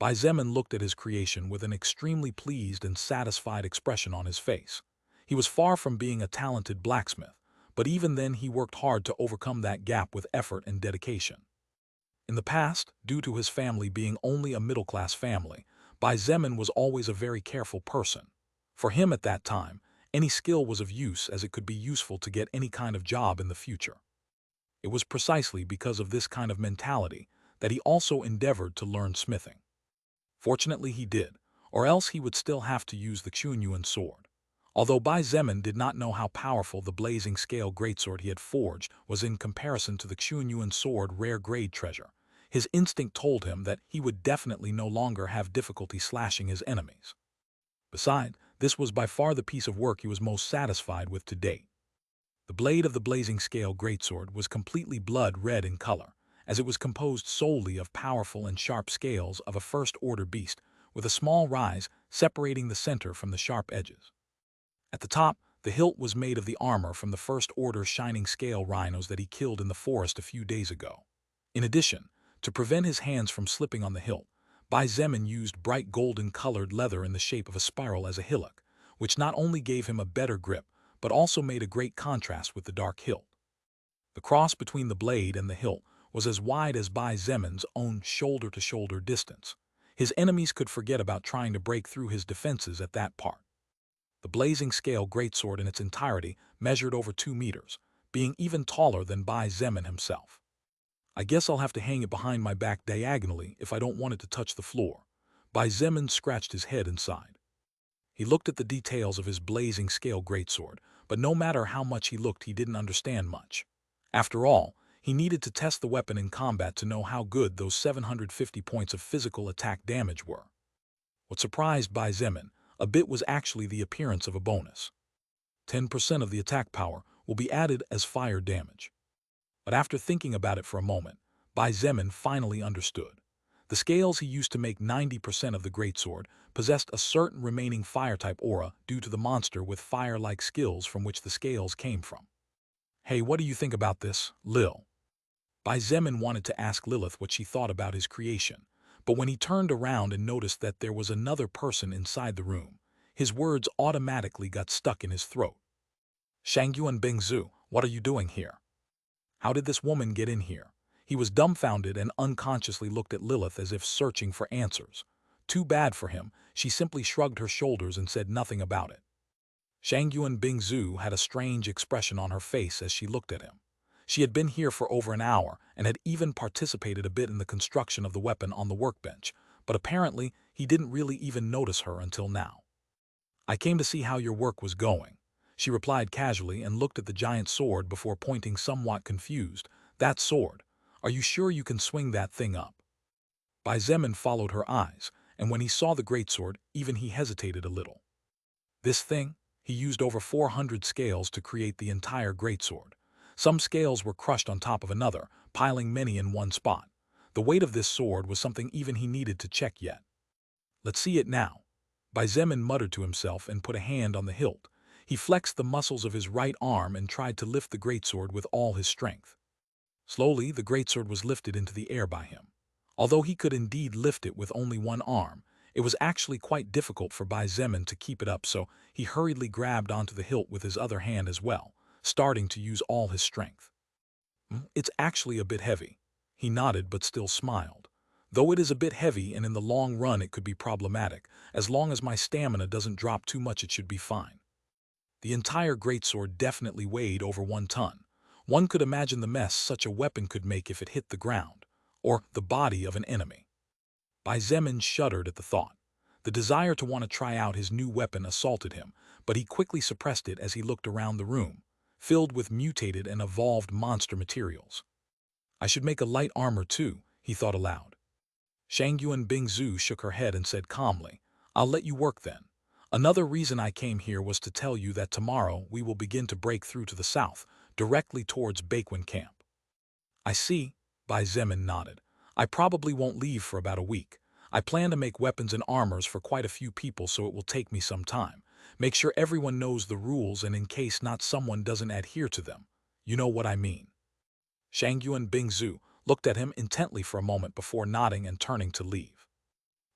Bai Zemin looked at his creation with an extremely pleased and satisfied expression on his face. He was far from being a talented blacksmith, but even then he worked hard to overcome that gap with effort and dedication. In the past, due to his family being only a middle-class family, Bai Zemin was always a very careful person. For him at that time, any skill was of use as it could be useful to get any kind of job in the future. It was precisely because of this kind of mentality that he also endeavored to learn smithing. Fortunately he did, or else he would still have to use the Chunyuan sword. Although Bai Zemin did not know how powerful the blazing scale greatsword he had forged was in comparison to the Chunyuan sword rare grade treasure, his instinct told him that he would definitely no longer have difficulty slashing his enemies. Besides, this was by far the piece of work he was most satisfied with to date. The blade of the blazing scale greatsword was completely blood red in color, as it was composed solely of powerful and sharp scales of a first-order beast, with a small rise separating the center from the sharp edges. At the top, the hilt was made of the armor from the first-order shining scale rhinos that he killed in the forest a few days ago. In addition, to prevent his hands from slipping on the hilt, Bai Zemin used bright golden-colored leather in the shape of a spiral as a hillock, which not only gave him a better grip, but also made a great contrast with the dark hilt. The cross between the blade and the hilt was as wide as Bai Zemin's own shoulder-to-shoulder distance. His enemies could forget about trying to break through his defenses at that part. The blazing scale greatsword in its entirety measured over 2 meters, being even taller than Bai Zemin himself. I guess I'll have to hang it behind my back diagonally if I don't want it to touch the floor. Bai Zemin scratched his head and sighed. He looked at the details of his blazing scale greatsword, but no matter how much he looked, he didn't understand much. After all, he needed to test the weapon in combat to know how good those 750 points of physical attack damage were. What surprised Bai Zemin a bit was actually the appearance of a bonus. 10% of the attack power will be added as fire damage. But after thinking about it for a moment, Bai Zemin finally understood. The scales he used to make 90% of the greatsword possessed a certain remaining fire-type aura due to the monster with fire-like skills from which the scales came from. Hey, what do you think about this, Lil? Bai Zemin wanted to ask Lilith what she thought about his creation, but when he turned around and noticed that there was another person inside the room, his words automatically got stuck in his throat. Shangyuan Bingzu, what are you doing here? How did this woman get in here? He was dumbfounded and unconsciously looked at Lilith as if searching for answers. Too bad for him, she simply shrugged her shoulders and said nothing about it. Shangyuan Bingzu had a strange expression on her face as she looked at him. She had been here for over an hour and had even participated a bit in the construction of the weapon on the workbench, but apparently he didn't really even notice her until now. I came to see how your work was going, she replied casually and looked at the giant sword before pointing somewhat confused. That sword. Are you sure you can swing that thing up? Bai Zemin followed her eyes, and when he saw the greatsword, even he hesitated a little. This thing? He used over 400 scales to create the entire greatsword. Some scales were crushed on top of another, piling many in one spot. The weight of this sword was something even he needed to check yet. Let's see it now. Bai Zemin muttered to himself and put a hand on the hilt. He flexed the muscles of his right arm and tried to lift the greatsword with all his strength. Slowly, the greatsword was lifted into the air by him. Although he could indeed lift it with only one arm, it was actually quite difficult for Bai Zemin to keep it up, so he hurriedly grabbed onto the hilt with his other hand as well, starting to use all his strength. It's actually a bit heavy. He nodded but still smiled. Though it is a bit heavy and in the long run it could be problematic, as long as my stamina doesn't drop too much it should be fine. The entire greatsword definitely weighed over 1 ton. One could imagine the mess such a weapon could make if it hit the ground, or the body of an enemy. Bai Zemin shuddered at the thought. The desire to want to try out his new weapon assaulted him, but he quickly suppressed it as he looked around the room, filled with mutated and evolved monster materials. I should make a light armor too, he thought aloud. Shangyuan Bingzu shook her head and said calmly, I'll let you work then. Another reason I came here was to tell you that tomorrow we will begin to break through to the south, directly towards Baekwon camp. I see, Bai Zemin nodded. I probably won't leave for about a week. I plan to make weapons and armors for quite a few people, so it will take me some time. Make sure everyone knows the rules and in case not someone doesn't adhere to them. You know what I mean. Shangyuan Bingzu looked at him intently for a moment before nodding and turning to leave.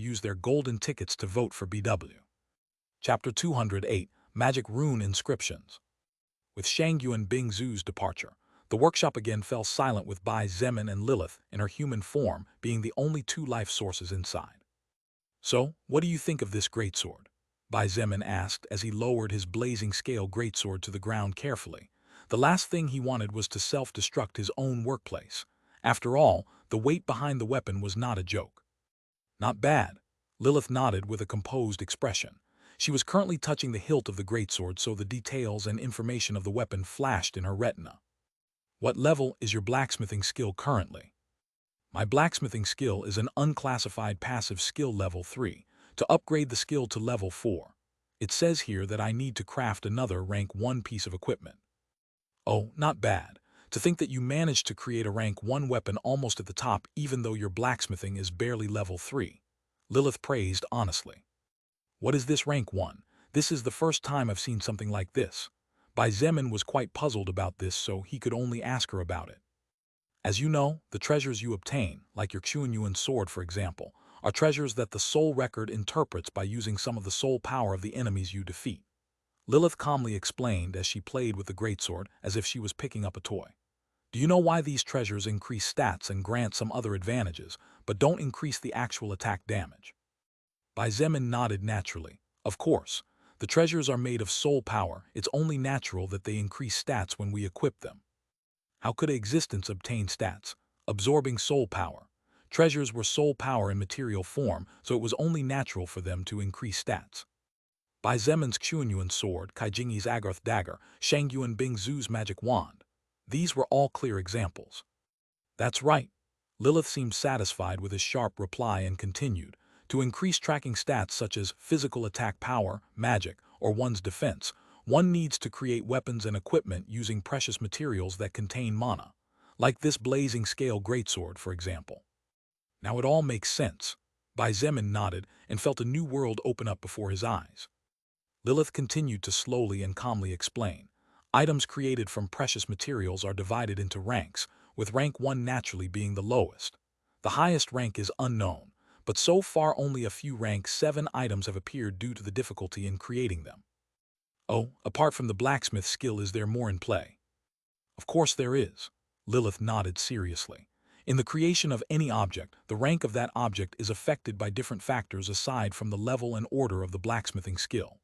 use their golden tickets to vote for BW. Chapter 208, Magic Rune Inscriptions. With Shangyuan Bingzu's departure, the workshop again fell silent with Bai Zemin and Lilith in her human form being the only two life sources inside. "So, what do you think of this greatsword?" Bai Zemin asked as he lowered his blazing scale greatsword to the ground carefully. The last thing he wanted was to self-destruct his own workplace. After all, the weight behind the weapon was not a joke. "Not bad." Lilith nodded with a composed expression. She was currently touching the hilt of the greatsword, so the details and information of the weapon flashed in her retina. "What level is your blacksmithing skill currently?" "My blacksmithing skill is an unclassified passive skill level 3. To upgrade the skill to level 4. It says here that I need to craft another rank 1 piece of equipment." "Oh, not bad. To think that you managed to create a rank 1 weapon almost at the top even though your blacksmithing is barely level 3. Lilith praised honestly. "What is this rank 1? This is the first time I've seen something like this." Bai Zemin was quite puzzled about this, so he could only ask her about it. "As you know, the treasures you obtain, like your Xuanyuan sword for example, are treasures that the soul record interprets by using some of the soul power of the enemies you defeat." Lilith calmly explained as she played with the greatsword as if she was picking up a toy. "Do you know why these treasures increase stats and grant some other advantages, but don't increase the actual attack damage?" Bai Zemin nodded naturally. "Of course. The treasures are made of soul power. It's only natural that they increase stats when we equip them." How could existence obtain stats? Absorbing soul power. Treasures were soul power in material form, so it was only natural for them to increase stats. Bai Zemin's Xuanyuan sword, Kaijingi's Agarth dagger, Shangyuan Bingzu's magic wand. These were all clear examples. "That's right." Lilith seemed satisfied with his sharp reply and continued. "To increase tracking stats such as physical attack power, magic, or one's defense, one needs to create weapons and equipment using precious materials that contain mana. Like this blazing scale greatsword, for example." "Now it all makes sense." Bai Zemin nodded and felt a new world open up before his eyes. Lilith continued to slowly and calmly explain. "Items created from precious materials are divided into ranks, with rank 1 naturally being the lowest. The highest rank is unknown, but so far only a few rank 7 items have appeared due to the difficulty in creating them." "Oh, apart from the blacksmith skill, is there more in play?" "Of course there is." Lilith nodded seriously. "In the creation of any object, the rank of that object is affected by different factors aside from the level and order of the blacksmithing skill.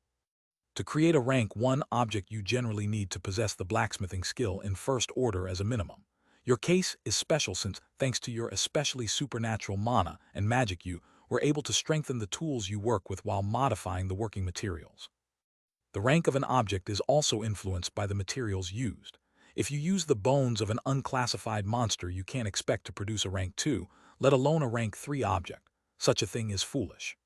To create a rank 1 object you generally need to possess the blacksmithing skill in first order as a minimum. Your case is special since, thanks to your especially supernatural mana and magic, you were able to strengthen the tools you work with while modifying the working materials. The rank of an object is also influenced by the materials used. If you use the bones of an unclassified monster, you can't expect to produce a rank 2, let alone a rank 3 object. Such a thing is foolish."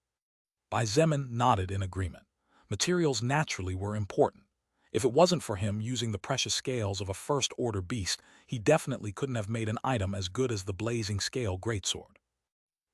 Bai Zemin nodded in agreement. Materials naturally were important. If it wasn't for him using the precious scales of a first-order beast, he definitely couldn't have made an item as good as the blazing scale greatsword.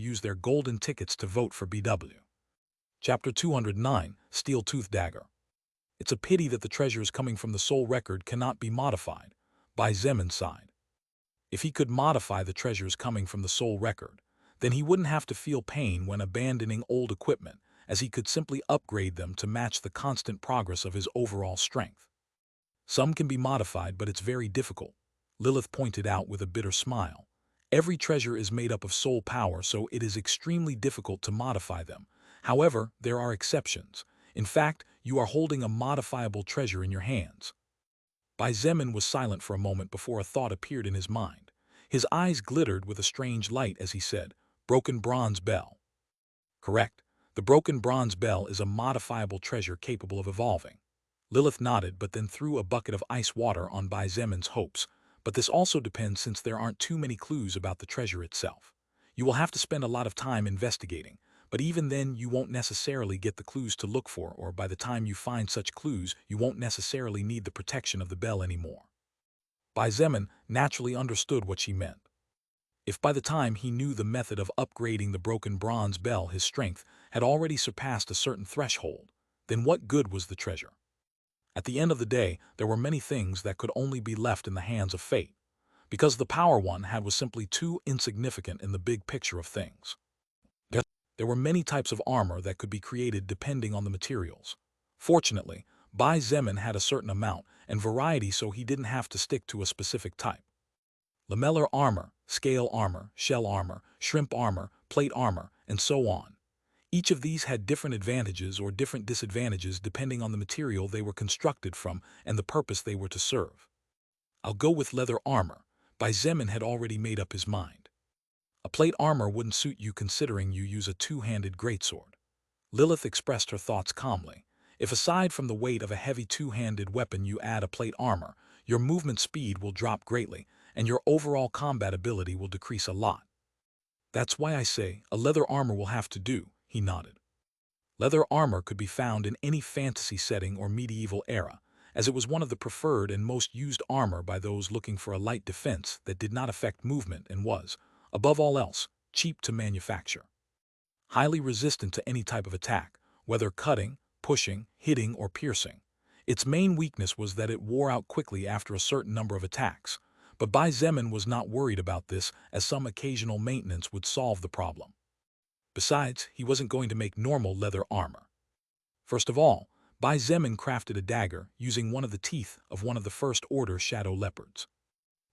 use their golden tickets to vote for BW. Chapter 209, Steel-Tooth Dagger. It's a pity that the treasures coming from the soul record cannot be modified. Bai Zemin sighed. If he could modify the treasures coming from the soul record, then he wouldn't have to feel pain when abandoning old equipment, as he could simply upgrade them to match the constant progress of his overall strength. Some can be modified, but it's very difficult, Lilith pointed out with a bitter smile. Every treasure is made up of soul power, so it is extremely difficult to modify them. However, there are exceptions. In fact, you are holding a modifiable treasure in your hands. Bai Zemin was silent for a moment before a thought appeared in his mind. His eyes glittered with a strange light as he said, "Broken bronze bell." Correct. The broken bronze bell is a modifiable treasure capable of evolving. Lilith nodded but then threw a bucket of ice water on Bai Zemin's hopes. But this also depends since there aren't too many clues about the treasure itself. You will have to spend a lot of time investigating, but even then you won't necessarily get the clues to look for, or by the time you find such clues, you won't necessarily need the protection of the bell anymore. Bai Zemin naturally understood what she meant. If by the time he knew the method of upgrading the broken bronze bell his strength had already surpassed a certain threshold, then what good was the treasure? At the end of the day, there were many things that could only be left in the hands of fate, because the power one had was simply too insignificant in the big picture of things. There were many types of armor that could be created depending on the materials. Fortunately, Bai Zemin had a certain amount and variety, so he didn't have to stick to a specific type. Lamellar armor, scale armor, shell armor, shrimp armor, plate armor, and so on. Each of these had different advantages or different disadvantages depending on the material they were constructed from and the purpose they were to serve. I'll go with leather armor. Bai Zemin had already made up his mind. A plate armor wouldn't suit you considering you use a two-handed greatsword. Lilith expressed her thoughts calmly. If aside from the weight of a heavy two-handed weapon you add a plate armor, your movement speed will drop greatly, and your overall combat ability will decrease a lot. That's why I say a leather armor will have to do, he nodded. Leather armor could be found in any fantasy setting or medieval era, as it was one of the preferred and most used armor by those looking for a light defense that did not affect movement and was, above all else, cheap to manufacture. Highly resistant to any type of attack, whether cutting, pushing, hitting, or piercing. Its main weakness was that it wore out quickly after a certain number of attacks, but Bai Zemin was not worried about this, as some occasional maintenance would solve the problem. Besides, he wasn't going to make normal leather armor. First of all, Bai Zemin crafted a dagger using one of the teeth of one of the First Order shadow leopards.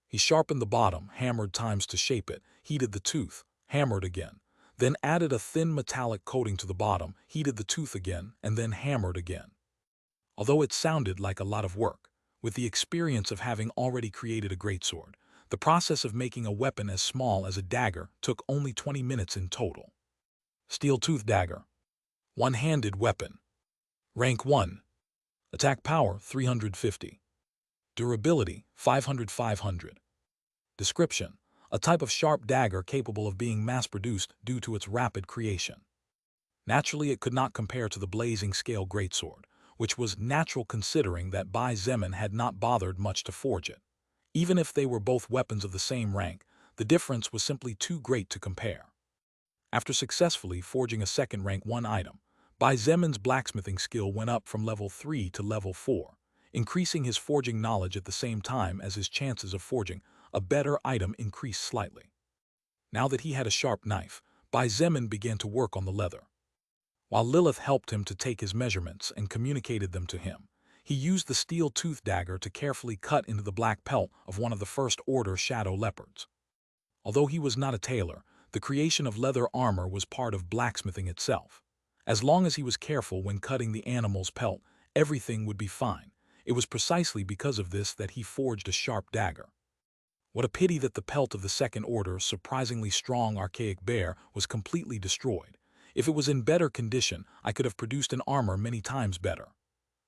He sharpened the bottom, hammered times to shape it, heated the tooth, hammered again, then added a thin metallic coating to the bottom, heated the tooth again, and then hammered again. Although it sounded like a lot of work, with the experience of having already created a greatsword, the process of making a weapon as small as a dagger took only 20 minutes in total. Steel tooth dagger. One-handed weapon. Rank 1. Attack power 350. Durability 500-500. Description: a type of sharp dagger capable of being mass-produced due to its rapid creation. Naturally, it could not compare to the blazing scale greatsword, which was natural considering that Bai Zemin had not bothered much to forge it. Even if they were both weapons of the same rank, the difference was simply too great to compare. After successfully forging a second rank 1 item, Bai Zemin's blacksmithing skill went up from level 3 to level 4, increasing his forging knowledge at the same time as his chances of forging a better item increased slightly. Now that he had a sharp knife, Bai Zemin began to work on the leather. While Lilith helped him to take his measurements and communicated them to him, he used the steel tooth dagger to carefully cut into the black pelt of one of the First Order shadow leopards. Although he was not a tailor, the creation of leather armor was part of blacksmithing itself. As long as he was careful when cutting the animal's pelt, everything would be fine. It was precisely because of this that he forged a sharp dagger. What a pity that the pelt of the Second Order, surprisingly strong archaic bear, was completely destroyed. If it was in better condition, I could have produced an armor many times better.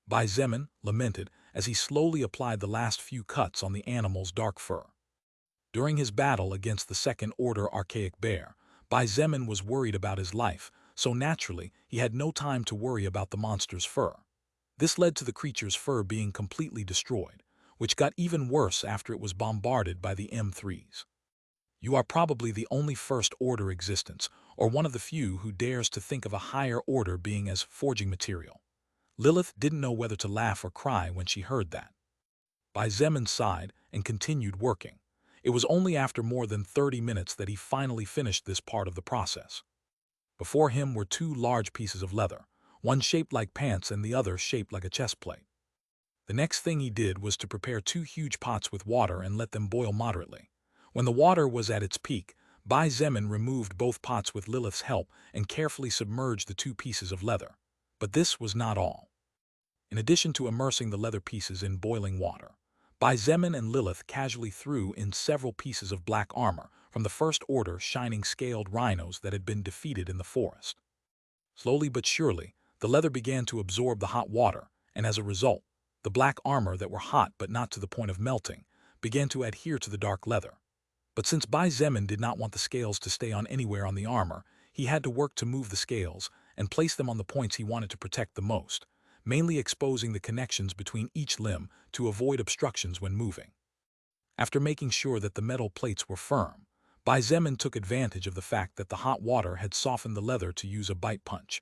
Bai Zemin lamented as he slowly applied the last few cuts on the animal's dark fur. During his battle against the Second Order archaic bear, Bai Zemin was worried about his life, so naturally he had no time to worry about the monster's fur. This led to the creature's fur being completely destroyed, which got even worse after it was bombarded by the M3s. You are probably the only First Order existence, or one of the few who dares to think of a higher order being as forging material. Lilith didn't know whether to laugh or cry when she heard that. Bai Zemin sighed and continued working. It was only after more than 30 minutes that he finally finished this part of the process. Before him were 2 large pieces of leather, one shaped like pants and the other shaped like a chest plate. The next thing he did was to prepare 2 huge pots with water and let them boil moderately. When the water was at its peak, Bai Zemin removed both pots with Lilith's help and carefully submerged the 2 pieces of leather. But this was not all. In addition to immersing the leather pieces in boiling water, Bai Zemin and Lilith casually threw in several pieces of black armor from the First Order shining scaled rhinos that had been defeated in the forest. Slowly but surely, the leather began to absorb the hot water, and as a result, the black armor that were hot but not to the point of melting began to adhere to the dark leather. But since Bai Zemin did not want the scales to stay on anywhere on the armor, he had to work to move the scales and place them on the points he wanted to protect the most, mainly exposing the connections between each limb to avoid obstructions when moving. After making sure that the metal plates were firm, Bai Zemin took advantage of the fact that the hot water had softened the leather to use a bite punch,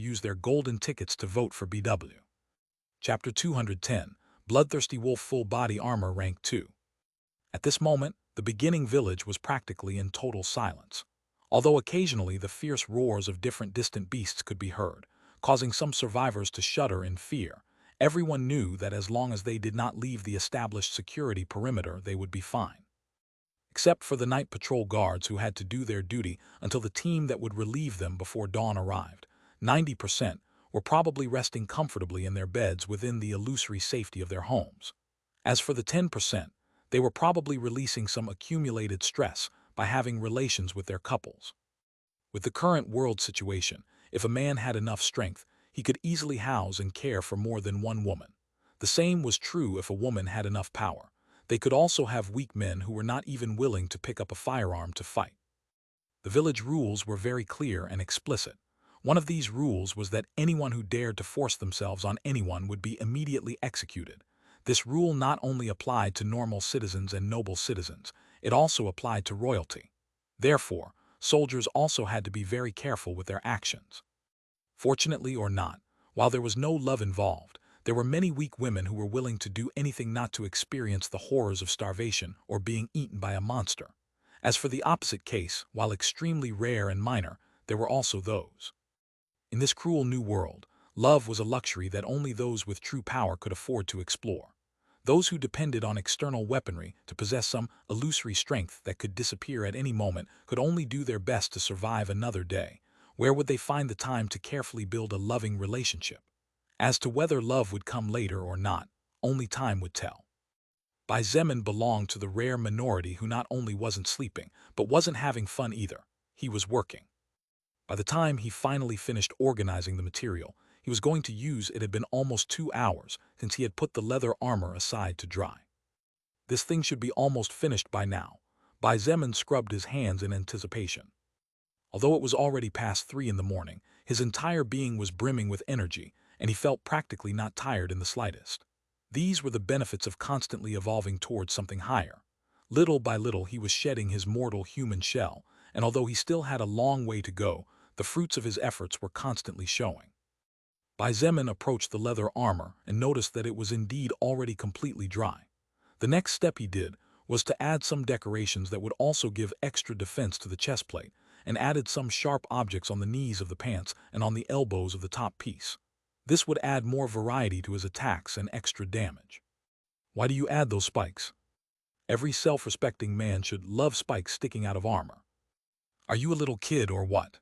used their golden tickets to vote for BW. Chapter 210, Bloodthirsty Wolf Full Body Armor Rank 2. At this moment, the beginning village was practically in total silence. Although occasionally the fierce roars of different distant beasts could be heard, causing some survivors to shudder in fear, everyone knew that as long as they did not leave the established security perimeter, they would be fine. Except for the night patrol guards who had to do their duty until the team that would relieve them before dawn arrived, 90% were probably resting comfortably in their beds within the illusory safety of their homes. As for the 10%, they were probably releasing some accumulated stress by having relations with their couples. With the current world situation, if a man had enough strength, he could easily house and care for more than one woman. The same was true if a woman had enough power. They could also have weak men who were not even willing to pick up a firearm to fight. The village rules were very clear and explicit. One of these rules was that anyone who dared to force themselves on anyone would be immediately executed. This rule not only applied to normal citizens and noble citizens, it also applied to royalty. Therefore, soldiers also had to be very careful with their actions. Fortunately or not, while there was no love involved, there were many weak women who were willing to do anything not to experience the horrors of starvation or being eaten by a monster. As for the opposite case, while extremely rare and minor, there were also those. In this cruel new world, love was a luxury that only those with true power could afford to explore. Those who depended on external weaponry to possess some illusory strength that could disappear at any moment could only do their best to survive another day. Where would they find the time to carefully build a loving relationship? As to whether love would come later or not, only time would tell. Bai Zemin belonged to the rare minority who not only wasn't sleeping, but wasn't having fun either. He was working. By the time he finally finished organizing the material he was going to use, it had been almost 2 hours since he had put the leather armor aside to dry. This thing should be almost finished by now. Bai Zemin scrubbed his hands in anticipation. Although it was already past 3 in the morning, his entire being was brimming with energy, and he felt practically not tired in the slightest. These were the benefits of constantly evolving towards something higher. Little by little he was shedding his mortal human shell, and although he still had a long way to go, the fruits of his efforts were constantly showing. Bai Zemin approached the leather armor and noticed that it was indeed already completely dry. The next step he did was to add some decorations that would also give extra defense to the chest plate, and added some sharp objects on the knees of the pants and on the elbows of the top piece. This would add more variety to his attacks and extra damage. Why do you add those spikes? Every self-respecting man should love spikes sticking out of armor. Are you a little kid or what?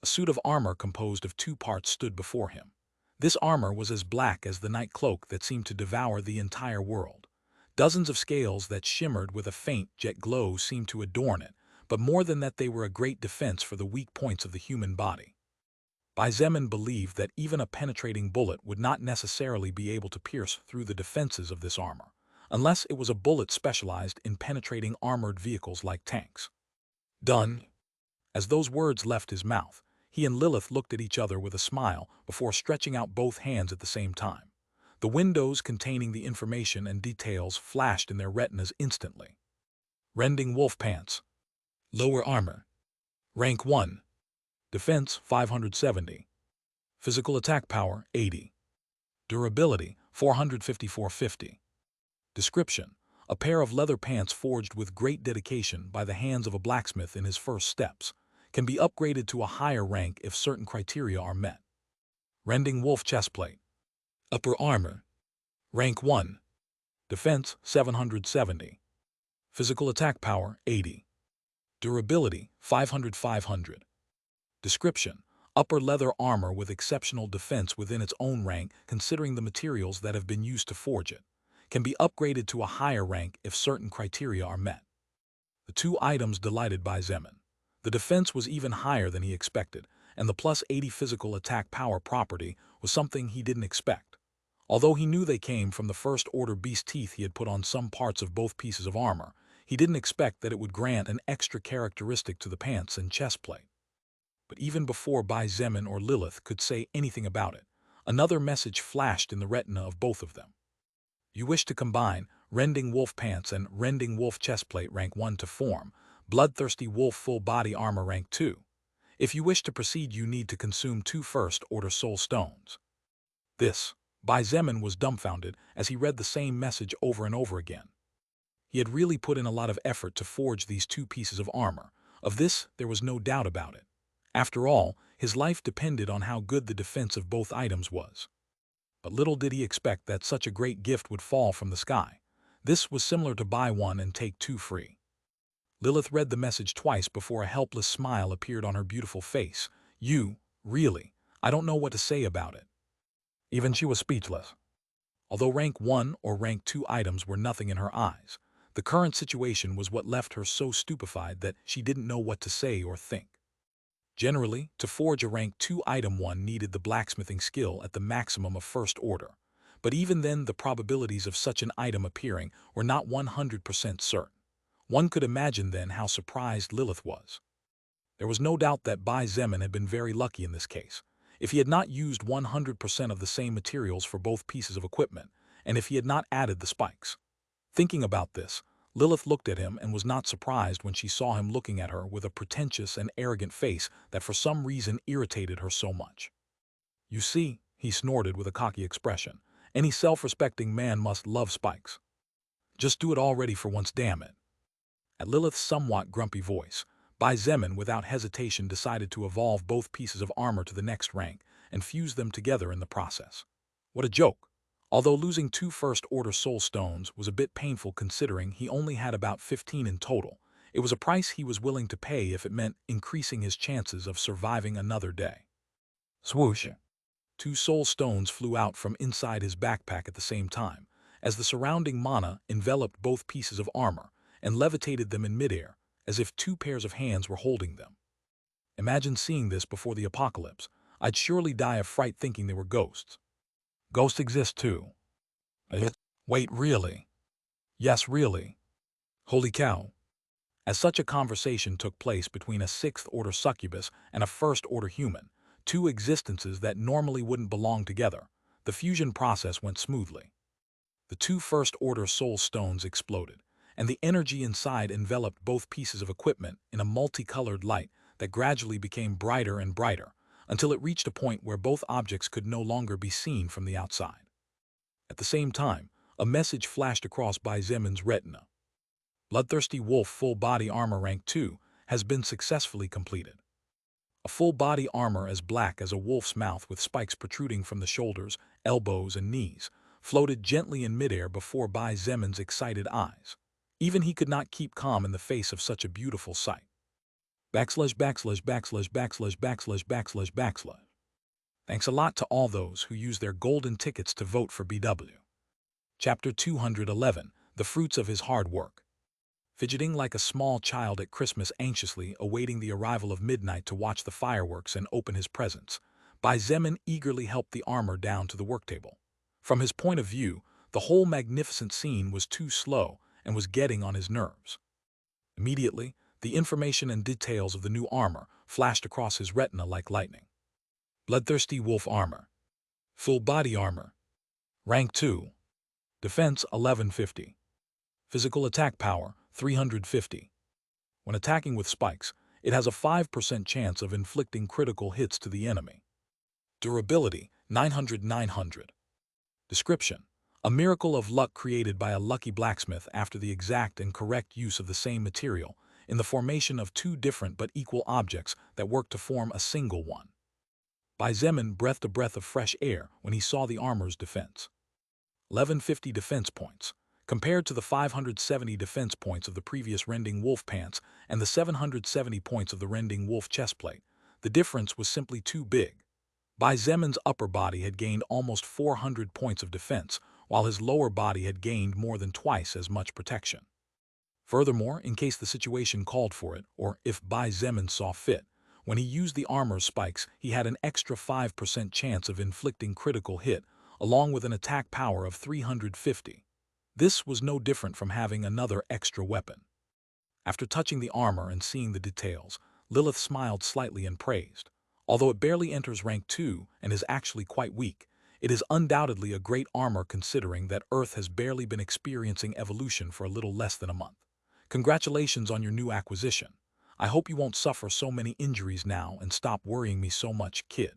A suit of armor composed of two parts stood before him. This armor was as black as the night cloak that seemed to devour the entire world. Dozens of scales that shimmered with a faint jet glow seemed to adorn it, but more than that they were a great defense for the weak points of the human body. Bai Zemin believed that even a penetrating bullet would not necessarily be able to pierce through the defenses of this armor, unless it was a bullet specialized in penetrating armored vehicles like tanks. Done. As those words left his mouth, he and Lilith looked at each other with a smile before stretching out both hands at the same time. The windows containing the information and details flashed in their retinas instantly. Rending wolf pants. Lower armor. Rank 1. Defense 570. Physical attack power 80. Durability 454-50. Description: a pair of leather pants forged with great dedication by the hands of a blacksmith in his first steps, can be upgraded to a higher rank if certain criteria are met. Rending wolf chestplate. Upper armor. Rank 1. Defense 770. Physical attack power 80. Durability 500-500. Description: upper leather armor with exceptional defense within its own rank considering the materials that have been used to forge it. Can be upgraded to a higher rank if certain criteria are met. The two items delighted Bai Zemin. The defense was even higher than he expected, and the plus 80 physical attack power property was something he didn't expect. Although he knew they came from the first-order beast teeth he had put on some parts of both pieces of armor, he didn't expect that it would grant an extra characteristic to the pants and chest plate. But even before Bai Zemin or Lilith could say anything about it, another message flashed in the retina of both of them. You wish to combine Rending Wolf Pants and Rending Wolf Chestplate Rank 1 to form Bloodthirsty Wolf Full Body Armor Rank 2. If you wish to proceed, you need to consume 2 first-order soul stones. This, Bai Zemin was dumbfounded as he read the same message over and over again. He had really put in a lot of effort to forge these 2 pieces of armor. Of this, there was no doubt about it. After all, his life depended on how good the defense of both items was. But little did he expect that such a great gift would fall from the sky. This was similar to buy one and take 2 free. Lilith read the message twice before a helpless smile appeared on her beautiful face. Really, I don't know what to say about it. Even she was speechless. Although rank 1 or rank 2 items were nothing in her eyes, the current situation was what left her so stupefied that she didn't know what to say or think. Generally, to forge a rank 2 item one needed the blacksmithing skill at the maximum of first order, but even then the probabilities of such an item appearing were not 100% certain. One could imagine then how surprised Lilith was. There was no doubt that Bai Zemin had been very lucky in this case. If he had not used 100% of the same materials for both pieces of equipment, and if he had not added the spikes. Thinking about this, Lilith looked at him and was not surprised when she saw him looking at her with a pretentious and arrogant face that for some reason irritated her so much. You see, he snorted with a cocky expression, any self-respecting man must love spikes. Just do it already for once, damn it. At Lilith's somewhat grumpy voice, Bai Zemin without hesitation decided to evolve both pieces of armor to the next rank and fuse them together in the process. What a joke! Although losing 2 first-order soul stones was a bit painful considering he only had about 15 in total, it was a price he was willing to pay if it meant increasing his chances of surviving another day. Swoosh! 2 soul stones flew out from inside his backpack at the same time, as the surrounding mana enveloped both pieces of armor and levitated them in midair, as if 2 pairs of hands were holding them. Imagine seeing this before the apocalypse. I'd surely die of fright thinking they were ghosts. Ghosts exist too. Wait, really? Yes, really. Holy cow. As such a conversation took place between a 6th-order succubus and a 1st-order human, 2 existences that normally wouldn't belong together, the fusion process went smoothly. The 2 first-order soul stones exploded, and the energy inside enveloped both pieces of equipment in a multicolored light that gradually became brighter and brighter, until it reached a point where both objects could no longer be seen from the outside. At the same time, a message flashed across Bai Zemin's retina. Bloodthirsty Wolf Full Body Armor Rank 2 has been successfully completed. A full-body armor as black as a wolf's mouth with spikes protruding from the shoulders, elbows, and knees floated gently in midair before Bai Zemin's excited eyes. Even he could not keep calm in the face of such a beautiful sight. Backslash backslash backslash backslash backslash backslash backslash. Thanks a lot to all those who use their golden tickets to vote for BW. Chapter 211, The Fruits of His Hard Work. Fidgeting like a small child at Christmas, anxiously awaiting the arrival of midnight to watch the fireworks and open his presents, Bai Zemin eagerly helped the armor down to the work table. From his point of view, the whole magnificent scene was too slow and was getting on his nerves. Immediately, the information and details of the new armor flashed across his retina like lightning. Bloodthirsty Wolf Armor. Full Body Armor. Rank 2. Defense 1150. Physical Attack Power 350. When attacking with spikes, it has a 5% chance of inflicting critical hits to the enemy. Durability 900. Description: a miracle of luck created by a lucky blacksmith after the exact and correct use of the same material in the formation of two different but equal objects that work to form a single one. Bai Zemin breathed a breath of fresh air when he saw the armor's defense. 1150 defense points. Compared to the 570 defense points of the previous Rending Wolf pants and the 770 points of the Rending Wolf chestplate, the difference was simply too big. Bai Zemin's upper body had gained almost 400 points of defense, while his lower body had gained more than twice as much protection. Furthermore, in case the situation called for it, or if Bai Zemin saw fit, when he used the armor's spikes, he had an extra 5% chance of inflicting critical hit, along with an attack power of 350. This was no different from having another extra weapon. After touching the armor and seeing the details, Lilith smiled slightly and praised. Although it barely enters rank 2 and is actually quite weak, it is undoubtedly a great armor considering that Earth has barely been experiencing evolution for a little less than a month. Congratulations on your new acquisition. I hope you won't suffer so many injuries now and stop worrying me so much, kid.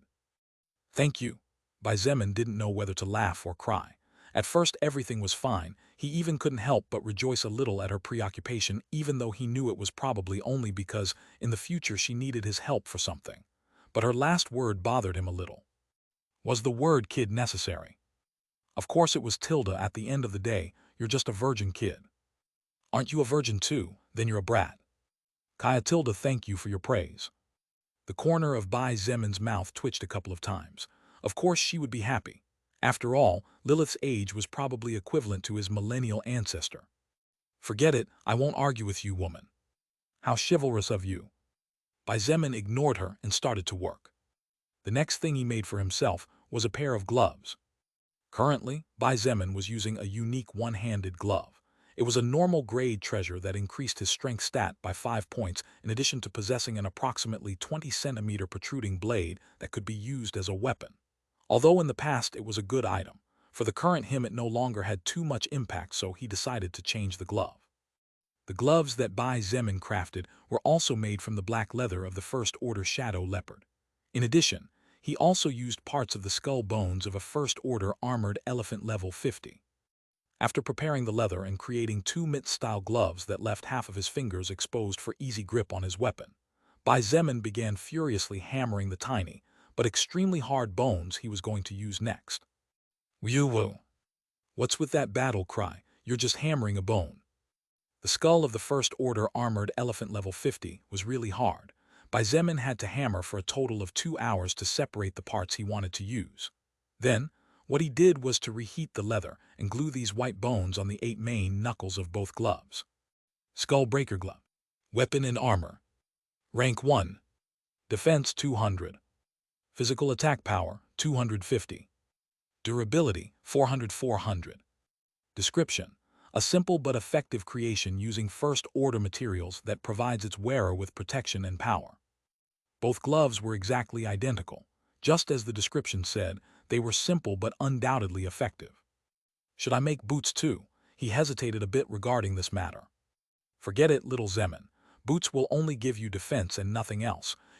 Thank you. Bai Zemin didn't know whether to laugh or cry. At first everything was fine. He even couldn't help but rejoice a little at her preoccupation, even though he knew it was probably only because in the future she needed his help for something. But her last word bothered him a little. Was the word kid necessary? Of course it was, Tilda. At the end of the day, you're just a virgin kid. Aren't you a virgin too? Then you're a brat. Kaya Tilda, thank you for your praise. The corner of Bai Zemin's mouth twitched a couple of times. Of course she would be happy. After all, Lilith's age was probably equivalent to his millennial ancestor. Forget it, I won't argue with you, woman. How chivalrous of you. Bai Zemin ignored her and started to work. The next thing he made for himself was a pair of gloves. Currently, Bai Zemin was using a unique one-handed glove. It was a normal grade treasure that increased his strength stat by 5 points in addition to possessing an approximately 20-centimeter protruding blade that could be used as a weapon. Although in the past it was a good item, for the current him it no longer had too much impact, so he decided to change the glove. The gloves that Bai Zemin crafted were also made from the black leather of the First Order Shadow Leopard. In addition, he also used parts of the skull bones of a First Order Armored Elephant level 50. After preparing the leather and creating 2 mitt-style gloves that left half of his fingers exposed for easy grip on his weapon, Bai Zemin began furiously hammering the tiny, but extremely hard bones he was going to use next. Woo! What's with that battle cry? You're just hammering a bone. The skull of the First Order Armored Elephant level 50 was really hard. Bai Zemin had to hammer for a total of 2 hours to separate the parts he wanted to use. Then, what he did was to reheat the leather and glue these white bones on the 8 main knuckles of both gloves. Skull Breaker Glove. Weapon and Armor. Rank 1. Defense 200. Physical Attack Power 250. Durability 400. Description: a simple but effective creation using First Order materials that provides its wearer with protection and power. Both gloves were exactly identical. Just as the description said, they were simple but undoubtedly effective. Should I make boots too? He hesitated a bit regarding this matter. Forget it, little Zemin. Boots will only give you defense and nothing else.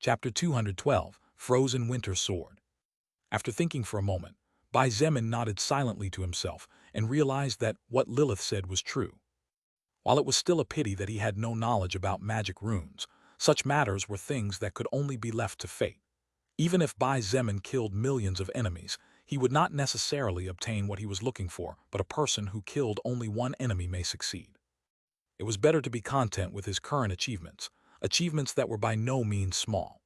Chapter 212, Frozen Winter Sword. After thinking for a moment, Bai Zemin nodded silently to himself and realized that what Lilith said was true. While it was still a pity that he had no knowledge about magic runes, such matters were things that could only be left to fate. Even if Bai Zemin killed millions of enemies, he would not necessarily obtain what he was looking for, but a person who killed only one enemy may succeed. It was better to be content with his current achievements that were by no means small.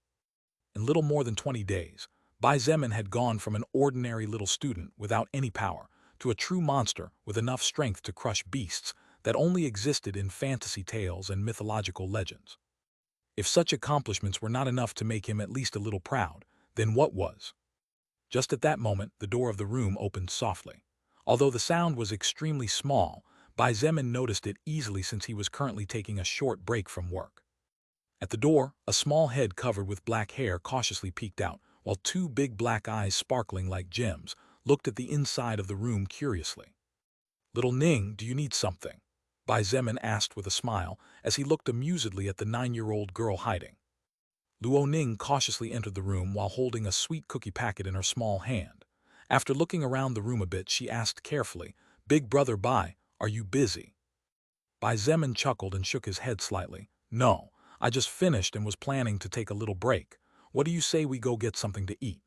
In little more than 20 days, Bai Zemin had gone from an ordinary little student without any power to a true monster with enough strength to crush beasts that only existed in fantasy tales and mythological legends. If such accomplishments were not enough to make him at least a little proud, then what was? Just at that moment, the door of the room opened softly. Although the sound was extremely small, Bai Zemin noticed it easily since he was currently taking a short break from work. At the door, a small head covered with black hair cautiously peeked out, while two big black eyes sparkling like gems looked at the inside of the room curiously. "Little Ning, do you need something?" Bai Zemin asked with a smile as he looked amusedly at the 9-year-old girl hiding. Luo Ning cautiously entered the room while holding a sweet cookie packet in her small hand. After looking around the room a bit, she asked carefully, "Big brother Bai, are you busy?" Bai Zemin chuckled and shook his head slightly. "No, I just finished and was planning to take a little break. What do you say we go get something to eat?"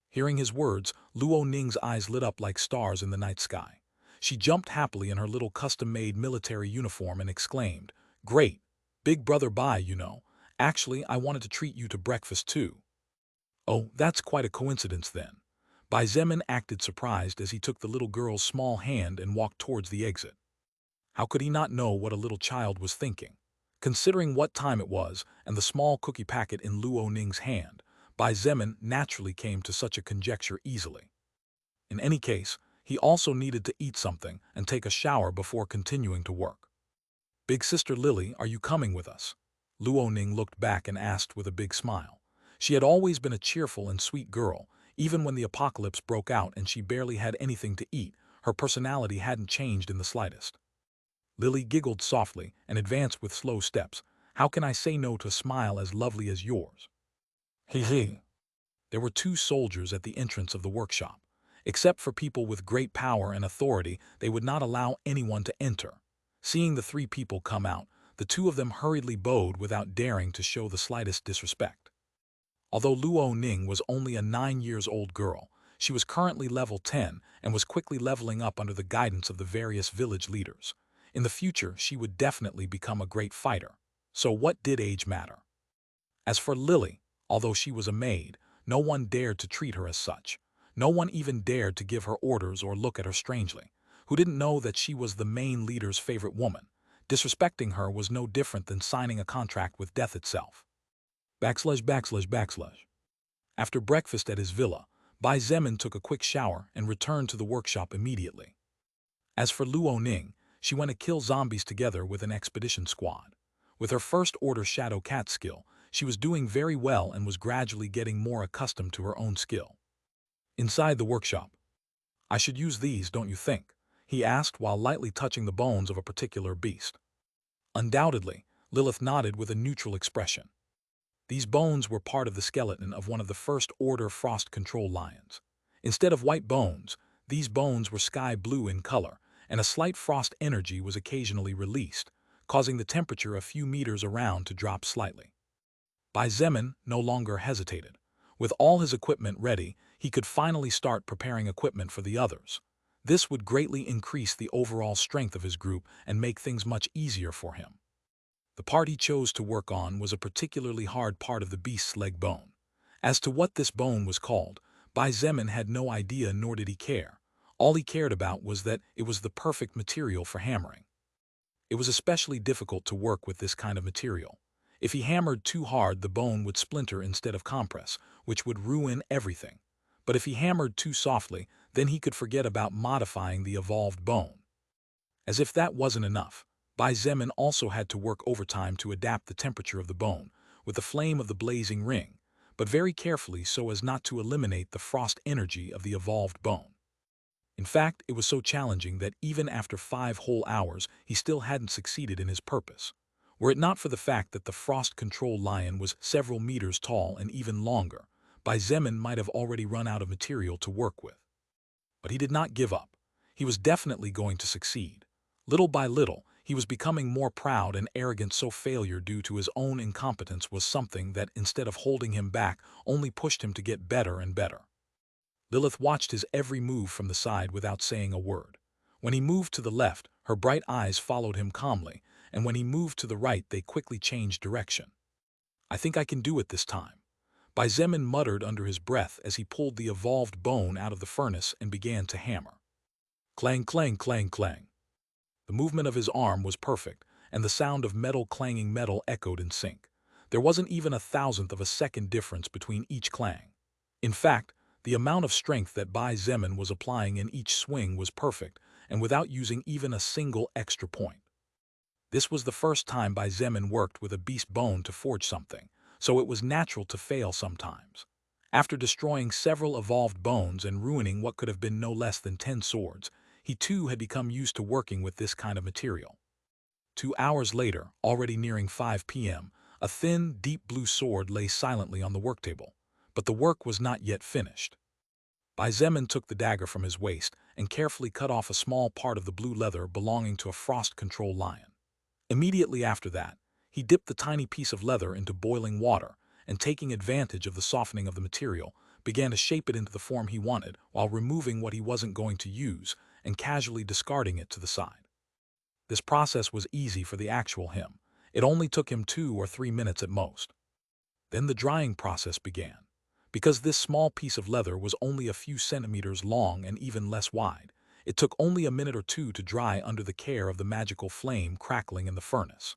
Hearing his words, Luo Ning's eyes lit up like stars in the night sky. She jumped happily in her little custom-made military uniform and exclaimed, "Great! Big brother Bai, you know. Actually, I wanted to treat you to breakfast too." "Oh, that's quite a coincidence then." Bai Zemin acted surprised as he took the little girl's small hand and walked towards the exit. How could he not know what a little child was thinking? Considering what time it was and the small cookie packet in Luo Ning's hand, Bai Zemin naturally came to such a conjecture easily. In any case, he also needed to eat something and take a shower before continuing to work. "Big Sister Lily, are you coming with us?" Luo Ning looked back and asked with a big smile. She had always been a cheerful and sweet girl. Even when the apocalypse broke out and she barely had anything to eat, her personality hadn't changed in the slightest. Lily giggled softly and advanced with slow steps. "How can I say no to a smile as lovely as yours?" "Hee hee." There were 2 soldiers at the entrance of the workshop. Except for people with great power and authority, they would not allow anyone to enter. Seeing the 3 people come out, the 2 of them hurriedly bowed without daring to show the slightest disrespect. Although Luo Ning was only a 9-year-old girl, she was currently level 10 and was quickly leveling up under the guidance of the various village leaders. In the future, she would definitely become a great fighter. So what did age matter? As for Lily, although she was a maid, no one dared to treat her as such. No one even dared to give her orders or look at her strangely. Who didn't know that she was the main leader's favorite woman? Disrespecting her was no different than signing a contract with death itself. /////. After breakfast at his villa, Bai Zemin took a quick shower and returned to the workshop immediately. As for Luo Ning, she went to kill zombies together with an expedition squad. With her first order Shadow Cat skill, she was doing very well and was gradually getting more accustomed to her own skill. Inside the workshop, "I should use these, don't you think?" he asked while lightly touching the bones of a particular beast. Undoubtedly, Lilith nodded with a neutral expression. These bones were part of the skeleton of one of the first order frost control lions. Instead of white bones, these bones were sky blue in color, and a slight frost energy was occasionally released, causing the temperature a few meters around to drop slightly. Bai Zemin no longer hesitated. With all his equipment ready, he could finally start preparing equipment for the others. This would greatly increase the overall strength of his group and make things much easier for him. The part he chose to work on was a particularly hard part of the beast's leg bone. As to what this bone was called, Bai Zemin had no idea, nor did he care. All he cared about was that it was the perfect material for hammering. It was especially difficult to work with this kind of material. If he hammered too hard, the bone would splinter instead of compress, which would ruin everything. But if he hammered too softly, then he could forget about modifying the evolved bone. As if that wasn't enough, Bai Zemin also had to work overtime to adapt the temperature of the bone, with the flame of the blazing ring, but very carefully so as not to eliminate the frost energy of the evolved bone. In fact, it was so challenging that even after 5 whole hours, he still hadn't succeeded in his purpose. Were it not for the fact that the frost control lion was several meters tall and even longer, Bai Zemin might have already run out of material to work with. But he did not give up. He was definitely going to succeed. Little by little, he was becoming more proud and arrogant, so failure due to his own incompetence was something that, instead of holding him back, only pushed him to get better and better. Lilith watched his every move from the side without saying a word. When he moved to the left, her bright eyes followed him calmly, and when he moved to the right, they quickly changed direction. "I think I can do it this time," Bai Zemin muttered under his breath as he pulled the evolved bone out of the furnace and began to hammer. Clang, clang, clang, clang. The movement of his arm was perfect, and the sound of metal clanging metal echoed in sync. There wasn't even a thousandth of a second difference between each clang. In fact, the amount of strength that Bai Zemin was applying in each swing was perfect, and without using even a single extra point. This was the first time Bai Zemin worked with a beast bone to forge something, so it was natural to fail sometimes. After destroying several evolved bones and ruining what could have been no less than 10 swords, he too had become used to working with this kind of material. 2 hours later, already nearing 5 p.m., a thin, deep blue sword lay silently on the worktable, but the work was not yet finished. Bai Zemin took the dagger from his waist and carefully cut off a small part of the blue leather belonging to a frost control lion. Immediately after that, he dipped the tiny piece of leather into boiling water and, taking advantage of the softening of the material, began to shape it into the form he wanted while removing what he wasn't going to use and casually discarding it to the side. This process was easy for the actual him. It only took him 2 or 3 minutes at most. Then the drying process began. Because this small piece of leather was only a few centimeters long and even less wide, it took only a minute or 2 to dry under the care of the magical flame crackling in the furnace.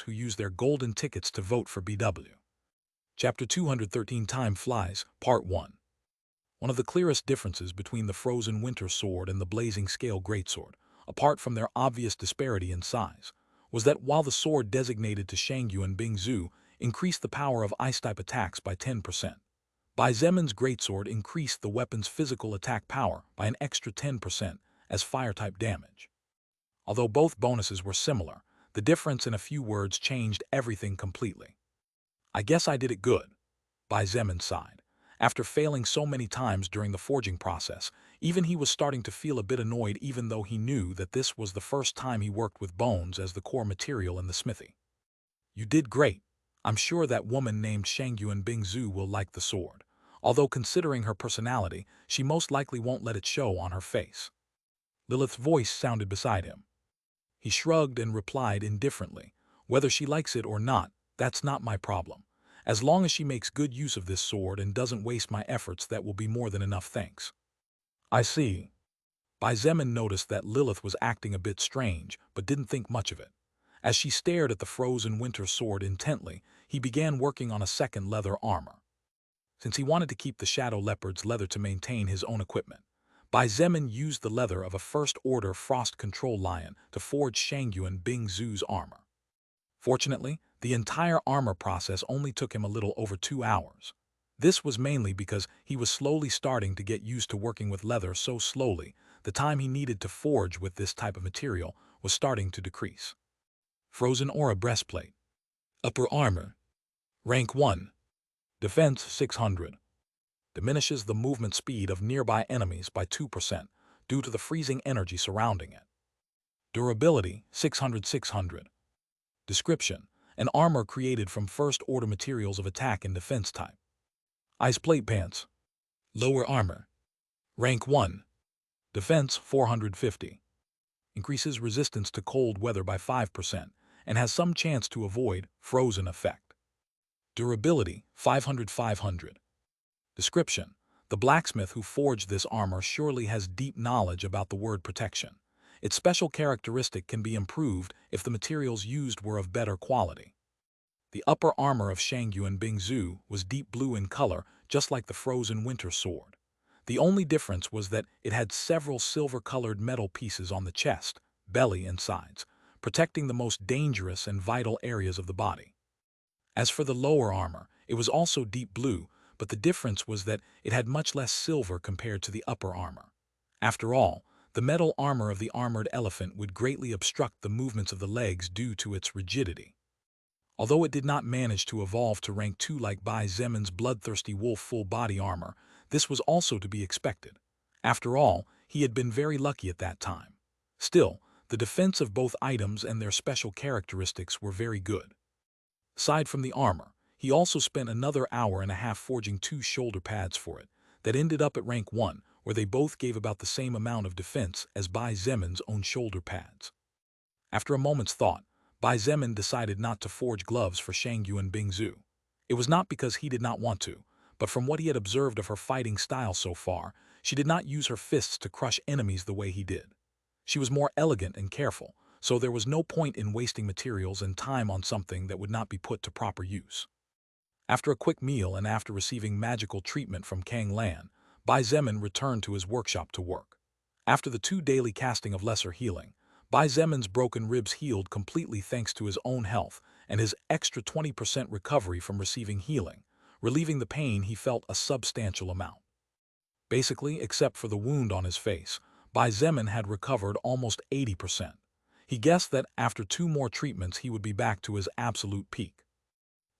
those who use their golden tickets to vote for BW. Chapter 213 Time Flies, Part 1. One of the clearest differences between the Frozen Winter Sword and the Blazing Scale Greatsword, apart from their obvious disparity in size, was that while the sword designated to Shangyu and Bingzhu increased the power of ice-type attacks by 10%, Bai Zemin's Greatsword increased the weapon's physical attack power by an extra 10% as fire-type damage. Although both bonuses were similar, the difference in a few words changed everything completely. "I guess I did it good," Bai Zemin sighed. After failing so many times during the forging process, even he was starting to feel a bit annoyed, even though he knew that this was the first time he worked with bones as the core material in the smithy. "You did great. I'm sure that woman named Shangyu and Bingzhu will like the sword. Although considering her personality, she most likely won't let it show on her face." Lilith's voice sounded beside him. He shrugged and replied indifferently, "Whether she likes it or not, that's not my problem. As long as she makes good use of this sword and doesn't waste my efforts, that will be more than enough, thanks." "I see." Bai Zemin noticed that Lilith was acting a bit strange, but didn't think much of it. As she stared at the Frozen Winter Sword intently, he began working on a second leather armor. Since he wanted to keep the Shadow Leopard's leather to maintain his own equipment, Bai Zemin used the leather of a First-Order Frost Control Lion to forge Shangyu and Bingzhu's armor. Fortunately, the entire armor process only took him a little over 2 hours. This was mainly because he was slowly starting to get used to working with leather so slowly. The time he needed to forge with this type of material was starting to decrease. Frozen Aura Breastplate. Upper Armor. Rank 1. Defense 600. Diminishes the movement speed of nearby enemies by 2% due to the freezing energy surrounding it. Durability 600. Description: an armor created from first-order materials of attack and defense type. Ice Plate Pants. Lower Armor. Rank 1. Defense 450. Increases resistance to cold weather by 5% and has some chance to avoid frozen effect. Durability 500. Description: the blacksmith who forged this armor surely has deep knowledge about the word protection. Its special characteristic can be improved if the materials used were of better quality. The upper armor of Shangyu and Bingzhu was deep blue in color, just like the Frozen Winter Sword. The only difference was that it had several silver-colored metal pieces on the chest, belly, and sides, protecting the most dangerous and vital areas of the body. As for the lower armor, it was also deep blue, but the difference was that it had much less silver compared to the upper armor. After all, the metal armor of the armored elephant would greatly obstruct the movements of the legs due to its rigidity. Although it did not manage to evolve to rank 2 like Bai Zemin's bloodthirsty wolf full-body armor, this was also to be expected. After all, he had been very lucky at that time. Still, The defense of both items and their special characteristics were very good. Aside from the armor, he also spent another hour and a half forging 2 shoulder pads for it, that ended up at rank 1, where they both gave about the same amount of defense as Bai Zemin's own shoulder pads. After a moment's thought, Bai Zemin decided not to forge gloves for Shangyu and Bingzhu. It was not because he did not want to, but from what he had observed of her fighting style so far, she did not use her fists to crush enemies the way he did. She was more elegant and careful, so there was no point in wasting materials and time on something that would not be put to proper use. After a quick meal and after receiving magical treatment from Kang Lan, Bai Zemin returned to his workshop to work. After the 2 daily casting of lesser healing, Bai Zemin's broken ribs healed completely thanks to his own health and his extra 20% recovery from receiving healing, relieving the pain he felt a substantial amount. Basically, except for the wound on his face, Bai Zemin had recovered almost 80%. He guessed that after 2 more treatments he would be back to his absolute peak.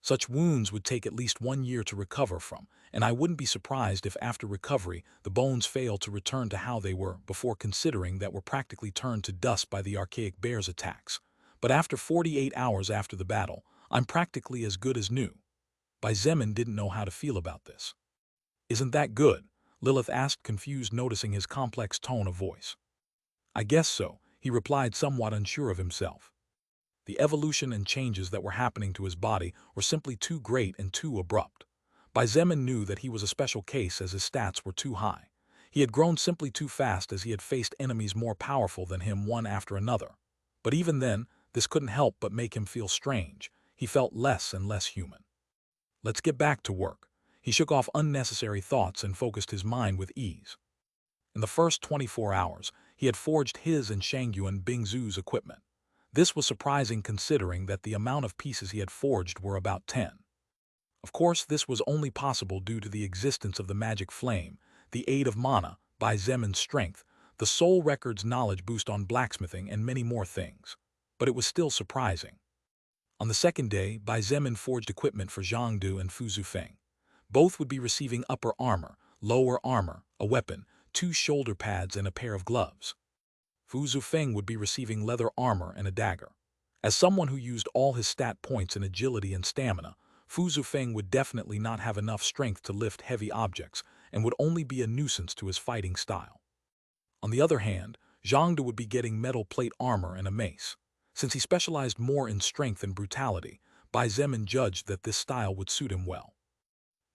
Such wounds would take at least 1 year to recover from, and I wouldn't be surprised if after recovery the bones fail to return to how they were before, considering that were practically turned to dust by the archaic bear's attacks. But after 48 hours after the battle, I'm practically as good as new. Bai Zemin didn't know how to feel about this. Isn't that good? Lilith asked, confused, noticing his complex tone of voice. I guess so, he replied, somewhat unsure of himself. The evolution and changes that were happening to his body were simply too great and too abrupt. Bai Zemin knew that he was a special case as his stats were too high. He had grown simply too fast as he had faced enemies more powerful than him one after another. But even then, this couldn't help but make him feel strange. He felt less and less human. Let's get back to work. He shook off unnecessary thoughts and focused his mind with ease. In the first 24 hours, he had forged his and Shangyu and Bingzhu's equipment. This was surprising considering that the amount of pieces he had forged were about 10. Of course, this was only possible due to the existence of the magic flame, the aid of mana, Bai Zemin's strength, the soul record's knowledge boost on blacksmithing, and many more things. But it was still surprising. On the second day, Bai Zemin forged equipment for Zhangdu and Fu Zufeng. Both would be receiving upper armor, lower armor, a weapon, 2 shoulder pads, and a pair of gloves. Fu Zufeng would be receiving leather armor and a dagger. As someone who used all his stat points in agility and stamina, Fu Zufeng would definitely not have enough strength to lift heavy objects and would only be a nuisance to his fighting style. On the other hand, Zhangde would be getting metal plate armor and a mace. Since he specialized more in strength and brutality, Bai Zemin judged that this style would suit him well.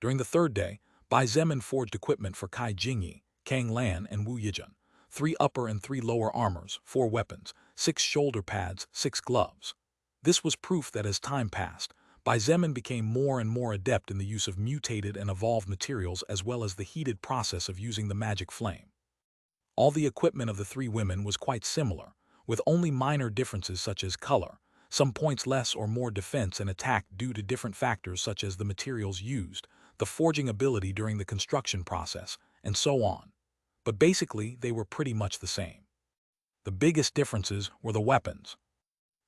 During the third day, Bai Zemin forged equipment for Kai Jingyi, Kang Lan, and Wu Yijun. 3 upper and 3 lower armors, 4 weapons, 6 shoulder pads, 6 gloves. This was proof that as time passed, Bai Zemin became more and more adept in the use of mutated and evolved materials as well as the heated process of using the magic flame. All the equipment of the 3 women was quite similar, with only minor differences such as color, some points less or more defense and attack due to different factors such as the materials used, the forging ability during the construction process, and so on. But basically, they were pretty much the same. The biggest differences were the weapons.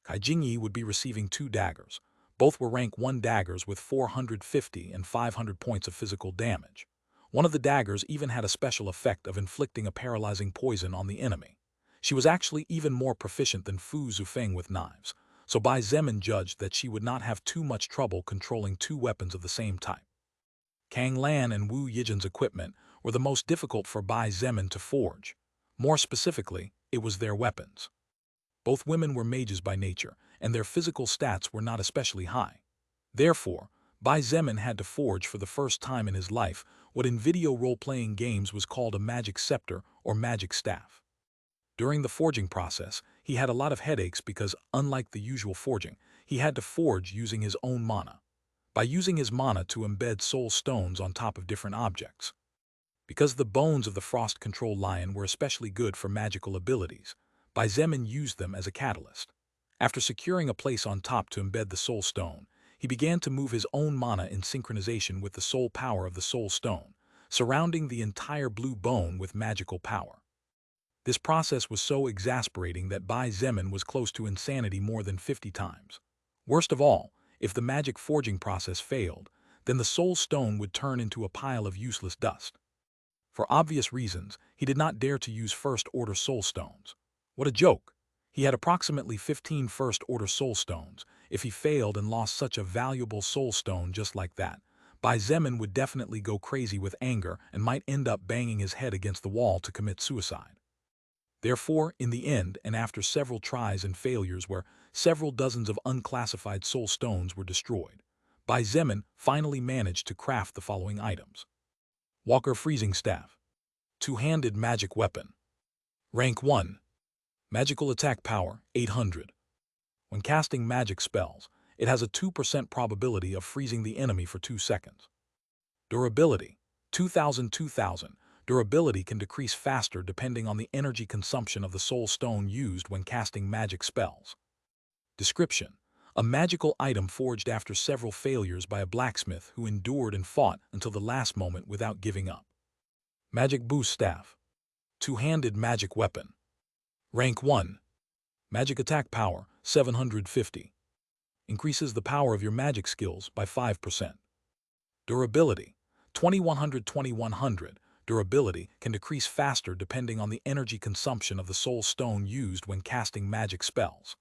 Kai Jingyi would be receiving 2 daggers. Both were rank 1 daggers with 450 and 500 points of physical damage. One of the daggers even had a special effect of inflicting a paralyzing poison on the enemy. She was actually even more proficient than Fu Zufeng with knives, so Bai Zemin judged that she would not have too much trouble controlling 2 weapons of the same type. Kang Lan and Wu Yijun's equipment were the most difficult for Bai Zemin to forge. More specifically, it was their weapons. Both women were mages by nature, and their physical stats were not especially high. Therefore, Bai Zemin had to forge for the first time in his life what in video role-playing games was called a magic scepter or magic staff. During the forging process, he had a lot of headaches because, unlike the usual forging, he had to forge using his own mana. By using his mana to embed soul stones on top of different objects. Because the bones of the Frost Control Lion were especially good for magical abilities, Bai Zemin used them as a catalyst. After securing a place on top to embed the soul stone, he began to move his own mana in synchronization with the soul power of the soul stone, surrounding the entire blue bone with magical power. This process was so exasperating that Bai Zemin was close to insanity more than 50 times. Worst of all, if the magic forging process failed, then the soul stone would turn into a pile of useless dust. For obvious reasons, he did not dare to use first-order soul stones. What a joke! He had approximately 15 first-order soul stones. If he failed and lost such a valuable soul stone just like that, Bai Zemin would definitely go crazy with anger and might end up banging his head against the wall to commit suicide. Therefore, in the end, and after several tries and failures where several dozens of unclassified soul stones were destroyed, Bai Zemin finally managed to craft the following items. Walker Freezing Staff. Two-handed magic weapon. Rank 1. Magical attack power, 800. When casting magic spells, it has a 2% probability of freezing the enemy for 2 seconds. Durability, 2000. Durability can decrease faster depending on the energy consumption of the soul stone used when casting magic spells. Description: a magical item forged after several failures by a blacksmith who endured and fought until the last moment without giving up. Magic Boost Staff. Two-handed magic weapon. Rank 1. Magic attack power, 750. Increases the power of your magic skills by 5%. Durability, 2100. Durability can decrease faster depending on the energy consumption of the soul stone used when casting magic spells.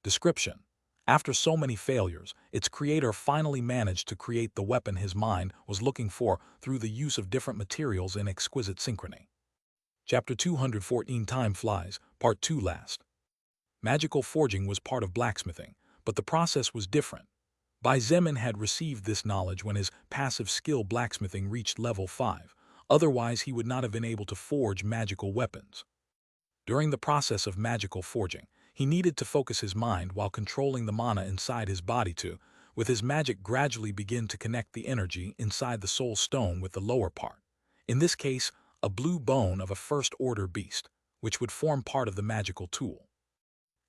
Description: after so many failures, its creator finally managed to create the weapon his mind was looking for through the use of different materials in exquisite synchrony. Chapter 214 Time Flies, Part 2 Last. Magical forging was part of blacksmithing, but the process was different. Bai Zemin had received this knowledge when his passive skill blacksmithing reached level 5, otherwise he would not have been able to forge magical weapons. During the process of magical forging, he needed to focus his mind while controlling the mana inside his body to, with his magic gradually begin to connect the energy inside the soul stone with the lower part. In this case, a blue bone of a first-order beast, which would form part of the magical tool.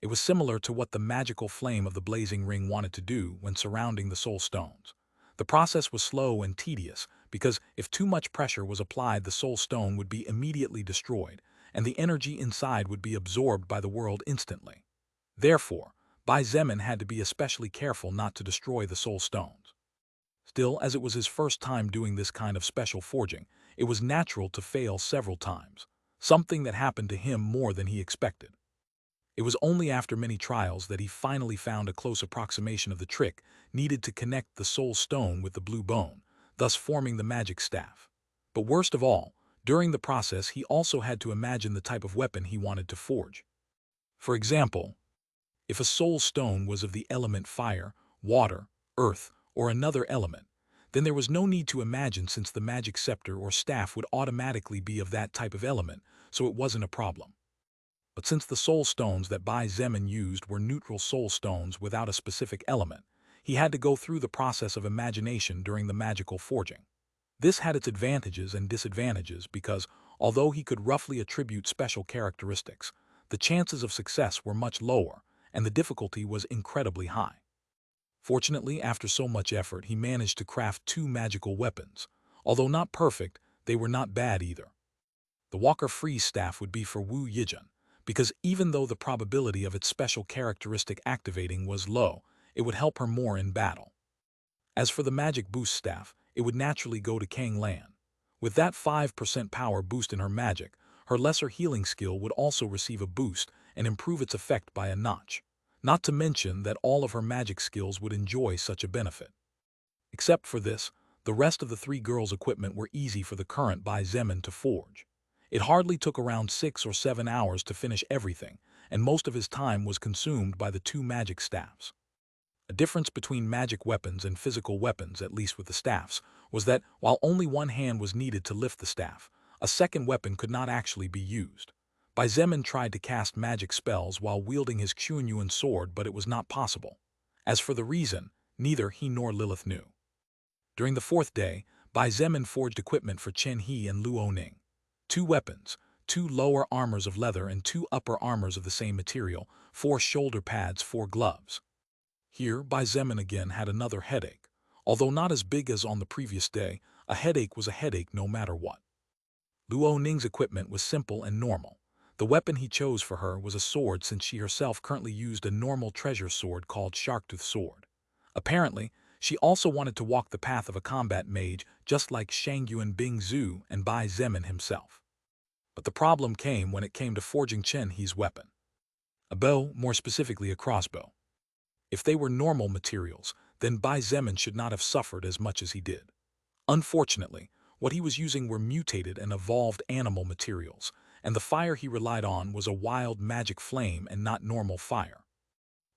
It was similar to what the magical flame of the blazing ring wanted to do when surrounding the soul stones. The process was slow and tedious because if too much pressure was applied, the soul stone would be immediately destroyed, and the energy inside would be absorbed by the world instantly. Therefore, Bai Zemin had to be especially careful not to destroy the soul stones. Still, as it was his first time doing this kind of special forging, it was natural to fail several times, something that happened to him more than he expected. It was only after many trials that he finally found a close approximation of the trick needed to connect the soul stone with the blue bone, thus forming the magic staff. But worst of all, during the process he also had to imagine the type of weapon he wanted to forge. For example, if a soul stone was of the element fire, water, earth, or another element, then there was no need to imagine since the magic scepter or staff would automatically be of that type of element, so it wasn't a problem. But since the soul stones that Bai Zemin used were neutral soul stones without a specific element, he had to go through the process of imagination during the magical forging. This had its advantages and disadvantages because, although he could roughly attribute special characteristics, the chances of success were much lower, and the difficulty was incredibly high. Fortunately, after so much effort, he managed to craft 2 magical weapons. Although not perfect, they were not bad either. The Walker Freeze Staff would be for Wu Yijun, because even though the probability of its special characteristic activating was low, it would help her more in battle. As for the Magic Boost Staff, it would naturally go to Kang Lan. With that 5% power boost in her magic, her lesser healing skill would also receive a boost and improve its effect by a notch. Not to mention that all of her magic skills would enjoy such a benefit. Except for this, the rest of the 3 girls' equipment were easy for the current Bai Zemin to forge. It hardly took around 6 or 7 hours to finish everything, and most of his time was consumed by the 2 magic staffs. A difference between magic weapons and physical weapons, at least with the staffs, was that while only one hand was needed to lift the staff, a second weapon could not actually be used. Bai Zemin tried to cast magic spells while wielding his Kunyuan sword, but it was not possible. As for the reason, neither he nor Lilith knew. During the 4th day, Bai Zemin forged equipment for Chen He and Luo Ning. 2 weapons, 2 lower armors of leather and 2 upper armors of the same material, 4 shoulder pads, 4 gloves. Here, Bai Zemin again had another headache. Although not as big as on the previous day, a headache was a headache no matter what. Luo Ning's equipment was simple and normal. The weapon he chose for her was a sword since she herself currently used a normal treasure sword called Sharktooth Sword. Apparently, she also wanted to walk the path of a combat mage just like Shangyuan Bingzhu and Bai Zemin himself. But the problem came when it came to forging Chen He's weapon. A bow, more specifically a crossbow. If they were normal materials, then Bai Zemin should not have suffered as much as he did. Unfortunately, what he was using were mutated and evolved animal materials, and the fire he relied on was a wild magic flame and not normal fire.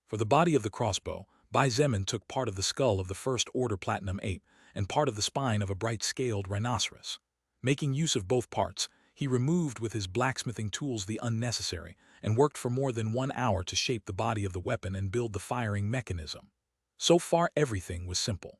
For the body of the crossbow, Bai Zemin took part of the skull of the First Order Platinum Ape and part of the spine of a bright-scaled rhinoceros. Making use of both parts, he removed with his blacksmithing tools the unnecessary and worked for more than 1 hour to shape the body of the weapon and build the firing mechanism. So far, everything was simple.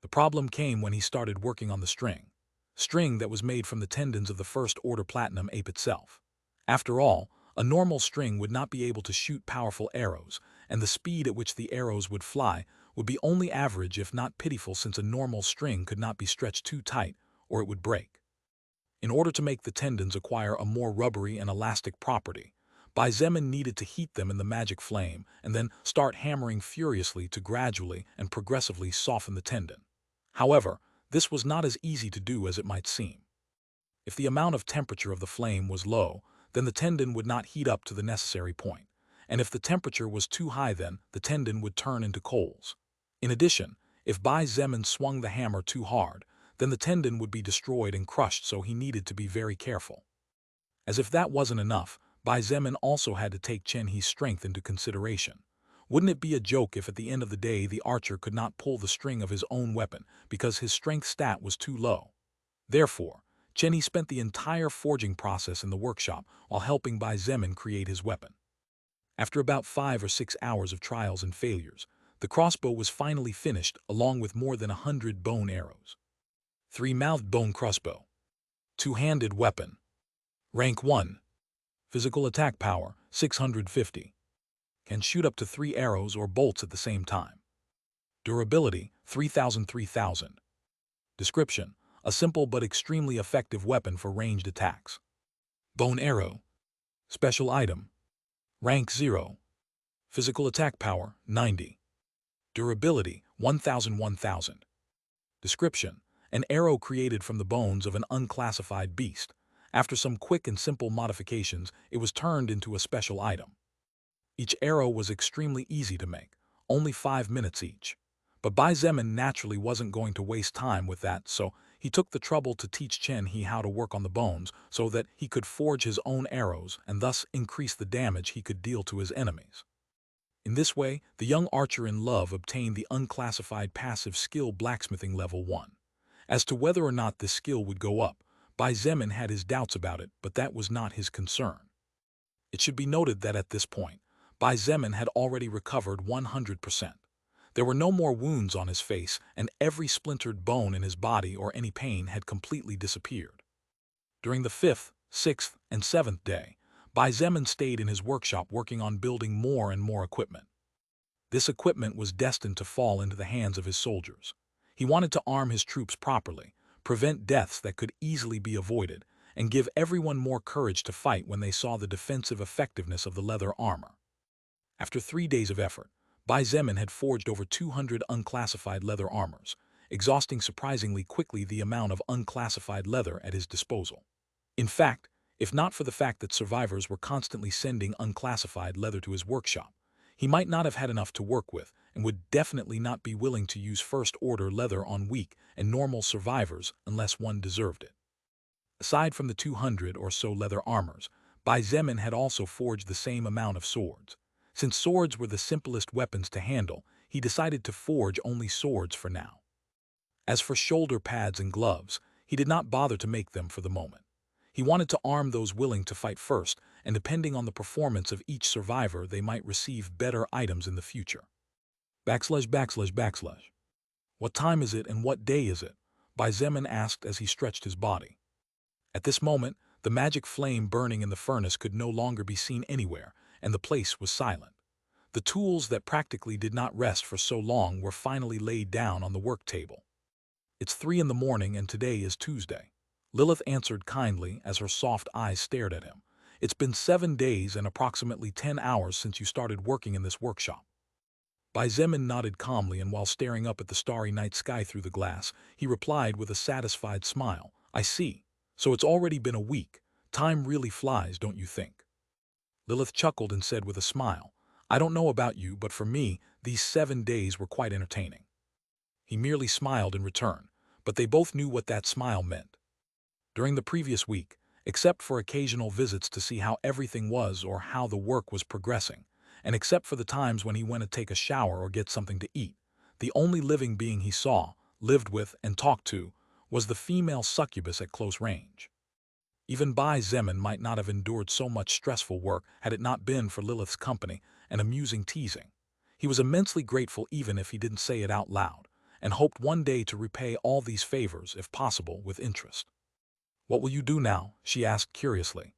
The problem came when he started working on the string that was made from the tendons of the First Order Platinum Ape itself. After all, a normal string would not be able to shoot powerful arrows, and the speed at which the arrows would fly would be only average if not pitiful, since a normal string could not be stretched too tight or it would break. In order to make the tendons acquire a more rubbery and elastic property, Bai Zemin needed to heat them in the magic flame and then start hammering furiously to gradually and progressively soften the tendon. However, this was not as easy to do as it might seem. If the amount of temperature of the flame was low, then the tendon would not heat up to the necessary point, and if the temperature was too high, then the tendon would turn into coals. In addition, if Bai Zemin swung the hammer too hard, then the tendon would be destroyed and crushed, so he needed to be very careful. As if that wasn't enough, Bai Zemin also had to take Chen He's strength into consideration. Wouldn't it be a joke if at the end of the day the archer could not pull the string of his own weapon because his strength stat was too low? Therefore, Chen He spent the entire forging process in the workshop while helping Bai Zemin create his weapon. After about 5 or 6 hours of trials and failures, the crossbow was finally finished along with more than 100 bone arrows. 3-mouthed bone crossbow. 2-handed weapon. Rank 1. Physical attack power, 650. Can shoot up to 3 arrows or bolts at the same time. Durability, 3000. Description: a simple but extremely effective weapon for ranged attacks. Bone arrow. Special item. Rank 0. Physical attack power, 90. Durability, 1000. Description: an arrow created from the bones of an unclassified beast. After some quick and simple modifications, it was turned into a special item. Each arrow was extremely easy to make, only 5 minutes each. But Bai Zemin naturally wasn't going to waste time with that, so he took the trouble to teach Chen He how to work on the bones so that he could forge his own arrows and thus increase the damage he could deal to his enemies. In this way, the young archer in love obtained the unclassified passive skill blacksmithing level 1. As to whether or not this skill would go up, Bai Zemin had his doubts about it, but that was not his concern. It should be noted that at this point, Bai Zemin had already recovered 100%. There were no more wounds on his face, and every splintered bone in his body or any pain had completely disappeared. During the 5th, 6th, and 7th day, Bai Zemin stayed in his workshop working on building more and more equipment. This equipment was destined to fall into the hands of his soldiers. He wanted to arm his troops properly, prevent deaths that could easily be avoided, and give everyone more courage to fight when they saw the defensive effectiveness of the leather armor. After 3 days of effort, Bai Zemin had forged over 200 unclassified leather armors, exhausting surprisingly quickly the amount of unclassified leather at his disposal. In fact, if not for the fact that survivors were constantly sending unclassified leather to his workshop, he might not have had enough to work with and would definitely not be willing to use first-order leather on weak and normal survivors unless one deserved it. Aside from the 200 or so leather armors, Bai Zemin had also forged the same amount of swords. Since swords were the simplest weapons to handle, he decided to forge only swords for now. As for shoulder pads and gloves, he did not bother to make them for the moment. He wanted to arm those willing to fight first, and depending on the performance of each survivor, they might receive better items in the future. ////. What time is it and what day is it? Bai Zemin asked as he stretched his body. At this moment, the magic flame burning in the furnace could no longer be seen anywhere, and the place was silent. The tools that practically did not rest for so long were finally laid down on the work table. It's 3 in the morning and today is Tuesday. Lilith answered kindly as her soft eyes stared at him. It's been 7 days and approximately 10 hours since you started working in this workshop. Bai Zemin nodded calmly, and while staring up at the starry night sky through the glass, he replied with a satisfied smile, I see. So it's already been a week. Time really flies, don't you think? Lilith chuckled and said with a smile, "I don't know about you, but for me, these 7 days were quite entertaining." He merely smiled in return, but they both knew what that smile meant. During the previous week, except for occasional visits to see how everything was or how the work was progressing, and except for the times when he went to take a shower or get something to eat, the only living being he saw, lived with, and talked to was the female succubus at close range. Even Bai Zemin might not have endured so much stressful work had it not been for Lilith's company and amusing teasing. He was immensely grateful even if he didn't say it out loud, and hoped one day to repay all these favors, if possible, with interest. "What will you do now?" she asked curiously.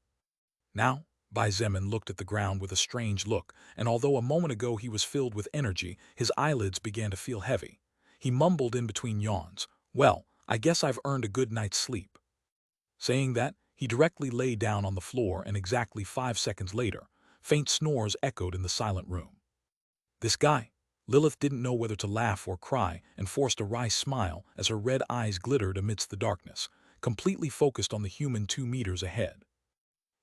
"Now?" Bai Zemin looked at the ground with a strange look, and although a moment ago he was filled with energy, his eyelids began to feel heavy. He mumbled in between yawns, "Well, I guess I've earned a good night's sleep." Saying that, he directly lay down on the floor, and exactly 5 seconds later, faint snores echoed in the silent room. "This guy." Lilith didn't know whether to laugh or cry and forced a wry smile as her red eyes glittered amidst the darkness, completely focused on the human 2 meters ahead.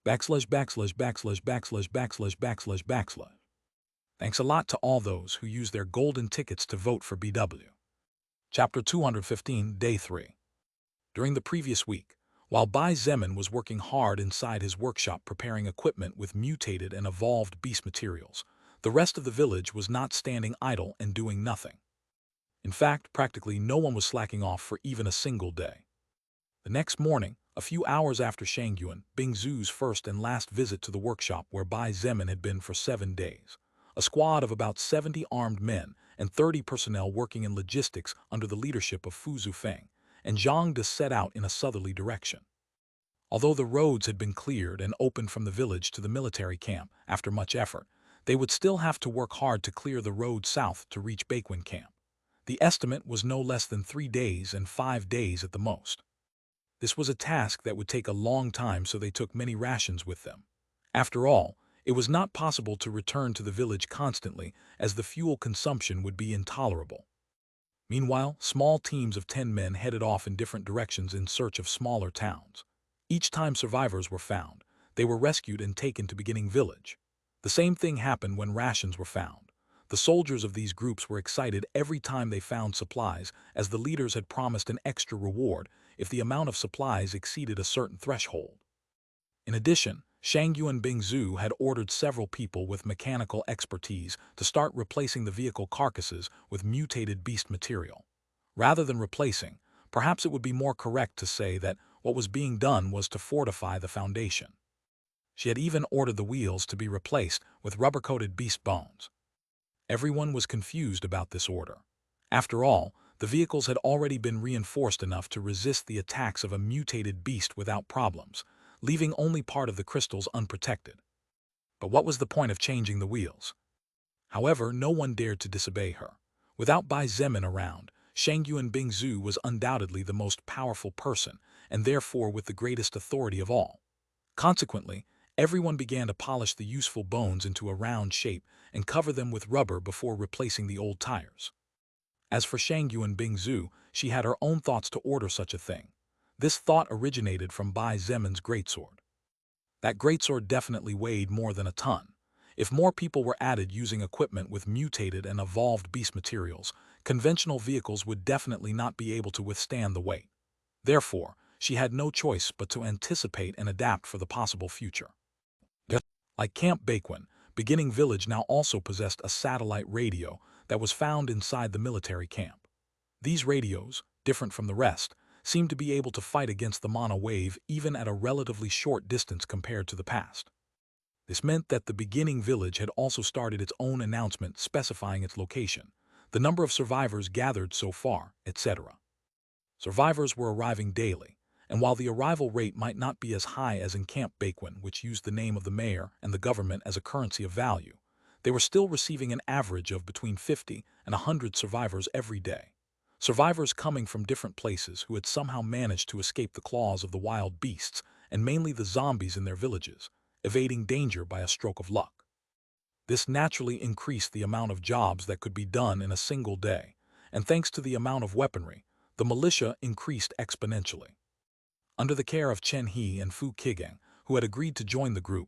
Backslash backslash backslash backslash backslash backslash backslash. Thanks a lot to all those who used their golden tickets to vote for BW. Chapter 215, Day 3. During the previous week, while Bai Zemin was working hard inside his workshop preparing equipment with mutated and evolved beast materials, the rest of the village was not standing idle and doing nothing. In fact, practically no one was slacking off for even a single day. The next morning, a few hours after Shangyuan Bingzu's first and last visit to the workshop where Bai Zemin had been for 7 days, a squad of about 70 armed men and 30 personnel working in logistics under the leadership of Fu Zufeng and Zhang De set out in a southerly direction. Although the roads had been cleared and opened from the village to the military camp after much effort, they would still have to work hard to clear the road south to reach Bakwin camp. The estimate was no less than 3 days and 5 days at the most. This was a task that would take a long time, so they took many rations with them. After all, it was not possible to return to the village constantly, as the fuel consumption would be intolerable. Meanwhile, small teams of 10 men headed off in different directions in search of smaller towns. Each time survivors were found, they were rescued and taken to beginning village. The same thing happened when rations were found. The soldiers of these groups were excited every time they found supplies, as the leaders had promised an extra reward if the amount of supplies exceeded a certain threshold. In addition, Shangyuan Bingzu had ordered several people with mechanical expertise to start replacing the vehicle carcasses with mutated beast material. Rather than replacing, perhaps it would be more correct to say that what was being done was to fortify the foundation. She had even ordered the wheels to be replaced with rubber-coated beast bones. Everyone was confused about this order. After all, the vehicles had already been reinforced enough to resist the attacks of a mutated beast without problems, leaving only part of the crystals unprotected. But what was the point of changing the wheels? However, no one dared to disobey her. Without Bai Zemin around, Shangyuan Bingzu was undoubtedly the most powerful person, and therefore with the greatest authority of all. Consequently, everyone began to polish the useful bones into a round shape and cover them with rubber before replacing the old tires. As for Shangyuan Bingzu, she had her own thoughts to order such a thing. This thought originated from Bai Zemin's greatsword. That greatsword definitely weighed more than a ton. If more people were added using equipment with mutated and evolved beast materials, conventional vehicles would definitely not be able to withstand the weight. Therefore, she had no choice but to anticipate and adapt for the possible future. Like Camp Bakwin, Beginning Village now also possessed a satellite radio that was found inside the military camp. These radios, different from the rest, seemed to be able to fight against the mono wave even at a relatively short distance compared to the past. This meant that the Beginning Village had also started its own announcement specifying its location, the number of survivors gathered so far, etc. Survivors were arriving daily, and while the arrival rate might not be as high as in Camp Bakwin, which used the name of the mayor and the government as a currency of value, they were still receiving an average of between 50 and 100 survivors every day. Survivors coming from different places who had somehow managed to escape the claws of the wild beasts and mainly the zombies in their villages, evading danger by a stroke of luck. This naturally increased the amount of jobs that could be done in a single day, and thanks to the amount of weaponry, the militia increased exponentially. Under the care of Chen He and Fu Qigeng, who had agreed to join the group,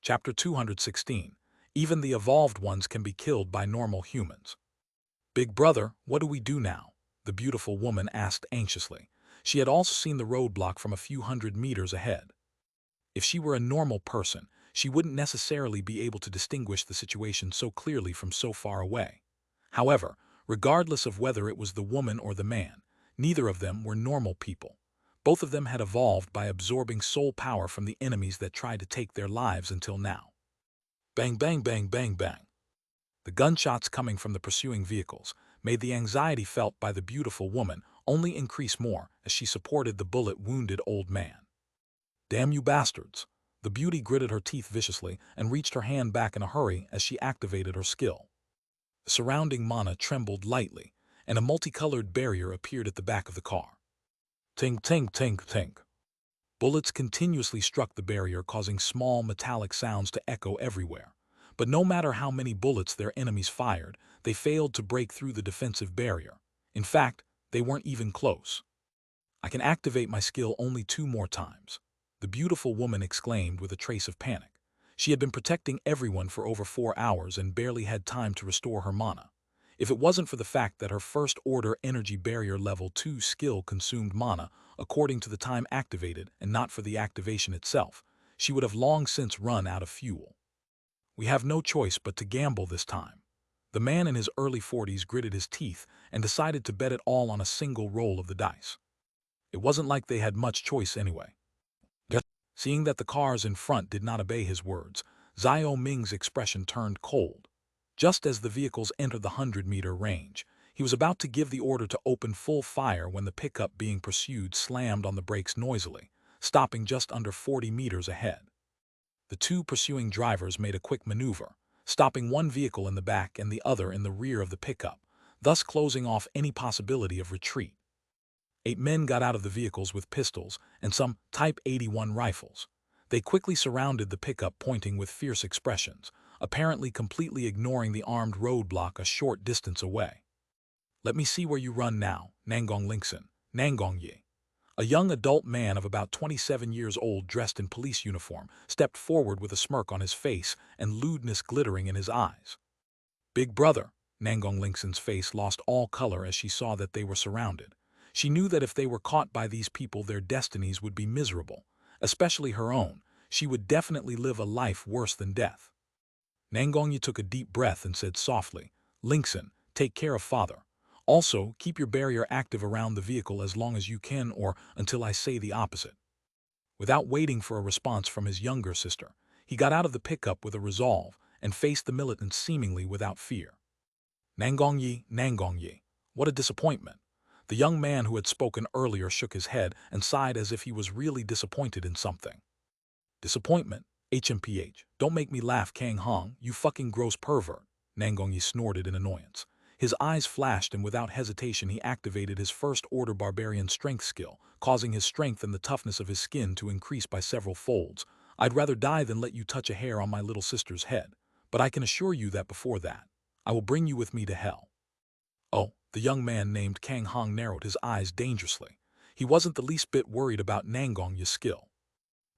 Chapter 216. Even the evolved ones can be killed by normal humans. Big brother, what do we do now? The beautiful woman asked anxiously. She had also seen the roadblock from a few hundred meters ahead. If she were a normal person, she wouldn't necessarily be able to distinguish the situation so clearly from so far away. However, regardless of whether it was the woman or the man, neither of them were normal people. Both of them had evolved by absorbing soul power from the enemies that tried to take their lives until now. Bang, bang, bang, bang, bang. The gunshots coming from the pursuing vehicles made the anxiety felt by the beautiful woman only increase more as she supported the bullet-wounded old man. "Damn you bastards!" The beauty gritted her teeth viciously and reached her hand back in a hurry as she activated her skill. The surrounding mana trembled lightly, and a multicolored barrier appeared at the back of the car. Tink, tink, tink, tink. Bullets continuously struck the barrier, causing small metallic sounds to echo everywhere. But no matter how many bullets their enemies fired, they failed to break through the defensive barrier. In fact, they weren't even close. "I can activate my skill only 2 more times," the beautiful woman exclaimed with a trace of panic. She had been protecting everyone for over 4 hours and barely had time to restore her mana. If it wasn't for the fact that her First Order Energy Barrier Level 2 skill consumed mana according to the time activated and not for the activation itself, she would have long since run out of fuel. "We have no choice but to gamble this time." The man in his early 40s gritted his teeth and decided to bet it all on a single roll of the dice. It wasn't like they had much choice anyway. Seeing that the cars in front did not obey his words, Xiao Ming's expression turned cold. Just as the vehicles entered the 100-meter range, he was about to give the order to open full fire when the pickup being pursued slammed on the brakes noisily, stopping just under 40 meters ahead. The 2 pursuing drivers made a quick maneuver, stopping one vehicle in the back and the other in the rear of the pickup, thus closing off any possibility of retreat. 8 men got out of the vehicles with pistols and some Type 81 rifles. They quickly surrounded the pickup, pointing with fierce expressions, apparently completely ignoring the armed roadblock a short distance away. "Let me see where you run now, Nangong Lingxin, Nangong Yi." A young adult man of about 27 years old, dressed in police uniform, stepped forward with a smirk on his face and lewdness glittering in his eyes. "Big brother." Nangong Lingxin's face lost all color as she saw that they were surrounded. She knew that if they were caught by these people, their destinies would be miserable, especially her own. She would definitely live a life worse than death. Nangong Yi took a deep breath and said softly, "Lingxin, take care of father. Also, keep your barrier active around the vehicle as long as you can or until I say the opposite." Without waiting for a response from his younger sister, he got out of the pickup with a resolve and faced the militants seemingly without fear. Nangong Yi, what a disappointment." The young man who had spoken earlier shook his head and sighed as if he was really disappointed in something. "Disappointment? HMPH, don't make me laugh, Kang Hong, you fucking gross pervert." Nangong Yi snorted in annoyance. His eyes flashed and without hesitation he activated his First Order Barbarian Strength skill, causing his strength and the toughness of his skin to increase by several folds. "I'd rather die than let you touch a hair on my little sister's head, but I can assure you that before that, I will bring you with me to hell." "Oh," the young man named Kang Hong narrowed his eyes dangerously. He wasn't the least bit worried about Nangong Yi's skill.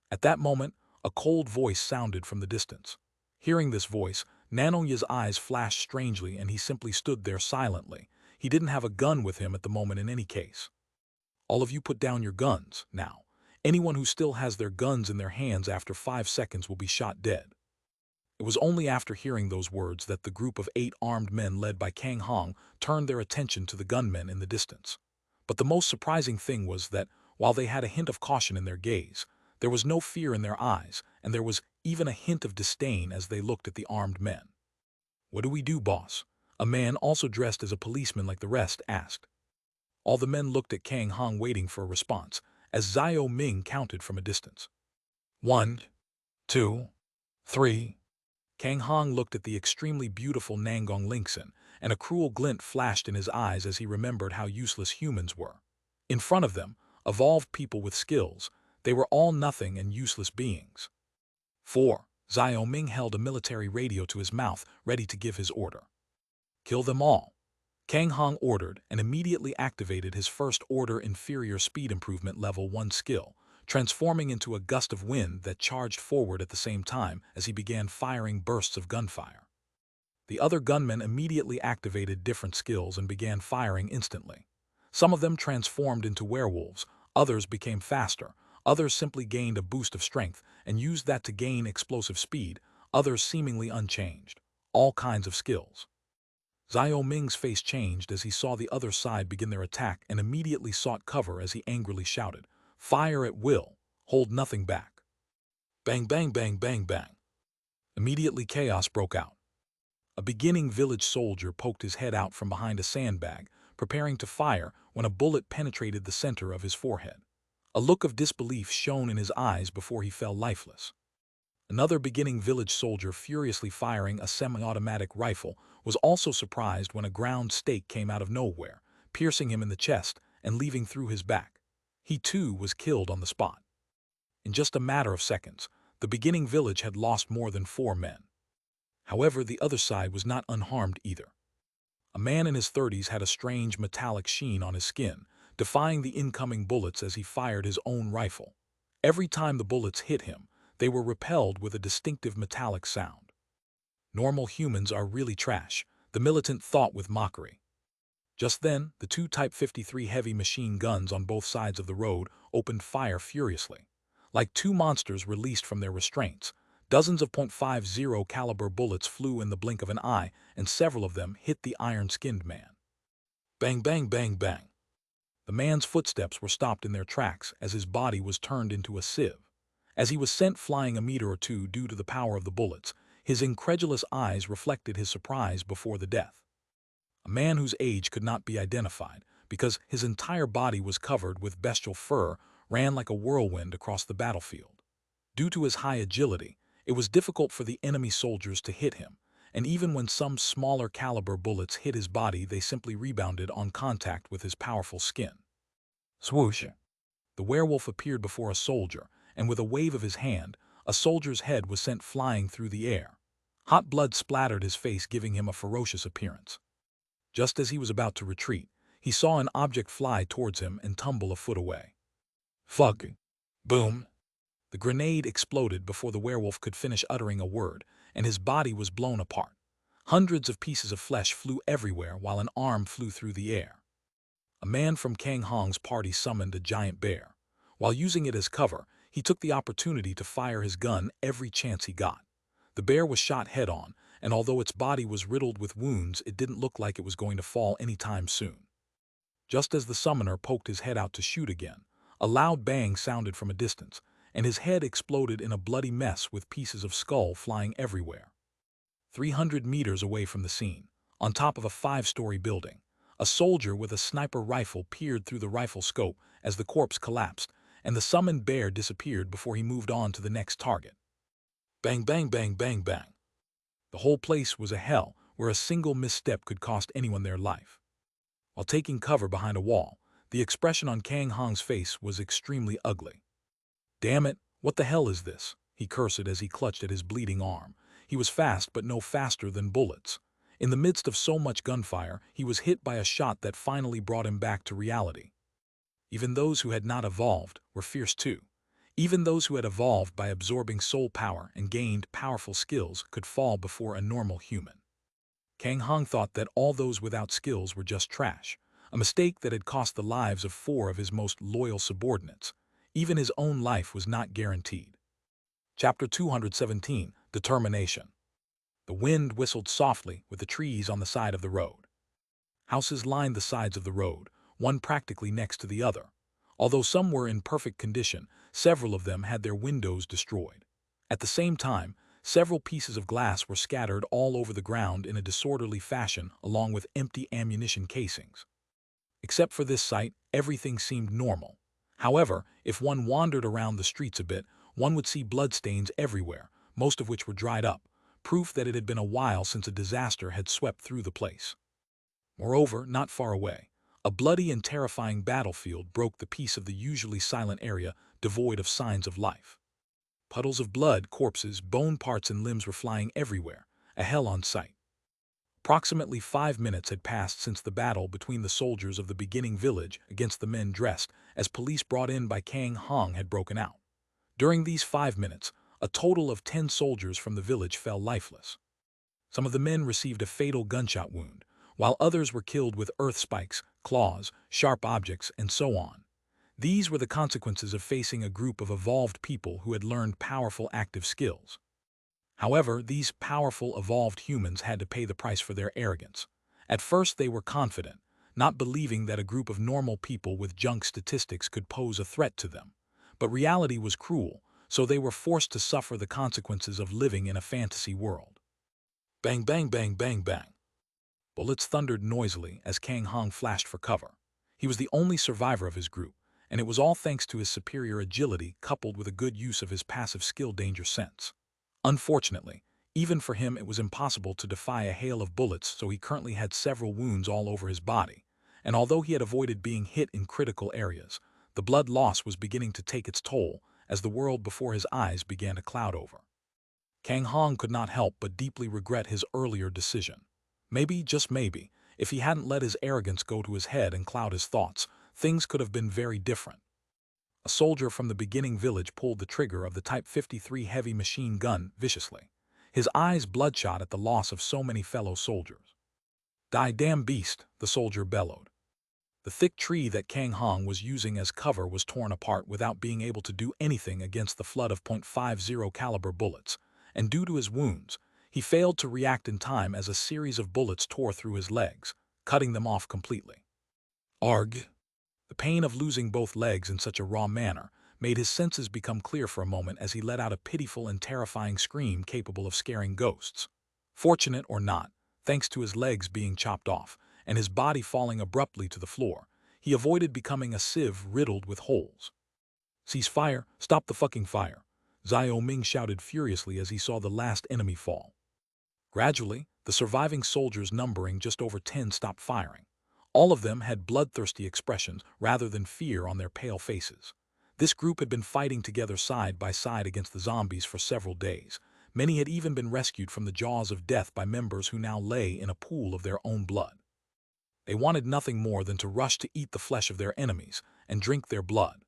At that moment, a cold voice sounded from the distance. Hearing this voice, Nangong Yi's eyes flashed strangely and he simply stood there silently. He didn't have a gun with him at the moment in any case. "All of you put down your guns, now. Anyone who still has their guns in their hands after 5 seconds will be shot dead." It was only after hearing those words that the group of 8 armed men led by Kang Hong turned their attention to the gunmen in the distance. But the most surprising thing was that, while they had a hint of caution in their gaze, there was no fear in their eyes, and there was even a hint of disdain as they looked at the armed men. "What do we do, boss?" a man also dressed as a policeman like the rest asked. All the men looked at Kang Hong, waiting for a response, as Xiao Ming counted from a distance. 1, 2, 3. Kang Hong looked at the extremely beautiful Nangong Lingxin, and a cruel glint flashed in his eyes as he remembered how useless humans were. In front of them, evolved people with skills, they were all nothing and useless beings. 4. Xiao Ming held a military radio to his mouth, ready to give his order. "Kill them all." Kang Hong ordered and immediately activated his First Order Inferior Speed Improvement Level 1 skill, transforming into a gust of wind that charged forward at the same time as he began firing bursts of gunfire. The other gunmen immediately activated different skills and began firing instantly. Some of them transformed into werewolves, others became faster, others simply gained a boost of strength and used that to gain explosive speed, others seemingly unchanged. All kinds of skills. Xiao Ming's face changed as he saw the other side begin their attack and immediately sought cover as he angrily shouted, "Fire at will, hold nothing back." Bang, bang, bang, bang, bang. Immediately chaos broke out. A beginning village soldier poked his head out from behind a sandbag, preparing to fire when a bullet penetrated the center of his forehead. A look of disbelief shone in his eyes before he fell lifeless. Another beginning village soldier, furiously firing a semi-automatic rifle, was also surprised when a ground stake came out of nowhere, piercing him in the chest and leaving through his back. He too was killed on the spot. In just a matter of seconds, the beginning village had lost more than 4 men. However, the other side was not unharmed either. A man in his 30s had a strange metallic sheen on his skin, defying the incoming bullets as he fired his own rifle. Every time the bullets hit him, they were repelled with a distinctive metallic sound. Normal humans are really trash, the militant thought with mockery. Just then, the 2 Type 53 heavy machine guns on both sides of the road opened fire furiously. Like 2 monsters released from their restraints, dozens of .50 caliber bullets flew in the blink of an eye, and several of them hit the iron-skinned man. Bang, bang, bang, bang. The man's footsteps were stopped in their tracks as his body was turned into a sieve. As he was sent flying a meter or two due to the power of the bullets, his incredulous eyes reflected his surprise before the death. A man whose age could not be identified, because his entire body was covered with bestial fur, ran like a whirlwind across the battlefield. Due to his high agility, it was difficult for the enemy soldiers to hit him, and even when some smaller caliber bullets hit his body, they simply rebounded on contact with his powerful skin. Swoosh! The werewolf appeared before a soldier, and with a wave of his hand, a soldier's head was sent flying through the air. Hot blood splattered his face, giving him a ferocious appearance. Just as he was about to retreat, he saw an object fly towards him and tumble a foot away. Fuck! Boom! The grenade exploded before the werewolf could finish uttering a word, and his body was blown apart. Hundreds of pieces of flesh flew everywhere while an arm flew through the air. A man from Kang Hong's party summoned a giant bear. While using it as cover, he took the opportunity to fire his gun every chance he got. The bear was shot head-on, and although its body was riddled with wounds, it didn't look like it was going to fall anytime soon. Just as the summoner poked his head out to shoot again, a loud bang sounded from a distance, and his head exploded in a bloody mess with pieces of skull flying everywhere. 300 meters away from the scene, on top of a 5-story building, a soldier with a sniper rifle peered through the rifle scope as the corpse collapsed, and the summoned bear disappeared before he moved on to the next target. Bang, bang, bang, bang, bang. The whole place was a hell where a single misstep could cost anyone their life. While taking cover behind a wall, the expression on Kang Hong's face was extremely ugly. Damn it, what the hell is this? He cursed as he clutched at his bleeding arm. He was fast, but no faster than bullets. In the midst of so much gunfire, he was hit by a shot that finally brought him back to reality. Even those who had not evolved were fierce too. Even those who had evolved by absorbing soul power and gained powerful skills could fall before a normal human. Kang Hong thought that all those without skills were just trash, a mistake that had cost the lives of 4 of his most loyal subordinates. Even his own life was not guaranteed. Chapter 217, Determination. The wind whistled softly with the trees on the side of the road. Houses lined the sides of the road, one practically next to the other. Although some were in perfect condition, several of them had their windows destroyed. At the same time, several pieces of glass were scattered all over the ground in a disorderly fashion, along with empty ammunition casings. Except for this site, everything seemed normal. However, if one wandered around the streets a bit, one would see bloodstains everywhere, most of which were dried up, proof that it had been a while since a disaster had swept through the place. Moreover, not far away, a bloody and terrifying battlefield broke the peace of the usually silent area, devoid of signs of life. Puddles of blood, corpses, bone parts, and limbs were flying everywhere, a hell on sight. Approximately 5 minutes had passed since the battle between the soldiers of the beginning village against the men dressed as police brought in by Kang Hong had broken out. During these 5 minutes, a total of 10 soldiers from the village fell lifeless. Some of the men received a fatal gunshot wound, while others were killed with earth spikes, claws, sharp objects, and so on. These were the consequences of facing a group of evolved people who had learned powerful active skills. However, these powerful, evolved humans had to pay the price for their arrogance. At first they were confident, not believing that a group of normal people with junk statistics could pose a threat to them. But reality was cruel, so they were forced to suffer the consequences of living in a fantasy world. Bang, bang, bang, bang, bang. Bullets thundered noisily as Kang Hong flashed for cover. He was the only survivor of his group, and it was all thanks to his superior agility coupled with a good use of his passive skill danger sense. Unfortunately, even for him it was impossible to defy a hail of bullets, so he currently had several wounds all over his body, and although he had avoided being hit in critical areas, the blood loss was beginning to take its toll as the world before his eyes began to cloud over. Kang Hong could not help but deeply regret his earlier decision. Maybe, just maybe, if he hadn't let his arrogance go to his head and cloud his thoughts, things could have been very different. A soldier from the beginning village pulled the trigger of the Type 53 heavy machine gun viciously, his eyes bloodshot at the loss of so many fellow soldiers. "Die, damn beast," the soldier bellowed. The thick tree that Kang Hong was using as cover was torn apart without being able to do anything against the flood of .50 caliber bullets, and due to his wounds, he failed to react in time as a series of bullets tore through his legs, cutting them off completely. Arg! The pain of losing both legs in such a raw manner made his senses become clear for a moment as he let out a pitiful and terrifying scream capable of scaring ghosts. Fortunate or not, thanks to his legs being chopped off and his body falling abruptly to the floor, he avoided becoming a sieve riddled with holes. "Cease fire! Stop the fucking fire!" Zhao Ming shouted furiously as he saw the last enemy fall. Gradually, the surviving soldiers numbering just over 10 stopped firing. All of them had bloodthirsty expressions rather than fear on their pale faces. This group had been fighting together side by side against the zombies for several days. Many had even been rescued from the jaws of death by members who now lay in a pool of their own blood. They wanted nothing more than to rush to eat the flesh of their enemies and drink their blood.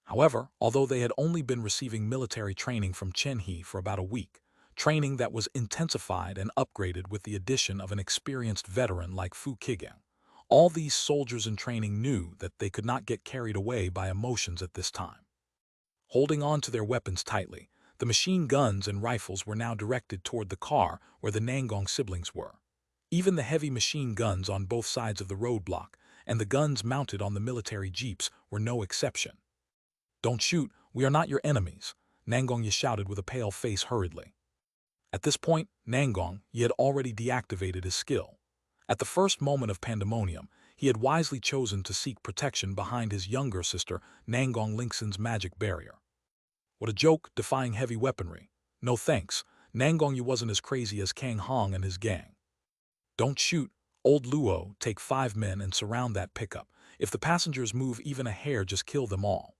However, although they had only been receiving military training from Chen He for about a week, training that was intensified and upgraded with the addition of an experienced veteran like Fu Qigang, all these soldiers in training knew that they could not get carried away by emotions at this time. Holding on to their weapons tightly, the machine guns and rifles were now directed toward the car where the Nangong siblings were. Even the heavy machine guns on both sides of the roadblock and the guns mounted on the military jeeps were no exception. "Don't shoot, we are not your enemies," Nangong Yi shouted with a pale face hurriedly. At this point, Nangong Yi had already deactivated his skill. At the first moment of pandemonium, he had wisely chosen to seek protection behind his younger sister Nangong Lingxin's magic barrier. What a joke, defying heavy weaponry. No thanks, Nangong Yi wasn't as crazy as Kang Hong and his gang. "Don't shoot, old Luo, take 5 men and surround that pickup. If the passengers move even a hair, just kill them all,"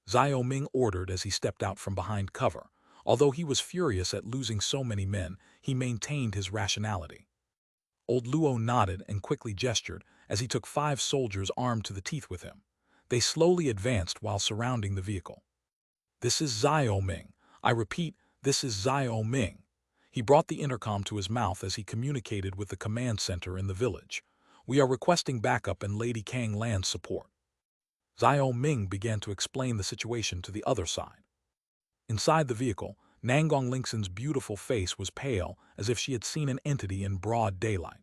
Zhao Ming ordered as he stepped out from behind cover. Although he was furious at losing so many men, he maintained his rationality. Old Luo nodded and quickly gestured as he took 5 soldiers armed to the teeth with him. They slowly advanced while surrounding the vehicle. "This is Zhao Ming. I repeat, this is Zhao Ming." He brought the intercom to his mouth as he communicated with the command center in the village. "We are requesting backup and Lady Kang Lan's support." Zhao Ming began to explain the situation to the other side. Inside the vehicle, Nangong Lingxin's beautiful face was pale as if she had seen an entity in broad daylight.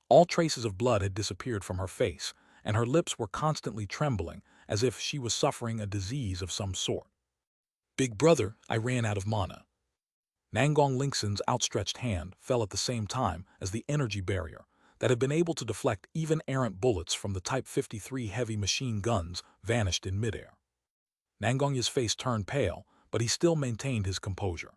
All traces of blood had disappeared from her face, and her lips were constantly trembling as if she was suffering a disease of some sort. "Big brother, I ran out of mana." Nangong Lingxin's outstretched hand fell at the same time as the energy barrier that had been able to deflect even errant bullets from the Type 53 heavy machine guns vanished in midair. Nangong Yi's face turned pale, but he still maintained his composure.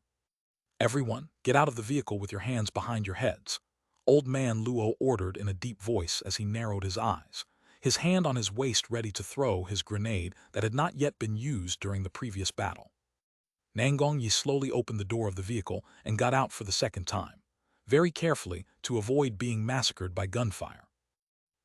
"Everyone, get out of the vehicle with your hands behind your heads," Old Man Luo ordered in a deep voice as he narrowed his eyes, his hand on his waist ready to throw his grenade that had not yet been used during the previous battle. Nangong Yi slowly opened the door of the vehicle and got out for the second time, very carefully to avoid being massacred by gunfire.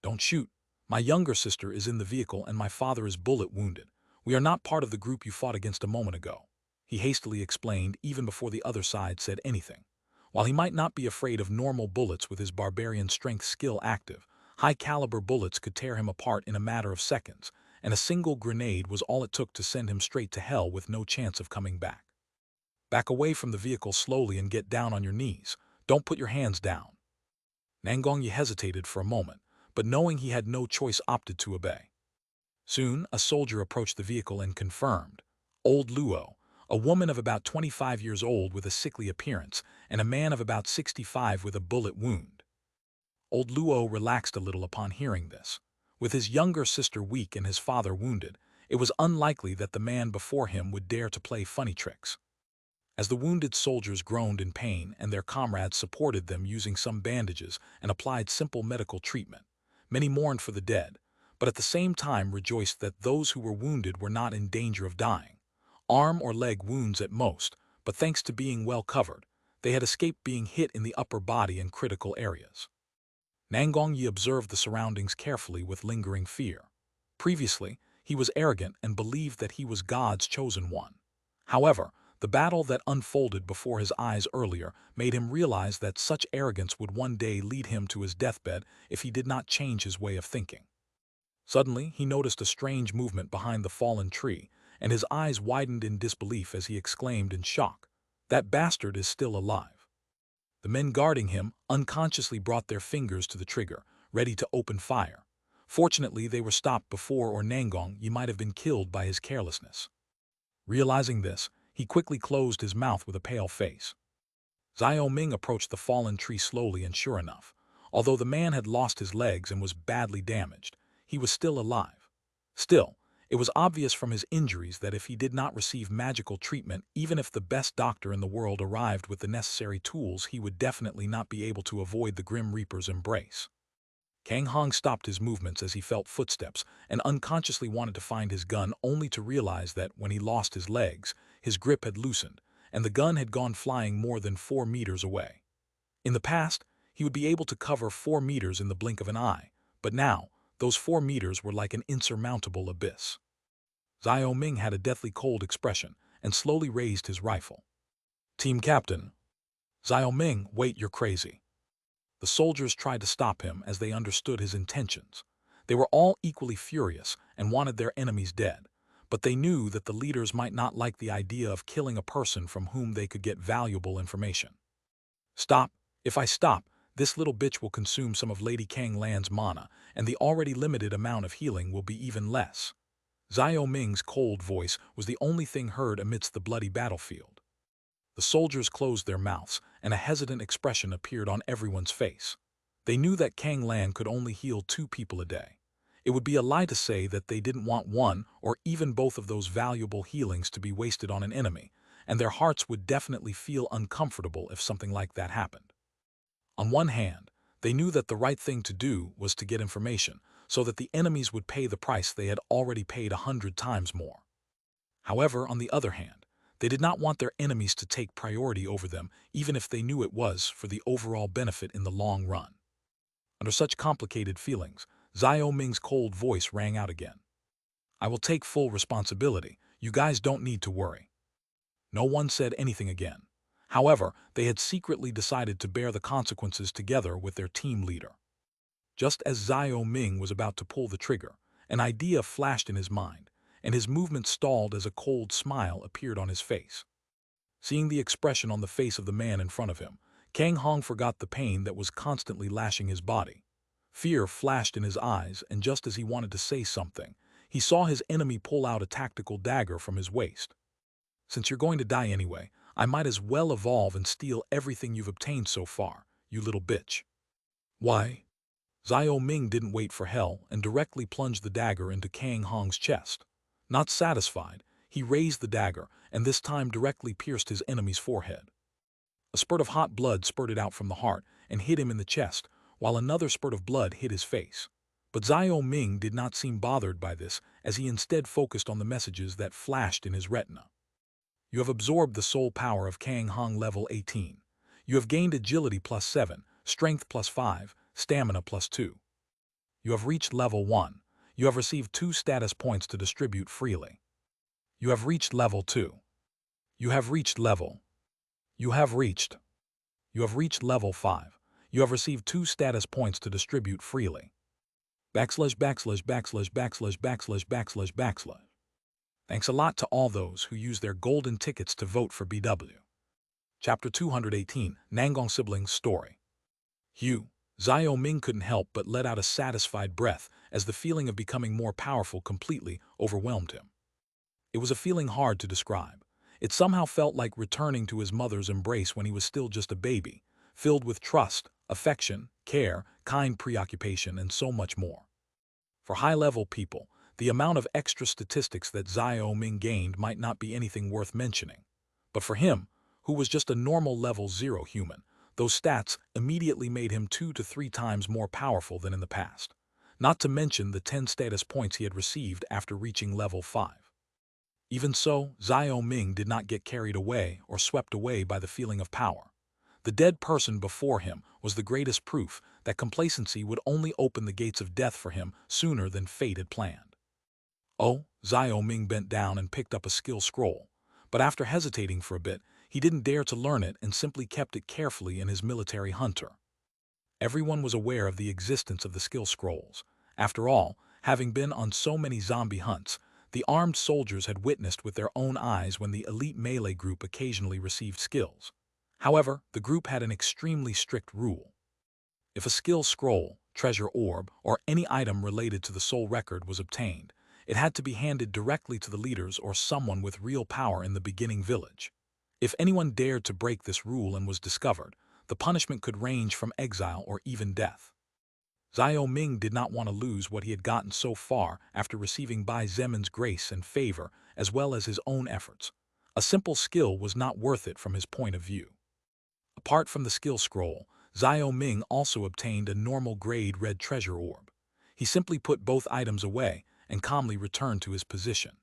"Don't shoot. My younger sister is in the vehicle and my father is bullet wounded. We are not part of the group you fought against a moment ago," he hastily explained even before the other side said anything. While he might not be afraid of normal bullets with his barbarian strength skill active, high-caliber bullets could tear him apart in a matter of seconds, and a single grenade was all it took to send him straight to hell with no chance of coming back. "Back away from the vehicle slowly and get down on your knees. Don't put your hands down." Nangong Yi hesitated for a moment, but knowing he had no choice opted to obey. Soon, a soldier approached the vehicle and confirmed, "Old Luo, a woman of about 25 years old with a sickly appearance, and a man of about 65 with a bullet wound." Old Luo relaxed a little upon hearing this. With his younger sister weak and his father wounded, it was unlikely that the man before him would dare to play funny tricks. As the wounded soldiers groaned in pain and their comrades supported them using some bandages and applied simple medical treatment, many mourned for the dead, but at the same time rejoiced that those who were wounded were not in danger of dying. Arm or leg wounds at most, but thanks to being well covered, they had escaped being hit in the upper body and critical areas. Nangongyi observed the surroundings carefully with lingering fear. Previously, he was arrogant and believed that he was God's chosen one. However, the battle that unfolded before his eyes earlier made him realize that such arrogance would one day lead him to his deathbed if he did not change his way of thinking. Suddenly, he noticed a strange movement behind the fallen tree, and his eyes widened in disbelief as he exclaimed in shock, "That bastard is still alive." The men guarding him unconsciously brought their fingers to the trigger, ready to open fire. Fortunately, they were stopped before or Nangongyi might have been killed by his carelessness. Realizing this, he quickly closed his mouth with a pale face. Xiao Ming approached the fallen tree slowly, and sure enough, although the man had lost his legs and was badly damaged, he was still alive. Still, it was obvious from his injuries that if he did not receive magical treatment, even if the best doctor in the world arrived with the necessary tools, he would definitely not be able to avoid the Grim Reaper's embrace. Kang Hong stopped his movements as he felt footsteps and unconsciously wanted to find his gun, only to realize that when he lost his legs, his grip had loosened, and the gun had gone flying more than 4 meters away. In the past, he would be able to cover 4 meters in the blink of an eye, but now, those 4 meters were like an insurmountable abyss. Xiao Ming had a deathly cold expression and slowly raised his rifle. "Team Captain." "Xiao Ming, wait, you're crazy." The soldiers tried to stop him as they understood his intentions. They were all equally furious and wanted their enemies dead, but they knew that the leaders might not like the idea of killing a person from whom they could get valuable information. "Stop. If I stop, this little bitch will consume some of Lady Kang Lan's mana, and the already limited amount of healing will be even less." Xiao Ming's cold voice was the only thing heard amidst the bloody battlefield. The soldiers closed their mouths, and a hesitant expression appeared on everyone's face. They knew that Kang Lan could only heal 2 people a day. It would be a lie to say that they didn't want one or even both of those valuable healings to be wasted on an enemy, and their hearts would definitely feel uncomfortable if something like that happened. On one hand, they knew that the right thing to do was to get information, so that the enemies would pay the price they had already paid 100 times more. However, on the other hand, they did not want their enemies to take priority over them, even if they knew it was for the overall benefit in the long run. Under such complicated feelings, Xiao Ming's cold voice rang out again. "I will take full responsibility. You guys don't need to worry." No one said anything again. However, they had secretly decided to bear the consequences together with their team leader. Just as Xiao Ming was about to pull the trigger, an idea flashed in his mind, and his movement stalled as a cold smile appeared on his face. Seeing the expression on the face of the man in front of him, Kang Hong forgot the pain that was constantly lashing his body. Fear flashed in his eyes, and just as he wanted to say something, he saw his enemy pull out a tactical dagger from his waist. "Since you're going to die anyway, I might as well evolve and steal everything you've obtained so far, you little bitch." "Why?" Xiao Ming didn't wait for hell and directly plunged the dagger into Kang Hong's chest. Not satisfied, he raised the dagger and this time directly pierced his enemy's forehead. A spurt of hot blood spurted out from the heart and hit him in the chest, while another spurt of blood hit his face. But Xiao Ming did not seem bothered by this, as he instead focused on the messages that flashed in his retina. "You have absorbed the soul power of Kang Hong level 18. You have gained agility +7, strength +5, stamina +2. You have reached level 1. You have received 2 status points to distribute freely. You have reached level 2. You have reached level. You have reached. You have reached level 5. You have received 2 status points to distribute freely. Backslash backslash backslash backslash backslash backslash backslash. Thanks a lot to all those who used their golden tickets to vote for BW. Chapter 218, Nangong Siblings Story. Hugh. Xiao Ming couldn't help but let out a satisfied breath as the feeling of becoming more powerful completely overwhelmed him. It was a feeling hard to describe. It somehow felt like returning to his mother's embrace when he was still just a baby, filled with trust, affection, care, kind preoccupation, and so much more. For high-level people, the amount of extra statistics that Xiao Ming gained might not be anything worth mentioning. But for him, who was just a normal level 0 human, those stats immediately made him 2 to 3 times more powerful than in the past. Not to mention the 10 status points he had received after reaching level 5. Even so, Xiao Ming did not get carried away or swept away by the feeling of power. The dead person before him was the greatest proof that complacency would only open the gates of death for him sooner than fate had planned. Oh, Xiao Ming bent down and picked up a skill scroll, but after hesitating for a bit, he didn't dare to learn it and simply kept it carefully in his military hunter. Everyone was aware of the existence of the skill scrolls. After all, having been on so many zombie hunts, the armed soldiers had witnessed with their own eyes when the elite melee group occasionally received skills. However, the group had an extremely strict rule. If a skill scroll, treasure orb, or any item related to the soul record was obtained, it had to be handed directly to the leaders or someone with real power in the beginning village. If anyone dared to break this rule and was discovered, the punishment could range from exile or even death. Xiao Ming did not want to lose what he had gotten so far after receiving Bai Zemin's grace and favor as well as his own efforts. A simple skill was not worth it from his point of view. Apart from the skill scroll, Xiao Ming also obtained a normal grade red treasure orb. He simply put both items away and calmly returned to his position.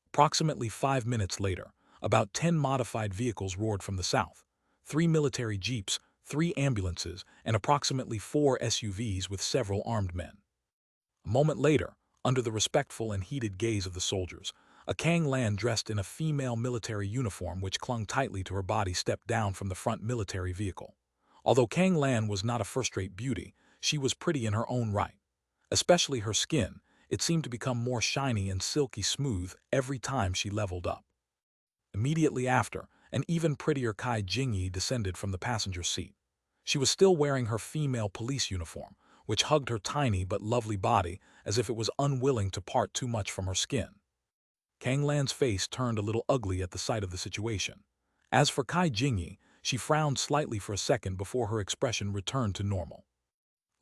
Approximately 5 minutes later, about 10 modified vehicles roared from the south. 3 military jeeps, 3 ambulances, and approximately 4 SUVs with several armed men. A moment later, under the respectful and heated gaze of the soldiers, a Kang Lan dressed in a female military uniform which clung tightly to her body stepped down from the front military vehicle. Although Kang Lan was not a first-rate beauty, she was pretty in her own right. Especially her skin, it seemed to become more shiny and silky smooth every time she leveled up. Immediately after, an even prettier Kai Jingyi descended from the passenger seat. She was still wearing her female police uniform, which hugged her tiny but lovely body as if it was unwilling to part too much from her skin. Kang Lan's face turned a little ugly at the sight of the situation. As for Kai Jingyi, she frowned slightly for a second before her expression returned to normal.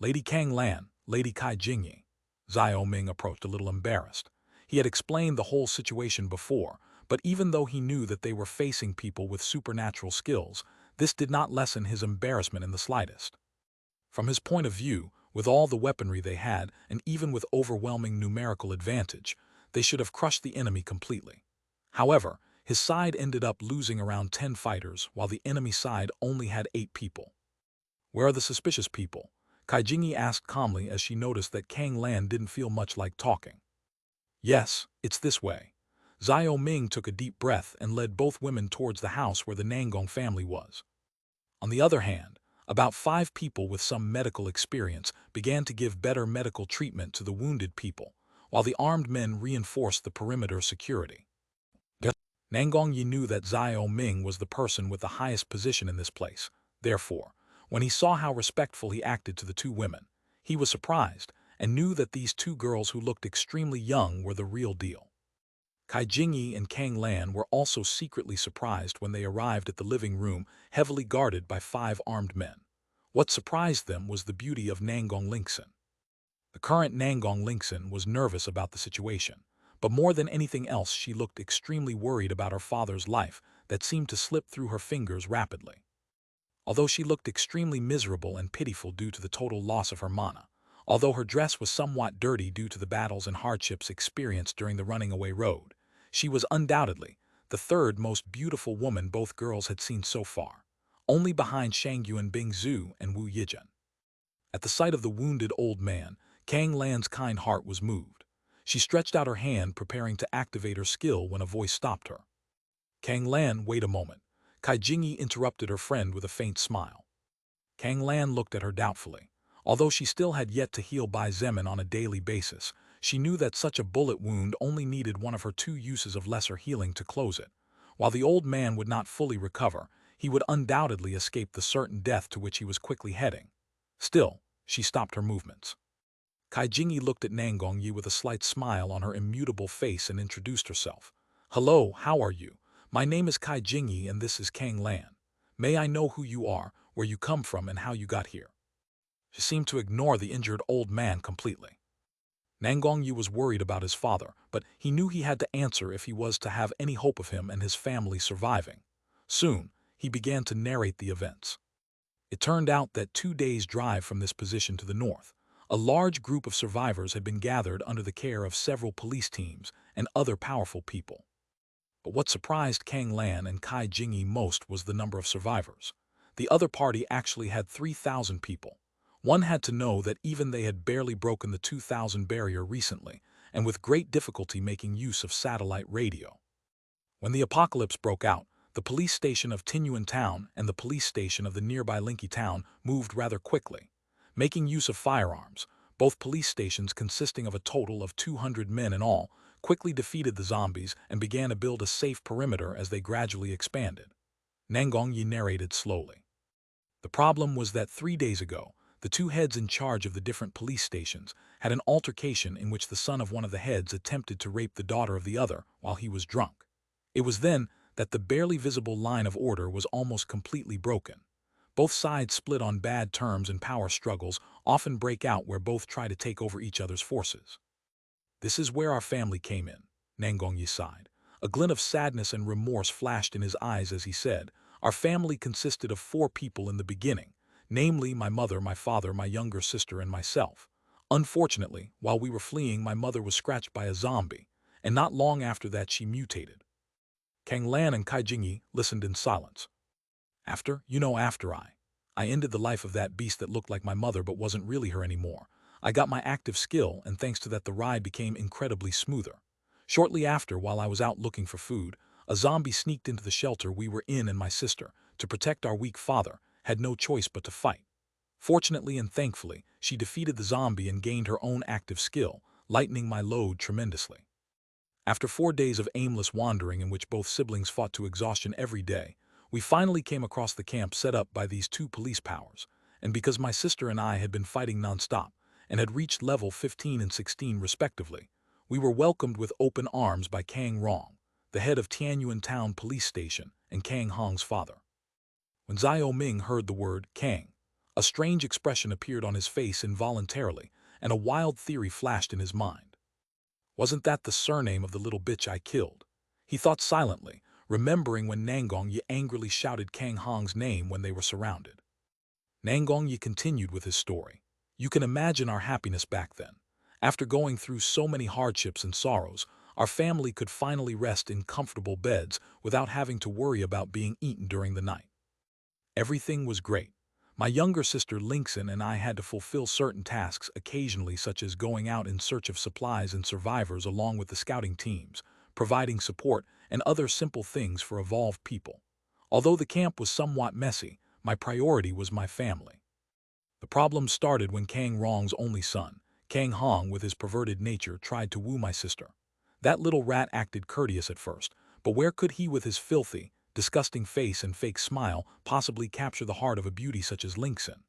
Lady Kang Lan, Lady Kai Jingyi. Xiao Ming approached a little embarrassed. He had explained the whole situation before, but even though he knew that they were facing people with supernatural skills, this did not lessen his embarrassment in the slightest. From his point of view, with all the weaponry they had, and even with overwhelming numerical advantage, they should have crushed the enemy completely. However, his side ended up losing around 10 fighters, while the enemy side only had 8 people. Where are the suspicious people? Kai Jingyi asked calmly as she noticed that Kang Lan didn't feel much like talking. Yes, it's this way. Xiao Ming took a deep breath and led both women towards the house where the Nangong family was. On the other hand, about 5 people with some medical experience began to give better medical treatment to the wounded people, while the armed men reinforced the perimeter security. Nangong Yi knew that Xiao Ming was the person with the highest position in this place. Therefore, when he saw how respectful he acted to the 2 women, he was surprised and knew that these 2 girls who looked extremely young were the real deal. Kai Jingyi and Kang Lan were also secretly surprised when they arrived at the living room heavily guarded by 5 armed men. What surprised them was the beauty of Nangong Lingxin. The current Nangong Lingxin was nervous about the situation, but more than anything else she looked extremely worried about her father's life that seemed to slip through her fingers rapidly. Although she looked extremely miserable and pitiful due to the total loss of her mana, although her dress was somewhat dirty due to the battles and hardships experienced during the running away road, she was undoubtedly the 3rd most beautiful woman both girls had seen so far, only behind Shangyuan Bingzhu and Wu Yizhen. At the sight of the wounded old man, Kang Lan's kind heart was moved. She stretched out her hand preparing to activate her skill when a voice stopped her. Kang Lan, wait a moment. Kai Jingyi interrupted her friend with a faint smile. Kang Lan looked at her doubtfully. Although she still had yet to heal Bai Zemin on a daily basis, she knew that such a bullet wound only needed one of her 2 uses of lesser healing to close it. While the old man would not fully recover, he would undoubtedly escape the certain death to which he was quickly heading. Still, she stopped her movements. Kai Jingyi looked at Nangong Yi with a slight smile on her immutable face and introduced herself. Hello, how are you? My name is Kai Jingyi and this is Kang Lan. May I know who you are, where you come from, and how you got here." She seemed to ignore the injured old man completely. Nangongyi was worried about his father, but he knew he had to answer if he was to have any hope of him and his family surviving. Soon, he began to narrate the events. It turned out that 2 days' drive from this position to the north, a large group of survivors had been gathered under the care of several police teams and other powerful people. But what surprised Kang Lan and Kai Jingyi most was the number of survivors. The other party actually had 3,000 people. One had to know that even they had barely broken the 2,000 barrier recently, and with great difficulty making use of satellite radio. When the apocalypse broke out, the police station of Tinyuan Town and the police station of the nearby Linky Town moved rather quickly. Making use of firearms, both police stations, consisting of a total of 200 men in all, quickly defeated the zombies and began to build a safe perimeter as they gradually expanded. Nangongyi narrated slowly. The problem was that 3 days ago, the two heads in charge of the different police stations had an altercation in which the son of one of the heads attempted to rape the daughter of the other while he was drunk. It was then that the barely visible line of order was almost completely broken. Both sides split on bad terms, and power struggles often break out where both try to take over each other's forces. "This is where our family came in," Nangongyi sighed. A glint of sadness and remorse flashed in his eyes as he said, "Our family consisted of 4 people in the beginning, namely my mother, my father, my younger sister, and myself. Unfortunately, while we were fleeing, my mother was scratched by a zombie, and not long after that she mutated." Kang Lan and Kai Jingyi listened in silence. After I ended the life of that beast that looked like my mother but wasn't really her anymore. I got my active skill, and thanks to that the ride became incredibly smoother. Shortly after, while I was out looking for food, a zombie sneaked into the shelter we were in, and my sister, to protect our weak father, had no choice but to fight. Fortunately and thankfully, she defeated the zombie and gained her own active skill, lightening my load tremendously. After 4 days of aimless wandering in which both siblings fought to exhaustion every day, we finally came across the camp set up by these 2 police powers, and because my sister and I had been fighting nonstop and had reached level 15 and 16 respectively, we were welcomed with open arms by Kang Rong, the head of Tianyuan Town Police Station and Kang Hong's father. When Xiao Ming heard the word Kang, a strange expression appeared on his face involuntarily, and a wild theory flashed in his mind. Wasn't that the surname of the little bitch I killed? He thought silently, remembering when Nangongyi angrily shouted Kang Hong's name when they were surrounded. Nangongyi continued with his story. "You can imagine our happiness back then. After going through so many hardships and sorrows, our family could finally rest in comfortable beds without having to worry about being eaten during the night. Everything was great. My younger sister Linkson and I had to fulfill certain tasks occasionally, such as going out in search of supplies and survivors along with the scouting teams, providing support, and other simple things for evolved people. Although the camp was somewhat messy, my priority was my family. The problem started when Kang Rong's only son, Kang Hong, with his perverted nature, tried to woo my sister. That little rat acted courteous at first, but where could he, with his filthy, disgusting face and fake smile, possibly capture the heart of a beauty such as Linkson?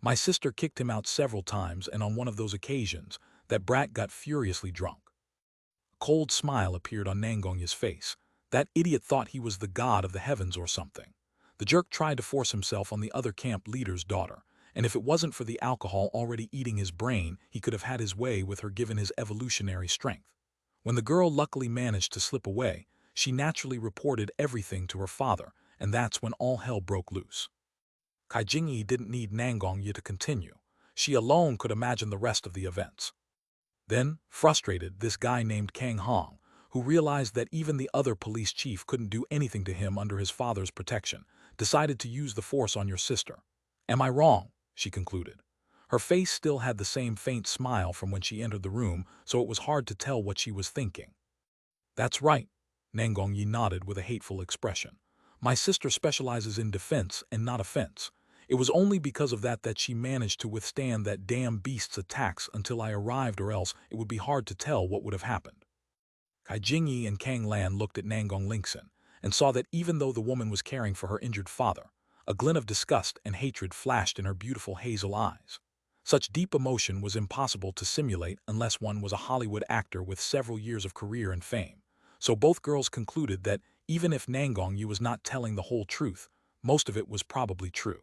My sister kicked him out several times, and on one of those occasions, that brat got furiously drunk. A cold smile appeared on Nangongya's face. That idiot thought he was the god of the heavens or something. The jerk tried to force himself on the other camp leader's daughter, and if it wasn't for the alcohol already eating his brain, he could have had his way with her given his evolutionary strength. When the girl luckily managed to slip away, she naturally reported everything to her father, and that's when all hell broke loose. Kai Jingyi didn't need Nangongyi to continue. She alone could imagine the rest of the events. Then, frustrated, this guy named Kang Hong, who realized that even the other police chief couldn't do anything to him under his father's protection, decided to use the force on your sister. Am I wrong? She concluded. Her face still had the same faint smile from when she entered the room, so it was hard to tell what she was thinking. That's right, Nangongyi nodded with a hateful expression. My sister specializes in defense and not offense. It was only because of that she managed to withstand that damn beast's attacks until I arrived, or else it would be hard to tell what would have happened. Kai Jingyi and Kang Lan looked at Nangong Linkson and saw that even though the woman was caring for her injured father, a glint of disgust and hatred flashed in her beautiful hazel eyes. Such deep emotion was impossible to simulate unless one was a Hollywood actor with several years of career and fame. So both girls concluded that even if Nangongyi was not telling the whole truth, most of it was probably true.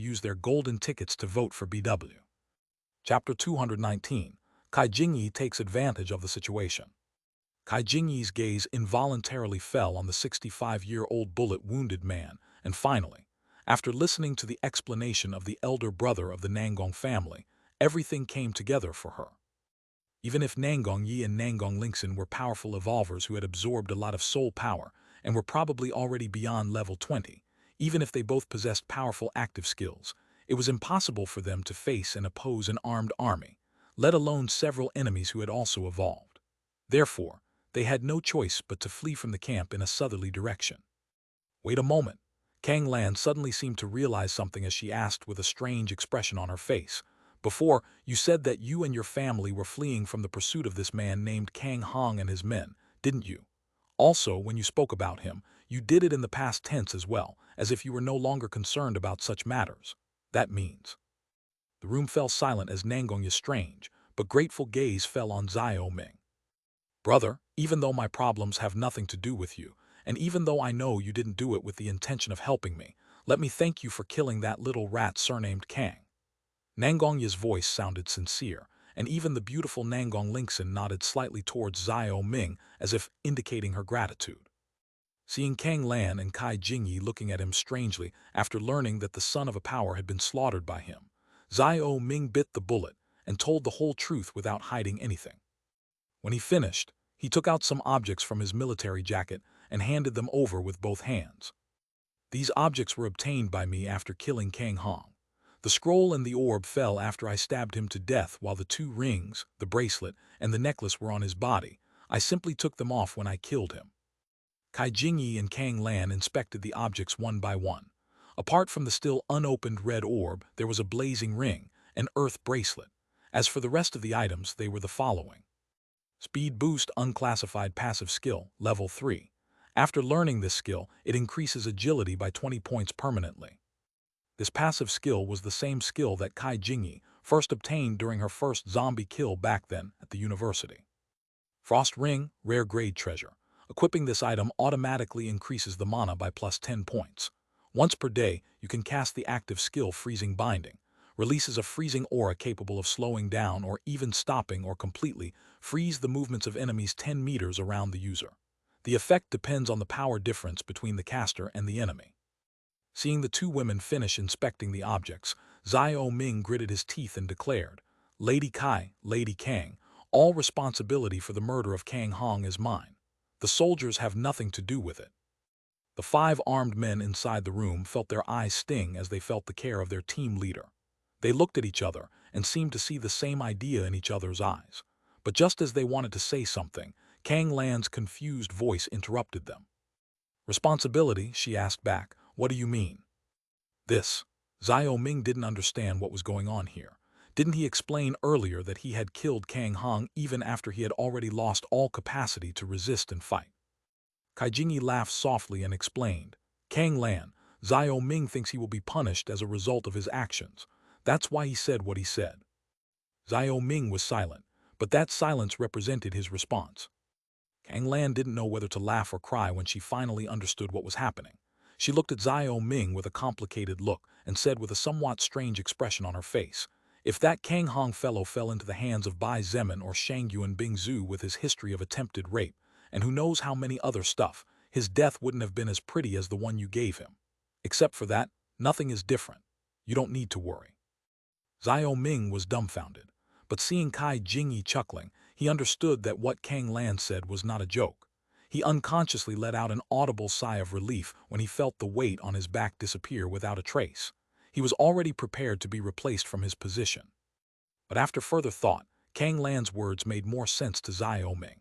use their golden tickets to vote for BW. Chapter 219. Kai Jingyi takes advantage of the situation. Kai Jingyi's gaze involuntarily fell on the 65-year-old bullet-wounded man, and finally, after listening to the explanation of the elder brother of the Nangong family, everything came together for her. Even if Nangong Yi and Nangong Lingxin were powerful evolvers who had absorbed a lot of soul power and were probably already beyond level 20, even if they both possessed powerful active skills, it was impossible for them to face and oppose an armed army, let alone several enemies who had also evolved. Therefore, they had no choice but to flee from the camp in a southerly direction. Wait a moment. Kang Lan suddenly seemed to realize something as she asked with a strange expression on her face. Before, you said that you and your family were fleeing from the pursuit of this man named Kang Hong and his men, didn't you? Also, when you spoke about him, you did it in the past tense as well, as if you were no longer concerned about such matters. That means. The room fell silent as Nangong's strange, but grateful gaze fell on Xiao Ming. Brother, even though my problems have nothing to do with you, and even though I know you didn't do it with the intention of helping me, let me thank you for killing that little rat surnamed Kang. Nangong's voice sounded sincere, and even the beautiful Nangong Lingxin nodded slightly towards Xiao Ming as if indicating her gratitude. Seeing Kang Lan and Kai Jingyi looking at him strangely after learning that the son of a power had been slaughtered by him, Xiao Ming bit the bullet and told the whole truth without hiding anything. When he finished, he took out some objects from his military jacket and handed them over with both hands. These objects were obtained by me after killing Kang Hong. The scroll and the orb fell after I stabbed him to death, while the 2 rings, the bracelet, and the necklace were on his body. I simply took them off when I killed him. Kai Jingyi and Kang Lan inspected the objects one by one. Apart from the still unopened red orb, there was a blazing ring, an earth bracelet. As for the rest of the items, they were the following. Speed Boost Unclassified Passive Skill, Level 3. After learning this skill, it increases agility by 20 points permanently. This passive skill was the same skill that Kai Jingyi first obtained during her first zombie kill back then at the university. Frost Ring, Rare Grade Treasure. Equipping this item automatically increases the mana by plus 10 points. Once per day, you can cast the active skill Freezing Binding. Releases a freezing aura capable of slowing down or even stopping or completely freeze the movements of enemies 10 meters around the user. The effect depends on the power difference between the caster and the enemy. Seeing the 2 women finish inspecting the objects, Xiao Ming gritted his teeth and declared, Lady Kai, Lady Kang, all responsibility for the murder of Kang Hong is mine. The soldiers have nothing to do with it. The 5 armed men inside the room felt their eyes sting as they felt the care of their team leader. They looked at each other and seemed to see the same idea in each other's eyes. But just as they wanted to say something, Kang Lan's confused voice interrupted them. Responsibility, she asked back. What do you mean? This. Xiao Ming didn't understand what was going on here. Didn't he explain earlier that he had killed Kang Hong even after he had already lost all capacity to resist and fight? Kai Jingyi laughed softly and explained, Kang Lan, Xiao Ming thinks he will be punished as a result of his actions. That's why he said what he said. Xiao Ming was silent, but that silence represented his response. Kang Lan didn't know whether to laugh or cry when she finally understood what was happening. She looked at Xiao Ming with a complicated look and said with a somewhat strange expression on her face, if that Kang Hong fellow fell into the hands of Bai Zemin or Shangyuan Bingzu with his history of attempted rape, and who knows how many other stuff, his death wouldn't have been as pretty as the one you gave him. Except for that, nothing is different. You don't need to worry. Xiao Ming was dumbfounded, but seeing Kai Jingyi chuckling, he understood that what Kang Lan said was not a joke. He unconsciously let out an audible sigh of relief when he felt the weight on his back disappear without a trace. He was already prepared to be replaced from his position. But after further thought, Kang Lan's words made more sense to Xiao Ming.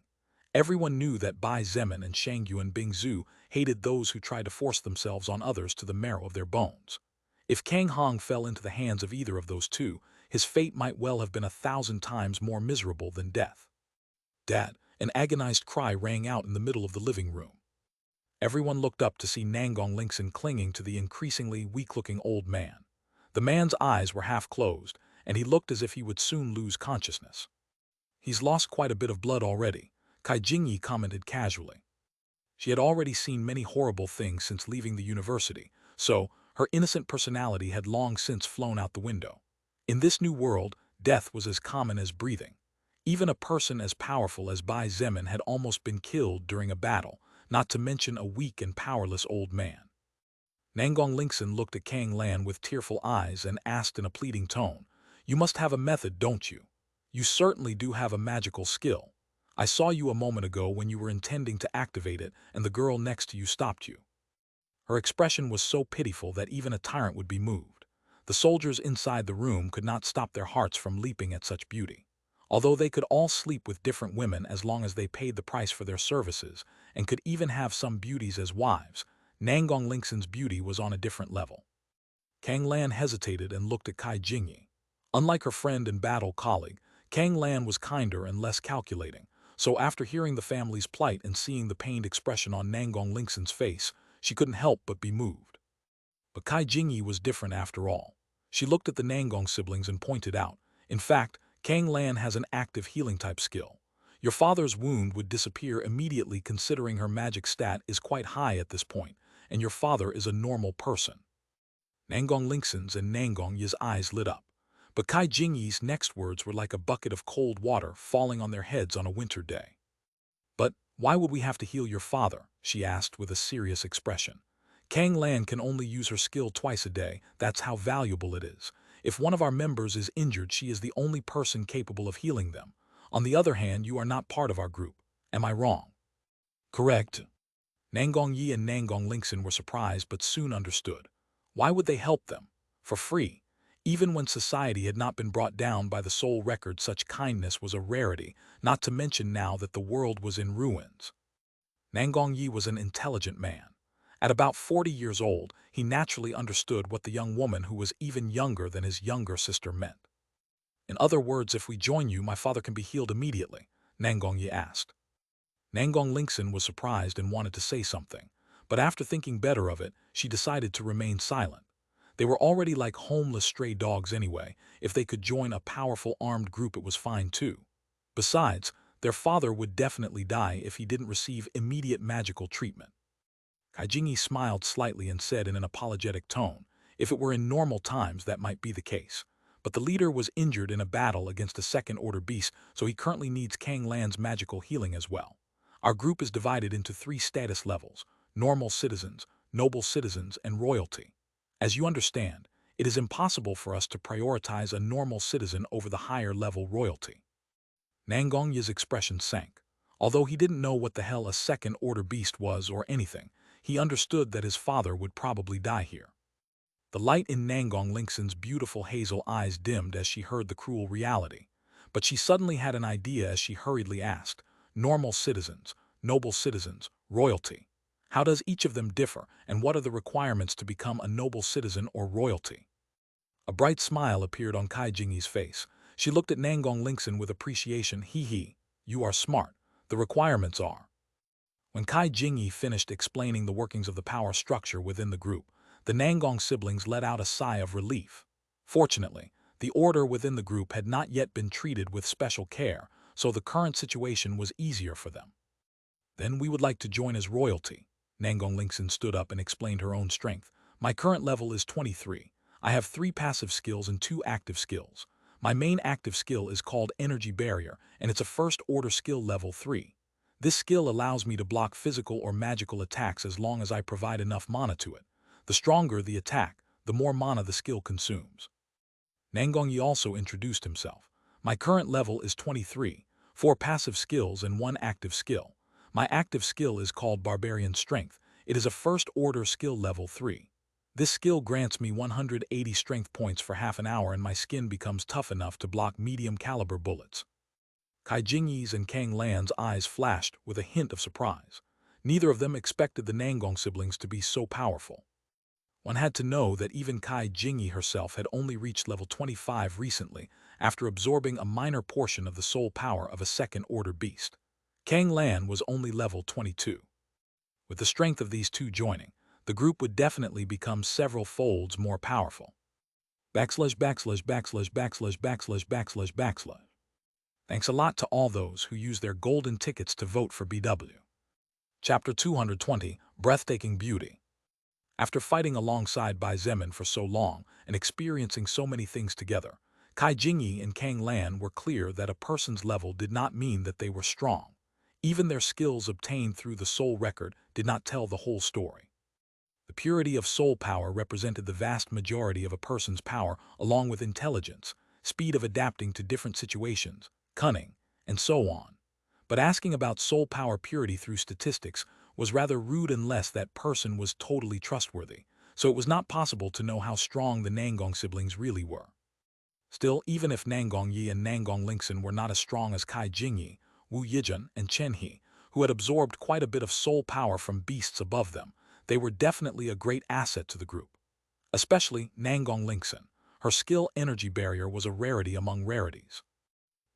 Everyone knew that Bai Zemin and Shangyuan Bingzu hated those who tried to force themselves on others to the marrow of their bones. If Kang Hong fell into the hands of either of those 2, his fate might well have been 1,000 times more miserable than death. "Dad!" An agonized cry rang out in the middle of the living room. Everyone looked up to see Nangong Lingson clinging to the increasingly weak-looking old man. The man's eyes were half closed, and he looked as if he would soon lose consciousness. "He's lost quite a bit of blood already," Kai Jingyi commented casually. She had already seen many horrible things since leaving the university, so her innocent personality had long since flown out the window. In this new world, death was as common as breathing. Even a person as powerful as Bai Zemin had almost been killed during a battle, not to mention a weak and powerless old man. Nangong Lingson looked at Kang Lan with tearful eyes and asked in a pleading tone, "You must have a method, don't you? You certainly do have a magical skill. I saw you a moment ago when you were intending to activate it and the girl next to you stopped you." Her expression was so pitiful that even a tyrant would be moved. The soldiers inside the room could not stop their hearts from leaping at such beauty. Although they could all sleep with different women as long as they paid the price for their services, and could even have some beauties as wives, Nangong Lingson's beauty was on a different level. Kang Lan hesitated and looked at Kai Jingyi. Unlike her friend and battle colleague, Kang Lan was kinder and less calculating, so after hearing the family's plight and seeing the pained expression on Nangong Lingson's face, she couldn't help but be moved. But Kai Jingyi was different after all. She looked at the Nangong siblings and pointed out, "In fact, Kang Lan has an active healing-type skill. Your father's wound would disappear immediately considering her magic stat is quite high at this point, and your father is a normal person." Nangong Lingson's and Nangong Yi's eyes lit up. But Kai Jingyi's next words were like a bucket of cold water falling on their heads on a winter day. "But why would we have to heal your father?" she asked with a serious expression. "Kang Lan can only use her skill twice a day, that's how valuable it is. If one of our members is injured, she is the only person capable of healing them. On the other hand, you are not part of our group. Am I wrong?" "Correct." Nangong Yi and Nangong Lingson were surprised but soon understood. Why would they help them? For free. Even when society had not been brought down by the soul record, such kindness was a rarity, not to mention now that the world was in ruins. Nangong Yi was an intelligent man. At about 40 years old, he naturally understood what the young woman who was even younger than his younger sister meant. "In other words, if we join you, my father can be healed immediately?" Nangong Yi asked. Nangong Lingson was surprised and wanted to say something, but after thinking better of it, she decided to remain silent. They were already like homeless stray dogs anyway. If they could join a powerful armed group, it was fine too. Besides, their father would definitely die if he didn't receive immediate magical treatment. Kai Jingyi smiled slightly and said in an apologetic tone, "If it were in normal times, that might be the case. But the leader was injured in a battle against a second-order beast, so he currently needs Kang Lan's magical healing as well. Our group is divided into 3 status levels: normal citizens, noble citizens, and royalty. As you understand, it is impossible for us to prioritize a normal citizen over the higher-level royalty." Nangong Yi's expression sank. Although he didn't know what the hell a second-order beast was or anything, he understood that his father would probably die here. The light in Nangong Lingson's beautiful hazel eyes dimmed as she heard the cruel reality. But she suddenly had an idea as she hurriedly asked, "Normal citizens, noble citizens, royalty. How does each of them differ, and what are the requirements to become a noble citizen or royalty?" A bright smile appeared on Kai Jingyi's face. She looked at Nangong Lingson with appreciation. "Hee, you are smart. The requirements are..." When Kai Jingyi finished explaining the workings of the power structure within the group, the Nangong siblings let out a sigh of relief. Fortunately, the order within the group had not yet been treated with special care, so the current situation was easier for them. "Then we would like to join as royalty." Nangong Lingson stood up and explained her own strength. "My current level is 23. I have 3 passive skills and 2 active skills. My main active skill is called Energy Barrier, and it's a first-order skill level 3. This skill allows me to block physical or magical attacks as long as I provide enough mana to it. The stronger the attack, the more mana the skill consumes." Nangong Yi also introduced himself. "My current level is 23, 4 passive skills and 1 active skill. My active skill is called Barbarian Strength. It is a first-order skill level 3. This skill grants me 180 strength points for half an hour and my skin becomes tough enough to block medium-caliber bullets." Kai Jingyi's and Kang Lan's eyes flashed with a hint of surprise. Neither of them expected the Nangong siblings to be so powerful. One had to know that even Kai Jingyi herself had only reached level 25 recently after absorbing a minor portion of the soul power of a second-order beast. Kang Lan was only level 22. With the strength of these two joining, the group would definitely become several folds more powerful. Backslash backslash backslash backslash backslash backslash backslash. Thanks a lot to all those who used their golden tickets to vote for BW. Chapter 220, Breathtaking Beauty. After fighting alongside Bai Zemin for so long and experiencing so many things together, Kai Jingyi and Kang Lan were clear that a person's level did not mean that they were strong. Even their skills obtained through the soul record did not tell the whole story. The purity of soul power represented the vast majority of a person's power, along with intelligence, speed of adapting to different situations, cunning, and so on. But asking about soul power purity through statistics was rather rude unless that person was totally trustworthy, so it was not possible to know how strong the Nangong siblings really were. Still, even if Nangong Yi and Nangong Lingxin were not as strong as Kai Jingyi, Wu Yijun, and Chen He, who had absorbed quite a bit of soul power from beasts above them, they were definitely a great asset to the group. Especially Nangong Lingxin. Her skill energy barrier was a rarity among rarities.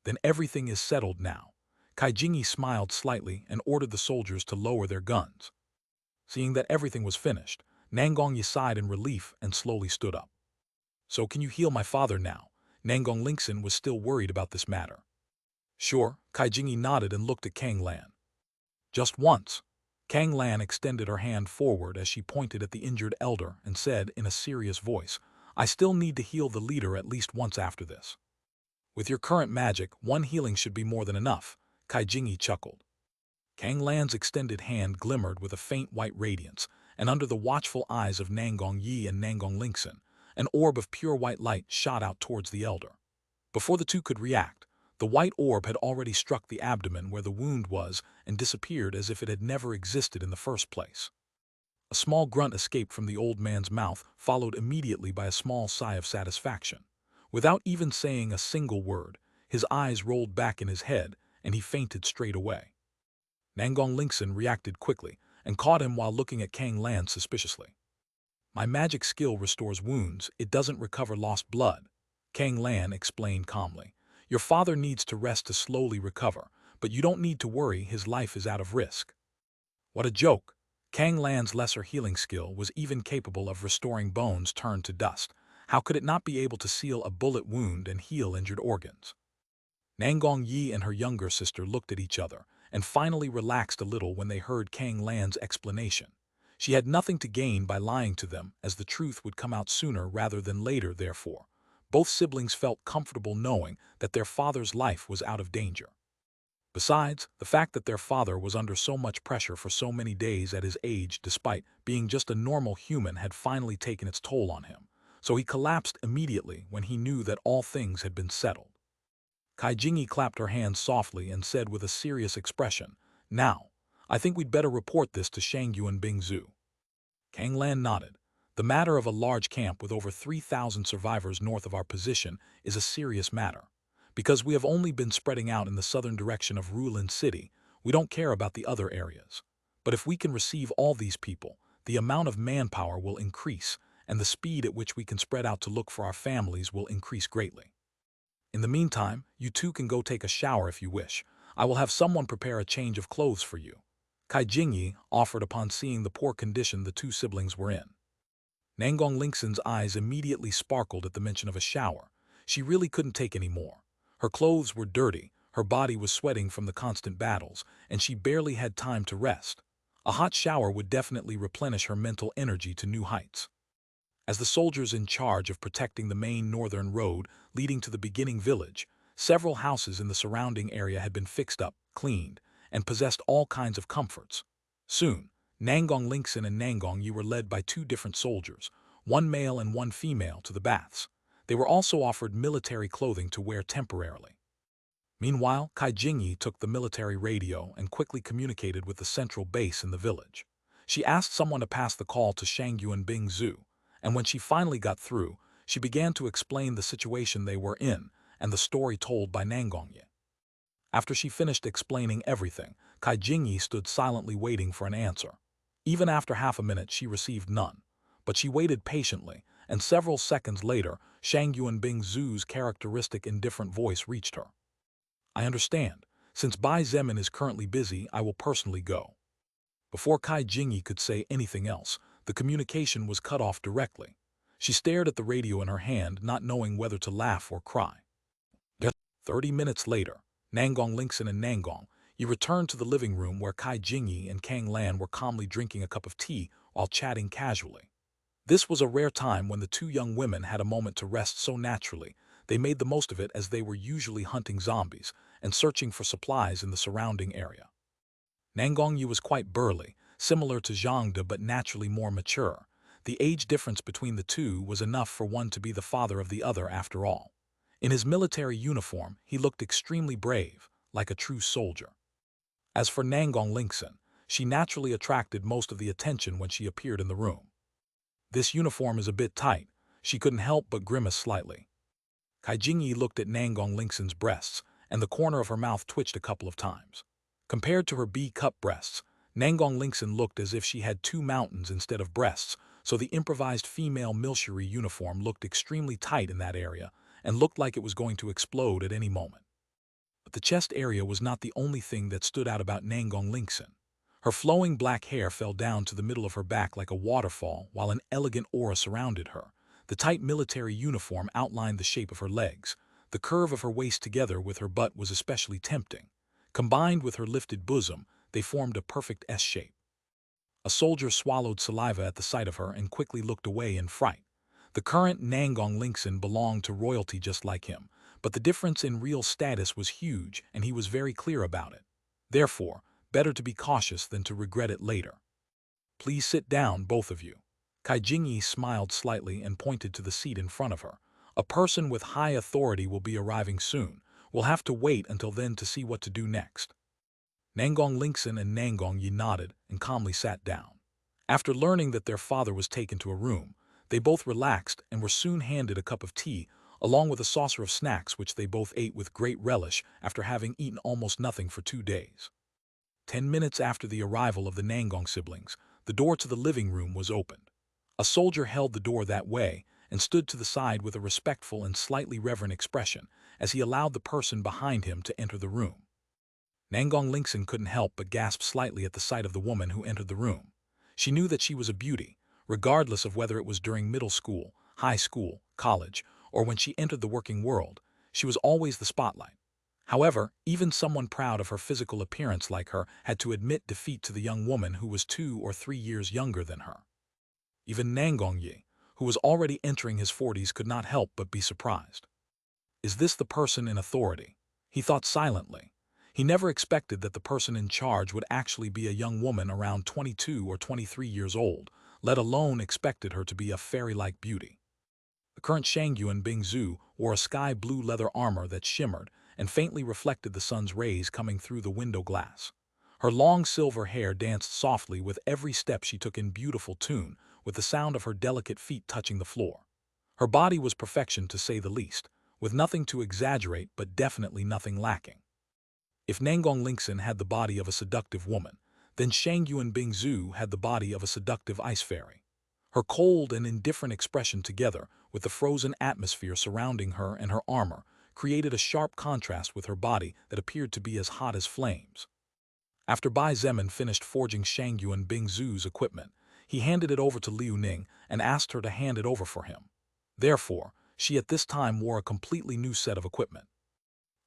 Then everything is settled now. Kai Jingyi smiled slightly and ordered the soldiers to lower their guns. Seeing that everything was finished, Nangong Yi sighed in relief and slowly stood up. So can you heal my father now? Nangong Lingxin was still worried about this matter. Sure, Kai Jingyi nodded and looked at Kang Lan. Just once. Kang Lan extended her hand forward as she pointed at the injured elder and said in a serious voice, I still need to heal the leader at least once after this. With your current magic, one healing should be more than enough, Kai Jingyi chuckled. Kang Lan's extended hand glimmered with a faint white radiance, and under the watchful eyes of Nangong Yi and Nangong Lingxin, an orb of pure white light shot out towards the elder. Before the two could react, the white orb had already struck the abdomen where the wound was and disappeared as if it had never existed in the first place. A small grunt escaped from the old man's mouth, followed immediately by a small sigh of satisfaction. Without even saying a single word, his eyes rolled back in his head, and he fainted straight away. Nangong Lingxin reacted quickly and caught him while looking at Kang Lan suspiciously. My magic skill restores wounds, it doesn't recover lost blood, Kang Lan explained calmly. Your father needs to rest to slowly recover, but you don't need to worry, his life is out of risk. What a joke! Kang Lan's lesser healing skill was even capable of restoring bones turned to dust. How could it not be able to seal a bullet wound and heal injured organs? Nangong Yi and her younger sister looked at each other and finally relaxed a little when they heard Kang Lan's explanation. She had nothing to gain by lying to them, as the truth would come out sooner rather than later. Therefore, both siblings felt comfortable knowing that their father's life was out of danger. Besides, the fact that their father was under so much pressure for so many days at his age despite being just a normal human had finally taken its toll on him, so he collapsed immediately when he knew that all things had been settled. Kai Jingyi clapped her hands softly and said with a serious expression, Now, I think we'd better report this to Shangyuan Bingzu. Kang Lan nodded. The matter of a large camp with over 3,000 survivors north of our position is a serious matter. Because we have only been spreading out in the southern direction of Rulin City, we don't care about the other areas. But if we can receive all these people, the amount of manpower will increase, and the speed at which we can spread out to look for our families will increase greatly. In the meantime, you two can go take a shower if you wish. I will have someone prepare a change of clothes for you, Kai Jingyi offered upon seeing the poor condition the two siblings were in. Nangong Lingxin's eyes immediately sparkled at the mention of a shower. She really couldn't take any more. Her clothes were dirty, her body was sweating from the constant battles, and she barely had time to rest. A hot shower would definitely replenish her mental energy to new heights. As the soldiers in charge of protecting the main northern road leading to the beginning village, several houses in the surrounding area had been fixed up, cleaned, and possessed all kinds of comforts. Soon, Nangong Lingxin and Nangong Yi were led by two different soldiers, one male and one female, to the baths. They were also offered military clothing to wear temporarily. Meanwhile, Kai Jingyi took the military radio and quickly communicated with the central base in the village. She asked someone to pass the call to Shangyuan Bingzu, and when she finally got through, she began to explain the situation they were in and the story told by Nangong Yi. After she finished explaining everything, Kai Jingyi stood silently waiting for an answer. Even after half a minute, she received none. but she waited patiently, and several seconds later, Shang Yuanbingzu's characteristic indifferent voice reached her. I understand. Since Bai Zemin is currently busy, I will personally go. Before Kai Jingyi could say anything else, the communication was cut off directly. She stared at the radio in her hand, not knowing whether to laugh or cry. 30 minutes later, Nangong Lingxin and Nangong Yi returned to the living room where Kai Jingyi and Kang Lan were calmly drinking a cup of tea while chatting casually. This was a rare time when the two young women had a moment to rest so naturally. They made the most of it, as they were usually hunting zombies and searching for supplies in the surrounding area. Nangong Yi was quite burly, similar to Zhang De but naturally more mature. The age difference between the two was enough for one to be the father of the other after all. In his military uniform, he looked extremely brave, like a true soldier. As for Nangong Lingxin, she naturally attracted most of the attention when she appeared in the room. This uniform is a bit tight, she couldn't help but grimace slightly. Kai Jingyi looked at Nangong Lingxin's breasts, and the corner of her mouth twitched a couple of times. Compared to her B-cup breasts, Nangong Lingxin looked as if she had two mountains instead of breasts, so the improvised female military uniform looked extremely tight in that area and looked like it was going to explode at any moment. But the chest area was not the only thing that stood out about Nangong Lingxin. Her flowing black hair fell down to the middle of her back like a waterfall, while an elegant aura surrounded her. The tight military uniform outlined the shape of her legs. The curve of her waist together with her butt was especially tempting. Combined with her lifted bosom, they formed a perfect S-shape. A soldier swallowed saliva at the sight of her and quickly looked away in fright. The current Nangong Lingxin belonged to royalty just like him, but the difference in real status was huge, and he was very clear about it. Therefore, better to be cautious than to regret it later. Please sit down, both of you. Kai Jingyi smiled slightly and pointed to the seat in front of her. A person with high authority will be arriving soon. We'll have to wait until then to see what to do next. Nangong Lingxin and Nangong Yi nodded and calmly sat down. After learning that their father was taken to a room, they both relaxed and were soon handed a cup of tea, along with a saucer of snacks which they both ate with great relish after having eaten almost nothing for 2 days. 10 minutes after the arrival of the Nangong siblings, the door to the living room was opened. A soldier held the door that way and stood to the side with a respectful and slightly reverent expression as he allowed the person behind him to enter the room. Nangong Lingxin couldn't help but gasp slightly at the sight of the woman who entered the room. She knew that she was a beauty, regardless of whether it was during middle school, high school, college, or when she entered the working world. She was always the spotlight. However, even someone proud of her physical appearance like her had to admit defeat to the young woman who was 2 or 3 years younger than her. Even Nangong Yi, who was already entering his 40s, could not help but be surprised. Is this the person in authority? He thought silently. He never expected that the person in charge would actually be a young woman around 22 or 23 years old, let alone expected her to be a fairy-like beauty. The current Shang Yuanbingzu wore a sky-blue leather armor that shimmered and faintly reflected the sun's rays coming through the window glass. Her long silver hair danced softly with every step she took in beautiful tune, with the sound of her delicate feet touching the floor. Her body was perfection to say the least, with nothing to exaggerate but definitely nothing lacking. If Nangong Lingxin had the body of a seductive woman, then Shang Yuanbingzu had the body of a seductive ice fairy. Her cold and indifferent expression together with the frozen atmosphere surrounding her and her armor created a sharp contrast with her body that appeared to be as hot as flames. After Bai Zemin finished forging Shang Yuanbingzu's equipment, he handed it over to Liu Ning and asked her to hand it over for him. Therefore, she at this time wore a completely new set of equipment.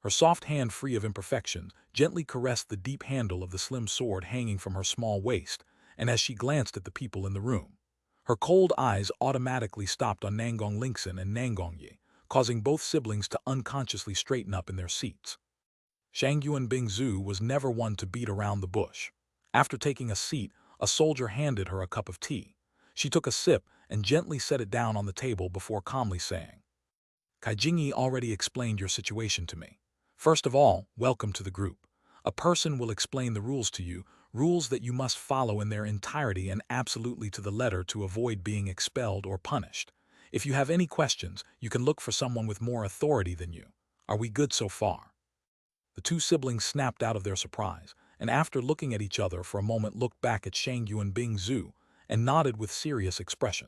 Her soft hand, free of imperfections, gently caressed the deep handle of the slim sword hanging from her small waist, and as she glanced at the people in the room, her cold eyes automatically stopped on Nangong Lingxin and Nangong Yi, causing both siblings to unconsciously straighten up in their seats. Shang Yuanbingzu was never one to beat around the bush. After taking a seat, a soldier handed her a cup of tea. She took a sip and gently set it down on the table before calmly saying, Kai Jingyi already explained your situation to me. First of all, welcome to the group. A person will explain the rules to you, rules that you must follow in their entirety and absolutely to the letter to avoid being expelled or punished. If you have any questions, you can look for someone with more authority than you. Are we good so far? The two siblings snapped out of their surprise, and after looking at each other for a moment looked back at Shang Yuanbingzu and nodded with serious expression.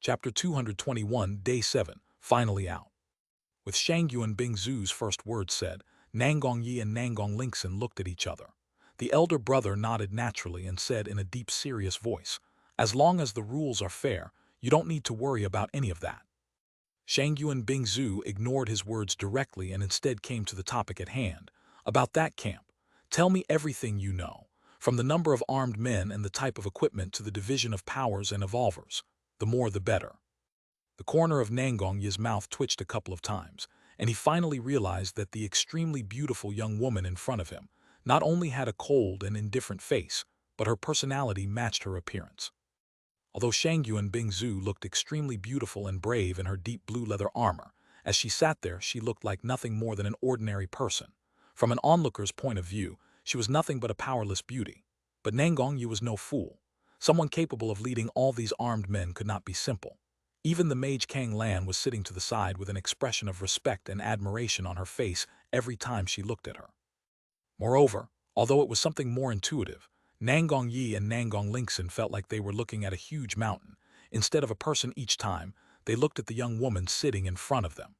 Chapter 221, Day 7, finally out. With Shangyu and Bingzu's first words said, Nangong Yi and Nangong Lingxin looked at each other. The elder brother nodded naturally and said in a deep, serious voice, "As long as the rules are fair, you don't need to worry about any of that." Shangyu and Bingzu ignored his words directly and instead came to the topic at hand. "About that camp, tell me everything you know, from the number of armed men and the type of equipment to the division of powers and evolvers. The more the better." The corner of Nangong Yi's mouth twitched a couple of times, and he finally realized that the extremely beautiful young woman in front of him not only had a cold and indifferent face, but her personality matched her appearance. Although Shangyu and Bingzu looked extremely beautiful and brave in her deep blue leather armor, as she sat there she looked like nothing more than an ordinary person. From an onlooker's point of view, she was nothing but a powerless beauty. But Nangong Yi was no fool. Someone capable of leading all these armed men could not be simple. Even the mage Kang Lan was sitting to the side with an expression of respect and admiration on her face every time she looked at her. Moreover, although it was something more intuitive, Nangong Yi and Nangong Lingxin felt like they were looking at a huge mountain. Instead of a person each time, they looked at the young woman sitting in front of them.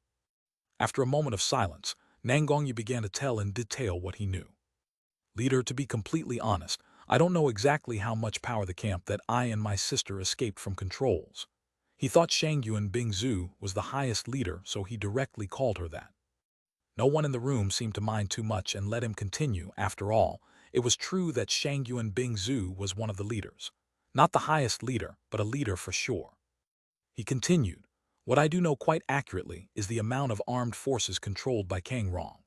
After a moment of silence, Nangong Yi began to tell in detail what he knew. "Leader, to be completely honest, I don't know exactly how much power the camp that I and my sister escaped from controls." He thought Shangyu and Bingzu was the highest leader, so he directly called her that. No one in the room seemed to mind too much and let him continue. After all, it was true that Shangyu and Bingzu was one of the leaders. Not the highest leader, but a leader for sure. He continued, "What I do know quite accurately is the amount of armed forces controlled by Kang Rong.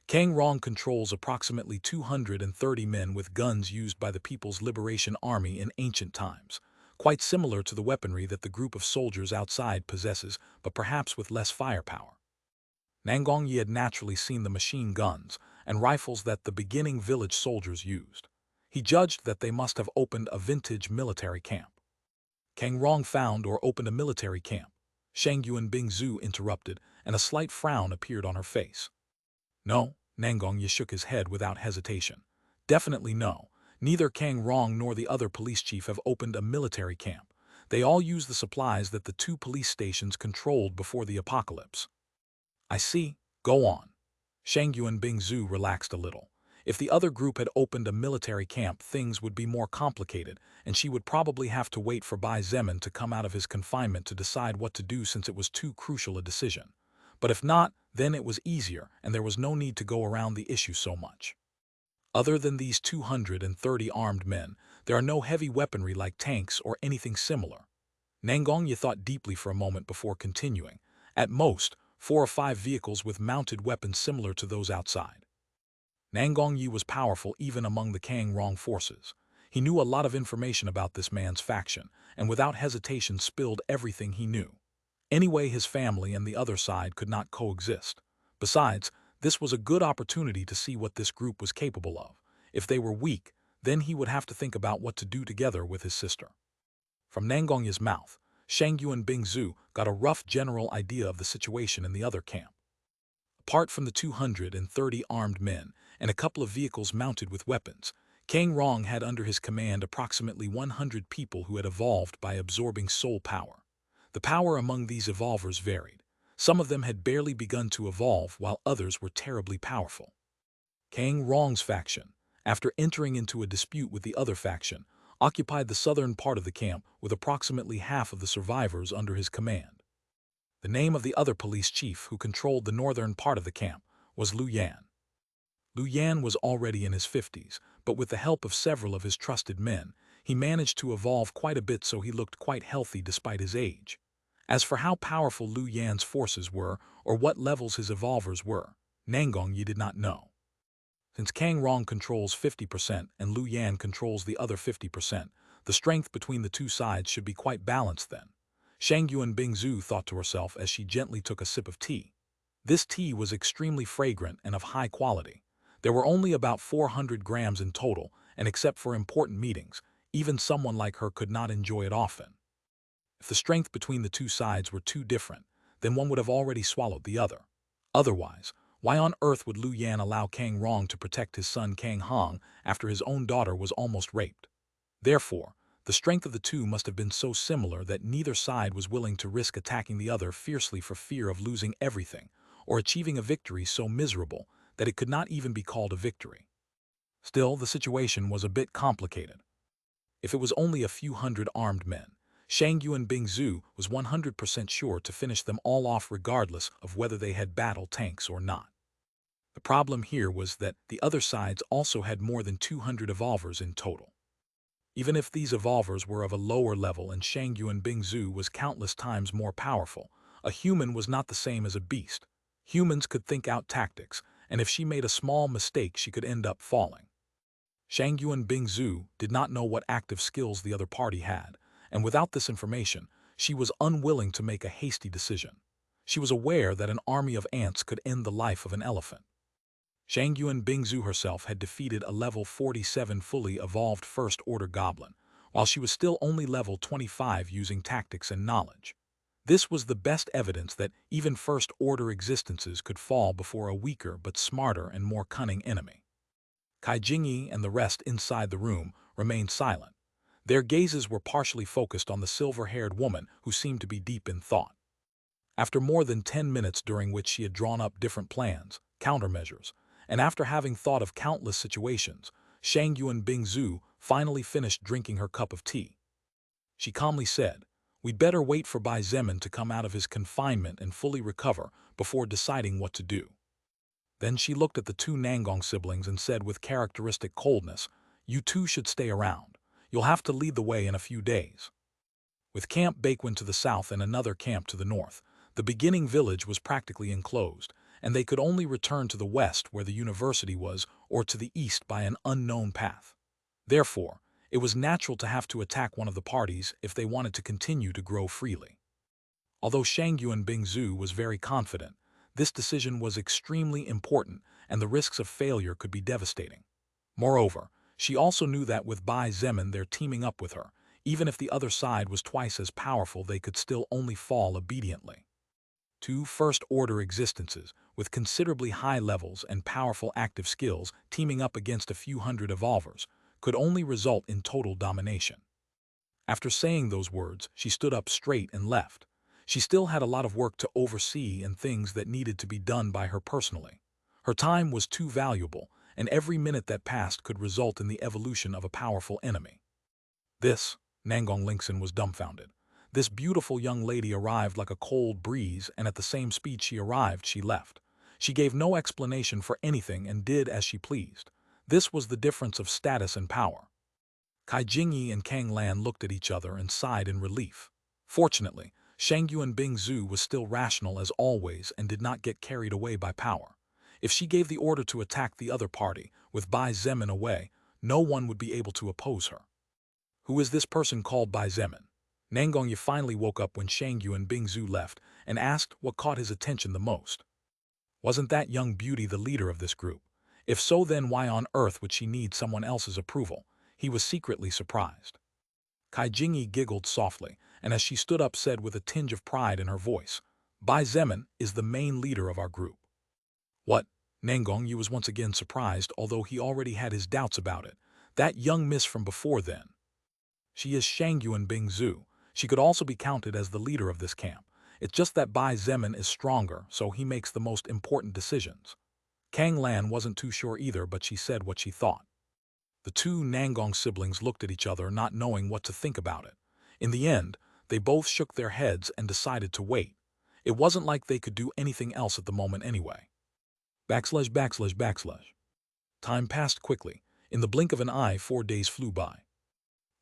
Kang Rong controls approximately 230 men with guns used by the People's Liberation Army in ancient times, quite similar to the weaponry that the group of soldiers outside possesses, but perhaps with less firepower." Nangong Yi had naturally seen the machine guns and rifles that the beginning village soldiers used. He judged that they must have opened a vintage military camp. Kang Rong found or opened a military camp. Shangyu and Bingzu interrupted, and a slight frown appeared on her face. "No," Nangong Yi shook his head without hesitation. "Definitely no. Neither Kang Rong nor the other police chief have opened a military camp. They all use the supplies that the two police stations controlled before the apocalypse." "I see. Go on." Shangyu and Bingzu relaxed a little. If the other group had opened a military camp, things would be more complicated, and she would probably have to wait for Bai Zemin to come out of his confinement to decide what to do, since it was too crucial a decision. But if not, then it was easier, and there was no need to go around the issue so much. "Other than these 230 armed men, there are no heavy weaponry like tanks or anything similar." Nangong Yi thought deeply for a moment before continuing. "At most, 4 or 5 vehicles with mounted weapons similar to those outside." Nangong Yi was powerful even among the Kang Rong forces. He knew a lot of information about this man's faction, and without hesitation spilled everything he knew. Anyway, his family and the other side could not coexist. Besides, this was a good opportunity to see what this group was capable of. If they were weak, then he would have to think about what to do together with his sister. From Nangong Yi's mouth, Shangyu and Bingzu got a rough general idea of the situation in the other camp. Apart from the 230 armed men and a couple of vehicles mounted with weapons, Kang Rong had under his command approximately 100 people who had evolved by absorbing soul power. The power among these evolvers varied. Some of them had barely begun to evolve, while others were terribly powerful. Kang Rong's faction, after entering into a dispute with the other faction, occupied the southern part of the camp with approximately half of the survivors under his command. The name of the other police chief who controlled the northern part of the camp was Lu Yan. Lu Yan was already in his 50s, but with the help of several of his trusted men, he managed to evolve quite a bit, so he looked quite healthy despite his age. As for how powerful Lu Yan's forces were or what levels his evolvers were, Nangong Yi did not know. Since Kang Rong controls 50% and Lu Yan controls the other 50%, the strength between the two sides should be quite balanced then. Shang Yuan Bingzu thought to herself as she gently took a sip of tea. This tea was extremely fragrant and of high quality. There were only about 400 grams in total, and except for important meetings, even someone like her could not enjoy it often. If the strength between the two sides were too different, then one would have already swallowed the other. Otherwise, why on earth would Lu Yan allow Kang Rong to protect his son Kang Hong after his own daughter was almost raped? Therefore, the strength of the two must have been so similar that neither side was willing to risk attacking the other fiercely for fear of losing everything, or achieving a victory so miserable that it could not even be called a victory. Still, the situation was a bit complicated. If it was only a few hundred armed men, Shang Yuan Bingzu was 100% sure to finish them all off regardless of whether they had battle tanks or not. The problem here was that the other sides also had more than 200 evolvers in total. Even if these evolvers were of a lower level and Shang Yuan Bingzu was countless times more powerful, a human was not the same as a beast. Humans could think out tactics, and if she made a small mistake she could end up falling. Shang Yuan Bingzu did not know what active skills the other party had, and without this information, she was unwilling to make a hasty decision. She was aware that an army of ants could end the life of an elephant. Shang Yuan Bingzu herself had defeated a level 47 fully evolved first-order goblin, while she was still only level 25 using tactics and knowledge. This was the best evidence that even first-order existences could fall before a weaker but smarter and more cunning enemy. Kai Jingyi and the rest inside the room remained silent. Their gazes were partially focused on the silver-haired woman who seemed to be deep in thought. After more than 10 minutes during which she had drawn up different plans, countermeasures, and after having thought of countless situations, Shang Yuan Bingzu finally finished drinking her cup of tea. She calmly said, "We'd better wait for Bai Zemin to come out of his confinement and fully recover before deciding what to do." Then she looked at the two Nangong siblings and said with characteristic coldness, "You two should stay around. You'll have to lead the way in a few days." With Camp Baekwon to the south and another camp to the north, the beginning village was practically enclosed, and they could only return to the west where the university was or to the east by an unknown path. Therefore, it was natural to have to attack one of the parties if they wanted to continue to grow freely. Although Shang Yuan Bingzu was very confident, this decision was extremely important and the risks of failure could be devastating. Moreover, she also knew that with Bai Zemin there teaming up with her, even if the other side was twice as powerful they could still only fall obediently. Two first-order existences, with considerably high levels and powerful active skills teaming up against a few hundred evolvers, could only result in total domination. After saying those words, she stood up straight and left. She still had a lot of work to oversee and things that needed to be done by her personally. Her time was too valuable, and every minute that passed could result in the evolution of a powerful enemy. This, Nangong Lingxin was dumbfounded. This beautiful young lady arrived like a cold breeze, and at the same speed she arrived, she left. She gave no explanation for anything and did as she pleased. This was the difference of status and power. Kai Jingyi and Kang Lan looked at each other and sighed in relief. Fortunately, Shang Yuan Bingzu was still rational as always and did not get carried away by power. If she gave the order to attack the other party, with Bai Zemin away, no one would be able to oppose her. "Who is this person called Bai Zemin?" Nangong finally woke up when Shang Yuan Bingzu left and asked what caught his attention the most. Wasn't that young beauty the leader of this group? If so, then why on earth would she need someone else's approval? He was secretly surprised. Kai Jingyi giggled softly, and as she stood up said with a tinge of pride in her voice, "Bai Zemin is the main leader of our group." "What?" Nangong was once again surprised, although he already had his doubts about it. "That young miss from before then." "She is Shang Yuan Bingzu. She could also be counted as the leader of this camp. It's just that Bai Zemin is stronger, so he makes the most important decisions." Kang Lan wasn't too sure either, but she said what she thought. The two Nangong siblings looked at each other, not knowing what to think about it. In the end, they both shook their heads and decided to wait. It wasn't like they could do anything else at the moment anyway. /////. Time passed quickly. In the blink of an eye, 4 days flew by.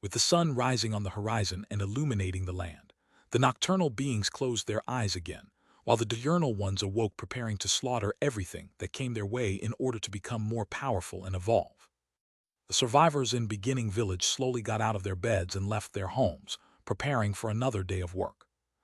With the sun rising on the horizon and illuminating the land, the nocturnal beings closed their eyes again, while the diurnal ones awoke, preparing to slaughter everything that came their way in order to become more powerful and evolve. The survivors in beginning village slowly got out of their beds and left their homes, preparing for another day of work.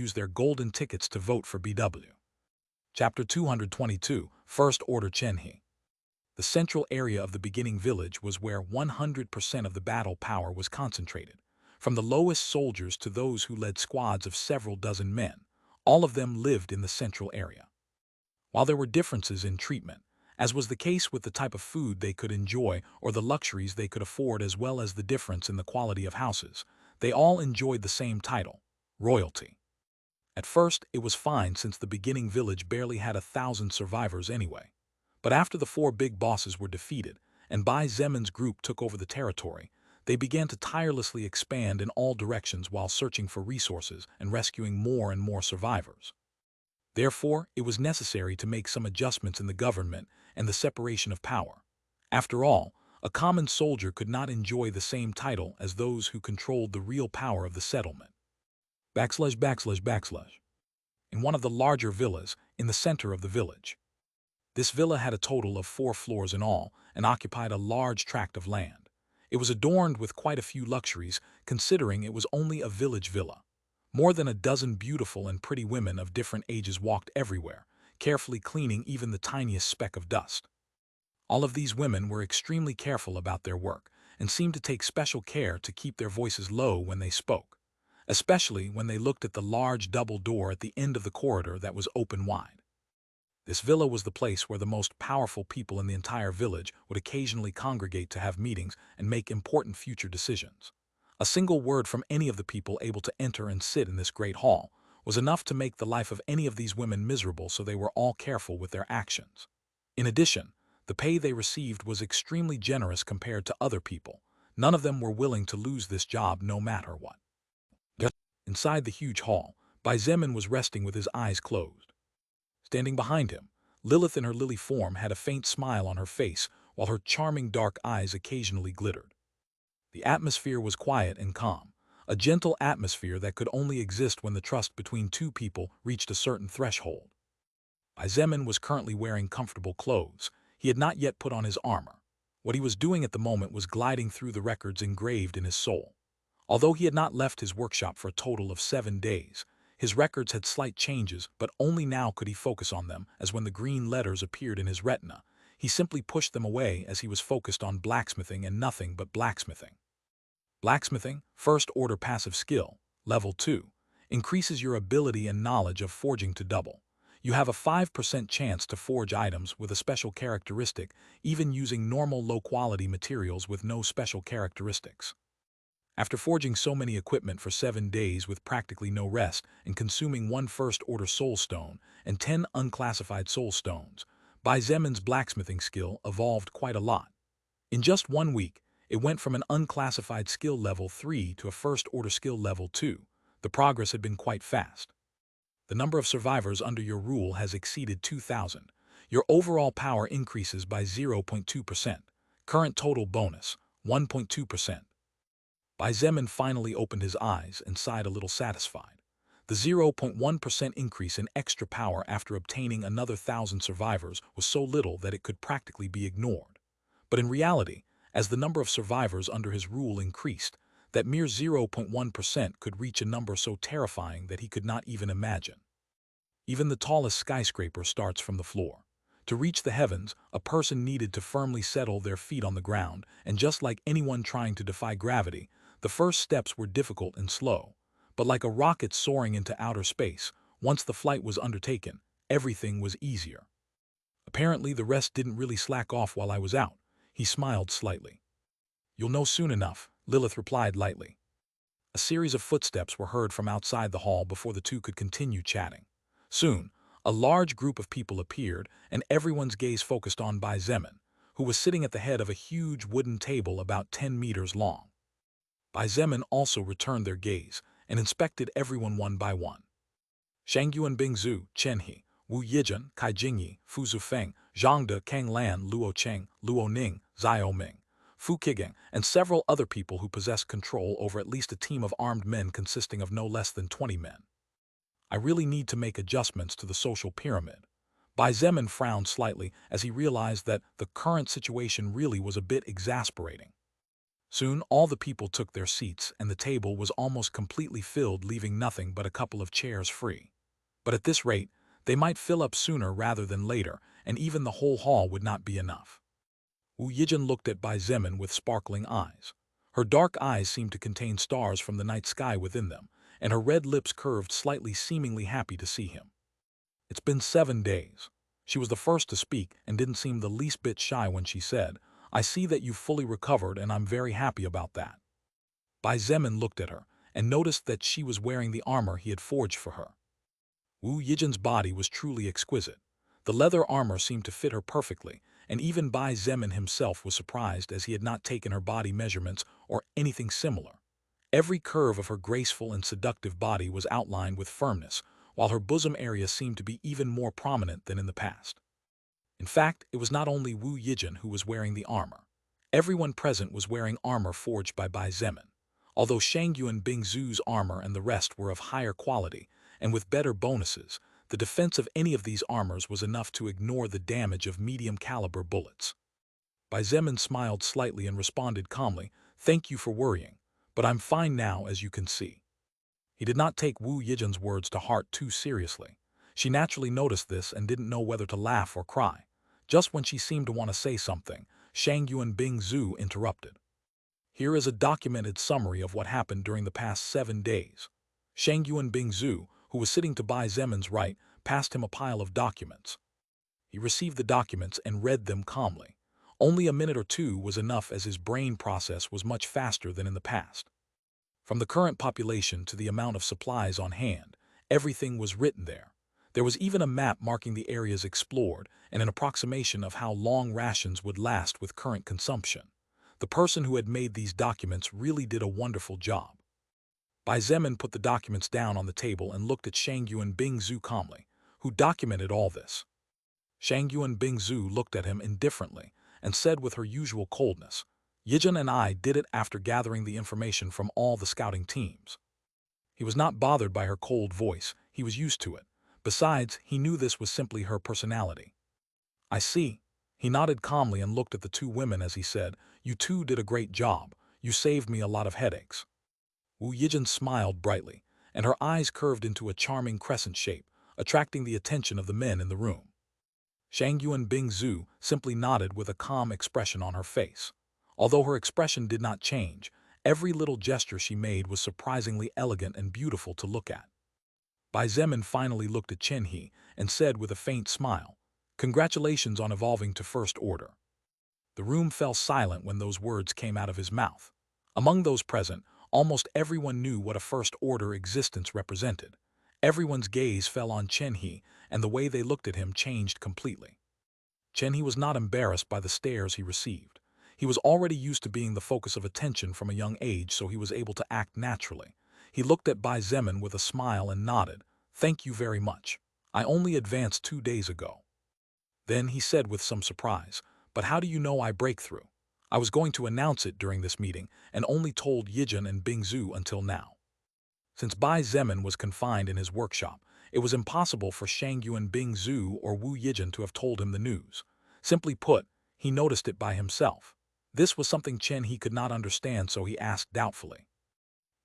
use their golden tickets to vote for BW. Chapter 222, First Order Chenhe. The central area of the beginning village was where 100% of the battle power was concentrated. From the lowest soldiers to those who led squads of several dozen men, all of them lived in the central area. While there were differences in treatment, as was the case with the type of food they could enjoy or the luxuries they could afford, as well as the difference in the quality of houses, they all enjoyed the same title, royalty. At first, it was fine since the beginning village barely had 1,000 survivors anyway. But after the 4 big bosses were defeated and Bai Zemin's group took over the territory, they began to tirelessly expand in all directions while searching for resources and rescuing more and more survivors. Therefore, it was necessary to make some adjustments in the government and the separation of power. After all, a common soldier could not enjoy the same title as those who controlled the real power of the settlement. ///// In one of the larger villas in the center of the village. This villa had a total of 4 floors in all and occupied a large tract of land. It was adorned with quite a few luxuries, considering it was only a village villa. More than a dozen beautiful and pretty women of different ages walked everywhere, carefully cleaning even the tiniest speck of dust. All of these women were extremely careful about their work and seemed to take special care to keep their voices low when they spoke, especially when they looked at the large double door at the end of the corridor that was open wide. This villa was the place where the most powerful people in the entire village would occasionally congregate to have meetings and make important future decisions. A single word from any of the people able to enter and sit in this great hall was enough to make the life of any of these women miserable, so they were all careful with their actions. In addition, the pay they received was extremely generous compared to other people. None of them were willing to lose this job no matter what. Inside the huge hall, Bai Zemin was resting with his eyes closed. Standing behind him, Lilith in her lily form had a faint smile on her face, while her charming dark eyes occasionally glittered. The atmosphere was quiet and calm, a gentle atmosphere that could only exist when the trust between 2 people reached a certain threshold. Bai Zemin was currently wearing comfortable clothes. He had not yet put on his armor. What he was doing at the moment was gliding through the records engraved in his soul. Although he had not left his workshop for a total of 7 days, his records had slight changes, but only now could he focus on them, as when the green letters appeared in his retina, he simply pushed them away as he was focused on blacksmithing and nothing but blacksmithing. Blacksmithing, First Order Passive Skill, Level 2, increases your ability and knowledge of forging to double. You have a 5% chance to forge items with a special characteristic, even using normal low-quality materials with no special characteristics. After forging so many equipment for 7 days with practically no rest and consuming 1 First Order Soul Stone and 10 unclassified Soul Stones, Bai Zemin's blacksmithing skill evolved quite a lot. In just 1 week, it went from an unclassified skill level 3 to a First Order skill level 2. The progress had been quite fast. The number of survivors under your rule has exceeded 2,000. Your overall power increases by 0.2%. Current total bonus, 1.2%. Bai Zemin finally opened his eyes and sighed a little satisfied. The 0.1% increase in extra power after obtaining another 1,000 survivors was so little that it could practically be ignored. But in reality, as the number of survivors under his rule increased, that mere 0.1% could reach a number so terrifying that he could not even imagine. Even the tallest skyscraper starts from the floor. To reach the heavens, a person needed to firmly settle their feet on the ground, and just like anyone trying to defy gravity, the first steps were difficult and slow. But like a rocket soaring into outer space, once the flight was undertaken, everything was easier. Apparently, the rest didn't really slack off while I was out. He smiled slightly. "You'll know soon enough," Lilith replied lightly. A series of footsteps were heard from outside the hall before the two could continue chatting. Soon, a large group of people appeared, and everyone's gaze focused on Bai Zemin, who was sitting at the head of a huge wooden table about 10 meters long. Bai Zemin also returned their gaze and inspected everyone one by one. Shangyuan Bingzhu, Chen He, Wu Yijun, Kai Jingyi, Fu Zufeng, Zhang De, Kang Lan, Luo Cheng, Luo Ning, Xiao Ming, Fu Qigang, and several other people who possessed control over at least a team of armed men consisting of no less than 20 men. I really need to make adjustments to the social pyramid. Bai Zemin frowned slightly as he realized that the current situation really was a bit exasperating. Soon, all the people took their seats, and the table was almost completely filled, leaving nothing but a couple of chairs free. But at this rate, they might fill up sooner rather than later, and even the whole hall would not be enough. Wu Yijun looked at Bai Zemin with sparkling eyes. Her dark eyes seemed to contain stars from the night sky within them, and her red lips curved slightly, seemingly happy to see him. "It's been 7 days. She was the first to speak and didn't seem the least bit shy when she said, "I see that you've fully recovered, and I'm very happy about that." Bai Zemin looked at her and noticed that she was wearing the armor he had forged for her. Wu Yijun's body was truly exquisite. The leather armor seemed to fit her perfectly, and even Bai Zemin himself was surprised as he had not taken her body measurements or anything similar. Every curve of her graceful and seductive body was outlined with firmness, while her bosom area seemed to be even more prominent than in the past. In fact, it was not only Wu Yijun who was wearing the armor. Everyone present was wearing armor forged by Bai Zemin. Although Shangyuan Bingzhu's armor and the rest were of higher quality, and with better bonuses, the defense of any of these armors was enough to ignore the damage of medium-caliber bullets. Bai Zemin smiled slightly and responded calmly, "Thank you for worrying, but I'm fine now, as you can see." He did not take Wu Yijun's words to heart too seriously. She naturally noticed this and didn't know whether to laugh or cry. Just when she seemed to want to say something, Shangyuan Bingzhu interrupted. "Here is a documented summary of what happened during the past 7 days." Shangyuan Bingzhu, who was sitting to Bai Zemin's right, passed him a pile of documents. He received the documents and read them calmly. Only a minute or two was enough, as his brain process was much faster than in the past. From the current population to the amount of supplies on hand, everything was written there. There was even a map marking the areas explored and an approximation of how long rations would last with current consumption. The person who had made these documents really did a wonderful job. Bai Zemin put the documents down on the table and looked at Shangyuan Bingzhu calmly, who documented all this. Shangyuan Bingzhu looked at him indifferently and said with her usual coldness, "Yijun and I did it after gathering the information from all the scouting teams." He was not bothered by her cold voice. He was used to it. Besides, he knew this was simply her personality. "I see." He nodded calmly and looked at the two women as he said, "You two did a great job. You saved me a lot of headaches." Wu Yijun smiled brightly, and her eyes curved into a charming crescent shape, attracting the attention of the men in the room. Shangyuan Bingzhu simply nodded with a calm expression on her face. Although her expression did not change, every little gesture she made was surprisingly elegant and beautiful to look at. Bai Zemin finally looked at Chen He and said with a faint smile, "Congratulations on evolving to First Order." The room fell silent when those words came out of his mouth. Among those present, almost everyone knew what a First Order existence represented. Everyone's gaze fell on Chen He, and the way they looked at him changed completely. Chen He was not embarrassed by the stares he received. He was already used to being the focus of attention from a young age, so he was able to act naturally. He looked at Bai Zemin with a smile and nodded, "Thank you very much. I only advanced 2 days ago." Then he said with some surprise, "But how do you know I break through? I was going to announce it during this meeting and only told Yijun and Bingzhu until now." Since Bai Zemin was confined in his workshop, it was impossible for Shangyuan Bingzhu or Wu Yijun to have told him the news. Simply put, he noticed it by himself. This was something Chen He could not understand, so he asked doubtfully,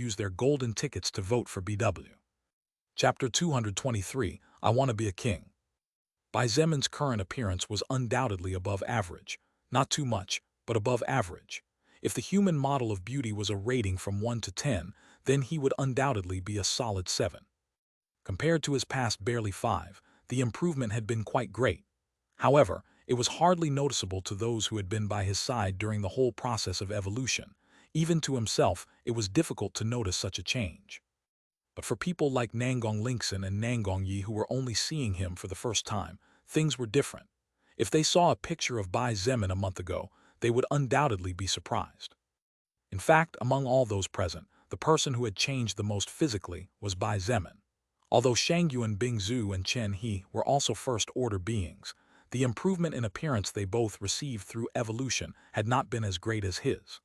use their golden tickets to vote for BW. Chapter 223, I Want to Be a King. Bai Zemin's current appearance was undoubtedly above average. Not too much, but above average. If the human model of beauty was a rating from 1 to 10, then he would undoubtedly be a solid 7. Compared to his past barely 5, the improvement had been quite great. However, it was hardly noticeable to those who had been by his side during the whole process of evolution. Even to himself, it was difficult to notice such a change. But for people like Nangong Linkson and Nangong Yi who were only seeing him for the first time, things were different. If they saw a picture of Bai Zemin a month ago, they would undoubtedly be surprised. In fact, among all those present, the person who had changed the most physically was Bai Zemin. Although Shangyuan Bingzhu and Chen He were also first-order beings, the improvement in appearance they both received through evolution had not been as great as his.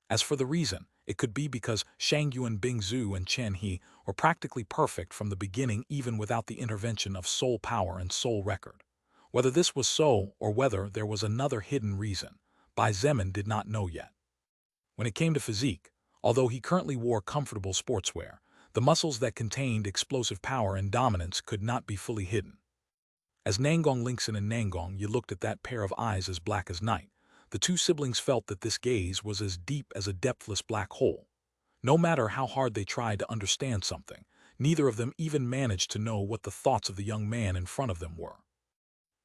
As for the reason, it could be because Shangyuan Bingzhu and Chen He were practically perfect from the beginning even without the intervention of soul power and soul record. Whether this was so or whether there was another hidden reason, Bai Zemin did not know yet. When it came to physique, although he currently wore comfortable sportswear, the muscles that contained explosive power and dominance could not be fully hidden. As Nangong Linkson and Nangong Yi looked at that pair of eyes as black as night, the two siblings felt that this gaze was as deep as a depthless black hole. No matter how hard they tried to understand something, neither of them even managed to know what the thoughts of the young man in front of them were.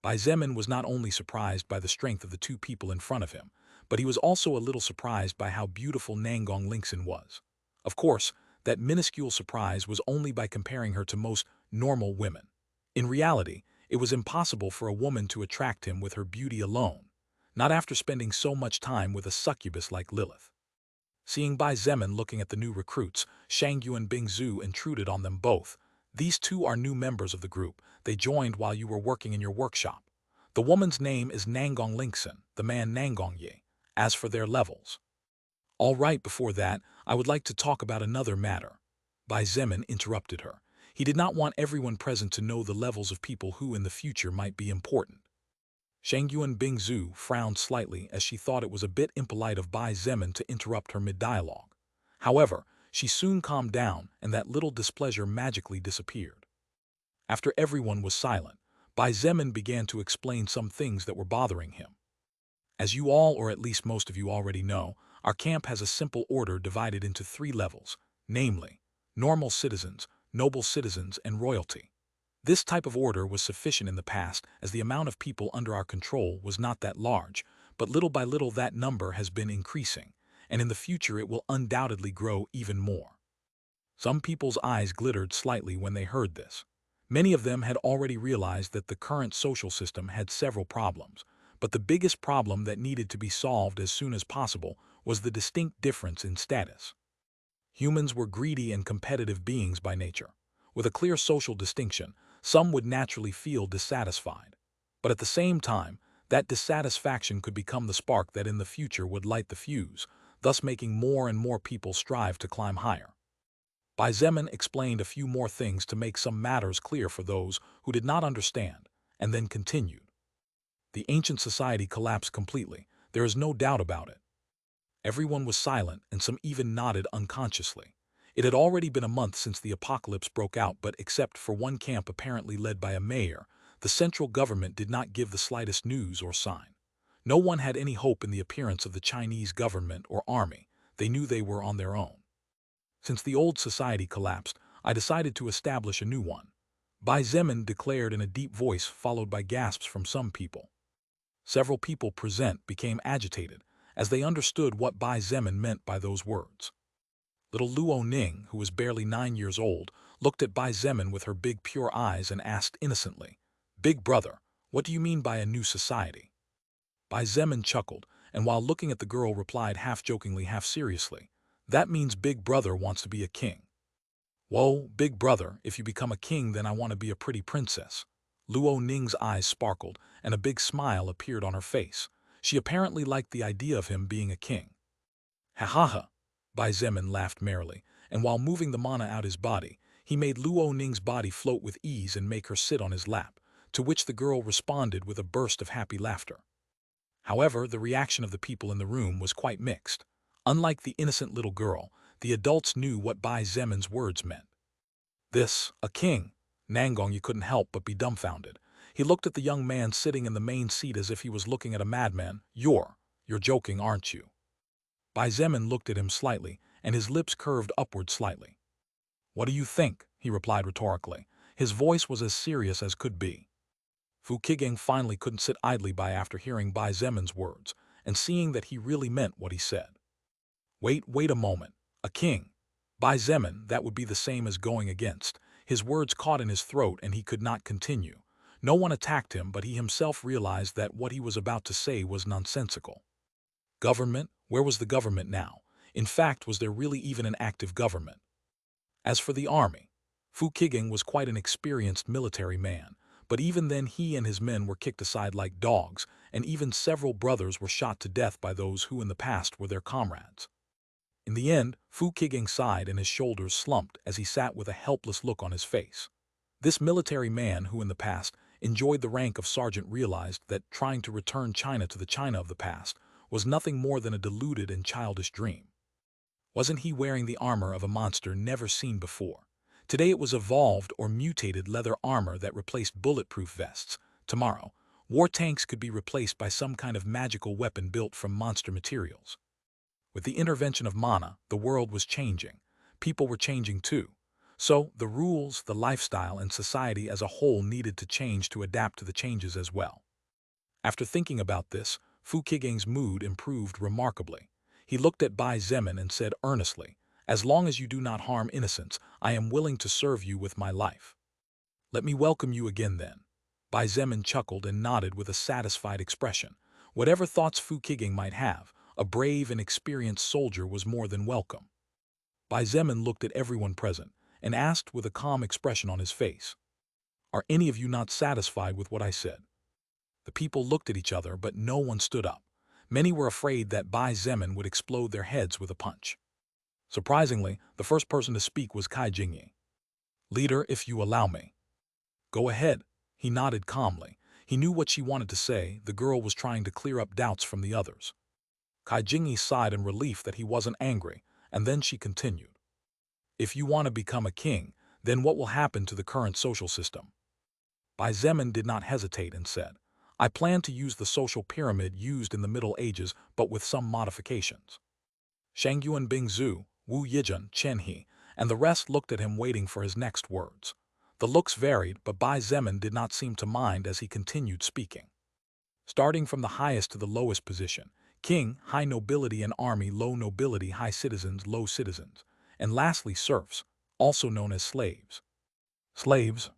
Bai Zemin was not only surprised by the strength of the two people in front of him, but he was also a little surprised by how beautiful Nangong Linkson was. Of course, that minuscule surprise was only by comparing her to most normal women. In reality, it was impossible for a woman to attract him with her beauty alone, not after spending so much time with a succubus like Lilith. Seeing Bai Zemin looking at the new recruits, Shangyu and Bingzhu intruded on them both. These two are new members of the group. They joined while you were working in your workshop. The woman's name is Nangong Linkson, the man Nangong Yi. As for their levels. All right, before that, I would like to talk about another matter. Bai Zemin interrupted her. He did not want everyone present to know the levels of people who in the future might be important. Shangyuan Bingzhu frowned slightly as she thought it was a bit impolite of Bai Zemin to interrupt her mid-dialogue. However, she soon calmed down and that little displeasure magically disappeared. After everyone was silent, Bai Zemin began to explain some things that were bothering him. As you all, or at least most of you already know, our camp has a simple order divided into 3 levels, namely, normal citizens, noble citizens, and royalty. This type of order was sufficient in the past as the amount of people under our control was not that large, but little by little that number has been increasing, and in the future it will undoubtedly grow even more. Some people's eyes glittered slightly when they heard this. Many of them had already realized that the current social system had several problems, but the biggest problem that needed to be solved as soon as possible was the distinct difference in status. Humans were greedy and competitive beings by nature. With a clear social distinction, some would naturally feel dissatisfied. But at the same time, that dissatisfaction could become the spark that in the future would light the fuse, thus making more and more people strive to climb higher. Bai Zemin explained a few more things to make some matters clear for those who did not understand, and then continued. The ancient society collapsed completely, there is no doubt about it. Everyone was silent, and some even nodded unconsciously. It had already been a month since the apocalypse broke out, but except for one camp apparently led by a mayor, the central government did not give the slightest news or sign. No one had any hope in the appearance of the Chinese government or army. They knew they were on their own. Since the old society collapsed, I decided to establish a new one. Bai Zemin declared in a deep voice, followed by gasps from some people. Several people present became agitated, as they understood what Bai Zemin meant by those words. Little Luo Ning, who was barely 9 years old, looked at Bai Zemin with her big pure eyes and asked innocently, "Big brother, what do you mean by a new society?" Bai Zemin chuckled, and while looking at the girl replied half jokingly, half seriously, "That means Big Brother wants to be a king." "Whoa, Big Brother, if you become a king then I want to be a pretty princess." Luo Ning's eyes sparkled, and a big smile appeared on her face. She apparently liked the idea of him being a king. "Ha ha ha!" Bai Zemin laughed merrily, and while moving the mana out his body, he made Luo Ning's body float with ease and make her sit on his lap, to which the girl responded with a burst of happy laughter. However, the reaction of the people in the room was quite mixed. Unlike the innocent little girl, the adults knew what Bai Zemin's words meant. This, a king? Nangong, you couldn't help but be dumbfounded. He looked at the young man sitting in the main seat as if he was looking at a madman. You're joking, aren't you?" Bai Zemin looked at him slightly, and his lips curved upward slightly. "What do you think?" he replied rhetorically. His voice was as serious as could be. Fu Qigeng finally couldn't sit idly by after hearing Bai Zemin's words, and seeing that he really meant what he said. Wait a moment. A king? Bai Zemin, that would be the same as going against." His words caught in his throat and he could not continue. No one attacked him, but he himself realized that what he was about to say was nonsensical. Government? Where was the government now? In fact, was there really even an active government? As for the army, Fu Qigeng was quite an experienced military man, but even then he and his men were kicked aside like dogs, and even several brothers were shot to death by those who in the past were their comrades. In the end, Fu Qigeng sighed and his shoulders slumped as he sat with a helpless look on his face. This military man who in the past enjoyed the rank of sergeant realized that trying to return China to the China of the past was nothing more than a deluded and childish dream. Wasn't he wearing the armor of a monster never seen before? Today it was evolved or mutated leather armor that replaced bulletproof vests. Tomorrow, war tanks could be replaced by some kind of magical weapon built from monster materials. With the intervention of mana, the world was changing. People were changing too. So, the rules, the lifestyle, and society as a whole needed to change to adapt to the changes as well. After thinking about this, Fu Qigeng's mood improved remarkably. He looked at Bai Zemin and said earnestly, "As long as you do not harm innocents, I am willing to serve you with my life." "Let me welcome you again then." Bai Zemin chuckled and nodded with a satisfied expression. Whatever thoughts Fu Qigeng might have, a brave and experienced soldier was more than welcome. Bai Zemin looked at everyone present and asked with a calm expression on his face, "Are any of you not satisfied with what I said?" The people looked at each other, but no one stood up. Many were afraid that Bai Zemin would explode their heads with a punch. Surprisingly, the first person to speak was Kai Jingyi. "Leader, if you allow me." "Go ahead." He nodded calmly. He knew what she wanted to say. The girl was trying to clear up doubts from the others. Kai Jingyi sighed in relief that he wasn't angry, and then she continued. "If you want to become a king, then what will happen to the current social system?" Bai Zemin did not hesitate and said, "I plan to use the social pyramid used in the Middle Ages, but with some modifications." Shang Yuan Bing Zhu, Wu Yijun, Chen He, and the rest looked at him waiting for his next words. The looks varied, but Bai Zemin did not seem to mind as he continued speaking. Starting from the highest to the lowest position, king, high nobility and army, low nobility, high citizens, low citizens, and lastly serfs, also known as slaves. Slaves?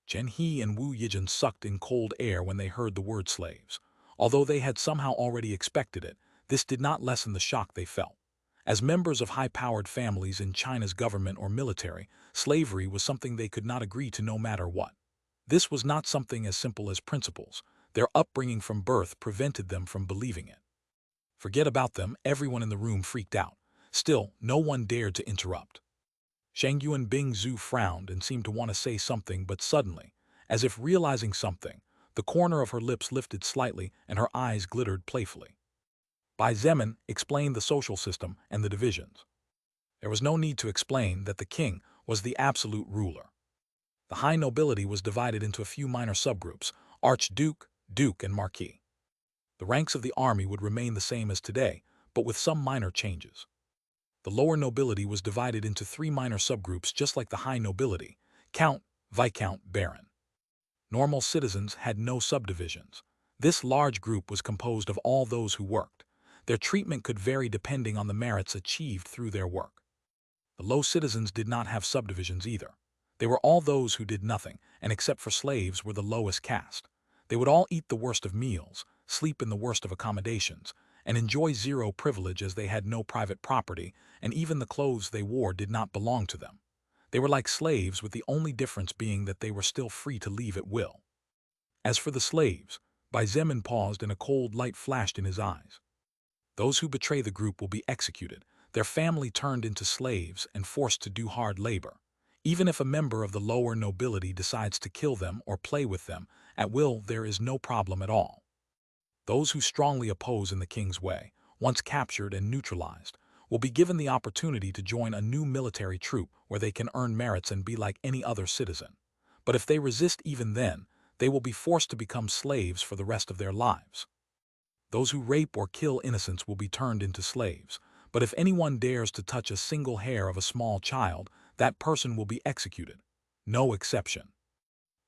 Chen He and Wu Yijun sucked in cold air when they heard the word slaves. Although they had somehow already expected it, this did not lessen the shock they felt. As members of high-powered families in China's government or military, slavery was something they could not agree to no matter what. This was not something as simple as principles. Their upbringing from birth prevented them from believing it. Forget about them, everyone in the room freaked out. Still, no one dared to interrupt. Shang Yuan Bing Zhu frowned and seemed to want to say something, but suddenly, as if realizing something, the corner of her lips lifted slightly and her eyes glittered playfully. Bai Zemin explained the social system and the divisions. There was no need to explain that the king was the absolute ruler. The high nobility was divided into a few minor subgroups: archduke, duke, and marquis. The ranks of the army would remain the same as today, but with some minor changes. The lower nobility was divided into 3 minor subgroups just like the high nobility: count, viscount, baron. Normal citizens had no subdivisions. This large group was composed of all those who worked. Their treatment could vary depending on the merits achieved through their work. The low citizens did not have subdivisions either. They were all those who did nothing, and except for slaves were the lowest caste. They would all eat the worst of meals, sleep in the worst of accommodations, and enjoy zero privilege as they had no private property, and even the clothes they wore did not belong to them. They were like slaves, with the only difference being that they were still free to leave at will. As for the slaves, Bai Zemin paused and a cold light flashed in his eyes. Those who betray the group will be executed, their family turned into slaves and forced to do hard labor. Even if a member of the lower nobility decides to kill them or play with them, at will there is no problem at all. Those who strongly oppose in the king's way, once captured and neutralized, will be given the opportunity to join a new military troop where they can earn merits and be like any other citizen. But if they resist even then, they will be forced to become slaves for the rest of their lives. Those who rape or kill innocents will be turned into slaves, but if anyone dares to touch a single hair of a small child, that person will be executed. No exception.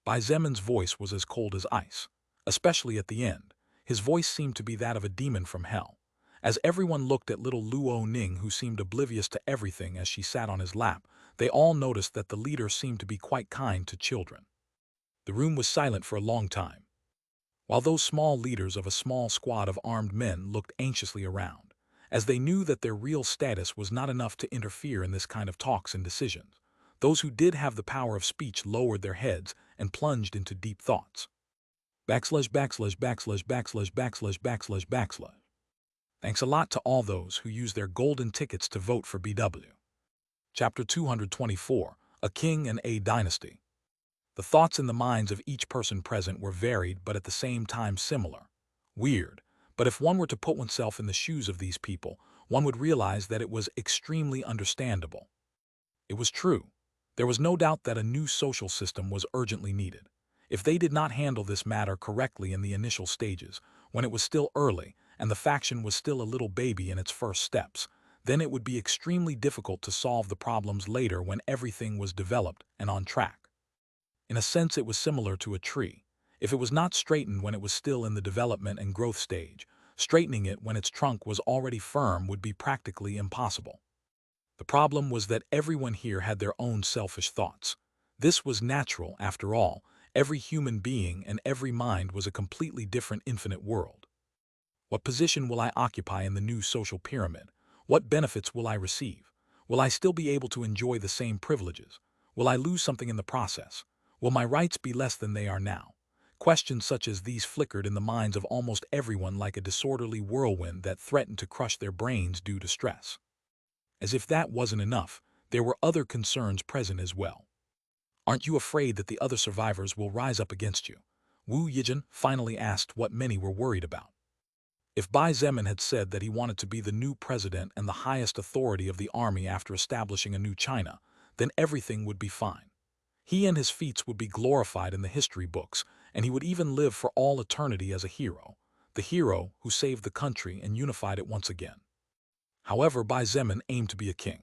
Bai Zemin's voice was as cold as ice, especially at the end. His voice seemed to be that of a demon from hell. As everyone looked at little Luo Ning, who seemed oblivious to everything as she sat on his lap, they all noticed that the leader seemed to be quite kind to children. The room was silent for a long time, while those small leaders of a small squad of armed men looked anxiously around, as they knew that their real status was not enough to interfere in this kind of talks and decisions. Those who did have the power of speech lowered their heads and plunged into deep thoughts. Backslash, backslash, backslash, backslash, backslash, backslash, backslash. Thanks a lot to all those who used their golden tickets to vote for BW. Chapter 224, A King and a Dynasty. The thoughts in the minds of each person present were varied but at the same time similar. Weird, but if one were to put oneself in the shoes of these people, one would realize that it was extremely understandable. It was true. There was no doubt that a new social system was urgently needed. If they did not handle this matter correctly in the initial stages, when it was still early and the faction was still a little baby in its first steps, then it would be extremely difficult to solve the problems later when everything was developed and on track. In a sense, it was similar to a tree. If it was not straightened when it was still in the development and growth stage, straightening it when its trunk was already firm would be practically impossible. The problem was that everyone here had their own selfish thoughts. This was natural, after all. Every human being and every mind was a completely different infinite world. What position will I occupy in the new social pyramid? What benefits will I receive? Will I still be able to enjoy the same privileges? Will I lose something in the process? Will my rights be less than they are now? Questions such as these flickered in the minds of almost everyone like a disorderly whirlwind that threatened to crush their brains due to stress. As if that wasn't enough, there were other concerns present as well. Aren't you afraid that the other survivors will rise up against you? Wu Yijun finally asked what many were worried about. If Bai Zemin had said that he wanted to be the new president and the highest authority of the army after establishing a new China, then everything would be fine. He and his feats would be glorified in the history books, and he would even live for all eternity as a hero, the hero who saved the country and unified it once again. However, Bai Zemin aimed to be a king.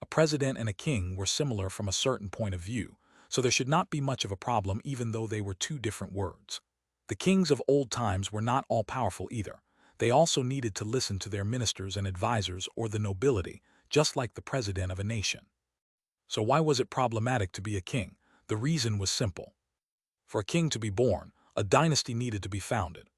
A president and a king were similar from a certain point of view, so there should not be much of a problem even though they were two different words. The kings of old times were not all-powerful either. They also needed to listen to their ministers and advisors or the nobility, just like the president of a nation. So why was it problematic to be a king? The reason was simple. For a king to be born, a dynasty needed to be founded.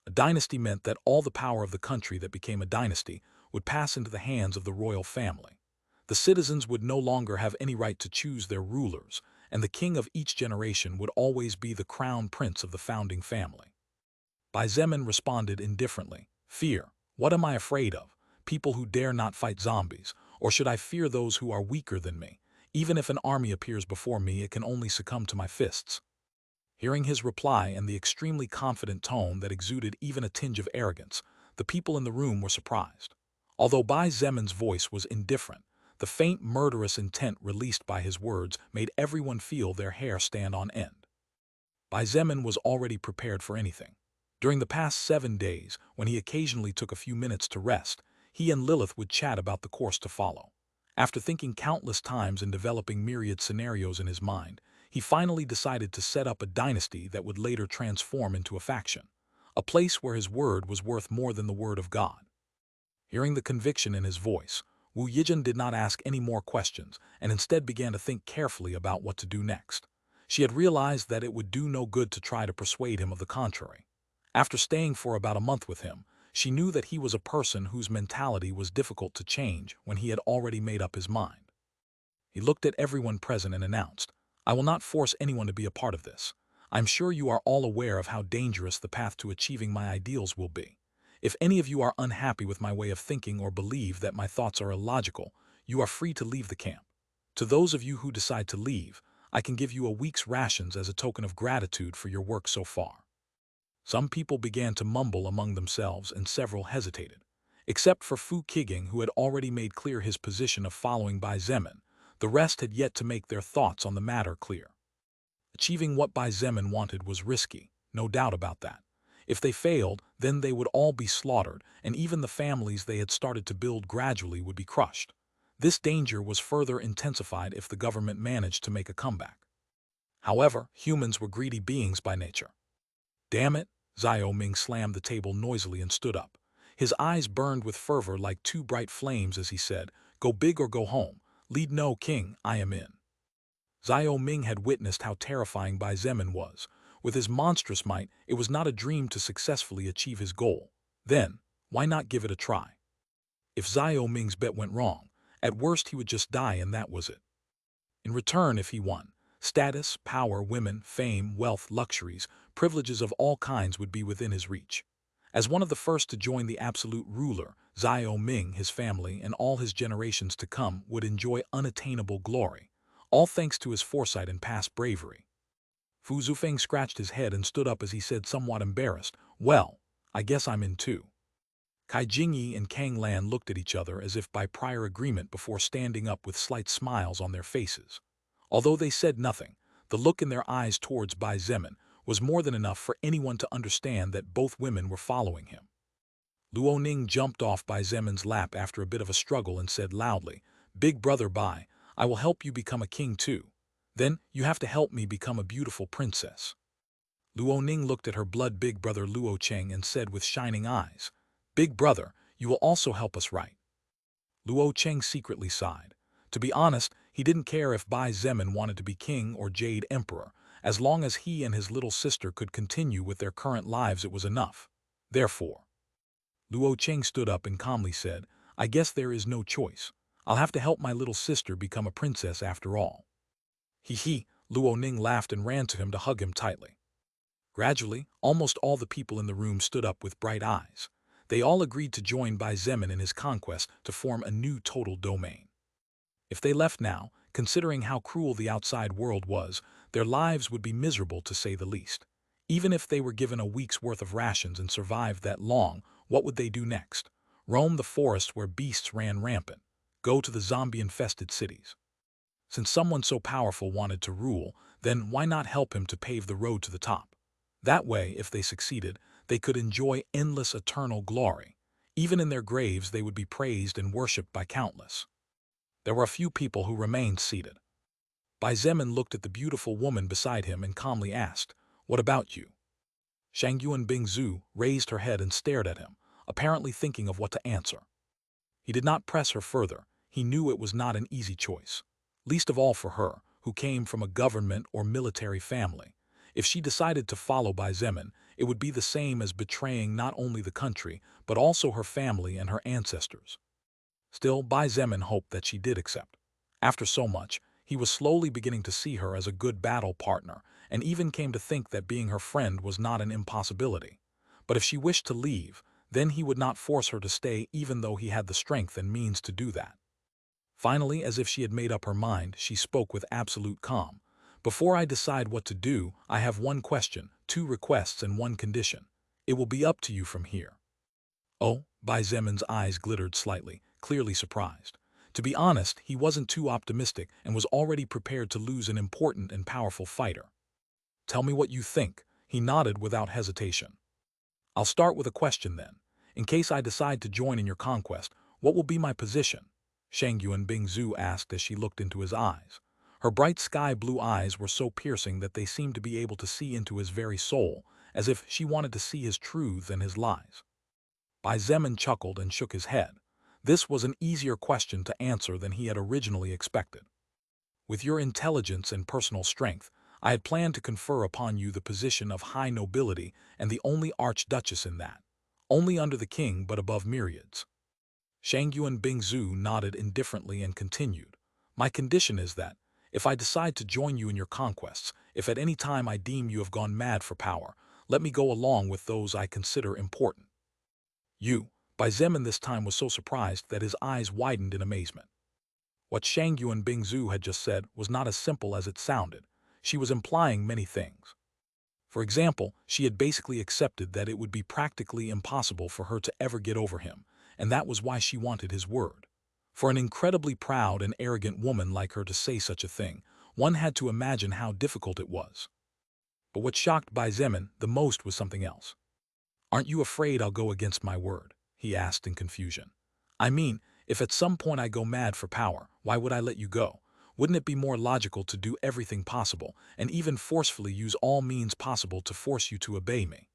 A dynasty meant that all the power of the country that became a dynasty would pass into the hands of the royal family. The citizens would no longer have any right to choose their rulers, and the king of each generation would always be the crown prince of the founding family. Bai Zemin responded indifferently. Fear. What am I afraid of? People who dare not fight zombies, or should I fear those who are weaker than me? Even if an army appears before me, it can only succumb to my fists. Hearing his reply and the extremely confident tone that exuded even a tinge of arrogance, the people in the room were surprised. Although Bai Zemin's voice was indifferent, the faint murderous intent released by his words made everyone feel their hair stand on end. Bai Zemin was already prepared for anything. During the past 7 days, when he occasionally took a few minutes to rest, he and Lilith would chat about the course to follow. After thinking countless times and developing myriad scenarios in his mind, he finally decided to set up a dynasty that would later transform into a faction, a place where his word was worth more than the word of God. Hearing the conviction in his voice, Wu Yijin did not ask any more questions and instead began to think carefully about what to do next. She had realized that it would do no good to try to persuade him of the contrary. After staying for about a month with him, she knew that he was a person whose mentality was difficult to change when he had already made up his mind. He looked at everyone present and announced, I will not force anyone to be a part of this. I'm sure you are all aware of how dangerous the path to achieving my ideals will be. If any of you are unhappy with my way of thinking or believe that my thoughts are illogical, you are free to leave the camp. To those of you who decide to leave, I can give you a week's rations as a token of gratitude for your work so far. Some people began to mumble among themselves and several hesitated. Except for Fu Qiging, who had already made clear his position of following Bai Zemin, the rest had yet to make their thoughts on the matter clear. Achieving what Bai Zemin wanted was risky, no doubt about that. If they failed, then they would all be slaughtered, and even the families they had started to build gradually would be crushed. This danger was further intensified if the government managed to make a comeback. However, humans were greedy beings by nature. Damn it, Xiao Ming slammed the table noisily and stood up. His eyes burned with fervor like two bright flames as he said, Go big or go home. Lead no king, I am in. Xiao Ming had witnessed how terrifying Bai Zemin was. With his monstrous might, it was not a dream to successfully achieve his goal. Then, why not give it a try? If Xiao Ming's bet went wrong, at worst he would just die and that was it. In return, if he won, status, power, women, fame, wealth, luxuries, privileges of all kinds would be within his reach. As one of the first to join the absolute ruler, Xiao Ming, his family, and all his generations to come would enjoy unattainable glory, all thanks to his foresight and past bravery. Fu Zufeng scratched his head and stood up as he said, somewhat embarrassed, Well, I guess I'm in too. Kai Jingyi and Kang Lan looked at each other as if by prior agreement before standing up with slight smiles on their faces. Although they said nothing, the look in their eyes towards Bai Zemin was more than enough for anyone to understand that both women were following him. Luo Ning jumped off Bai Zemin's lap after a bit of a struggle and said loudly, Big brother Bai, I will help you become a king too. Then you have to help me become a beautiful princess. Luo Ning looked at her blood big brother Luo Cheng and said with shining eyes, Big brother, you will also help us, right? Luo Cheng secretly sighed. To be honest, he didn't care if Bai Zemin wanted to be king or Jade emperor. As long as he and his little sister could continue with their current lives, it was enough. Therefore, Luo Cheng stood up and calmly said, I guess there is no choice. I'll have to help my little sister become a princess after all. He, Luo Ning laughed and ran to him to hug him tightly. Gradually, almost all the people in the room stood up with bright eyes. They all agreed to join Bai Zemin in his conquest to form a new total domain. If they left now, considering how cruel the outside world was, their lives would be miserable to say the least. Even if they were given a week's worth of rations and survived that long, what would they do next? Roam the forests where beasts ran rampant? Go to the zombie-infested cities? Since someone so powerful wanted to rule, then why not help him to pave the road to the top? That way, if they succeeded, they could enjoy endless eternal glory. Even in their graves they would be praised and worshipped by countless. There were a few people who remained seated. Bai Zemin looked at the beautiful woman beside him and calmly asked, "What about you?" Shangyuan Bingzu raised her head and stared at him, apparently thinking of what to answer. He did not press her further. He knew it was not an easy choice. Least of all for her, who came from a government or military family. If she decided to follow Bai Zemin, it would be the same as betraying not only the country, but also her family and her ancestors. Still, Bai Zemin hoped that she did accept. After so much, he was slowly beginning to see her as a good battle partner, and even came to think that being her friend was not an impossibility. But if she wished to leave, then he would not force her to stay even though he had the strength and means to do that. Finally, as if she had made up her mind, she spoke with absolute calm. "Before I decide what to do, I have one question, 2 requests and 1 condition. It will be up to you from here." Oh, Bai Zemin's eyes glittered slightly, clearly surprised. To be honest, he wasn't too optimistic and was already prepared to lose an important and powerful fighter. "Tell me what you think." He nodded without hesitation. "I'll start with a question then. In case I decide to join in your conquest, what will be my position?" Shangyuan Bingzu asked as she looked into his eyes. Her bright sky-blue eyes were so piercing that they seemed to be able to see into his very soul, as if she wanted to see his truths and his lies. Bai Zemin chuckled and shook his head. This was an easier question to answer than he had originally expected. "With your intelligence and personal strength, I had planned to confer upon you the position of high nobility and the only archduchess in that. Only under the king but above myriads." Shangyuan Bingzu nodded indifferently and continued, "My condition is that, if I decide to join you in your conquests, if at any time I deem you have gone mad for power, let me go along with those I consider important." "You?" Bai Zemin this time was so surprised that his eyes widened in amazement. What Shangyuan Bingzu had just said was not as simple as it sounded. She was implying many things. For example, she had basically accepted that it would be practically impossible for her to ever get over him, and that was why she wanted his word. For an incredibly proud and arrogant woman like her to say such a thing, one had to imagine how difficult it was. But what shocked Bai Zemin the most was something else. "Aren't you afraid I'll go against my word?" he asked in confusion. "I mean, if at some point I go mad for power, why would I let you go? Wouldn't it be more logical to do everything possible, and even forcefully use all means possible to force you to obey me?"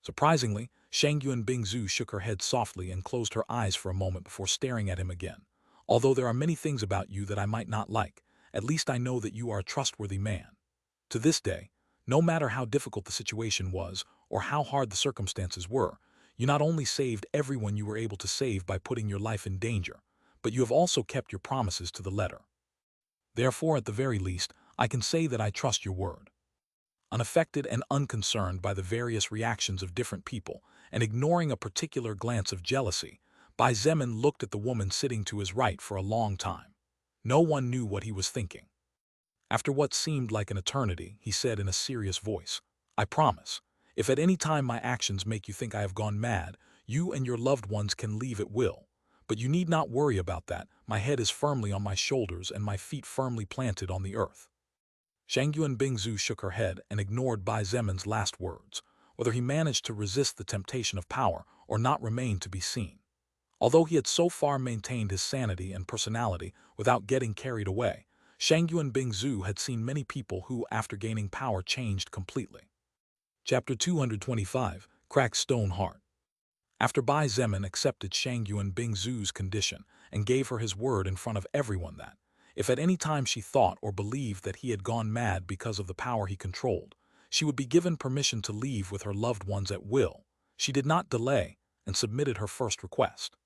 Surprisingly, Shangyuan Bingzu shook her head softly and closed her eyes for a moment before staring at him again. "Although there are many things about you that I might not like, at least I know that you are a trustworthy man." To this day, no matter how difficult the situation was or how hard the circumstances were, you not only saved everyone you were able to save by putting your life in danger, but you have also kept your promises to the letter. Therefore, at the very least, I can say that I trust your word. Unaffected and unconcerned by the various reactions of different people, and ignoring a particular glance of jealousy, Bai Zemin looked at the woman sitting to his right for a long time. No one knew what he was thinking. After what seemed like an eternity, he said in a serious voice, "I promise, if at any time my actions make you think I have gone mad, you and your loved ones can leave at will. But you need not worry about that. My head is firmly on my shoulders and my feet firmly planted on the earth." Shangyuan Bingzu shook her head and ignored Bai Zemin's last words. Whether he managed to resist the temptation of power or not remained to be seen. Although he had so far maintained his sanity and personality without getting carried away, Shangyuan Bingzu had seen many people who, after gaining power, changed completely. Chapter 225, Cracked Stone Heart. After Bai Zemin accepted Shangyuan Bingzu's condition and gave her his word in front of everyone that, if at any time she thought or believed that he had gone mad because of the power he controlled, she would be given permission to leave with her loved ones at will, she did not delay and submitted her first request.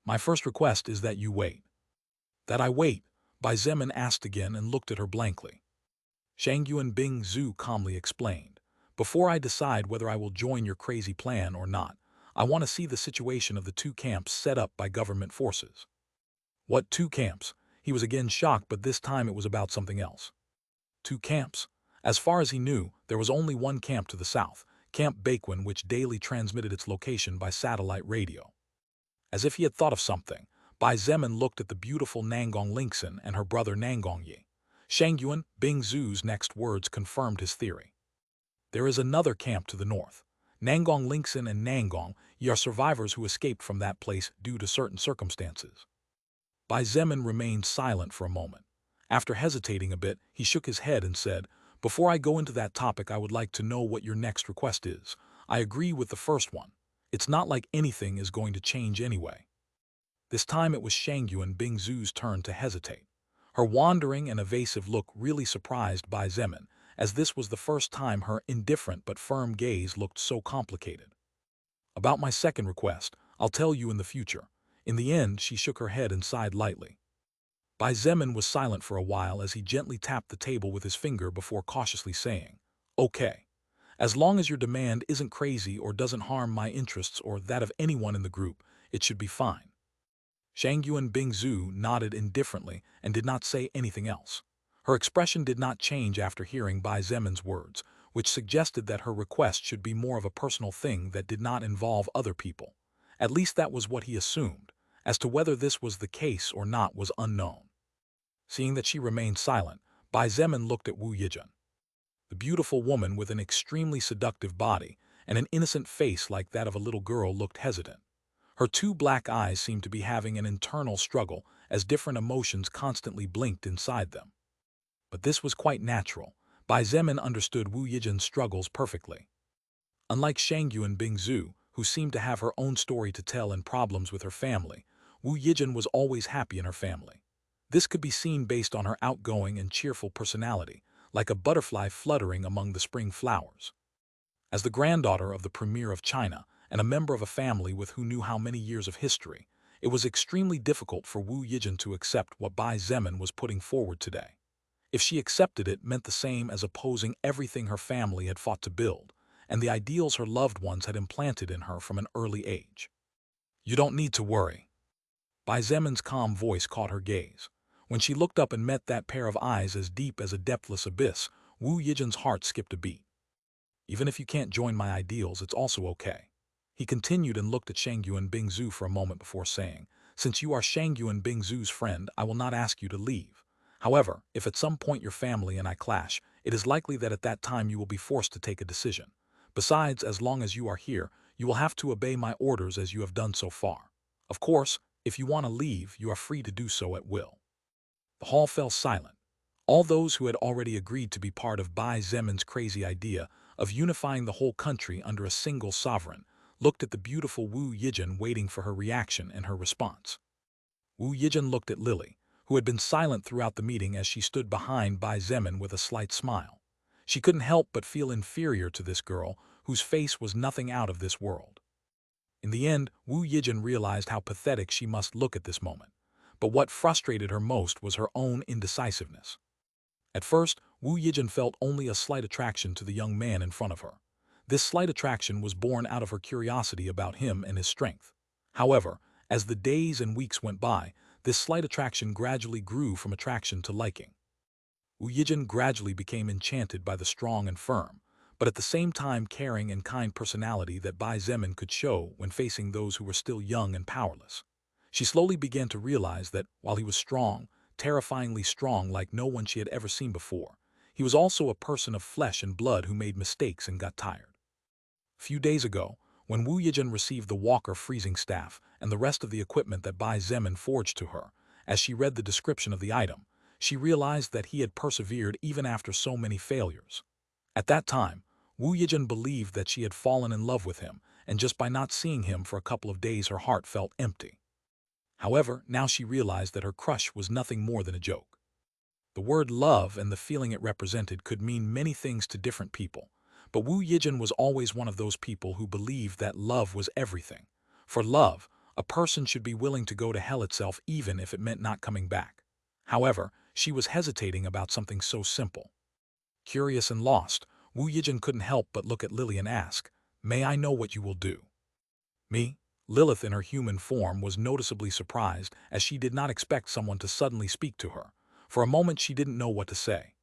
"My first request is that you wait." "That I wait?" Bai Zemin asked again and looked at her blankly. Shangyuan Bingzu calmly explained, "Before I decide whether I will join your crazy plan or not, I want to see the situation of the 2 camps set up by government forces." "What 2 camps?" He was again shocked, but this time it was about something else. 2 camps? As far as he knew, there was only one camp to the south, Camp Baquin, which daily transmitted its location by satellite radio. As if he had thought of something, Bai Zemin looked at the beautiful Nangong Lingxin and her brother Nangong Yi. Shangyuan Bingzu's next words confirmed his theory. There is another camp to the north. Nangong Lingxin and Nangong Yi are survivors who escaped from that place due to certain circumstances. Bai Zemin remained silent for a moment. After hesitating a bit, he shook his head and said, "Before I go into that topic, I would like to know what your next request is. I agree with the first one. It's not like anything is going to change anyway." This time it was Shangyuan Bingzu's turn to hesitate. Her wandering and evasive look really surprised Bai Zemin, as this was the first time her indifferent but firm gaze looked so complicated. "About my second request, I'll tell you in the future." In the end, she shook her head and sighed lightly. Bai Zemin was silent for a while as he gently tapped the table with his finger before cautiously saying, "Okay. As long as your demand isn't crazy or doesn't harm my interests or that of anyone in the group, it should be fine." Shangyuan Bingzu nodded indifferently and did not say anything else. Her expression did not change after hearing Bai Zemin's words, which suggested that her request should be more of a personal thing that did not involve other people. At least that was what he assumed. As to whether this was the case or not was unknown. Seeing that she remained silent, Bai Zemin looked at Wu Yijun. The beautiful woman with an extremely seductive body and an innocent face like that of a little girl looked hesitant. Her two black eyes seemed to be having an internal struggle as different emotions constantly blinked inside them. But this was quite natural. Bai Zemin understood Wu Yijun's struggles perfectly. Unlike Shangyuan Bingzu, who seemed to have her own story to tell and problems with her family, Wu Yijun was always happy in her family. This could be seen based on her outgoing and cheerful personality, like a butterfly fluttering among the spring flowers. As the granddaughter of the Premier of China and a member of a family with who knew how many years of history, it was extremely difficult for Wu Yijun to accept what Bai Zemin was putting forward today. If she accepted it meant the same as opposing everything her family had fought to build, and the ideals her loved ones had implanted in her from an early age. "You don't need to worry." Bai Zemin's calm voice caught her gaze. When she looked up and met that pair of eyes as deep as a depthless abyss, Wu Yijun's heart skipped a beat. "Even if you can't join my ideals, it's also okay." He continued and looked at Shangyuan Bingzu for a moment before saying, "Since you are Shangyuan Bingzu's friend, I will not ask you to leave. However, if at some point your family and I clash, it is likely that at that time you will be forced to take a decision. Besides, as long as you are here, you will have to obey my orders as you have done so far. Of course, if you want to leave, you are free to do so at will." The hall fell silent. All those who had already agreed to be part of Bai Zemin's crazy idea of unifying the whole country under a single sovereign looked at the beautiful Wu Yijun waiting for her reaction and her response. Wu Yijun looked at Lily, who had been silent throughout the meeting as she stood behind Bai Zemin with a slight smile. She couldn't help but feel inferior to this girl, whose face was nothing out of this world. In the end, Wu Yijun realized how pathetic she must look at this moment. But what frustrated her most was her own indecisiveness. At first, Wu Yijun felt only a slight attraction to the young man in front of her. This slight attraction was born out of her curiosity about him and his strength. However, as the days and weeks went by, this slight attraction gradually grew from attraction to liking. Wu Yijun gradually became enchanted by the strong and firm, but at the same time caring and kind personality that Bai Zemin could show when facing those who were still young and powerless. She slowly began to realize that, while he was strong, terrifyingly strong like no one she had ever seen before, he was also a person of flesh and blood who made mistakes and got tired. A few days ago, when Wu Yijun received the Walker freezing staff and the rest of the equipment that Bai Zemin forged to her, as she read the description of the item, she realized that he had persevered even after so many failures. At that time, Wu Yijun believed that she had fallen in love with him, and just by not seeing him for a couple of days her heart felt empty. However, now she realized that her crush was nothing more than a joke. The word love and the feeling it represented could mean many things to different people, but Wu Yijun was always one of those people who believed that love was everything. For love, a person should be willing to go to hell itself even if it meant not coming back. However, she was hesitating about something so simple. Curious and lost, Wu Yijun couldn't help but look at Lily and ask, "May I know what you will do?" "Me?" Lilith in her human form was noticeably surprised as she did not expect someone to suddenly speak to her. For a moment she didn't know what to say.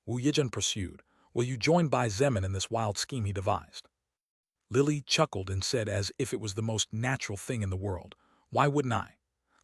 Wu Yijun pursued, "Will you join Bai Zemin in this wild scheme he devised?" Lily chuckled and said as if it was the most natural thing in the world, "Why wouldn't I?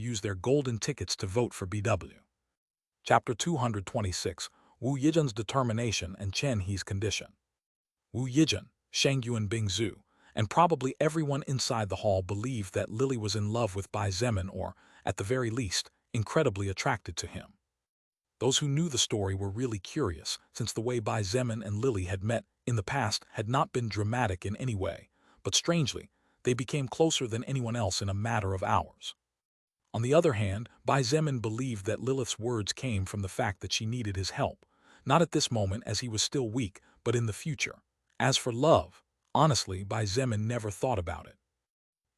used their golden tickets to vote for BW. Chapter 226, Wu Yijin's Determination and Chen He's Condition. Wu Yijin, Shangyuan Bingzu, and probably everyone inside the hall believed that Lily was in love with Bai Zemin or, at the very least, incredibly attracted to him. Those who knew the story were really curious, since the way Bai Zemin and Lily had met in the past had not been dramatic in any way, but strangely, they became closer than anyone else in a matter of hours. On the other hand, Bai Zemin believed that Lilith's words came from the fact that she needed his help, not at this moment as he was still weak, but in the future. As for love, honestly, Bai Zemin never thought about it.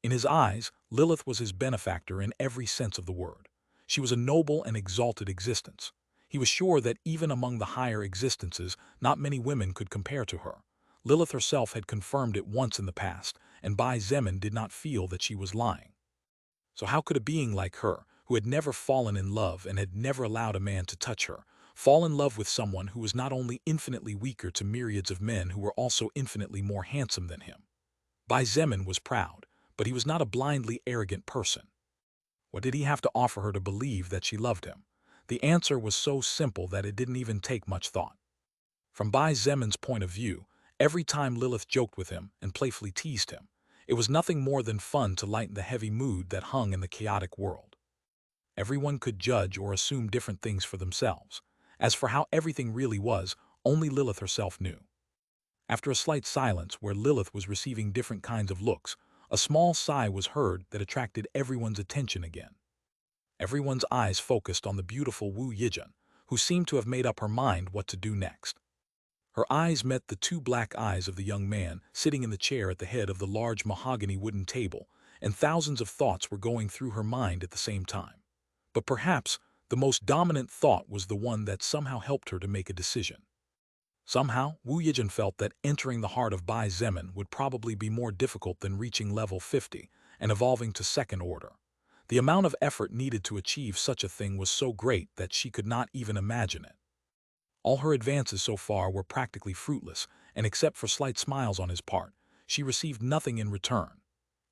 In his eyes, Lilith was his benefactor in every sense of the word. She was a noble and exalted existence. He was sure that even among the higher existences, not many women could compare to her. Lilith herself had confirmed it once in the past, and Bai Zemin did not feel that she was lying. So how could a being like her, who had never fallen in love and had never allowed a man to touch her, fall in love with someone who was not only infinitely weaker to myriads of men who were also infinitely more handsome than him? Bai Zemin was proud, but he was not a blindly arrogant person. What did he have to offer her to believe that she loved him? The answer was so simple that it didn't even take much thought. From Bai Zemin's point of view, every time Lilith joked with him and playfully teased him, it was nothing more than fun to lighten the heavy mood that hung in the chaotic world. Everyone could judge or assume different things for themselves. As for how everything really was, only Lilith herself knew. After a slight silence where Lilith was receiving different kinds of looks, a small sigh was heard that attracted everyone's attention again. Everyone's eyes focused on the beautiful Wu Yijin, who seemed to have made up her mind what to do next. Her eyes met the two black eyes of the young man sitting in the chair at the head of the large mahogany wooden table, and thousands of thoughts were going through her mind at the same time. But perhaps the most dominant thought was the one that somehow helped her to make a decision. Somehow, Wu Yijin felt that entering the heart of Bai Zemin would probably be more difficult than reaching level 50 and evolving to second order. The amount of effort needed to achieve such a thing was so great that she could not even imagine it. All her advances so far were practically fruitless, and except for slight smiles on his part, she received nothing in return.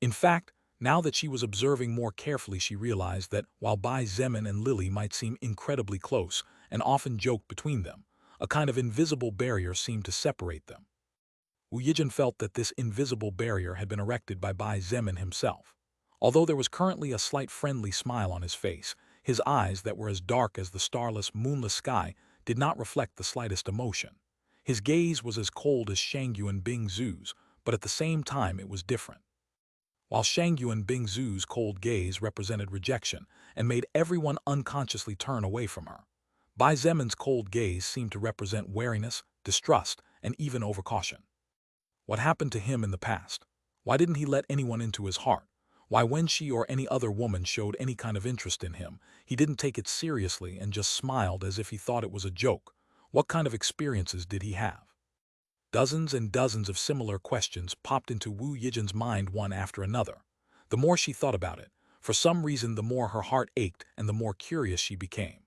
In fact, now that she was observing more carefully, she realized that while Bai Zemin and Lily might seem incredibly close and often joked between them, a kind of invisible barrier seemed to separate them. Wu Yijin felt that this invisible barrier had been erected by Bai Zemin himself. Although there was currently a slight friendly smile on his face, his eyes that were as dark as the starless, moonless sky did not reflect the slightest emotion. His gaze was as cold as Shangyuan Bingzu's, but at the same time it was different. While Shangyuan Bingzu's cold gaze represented rejection and made everyone unconsciously turn away from her, Bai Zemin's cold gaze seemed to represent wariness, distrust, and even overcaution. What happened to him in the past? Why didn't he let anyone into his heart? Why, when she or any other woman showed any kind of interest in him, he didn't take it seriously and just smiled as if he thought it was a joke? What kind of experiences did he have? Dozens and dozens of similar questions popped into Wu Yijin's mind one after another. The more she thought about it, for some reason the more her heart ached and the more curious she became.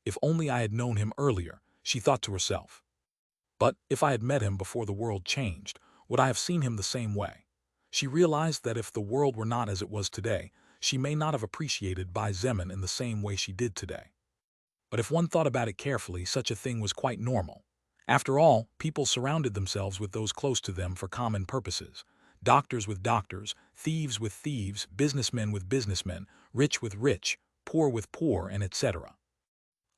If only I had known him earlier, she thought to herself. But if I had met him before the world changed, would I have seen him the same way? She realized that if the world were not as it was today, she may not have appreciated Bai Zemin in the same way she did today. But if one thought about it carefully, such a thing was quite normal. After all, people surrounded themselves with those close to them for common purposes. Doctors with doctors, thieves with thieves, businessmen with businessmen, rich with rich, poor with poor, and etc.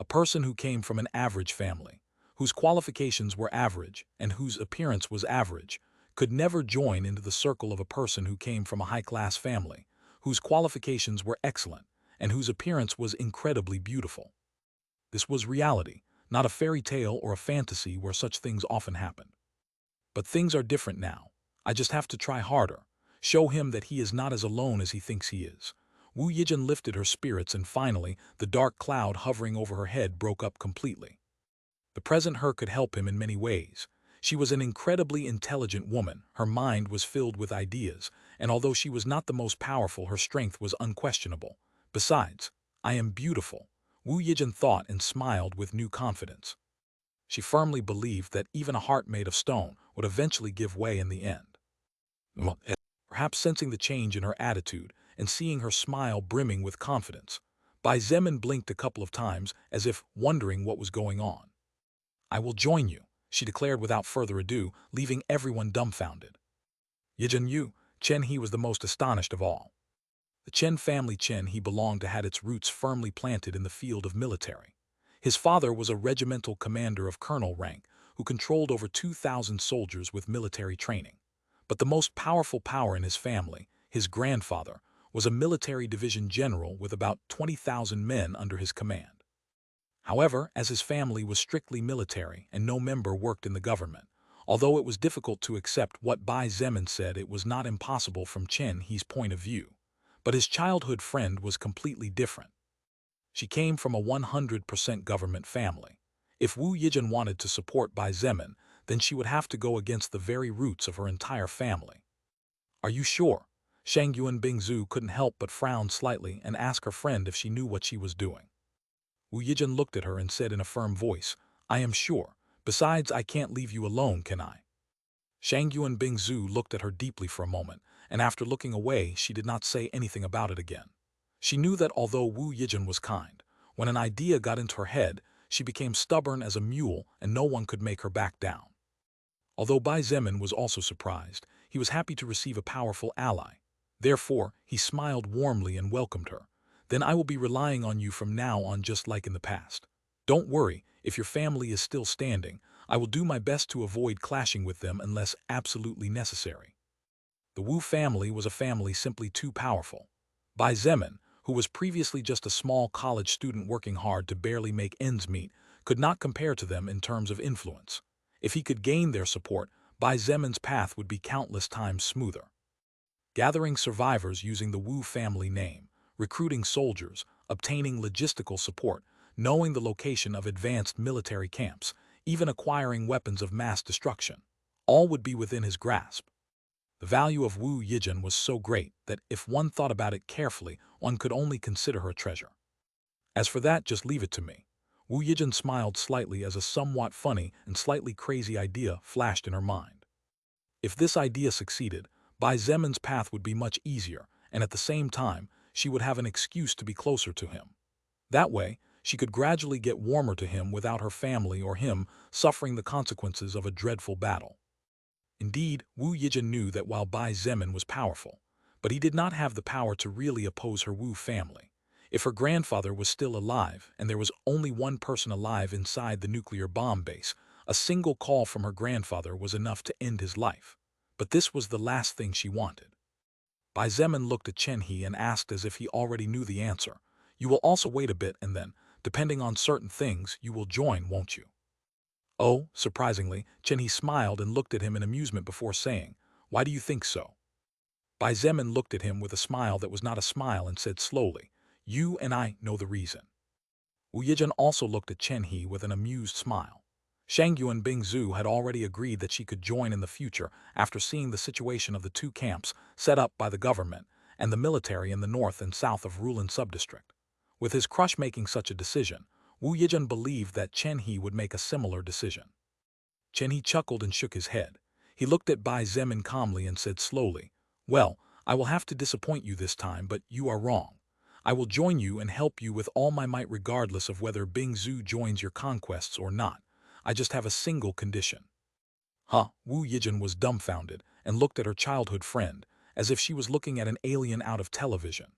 A person who came from an average family, whose qualifications were average and whose appearance was average, could never join into the circle of a person who came from a high-class family, whose qualifications were excellent and whose appearance was incredibly beautiful. This was reality, not a fairy tale or a fantasy where such things often happen. But things are different now. I just have to try harder, show him that he is not as alone as he thinks he is. Wu Yijin lifted her spirits, and finally, the dark cloud hovering over her head broke up completely. The present her could help him in many ways. She was an incredibly intelligent woman, her mind was filled with ideas, and although she was not the most powerful, her strength was unquestionable. Besides, I am beautiful, Wu Yijin thought and smiled with new confidence. She firmly believed that even a heart made of stone would eventually give way in the end. Perhaps sensing the change in her attitude and seeing her smile brimming with confidence, Bai Zemin blinked a couple of times as if wondering what was going on. I will join you, she declared without further ado, leaving everyone dumbfounded. Yijin Yu, Chen He was the most astonished of all. The Chen family Chen He belonged to had its roots firmly planted in the field of military. His father was a regimental commander of colonel rank who controlled over 2,000 soldiers with military training. But the most powerful power in his family, his grandfather, was a military division general with about 20,000 men under his command. However, as his family was strictly military and no member worked in the government, although it was difficult to accept what Bai Zemin said, it was not impossible from Chen He's point of view. But his childhood friend was completely different. She came from a 100% government family. If Wu Yijin wanted to support Bai Zemin, then she would have to go against the very roots of her entire family. Are you sure? Shang Yuan Bingzu couldn't help but frown slightly and ask her friend if she knew what she was doing. Wu Yijin looked at her and said in a firm voice, I am sure. Besides, I can't leave you alone, can I? Shang Yuan Bingzu looked at her deeply for a moment, and after looking away, she did not say anything about it again. She knew that although Wu Yijin was kind, when an idea got into her head, she became stubborn as a mule and no one could make her back down. Although Bai Zemin was also surprised, he was happy to receive a powerful ally. Therefore, he smiled warmly and welcomed her. Then I will be relying on you from now on, just like in the past. Don't worry, if your family is still standing, I will do my best to avoid clashing with them unless absolutely necessary. The Wu family was a family simply too powerful. Bai Zemin, who was previously just a small college student working hard to barely make ends meet, could not compare to them in terms of influence. If he could gain their support, Bai Zemin's path would be countless times smoother. Gathering survivors using the Wu family name, recruiting soldiers, obtaining logistical support, knowing the location of advanced military camps, even acquiring weapons of mass destruction, all would be within his grasp. The value of Wu Yijin was so great that if one thought about it carefully, one could only consider her a treasure. As for that, just leave it to me. Wu Yijin smiled slightly as a somewhat funny and slightly crazy idea flashed in her mind. If this idea succeeded, Bai Zemin's path would be much easier, and at the same time, she would have an excuse to be closer to him. That way, she could gradually get warmer to him without her family or him suffering the consequences of a dreadful battle. Indeed, Wu Yijin knew that while Bai Zemin was powerful, but he did not have the power to really oppose her Wu family. If her grandfather was still alive and there was only one person alive inside the nuclear bomb base, a single call from her grandfather was enough to end his life. But this was the last thing she wanted. Bai Zemin looked at Chen He and asked as if he already knew the answer. You will also wait a bit and then, depending on certain things, you will join, won't you? Oh, surprisingly, Chen He smiled and looked at him in amusement before saying, Why do you think so? Bai Zemin looked at him with a smile that was not a smile and said slowly, You and I know the reason. Wu Yijin also looked at Chen He with an amused smile. Shang Yuan Bingzu had already agreed that she could join in the future after seeing the situation of the two camps set up by the government and the military in the north and south of Rulan subdistrict. With his crush making such a decision, Wu Yijun believed that Chen He would make a similar decision. Chen He chuckled and shook his head. He looked at Bai Zemin calmly and said slowly, "Well, I will have to disappoint you this time, but you are wrong. I will join you and help you with all my might regardless of whether Bing Zhu joins your conquests or not. I just have a single condition." Huh? Wu Yijun was dumbfounded and looked at her childhood friend, as if she was looking at an alien out of television.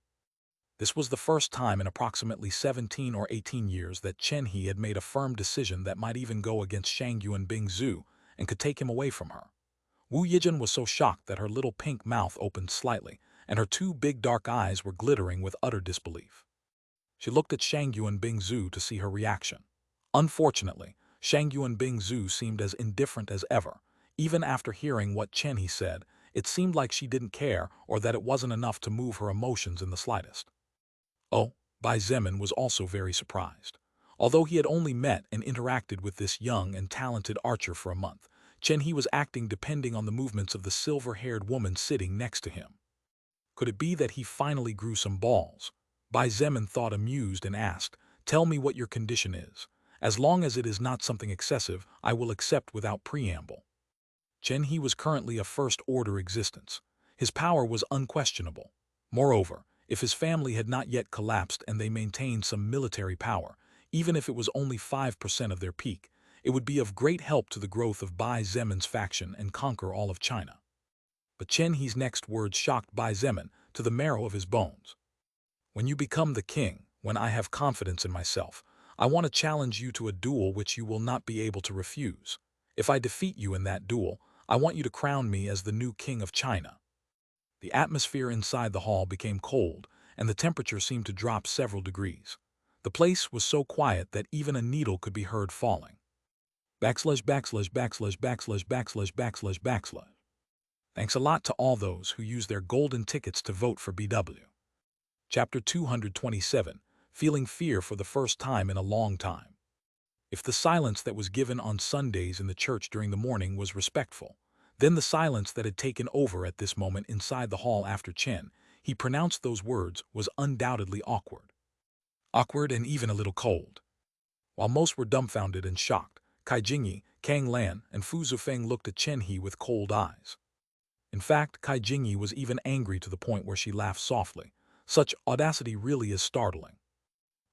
This was the first time in approximately 17 or 18 years that Chen He had made a firm decision that might even go against Shangyu and Bing Zhu and could take him away from her. Wu Yijun was so shocked that her little pink mouth opened slightly, and her two big dark eyes were glittering with utter disbelief. She looked at Shangyu and Bing Zhu to see her reaction. Unfortunately, Shangyu and Bing Zhu seemed as indifferent as ever. Even after hearing what Chen He said, it seemed like she didn't care or that it wasn't enough to move her emotions in the slightest. Oh, Bai Zemin was also very surprised. Although he had only met and interacted with this young and talented archer for a month, Chen He was acting depending on the movements of the silver-haired woman sitting next to him. Could it be that he finally grew some balls? Bai Zemin thought amused and asked, "Tell me what your condition is. As long as it is not something excessive, I will accept without preamble." Chen He was currently a first-order existence. His power was unquestionable. Moreover, if his family had not yet collapsed and they maintained some military power, even if it was only 5% of their peak, it would be of great help to the growth of Bai Zemin's faction and conquer all of China. But Chen He's next words shocked Bai Zemin to the marrow of his bones. "When you become the king, when I have confidence in myself, I want to challenge you to a duel which you will not be able to refuse. If I defeat you in that duel, I want you to crown me as the new king of China." The atmosphere inside the hall became cold, and the temperature seemed to drop several degrees. The place was so quiet that even a needle could be heard falling. Backslash, backslash, backslash, backslash, backslash, backslash, backslash. Thanks a lot to all those who used their golden tickets to vote for BW. Chapter 227, Feeling Fear for the First Time in a Long Time. If the silence that was given on Sundays in the church during the morning was respectful, then the silence that had taken over at this moment inside the hall after Chen He pronounced those words was undoubtedly awkward. Awkward and even a little cold. While most were dumbfounded and shocked, Kai Jingyi, Kang Lan, and Fu Zufeng looked at Chen He with cold eyes. In fact, Kai Jingyi was even angry to the point where she laughed softly. Such audacity really is startling.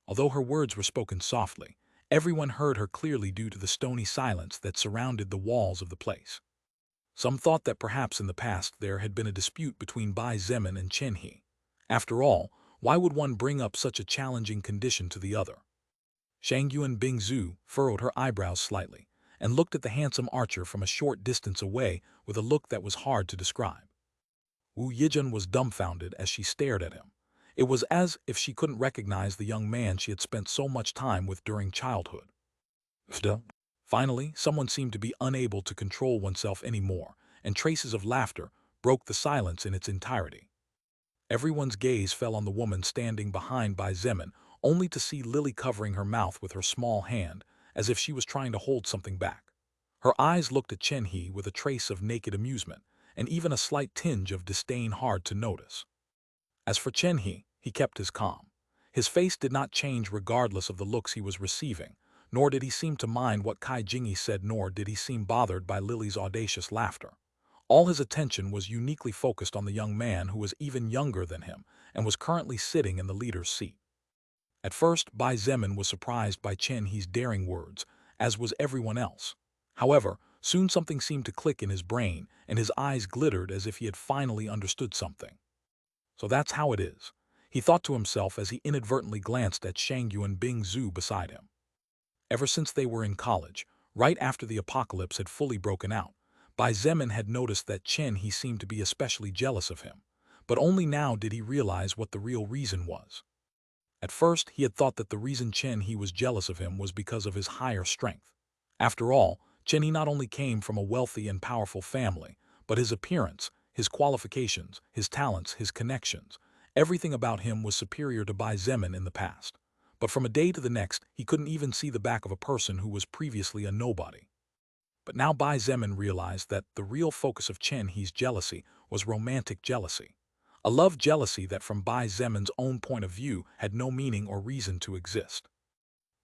Although her words were spoken softly, everyone heard her clearly due to the stony silence that surrounded the walls of the place. Some thought that perhaps in the past there had been a dispute between Bai Zemin and Chen He. After all, why would one bring up such a challenging condition to the other? Shangyu and Bing Zhu furrowed her eyebrows slightly and looked at the handsome archer from a short distance away with a look that was hard to describe. Wu Yijun was dumbfounded as she stared at him. It was as if she couldn't recognize the young man she had spent so much time with during childhood. Finally, someone seemed to be unable to control oneself anymore, and traces of laughter broke the silence in its entirety. Everyone's gaze fell on the woman standing behind Bai Zemin, only to see Lily covering her mouth with her small hand, as if she was trying to hold something back. Her eyes looked at Chen He with a trace of naked amusement, and even a slight tinge of disdain hard to notice. As for Chen He kept his calm. His face did not change regardless of the looks he was receiving, nor did he seem to mind what Kai Jingyi said, nor did he seem bothered by Lily's audacious laughter. All his attention was uniquely focused on the young man who was even younger than him and was currently sitting in the leader's seat. At first, Bai Zemin was surprised by Chen He's daring words, as was everyone else. However, soon something seemed to click in his brain, and his eyes glittered as if he had finally understood something. So that's how it is, he thought to himself as he inadvertently glanced at Shangyu and Bing Zhu beside him. Ever since they were in college, right after the apocalypse had fully broken out, Bai Zemin had noticed that Chen He seemed to be especially jealous of him, but only now did he realize what the real reason was. At first, he had thought that the reason Chen He was jealous of him was because of his higher strength. After all, Chen He not only came from a wealthy and powerful family, but his appearance, his qualifications, his talents, his connections, everything about him was superior to Bai Zemin in the past. But from a day to the next, he couldn't even see the back of a person who was previously a nobody. But now Bai Zemin realized that the real focus of Chen He's jealousy was romantic jealousy. A love jealousy that from Bai Zemin's own point of view had no meaning or reason to exist.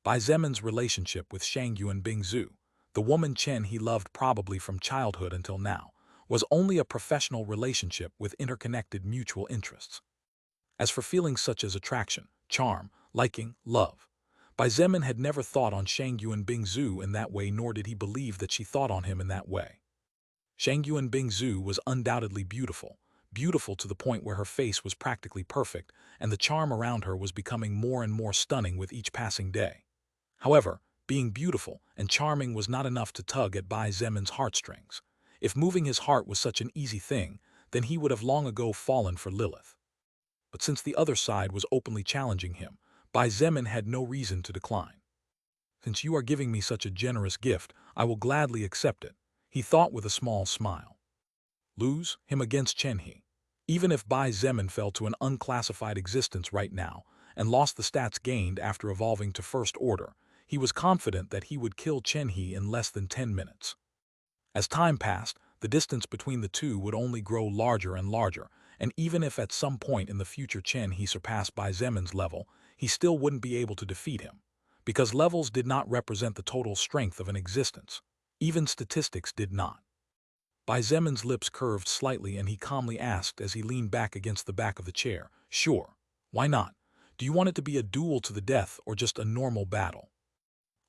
Bai Zemin's relationship with Shangyuan Bingzu, the woman Chen he loved probably from childhood until now, was only a professional relationship with interconnected mutual interests. As for feelings such as attraction, charm, liking, love, Bai Zemin had never thought on Shangyuan Bingzu in that way, nor did he believe that she thought on him in that way. Shangyuan Bingzu was undoubtedly beautiful, beautiful to the point where her face was practically perfect, and the charm around her was becoming more and more stunning with each passing day. However, being beautiful and charming was not enough to tug at Bai Zemin's heartstrings. If moving his heart was such an easy thing, then he would have long ago fallen for Lilith. But since the other side was openly challenging him, Bai Zemin had no reason to decline. Since you are giving me such a generous gift, I will gladly accept it, he thought with a small smile. Lose him against Chen He. Even if Bai Zemin fell to an unclassified existence right now and lost the stats gained after evolving to First Order, he was confident that he would kill Chen He in less than 10 minutes. As time passed, the distance between the two would only grow larger and larger, and even if at some point in the future Chen He surpassed Bai Zemin's level, he still wouldn't be able to defeat him, because levels did not represent the total strength of an existence. Even statistics did not. Bai Zemin's lips curved slightly and he calmly asked as he leaned back against the back of the chair, "Sure, why not? Do you want it to be a duel to the death or just a normal battle?"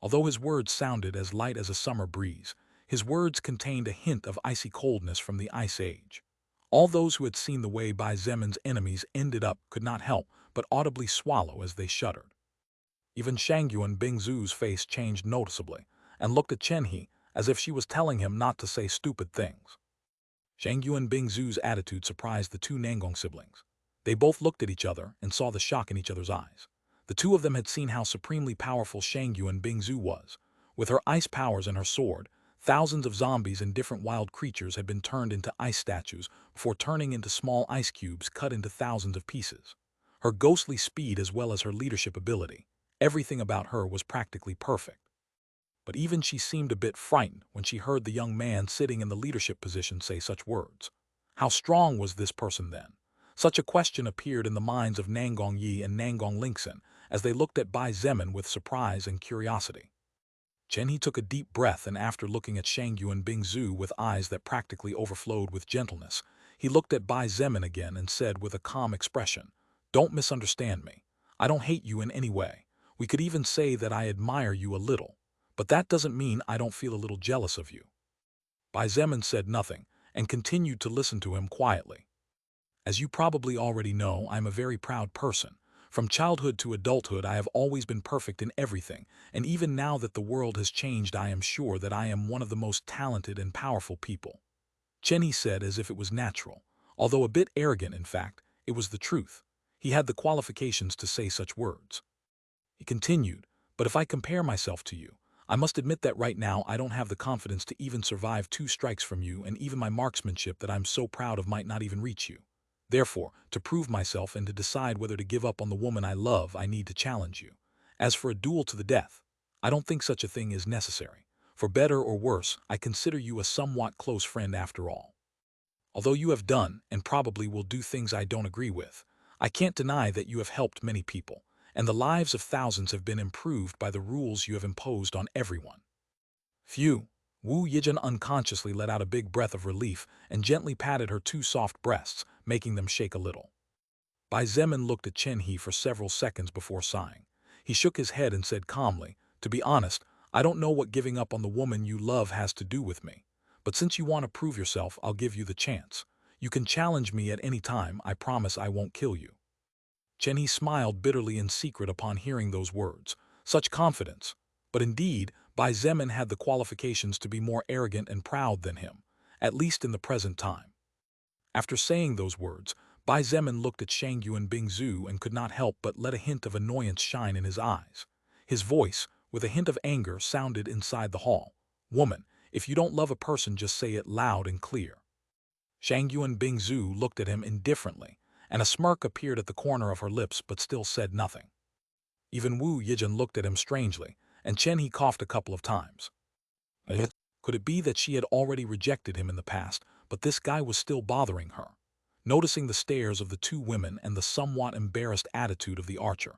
Although his words sounded as light as a summer breeze, his words contained a hint of icy coldness from the Ice Age. All those who had seen the way Bai Zemin's enemies ended up could not help but audibly swallow as they shuddered. Even Shangyuan Bingzu's face changed noticeably and looked at Chen He as if she was telling him not to say stupid things. Shangyuan Bingzu's attitude surprised the two Nangong siblings. They both looked at each other and saw the shock in each other's eyes. The two of them had seen how supremely powerful Shangyuan Bingzu was. With her ice powers and her sword, thousands of zombies and different wild creatures had been turned into ice statues before turning into small ice cubes cut into thousands of pieces. Her ghostly speed as well as her leadership ability, everything about her was practically perfect. But even she seemed a bit frightened when she heard the young man sitting in the leadership position say such words. How strong was this person then? Such a question appeared in the minds of Nangong Yi and Nangong Lingxin as they looked at Bai Zemin with surprise and curiosity. Chen He took a deep breath and after looking at Shangyuan Bingzu with eyes that practically overflowed with gentleness, he looked at Bai Zemin again and said with a calm expression, "Don't misunderstand me. I don't hate you in any way. We could even say that I admire you a little. But that doesn't mean I don't feel a little jealous of you." Bai Zemin said nothing and continued to listen to him quietly. "As you probably already know, I'm a very proud person. From childhood to adulthood, I have always been perfect in everything, and even now that the world has changed, I am sure that I am one of the most talented and powerful people." Chen He said as if it was natural. Although a bit arrogant, in fact, it was the truth. He had the qualifications to say such words. He continued, "But if I compare myself to you, I must admit that right now I don't have the confidence to even survive 2 strikes from you, and even my marksmanship that I'm so proud of might not even reach you. Therefore, to prove myself and to decide whether to give up on the woman I love, I need to challenge you. As for a duel to the death, I don't think such a thing is necessary. For better or worse, I consider you a somewhat close friend after all. Although you have done, and probably will do things I don't agree with, I can't deny that you have helped many people, and the lives of thousands have been improved by the rules you have imposed on everyone." Phew! Wu Yijin unconsciously let out a big breath of relief and gently patted her 2 soft breasts, making them shake a little. Bai Zemin looked at Chen He for several seconds before sighing. He shook his head and said calmly, "To be honest, I don't know what giving up on the woman you love has to do with me. But since you want to prove yourself, I'll give you the chance. You can challenge me at any time, I promise I won't kill you." Chen He smiled bitterly in secret upon hearing those words. Such confidence! But indeed, Bai Zemin had the qualifications to be more arrogant and proud than him, at least in the present time. After saying those words, Bai Zemin looked at Shangyuan Bingzu and could not help but let a hint of annoyance shine in his eyes. His voice, with a hint of anger, sounded inside the hall. "Woman, if you don't love a person, just say it loud and clear." Shangyuan Bingzu looked at him indifferently, and a smirk appeared at the corner of her lips but still said nothing. Even Wu Yijin looked at him strangely, and Chen He coughed a couple of times. Could it be that she had already rejected him in the past, but this guy was still bothering her? Noticing the stares of the 2 women and the somewhat embarrassed attitude of the archer,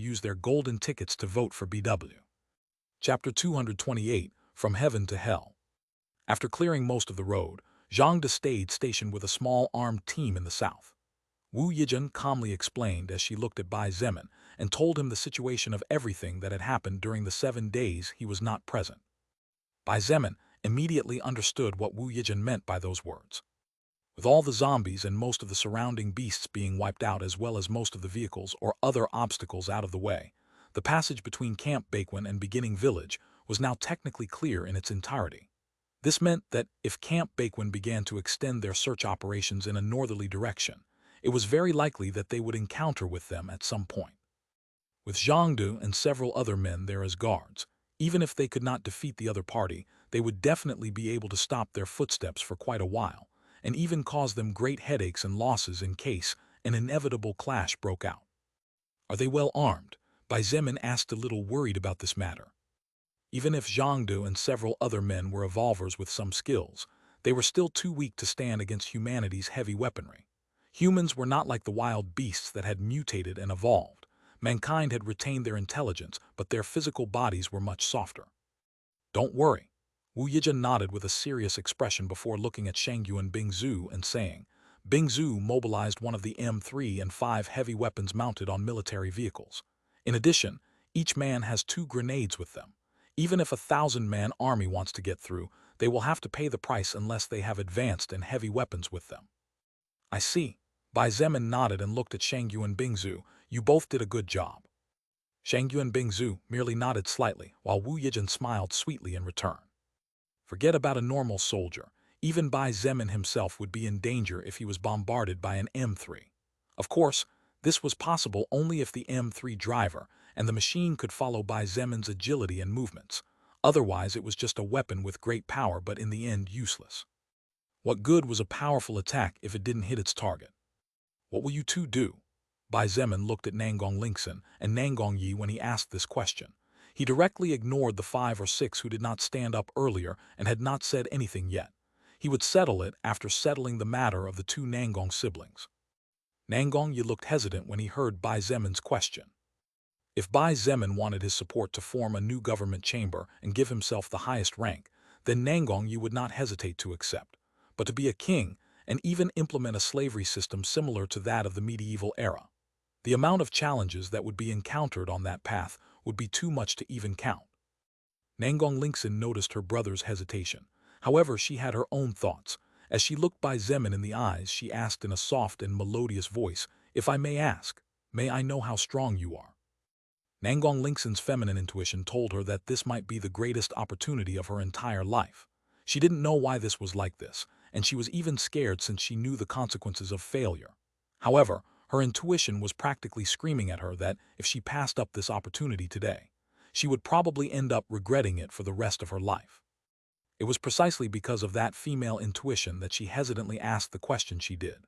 use their golden tickets to vote for BW. Chapter 228, From Heaven to Hell. After clearing most of the road, Zhang De stayed stationed with a small armed team in the south. Wu Yijun calmly explained as she looked at Bai Zemin and told him the situation of everything that had happened during the 7 days he was not present. Bai Zemin immediately understood what Wu Yijun meant by those words. With all the zombies and most of the surrounding beasts being wiped out as well as most of the vehicles or other obstacles out of the way, the passage between Camp Baekwon and Beginning Village was now technically clear in its entirety. This meant that if Camp Baekwon began to extend their search operations in a northerly direction, it was very likely that they would encounter with them at some point. With Zhangdu and several other men there as guards, even if they could not defeat the other party, they would definitely be able to stop their footsteps for quite a while, and even cause them great headaches and losses in case an inevitable clash broke out. Are they well armed? Bai Zemin asked, a little worried about this matter. Even if Zhangdu and several other men were evolvers with some skills, they were still too weak to stand against humanity's heavy weaponry. Humans were not like the wild beasts that had mutated and evolved. Mankind had retained their intelligence, but their physical bodies were much softer. Don't worry. Wu Yijun nodded with a serious expression before looking at Shangyu and Bingzhu and saying, Bingzhu mobilized one of the M3 and 5 heavy weapons mounted on military vehicles. In addition, each man has 2 grenades with them. Even if a 1,000-man army wants to get through, they will have to pay the price unless they have advanced and heavy weapons with them. I see. Bai Zemin nodded and looked at Shangyu and Bingzhu. You both did a good job. Shangyu and Bingzhu merely nodded slightly, while Wu Yijun smiled sweetly in return. Forget about a normal soldier. Even Bai Zemin himself would be in danger if he was bombarded by an M3. Of course, this was possible only if the M3 driver and the machine could follow Bai Zemin's agility and movements. Otherwise, it was just a weapon with great power but in the end useless. What good was a powerful attack if it didn't hit its target? What will you two do? Bai Zemin looked at Nangong Lingxin and Nangong Yi when he asked this question. He directly ignored the 5 or 6 who did not stand up earlier and had not said anything yet. He would settle it after settling the matter of the 2 Nangong siblings. Nangong Yi looked hesitant when he heard Bai Zemin's question. If Bai Zemin wanted his support to form a new government chamber and give himself the highest rank, then Nangong Yi would not hesitate to accept. But to be a king and even implement a slavery system similar to that of the medieval era, the amount of challenges that would be encountered on that path would be too much to even count. Nangong Lingxin noticed her brother's hesitation. However, she had her own thoughts. As she looked Bai Zemin in the eyes, she asked in a soft and melodious voice, If I may ask, may I know how strong you are? Nangong Lingxin's feminine intuition told her that this might be the greatest opportunity of her entire life. She didn't know why this was like this, and she was even scared since she knew the consequences of failure. However, Her intuition was practically screaming at her that if she passed up this opportunity today, she would probably end up regretting it for the rest of her life. It was precisely because of that female intuition that she hesitantly asked the question she did.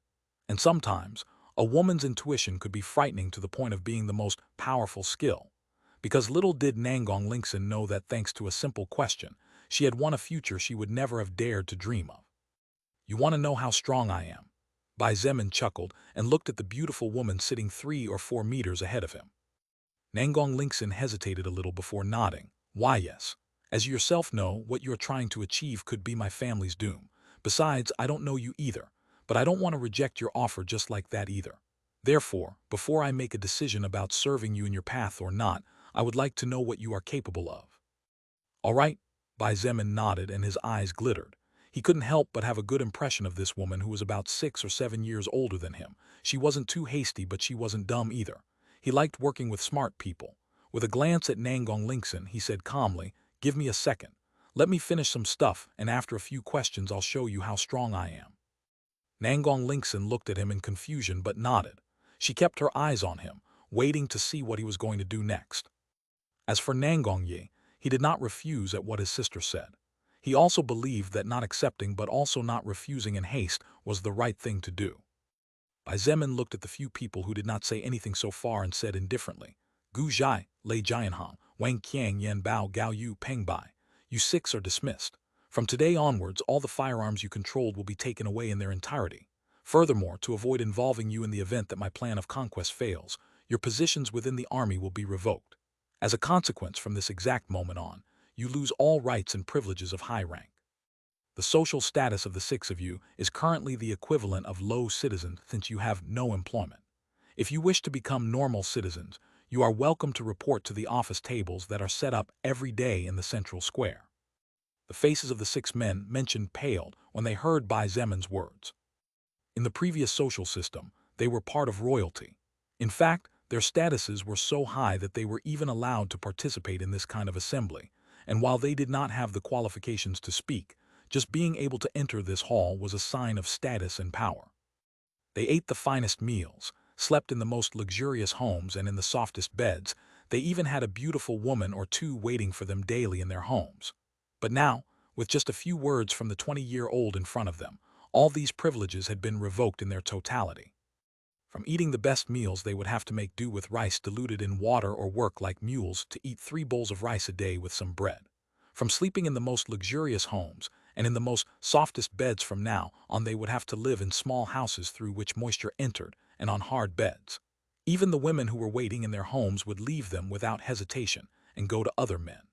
And sometimes, a woman's intuition could be frightening to the point of being the most powerful skill. Because little did Nangong Lingxin know that thanks to a simple question, she had won a future she would never have dared to dream of. You want to know how strong I am? Bai Zemin chuckled and looked at the beautiful woman sitting 3 or 4 meters ahead of him. Nangong Lingxin hesitated a little before nodding. Why yes. As you yourself know, what you are trying to achieve could be my family's doom. Besides, I don't know you either, but I don't want to reject your offer just like that either. Therefore, before I make a decision about serving you in your path or not, I would like to know what you are capable of. All right, Bai Zemin nodded and his eyes glittered. He couldn't help but have a good impression of this woman who was about 6 or 7 years older than him. She wasn't too hasty, but she wasn't dumb either. He liked working with smart people. With a glance at Nangong Lingxin, he said calmly, "Give me a second. Let me finish some stuff, and after a few questions I'll show you how strong I am." Nangong Lingxin looked at him in confusion but nodded. She kept her eyes on him, waiting to see what he was going to do next. As for Nangong Yi, he did not refuse at what his sister said. He also believed that not accepting but also not refusing in haste was the right thing to do. Bai Zemin looked at the few people who did not say anything so far and said indifferently, "Gu Zhai, Lei Jianhang, Wang Qiang Yan Bao Gao Yu Peng Bai. You 6 are dismissed. From today onwards, all the firearms you controlled will be taken away in their entirety. Furthermore, to avoid involving you in the event that my plan of conquest fails, your positions within the army will be revoked. As a consequence, from this exact moment on, you lose all rights and privileges of high rank. The social status of the 6 of you is currently the equivalent of low citizen since you have no employment. If you wish to become normal citizens, you are welcome to report to the office tables that are set up every day in the central square." The faces of the 6 men mentioned paled when they heard Bai Zemin's words. In the previous social system, they were part of royalty. In fact, their statuses were so high that they were even allowed to participate in this kind of assembly, and while they did not have the qualifications to speak, just being able to enter this hall was a sign of status and power. They ate the finest meals, slept in the most luxurious homes and in the softest beds. They even had a beautiful woman or 2 waiting for them daily in their homes. But now, with just a few words from the 20-year-old in front of them, all these privileges had been revoked in their totality. From eating the best meals, they would have to make do with rice diluted in water or work like mules to eat 3 bowls of rice a day with some bread. From sleeping in the most luxurious homes and in the most softest beds, from now on they would have to live in small houses through which moisture entered and on hard beds. Even the women who were waiting in their homes would leave them without hesitation and go to other men.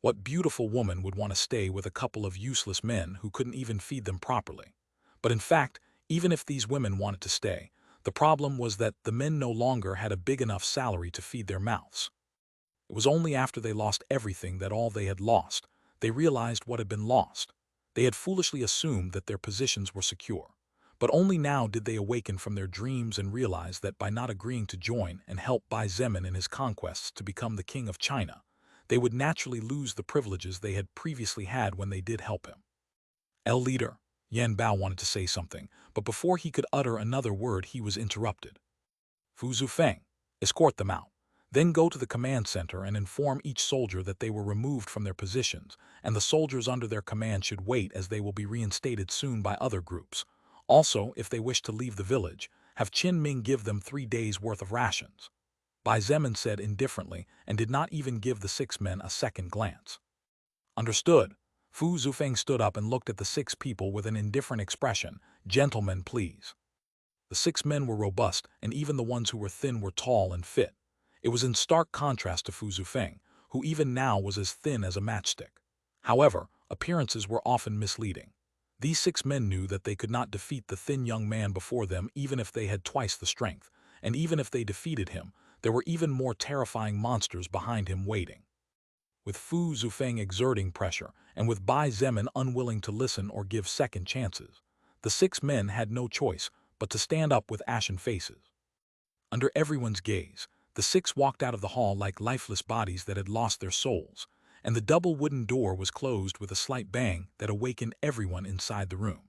What beautiful woman would want to stay with a couple of useless men who couldn't even feed them properly? But in fact, even if these women wanted to stay, the problem was that the men no longer had a big enough salary to feed their mouths. It was only after they lost everything that all they had lost, they realized what had been lost. They had foolishly assumed that their positions were secure. But only now did they awaken from their dreams and realize that by not agreeing to join and help Bai Zemin in his conquests to become the king of China, they would naturally lose the privileges they had previously had when they did help him. "El leader," Yan Bao wanted to say something, but before he could utter another word he was interrupted. "Fu Zufeng, escort them out. Then go to the command center and inform each soldier that they were removed from their positions, and the soldiers under their command should wait as they will be reinstated soon by other groups. Also, if they wish to leave the village, have Qin Ming give them 3 days' worth of rations." Bai Zemin said indifferently and did not even give the 6 men a second glance. "Understood." Fu Zufeng stood up and looked at the 6 people with an indifferent expression. "Gentlemen, please." The 6 men were robust, and even the ones who were thin were tall and fit. It was in stark contrast to Fu Zufeng, who even now was as thin as a matchstick. However, appearances were often misleading. These 6 men knew that they could not defeat the thin young man before them even if they had twice the strength, and even if they defeated him, there were even more terrifying monsters behind him waiting. With Fu Zufeng exerting pressure, and with Bai Zemin unwilling to listen or give second chances, the 6 men had no choice but to stand up with ashen faces. Under everyone's gaze, the 6 walked out of the hall like lifeless bodies that had lost their souls, and the double wooden door was closed with a slight bang that awakened everyone inside the room.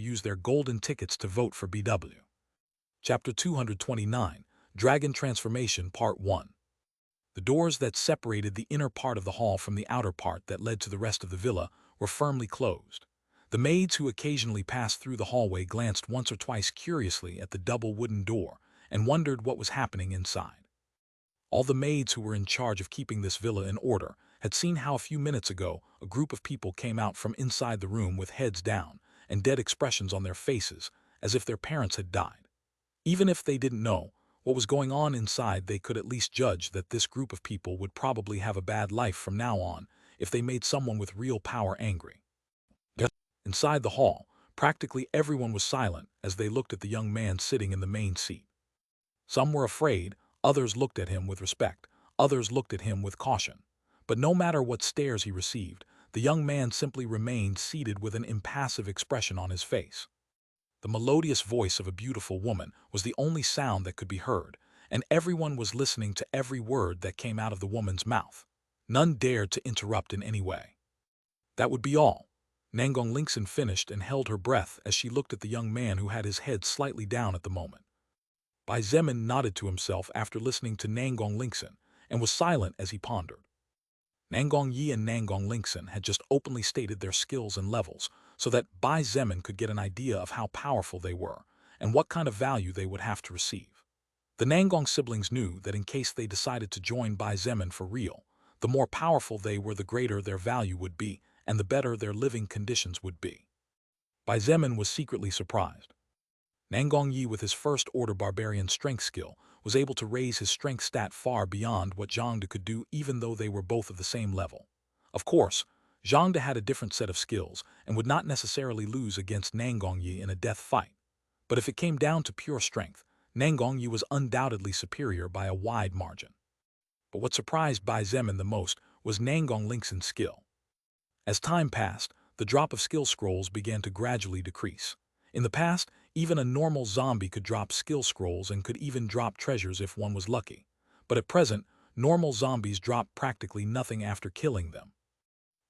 use their golden tickets to vote for BW. Chapter 229, Dragon Transformation Part 1. The doors that separated the inner part of the hall from the outer part that led to the rest of the villa were firmly closed. The maids who occasionally passed through the hallway glanced once or twice curiously at the double wooden door and wondered what was happening inside. All the maids who were in charge of keeping this villa in order had seen how a few minutes ago a group of people came out from inside the room with heads down and dead expressions on their faces as if their parents had died. Even if they didn't know what was going on inside, they could at least judge that this group of people would probably have a bad life from now on if they made someone with real power angry. Inside the hall, practically everyone was silent as they looked at the young man sitting in the main seat. Some were afraid, others looked at him with respect, others looked at him with caution. But no matter what stares he received, the young man simply remained seated with an impassive expression on his face. The melodious voice of a beautiful woman was the only sound that could be heard, and everyone was listening to every word that came out of the woman's mouth. None dared to interrupt in any way. That would be all. Nangong Lingxin finished and held her breath as she looked at the young man who had his head slightly down at the moment. Bai Zemin nodded to himself after listening to Nangong Lingxin and was silent as he pondered. Nangong Yi and Nangong Lingxin had just openly stated their skills and levels so that Bai Zemin could get an idea of how powerful they were and what kind of value they would have to receive. The Nangong siblings knew that in case they decided to join Bai Zemin for real, the more powerful they were, the greater their value would be, and the better their living conditions would be. Bai Zemin was secretly surprised. Nangong Yi, with his first-order barbarian strength skill, was able to raise his strength stat far beyond what Jade could do, even though they were both of the same level. Of course, Jade had a different set of skills and would not necessarily lose against Nangong Yi in a death fight. But if it came down to pure strength, Nangong Yi was undoubtedly superior by a wide margin. But what surprised Bai Zemin the most was Nangong Lingxin's skill. As time passed, the drop of skill scrolls began to gradually decrease. In the past, even a normal zombie could drop skill scrolls and could even drop treasures if one was lucky. But at present, normal zombies drop practically nothing after killing them.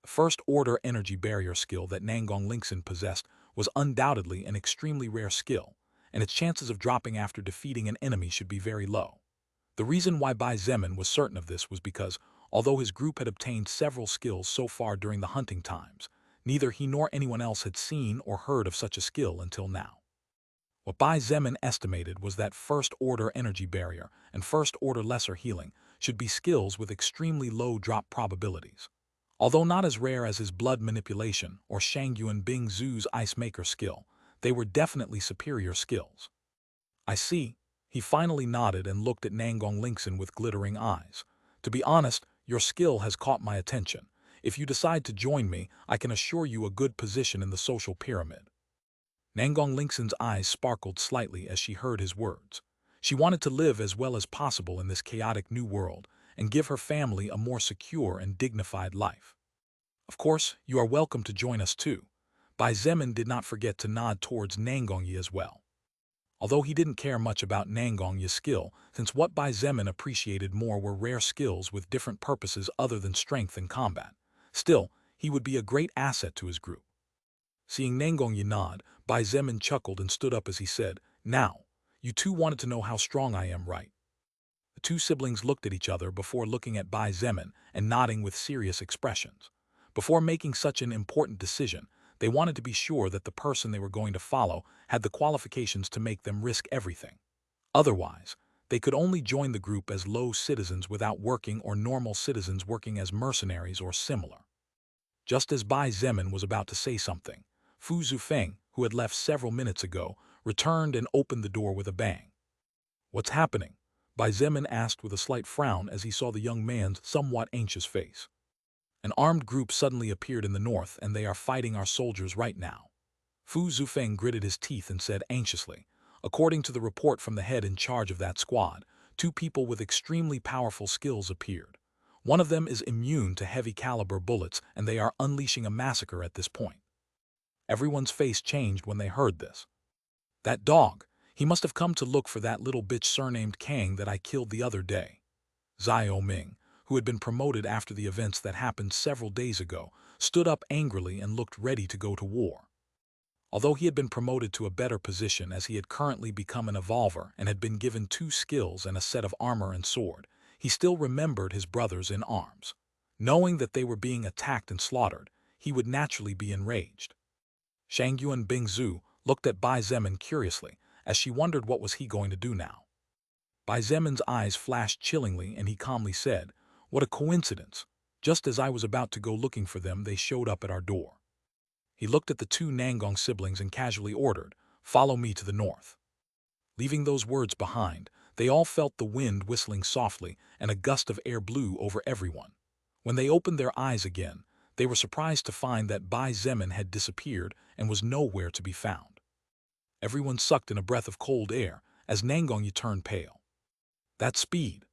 The first-order energy barrier skill that Nangong Lingxin possessed was undoubtedly an extremely rare skill, and its chances of dropping after defeating an enemy should be very low. The reason why Bai Zemin was certain of this was because, although his group had obtained several skills so far during the hunting times, neither he nor anyone else had seen or heard of such a skill until now. What Bai Zemin estimated was that first-order energy barrier and first-order lesser healing should be skills with extremely low drop probabilities. Although not as rare as his blood manipulation or Shangyuan Bing Zhu's ice maker skill, they were definitely superior skills. I see. He finally nodded and looked at Nangong Lingxin with glittering eyes. To be honest, your skill has caught my attention. If you decide to join me, I can assure you a good position in the social pyramid. Nangong Lingxin's eyes sparkled slightly as she heard his words. She wanted to live as well as possible in this chaotic new world and give her family a more secure and dignified life. Of course, you are welcome to join us too. Bai Zemin did not forget to nod towards Nangong Yi as well. Although he didn't care much about Nangong Yi's skill, since what Bai Zemin appreciated more were rare skills with different purposes other than strength and combat. Still, he would be a great asset to his group. Seeing Nangongi nod, Bai Zemin chuckled and stood up as he said, "Now, you two wanted to know how strong I am, right?" The two siblings looked at each other before looking at Bai Zemin and nodding with serious expressions. Before making such an important decision, they wanted to be sure that the person they were going to follow had the qualifications to make them risk everything. Otherwise, they could only join the group as low citizens without working or normal citizens working as mercenaries or similar. Just as Bai Zemin was about to say something, Fu Zufeng, who had left several minutes ago, returned and opened the door with a bang. "What's happening?" Bai Zemin asked with a slight frown as he saw the young man's somewhat anxious face. "An armed group suddenly appeared in the north and they are fighting our soldiers right now." Fu Zufeng gritted his teeth and said anxiously, "According to the report from the head in charge of that squad, two people with extremely powerful skills appeared. One of them is immune to heavy-caliber bullets and they are unleashing a massacre at this point." Everyone's face changed when they heard this. "That dog, he must have come to look for that little bitch surnamed Kang that I killed the other day." Xiao Ming, who had been promoted after the events that happened several days ago, stood up angrily and looked ready to go to war. Although he had been promoted to a better position as he had currently become an evolver and had been given 2 skills and a set of armor and sword, he still remembered his brothers in arms. Knowing that they were being attacked and slaughtered, he would naturally be enraged. Shangyuan Bingzu looked at Bai Zemin curiously, as she wondered what was he going to do now. Bai Zemin's eyes flashed chillingly and he calmly said, "What a coincidence. Just as I was about to go looking for them, they showed up at our door." He looked at the 2 Nangong siblings and casually ordered, "Follow me to the north." Leaving those words behind, they all felt the wind whistling softly and a gust of air blew over everyone. When they opened their eyes again, they were surprised to find that Bai Zemin had disappeared and was nowhere to be found. Everyone sucked in a breath of cold air as Nangongyi turned pale. That speed!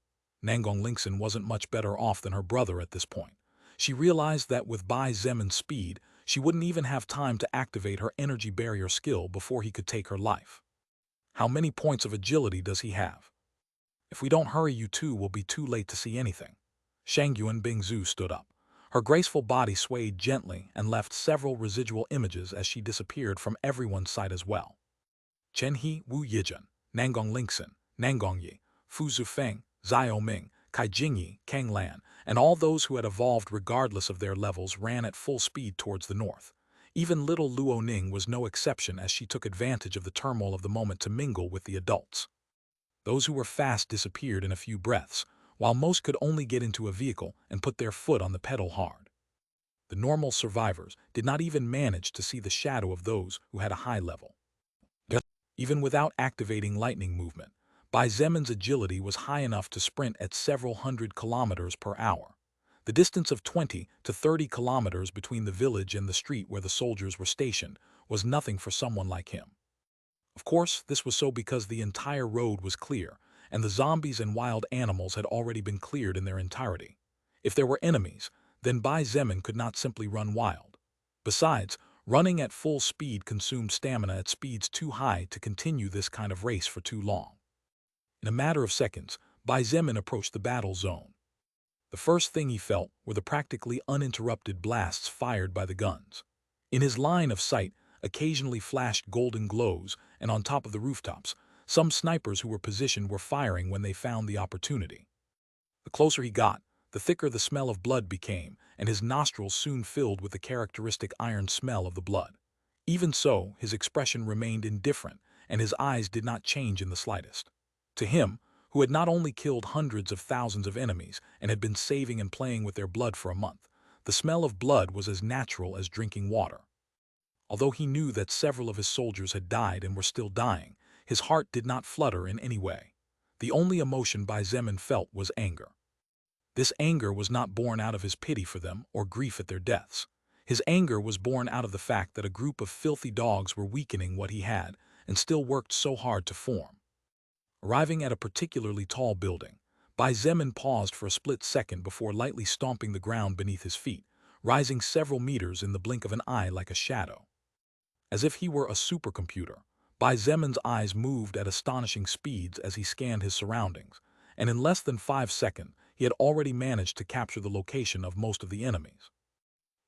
Nangong Lingxin wasn't much better off than her brother at this point. She realized that with Bai Zemin's speed, she wouldn't even have time to activate her energy barrier skill before he could take her life. How many points of agility does he have? If we don't hurry, you two will be too late to see anything. Shangyuan Bingzu stood up. Her graceful body swayed gently and left several residual images as she disappeared from everyone's sight as well. Chen He, Wu Yijun, Nangong Lingxin, Nangong Yi, Fu Zufeng, Xiao Ming, Kai Jingyi, Kang Lan, and all those who had evolved regardless of their levels ran at full speed towards the north. Even little Luo Ning was no exception as she took advantage of the turmoil of the moment to mingle with the adults. Those who were fast disappeared in a few breaths, while most could only get into a vehicle and put their foot on the pedal hard. The normal survivors did not even manage to see the shadow of those who had a high level. Even without activating lightning movement, Bai Zemin's agility was high enough to sprint at several hundred kilometers per hour. The distance of 20 to 30 kilometers between the village and the street where the soldiers were stationed was nothing for someone like him. Of course, this was so because the entire road was clear, and the zombies and wild animals had already been cleared in their entirety. If there were enemies, then Bai Zemin could not simply run wild. Besides, running at full speed consumed stamina at speeds too high to continue this kind of race for too long. In a matter of seconds, Bai Zemin approached the battle zone. The first thing he felt were the practically uninterrupted blasts fired by the guns. In his line of sight, occasionally flashed golden glows, and on top of the rooftops, some snipers who were positioned were firing when they found the opportunity. The closer he got, the thicker the smell of blood became, and his nostrils soon filled with the characteristic iron smell of the blood. Even so, his expression remained indifferent, and his eyes did not change in the slightest. To him, who had not only killed hundreds of thousands of enemies and had been saving and playing with their blood for a month, the smell of blood was as natural as drinking water. Although he knew that several of his soldiers had died and were still dying, his heart did not flutter in any way. The only emotion Bai Zemin felt was anger. This anger was not born out of his pity for them or grief at their deaths. His anger was born out of the fact that a group of filthy dogs were weakening what he had and still worked so hard to form. Arriving at a particularly tall building, Bai Zemin paused for a split second before lightly stomping the ground beneath his feet, rising several meters in the blink of an eye like a shadow. As if he were a supercomputer, Bai Zemin's eyes moved at astonishing speeds as he scanned his surroundings, and in less than 5 seconds, he had already managed to capture the location of most of the enemies.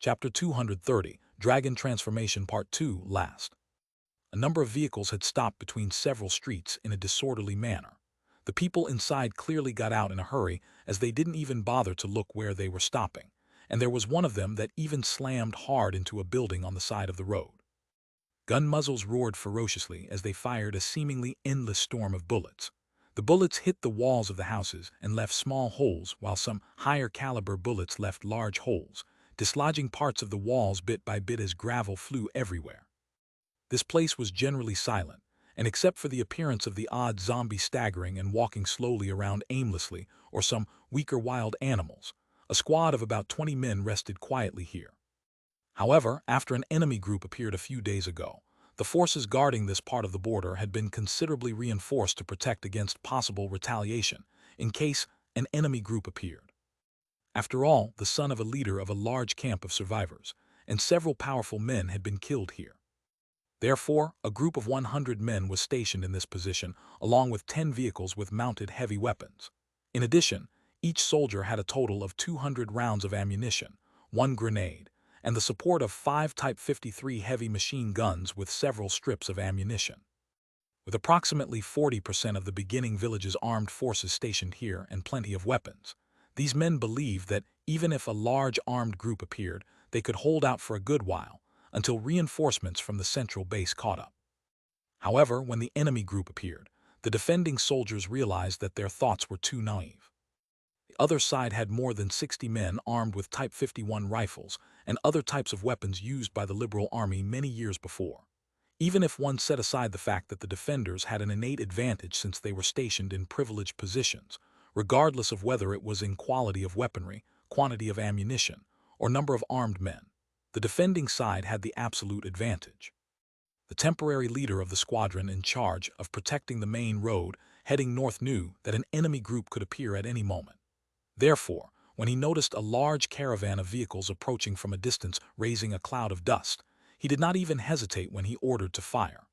Chapter 230, Dragon Transformation Part 2, Last. A number of vehicles had stopped between several streets in a disorderly manner. The people inside clearly got out in a hurry, as they didn't even bother to look where they were stopping, and there was one of them that even slammed hard into a building on the side of the road. Gun muzzles roared ferociously as they fired a seemingly endless storm of bullets. The bullets hit the walls of the houses and left small holes, while some higher-caliber bullets left large holes, dislodging parts of the walls bit by bit as gravel flew everywhere. This place was generally silent, and except for the appearance of the odd zombie staggering and walking slowly around aimlessly, or some weaker wild animals, a squad of about 20 men rested quietly here. However, after an enemy group appeared a few days ago, the forces guarding this part of the border had been considerably reinforced to protect against possible retaliation in case an enemy group appeared. After all, the son of a leader of a large camp of survivors, and several powerful men had been killed here. Therefore, a group of 100 men was stationed in this position, along with 10 vehicles with mounted heavy weapons. In addition, each soldier had a total of 200 rounds of ammunition, 1 grenade, and the support of 5 Type 53 heavy machine guns with several strips of ammunition. With approximately 40% of the beginning village's armed forces stationed here and plenty of weapons, these men believed that even if a large armed group appeared, they could hold out for a good while, until reinforcements from the central base caught up. However, when the enemy group appeared, the defending soldiers realized that their thoughts were too naive. The other side had more than 60 men armed with Type 51 rifles and other types of weapons used by the Liberal Army many years before. Even if one set aside the fact that the defenders had an innate advantage since they were stationed in privileged positions, regardless of whether it was in quality of weaponry, quantity of ammunition, or number of armed men, the defending side had the absolute advantage. The temporary leader of the squadron in charge of protecting the main road heading north knew that an enemy group could appear at any moment. Therefore, when he noticed a large caravan of vehicles approaching from a distance raising a cloud of dust, he did not even hesitate when he ordered to fire.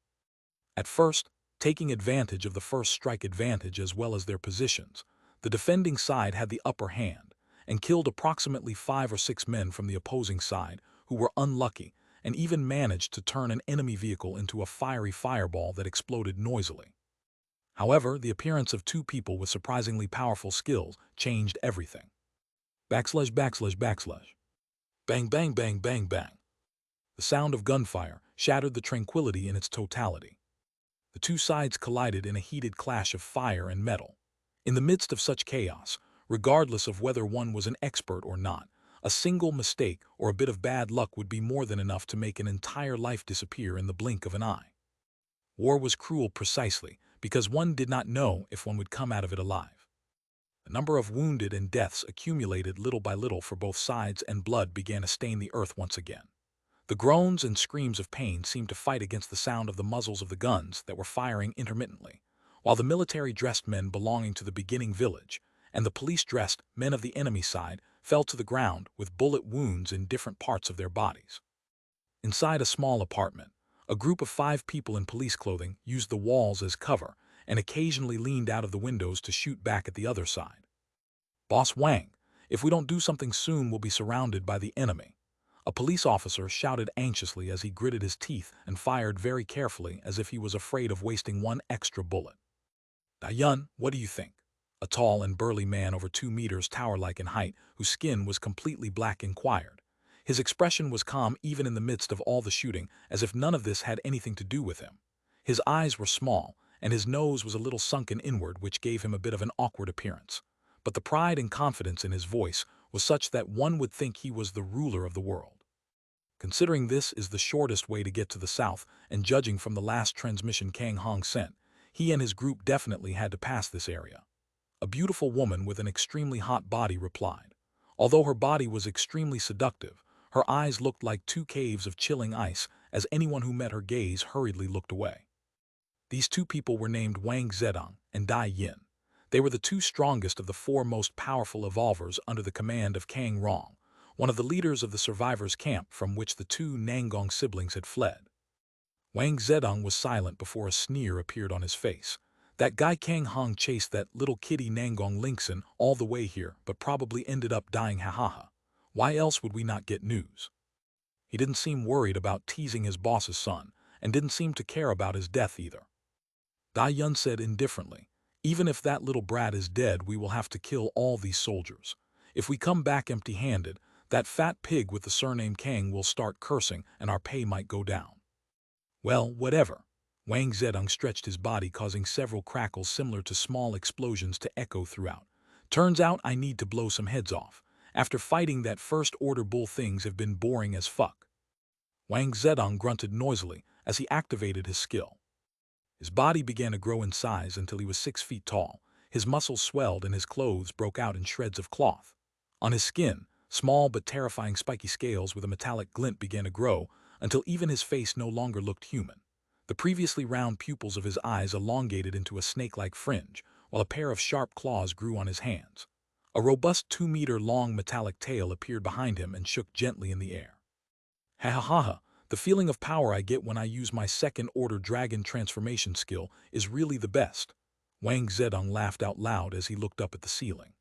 At first, taking advantage of the first strike advantage as well as their positions, the defending side had the upper hand and killed approximately 5 or 6 men from the opposing side who were unlucky and even managed to turn an enemy vehicle into a fiery fireball that exploded noisily. However, the appearance of 2 people with surprisingly powerful skills changed everything. Backslash, backslash, backslash. Bang, bang, bang, bang, bang. The sound of gunfire shattered the tranquility in its totality. The 2 sides collided in a heated clash of fire and metal. In the midst of such chaos, regardless of whether one was an expert or not, a single mistake or a bit of bad luck would be more than enough to make an entire life disappear in the blink of an eye. War was cruel precisely because one did not know if one would come out of it alive. The number of wounded and deaths accumulated little by little for both sides, and blood began to stain the earth once again. The groans and screams of pain seemed to fight against the sound of the muzzles of the guns that were firing intermittently, while the military-dressed men belonging to the beginning village and the police-dressed men of the enemy side fell to the ground with bullet wounds in different parts of their bodies. Inside a small apartment, a group of 5 people in police clothing used the walls as cover and occasionally leaned out of the windows to shoot back at the other side. "Boss Wang, if we don't do something soon, we'll be surrounded by the enemy," a police officer shouted anxiously as he gritted his teeth and fired very carefully as if he was afraid of wasting one extra bullet. "Dayun, what do you think?" a tall and burly man over 2 meters tower-like in height, whose skin was completely black, inquired. His expression was calm even in the midst of all the shooting, as if none of this had anything to do with him. His eyes were small, and his nose was a little sunken inward, which gave him a bit of an awkward appearance. But the pride and confidence in his voice was such that one would think he was the ruler of the world. Considering this is the shortest way to get to the south, and judging from the last transmission Kang Hong sent, he and his group definitely had to pass this area. A beautiful woman with an extremely hot body replied. Although her body was extremely seductive, her eyes looked like 2 caves of chilling ice as anyone who met her gaze hurriedly looked away. These 2 people were named Wang Zedong and Dai Yin. They were the 2 strongest of the 4 most powerful evolvers under the command of Kang Rong, one of the leaders of the survivors' camp from which the 2 Nangong siblings had fled. Wang Zedong was silent before a sneer appeared on his face. That guy Kang Hong chased that little kitty Nangong Linkson all the way here, but probably ended up dying, ha ha ha. Why else would we not get news? He didn't seem worried about teasing his boss's son, and didn't seem to care about his death either. Dai Yun said indifferently, even if that little brat is dead, we will have to kill all these soldiers. If we come back empty-handed, that fat pig with the surname Kang will start cursing and our pay might go down. Well, whatever. Wang Zedong stretched his body, causing several crackles similar to small explosions to echo throughout. Turns out I need to blow some heads off. After fighting that first-order bull, things have been boring as fuck. Wang Zedong grunted noisily as he activated his skill. His body began to grow in size until he was 6 feet tall. His muscles swelled and his clothes broke out in shreds of cloth. On his skin, small but terrifying spiky scales with a metallic glint began to grow until even his face no longer looked human. The previously round pupils of his eyes elongated into a snake-like fringe, while a pair of sharp claws grew on his hands. A robust 2-meter-long metallic tail appeared behind him and shook gently in the air. Ha ha ha ha. The feeling of power I get when I use my second-order dragon transformation skill is really the best. Wang Zedong laughed out loud as he looked up at the ceiling.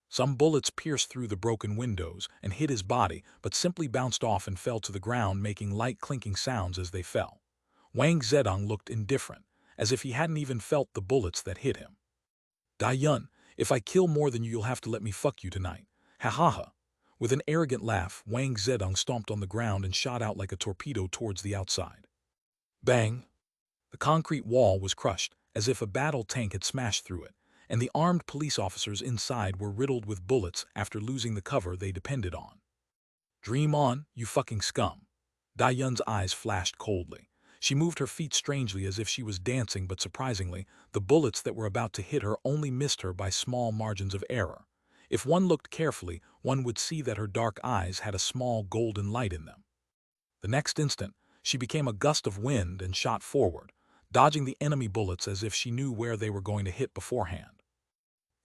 Some bullets pierced through the broken windows and hit his body, but simply bounced off and fell to the ground, making light clinking sounds as they fell. Wang Zedong looked indifferent, as if he hadn't even felt the bullets that hit him. Dai Yun, if I kill more than you, you'll have to let me fuck you tonight. Ha ha ha. With an arrogant laugh, Wang Zedong stomped on the ground and shot out like a torpedo towards the outside. Bang! The concrete wall was crushed, as if a battle tank had smashed through it, and the armed police officers inside were riddled with bullets after losing the cover they depended on. Dream on, you fucking scum. Dai Yun's eyes flashed coldly. She moved her feet strangely as if she was dancing, but surprisingly, the bullets that were about to hit her only missed her by small margins of error. If one looked carefully, one would see that her dark eyes had a small golden light in them. The next instant, she became a gust of wind and shot forward, dodging the enemy bullets as if she knew where they were going to hit beforehand.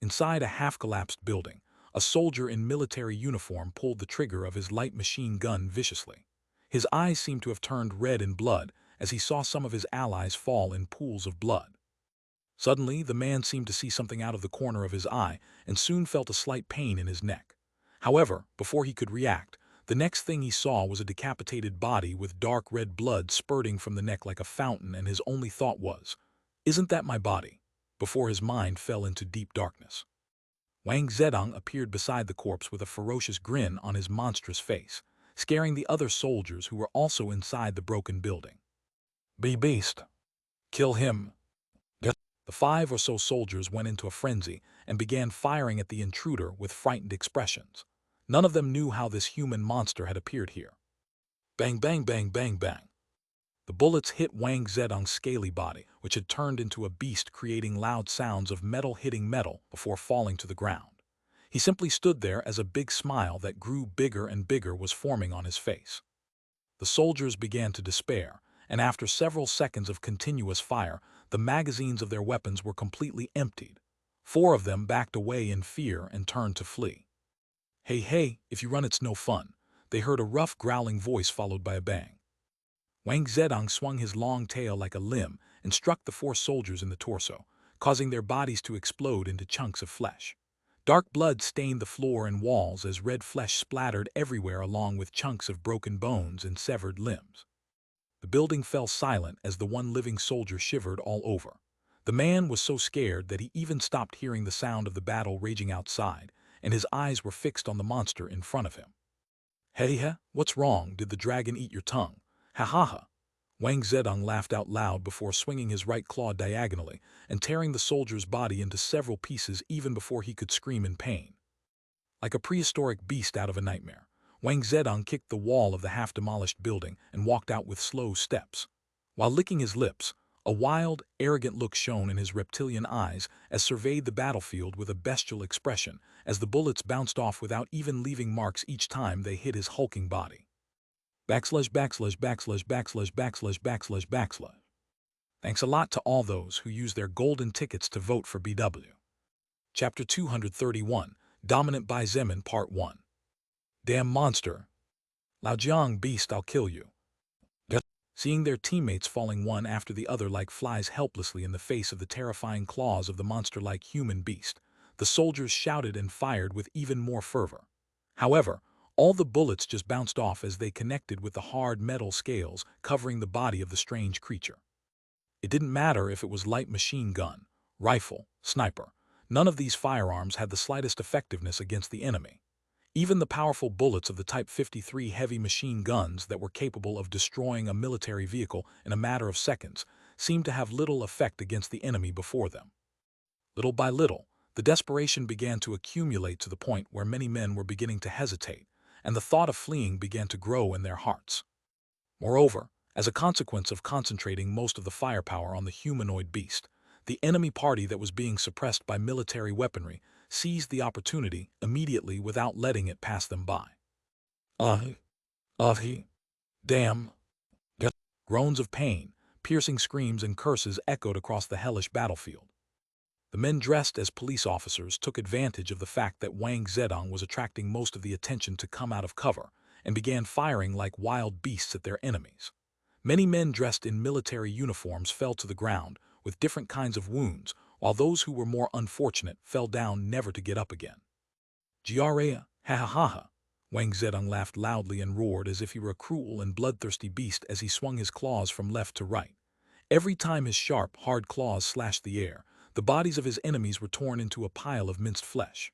Inside a half-collapsed building, a soldier in military uniform pulled the trigger of his light machine gun viciously. His eyes seemed to have turned red in blood as he saw some of his allies fall in pools of blood. Suddenly, the man seemed to see something out of the corner of his eye and soon felt a slight pain in his neck. However, before he could react, the next thing he saw was a decapitated body with dark red blood spurting from the neck like a fountain, and his only thought was, "Isn't that my body?" before his mind fell into deep darkness. Wang Zedong appeared beside the corpse with a ferocious grin on his monstrous face, scaring the other soldiers who were also inside the broken building. "Be beast! Kill him!" The 5 or so soldiers went into a frenzy and began firing at the intruder with frightened expressions. None of them knew how this human monster had appeared here. Bang, bang, bang, bang, bang. The bullets hit Wang Zedong's scaly body, which had turned into a beast, creating loud sounds of metal hitting metal before falling to the ground. He simply stood there as a big smile that grew bigger and bigger was forming on his face. The soldiers began to despair, and after several seconds of continuous fire, the magazines of their weapons were completely emptied. 4 of them backed away in fear and turned to flee. "Hey, hey, if you run it's no fun," they heard a rough growling voice followed by a bang. Wang Zedong swung his long tail like a limb and struck the 4 soldiers in the torso, causing their bodies to explode into chunks of flesh. Dark blood stained the floor and walls as red flesh splattered everywhere along with chunks of broken bones and severed limbs. The building fell silent as the one living soldier shivered all over. The man was so scared that he even stopped hearing the sound of the battle raging outside, and his eyes were fixed on the monster in front of him. "Hey ha, what's wrong? Did the dragon eat your tongue? Ha ha ha." Wang Zedong laughed out loud before swinging his right claw diagonally and tearing the soldier's body into several pieces even before he could scream in pain. Like a prehistoric beast out of a nightmare, Wang Zedong kicked the wall of the half-demolished building and walked out with slow steps. While licking his lips, a wild, arrogant look shone in his reptilian eyes as surveyed the battlefield with a bestial expression as the bullets bounced off without even leaving marks each time they hit his hulking body. Backslash, backslash, backslash, backslash, backslash, backslash, backslash. Thanks a lot to all those who used their golden tickets to vote for BW. Chapter 231, Dominant Bai Zemin Part 1. Damn monster. Lao Jiang beast, I'll kill you. Seeing their teammates falling one after the other like flies helplessly in the face of the terrifying claws of the monster-like human beast, the soldiers shouted and fired with even more fervor. However, all the bullets just bounced off as they connected with the hard metal scales covering the body of the strange creature. It didn't matter if it was light machine gun, rifle, sniper. None of these firearms had the slightest effectiveness against the enemy. Even the powerful bullets of the Type 53 heavy machine guns that were capable of destroying a military vehicle in a matter of seconds seemed to have little effect against the enemy before them. Little by little, the desperation began to accumulate to the point where many men were beginning to hesitate, and the thought of fleeing began to grow in their hearts. Moreover, as a consequence of concentrating most of the firepower on the humanoid beast, the enemy party that was being suppressed by military weaponry seized the opportunity immediately without letting it pass them by. He, damn. Groans of pain, piercing screams and curses echoed across the hellish battlefield. The men dressed as police officers took advantage of the fact that Wang Zedong was attracting most of the attention to come out of cover and began firing like wild beasts at their enemies. Many men dressed in military uniforms fell to the ground with different kinds of wounds, while those who were more unfortunate fell down never to get up again. Jiarea, ha ha ha ha. Wang Zedong laughed loudly and roared as if he were a cruel and bloodthirsty beast as he swung his claws from left to right. Every time his sharp, hard claws slashed the air, the bodies of his enemies were torn into a pile of minced flesh.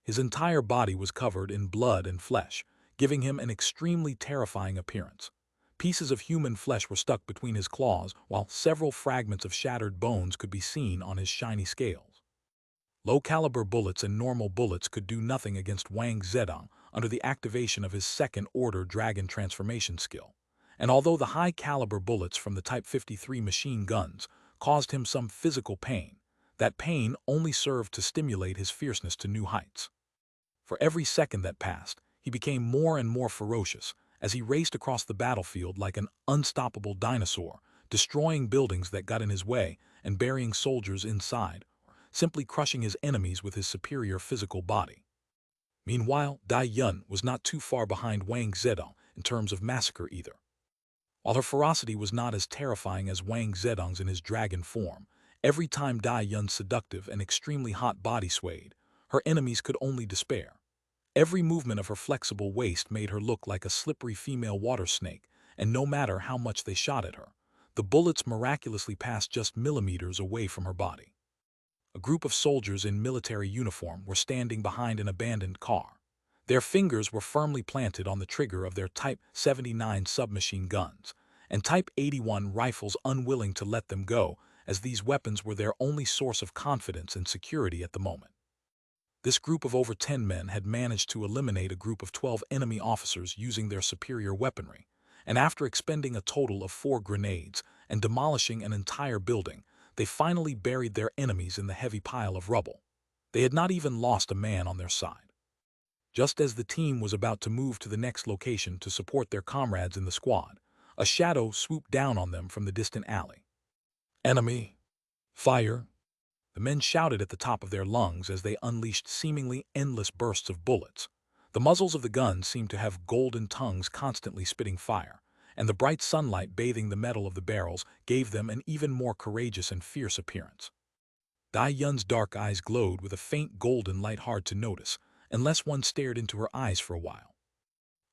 His entire body was covered in blood and flesh, giving him an extremely terrifying appearance. Pieces of human flesh were stuck between his claws, while several fragments of shattered bones could be seen on his shiny scales. Low-caliber bullets and normal bullets could do nothing against Wang Zedong under the activation of his second-order dragon transformation skill, and although the high-caliber bullets from the Type 53 machine guns caused him some physical pain, that pain only served to stimulate his fierceness to new heights. For every second that passed, he became more and more ferocious as he raced across the battlefield like an unstoppable dinosaur, destroying buildings that got in his way and burying soldiers inside, simply crushing his enemies with his superior physical body. Meanwhile, Dai Yun was not too far behind Wang Zedong in terms of massacre either. While her ferocity was not as terrifying as Wang Zedong's in his dragon form, every time Dai Yun's seductive and extremely hot body swayed, her enemies could only despair. Every movement of her flexible waist made her look like a slippery female water snake, and no matter how much they shot at her, the bullets miraculously passed just millimeters away from her body. A group of soldiers in military uniform were standing behind an abandoned car. Their fingers were firmly planted on the trigger of their Type 79 submachine guns, and Type 81 rifles unwilling to let them go, as these weapons were their only source of confidence and security at the moment. This group of over 10 men had managed to eliminate a group of 12 enemy officers using their superior weaponry, and after expending a total of 4 grenades and demolishing an entire building, they finally buried their enemies in the heavy pile of rubble. They had not even lost a man on their side. Just as the team was about to move to the next location to support their comrades in the squad, a shadow swooped down on them from the distant alley. Enemy! Fire! The men shouted at the top of their lungs as they unleashed seemingly endless bursts of bullets. The muzzles of the guns seemed to have golden tongues constantly spitting fire, and the bright sunlight bathing the metal of the barrels gave them an even more courageous and fierce appearance. Dai Yun's dark eyes glowed with a faint golden light hard to notice, unless one stared into her eyes for a while.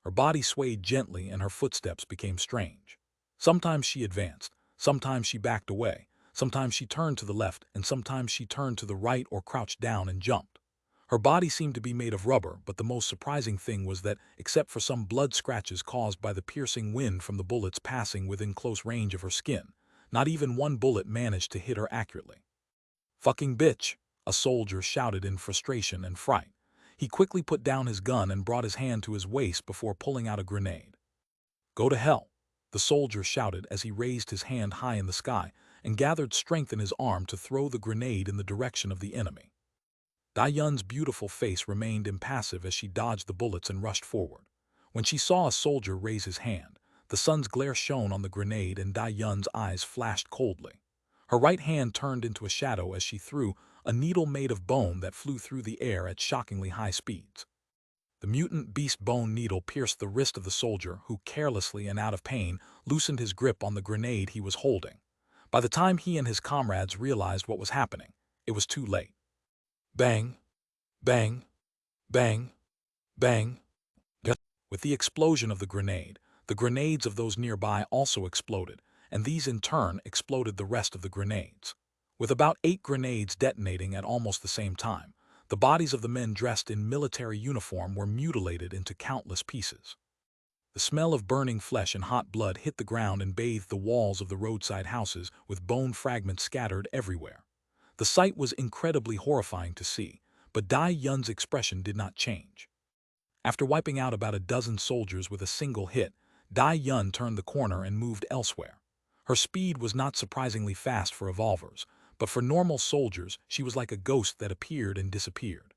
Her body swayed gently and her footsteps became strange. Sometimes she advanced, sometimes she backed away, sometimes she turned to the left, and sometimes she turned to the right or crouched down and jumped. Her body seemed to be made of rubber, but the most surprising thing was that, except for some blood scratches caused by the piercing wind from the bullets passing within close range of her skin, not even one bullet managed to hit her accurately. "Fucking bitch!" a soldier shouted in frustration and fright. He quickly put down his gun and brought his hand to his waist before pulling out a grenade. "Go to hell!" the soldier shouted as he raised his hand high in the sky and gathered strength in his arm to throw the grenade in the direction of the enemy. Dai Yun's beautiful face remained impassive as she dodged the bullets and rushed forward. When she saw a soldier raise his hand, the sun's glare shone on the grenade and Dai Yun's eyes flashed coldly. Her right hand turned into a shadow as she threw a needle made of bone that flew through the air at shockingly high speeds. The mutant beast bone needle pierced the wrist of the soldier, who carelessly and out of pain loosened his grip on the grenade he was holding. By the time he and his comrades realized what was happening, it was too late. Bang! Bang! Bang! Bang! With the explosion of the grenades of those nearby also exploded, and these in turn exploded the rest of the grenades. With about 8 grenades detonating at almost the same time, the bodies of the men dressed in military uniform were mutilated into countless pieces. The smell of burning flesh and hot blood hit the ground and bathed the walls of the roadside houses, with bone fragments scattered everywhere. The sight was incredibly horrifying to see, but Dai Yun's expression did not change. After wiping out about a dozen soldiers with a single hit, Dai Yun turned the corner and moved elsewhere. Her speed was not surprisingly fast for evolvers, but for normal soldiers she was like a ghost that appeared and disappeared.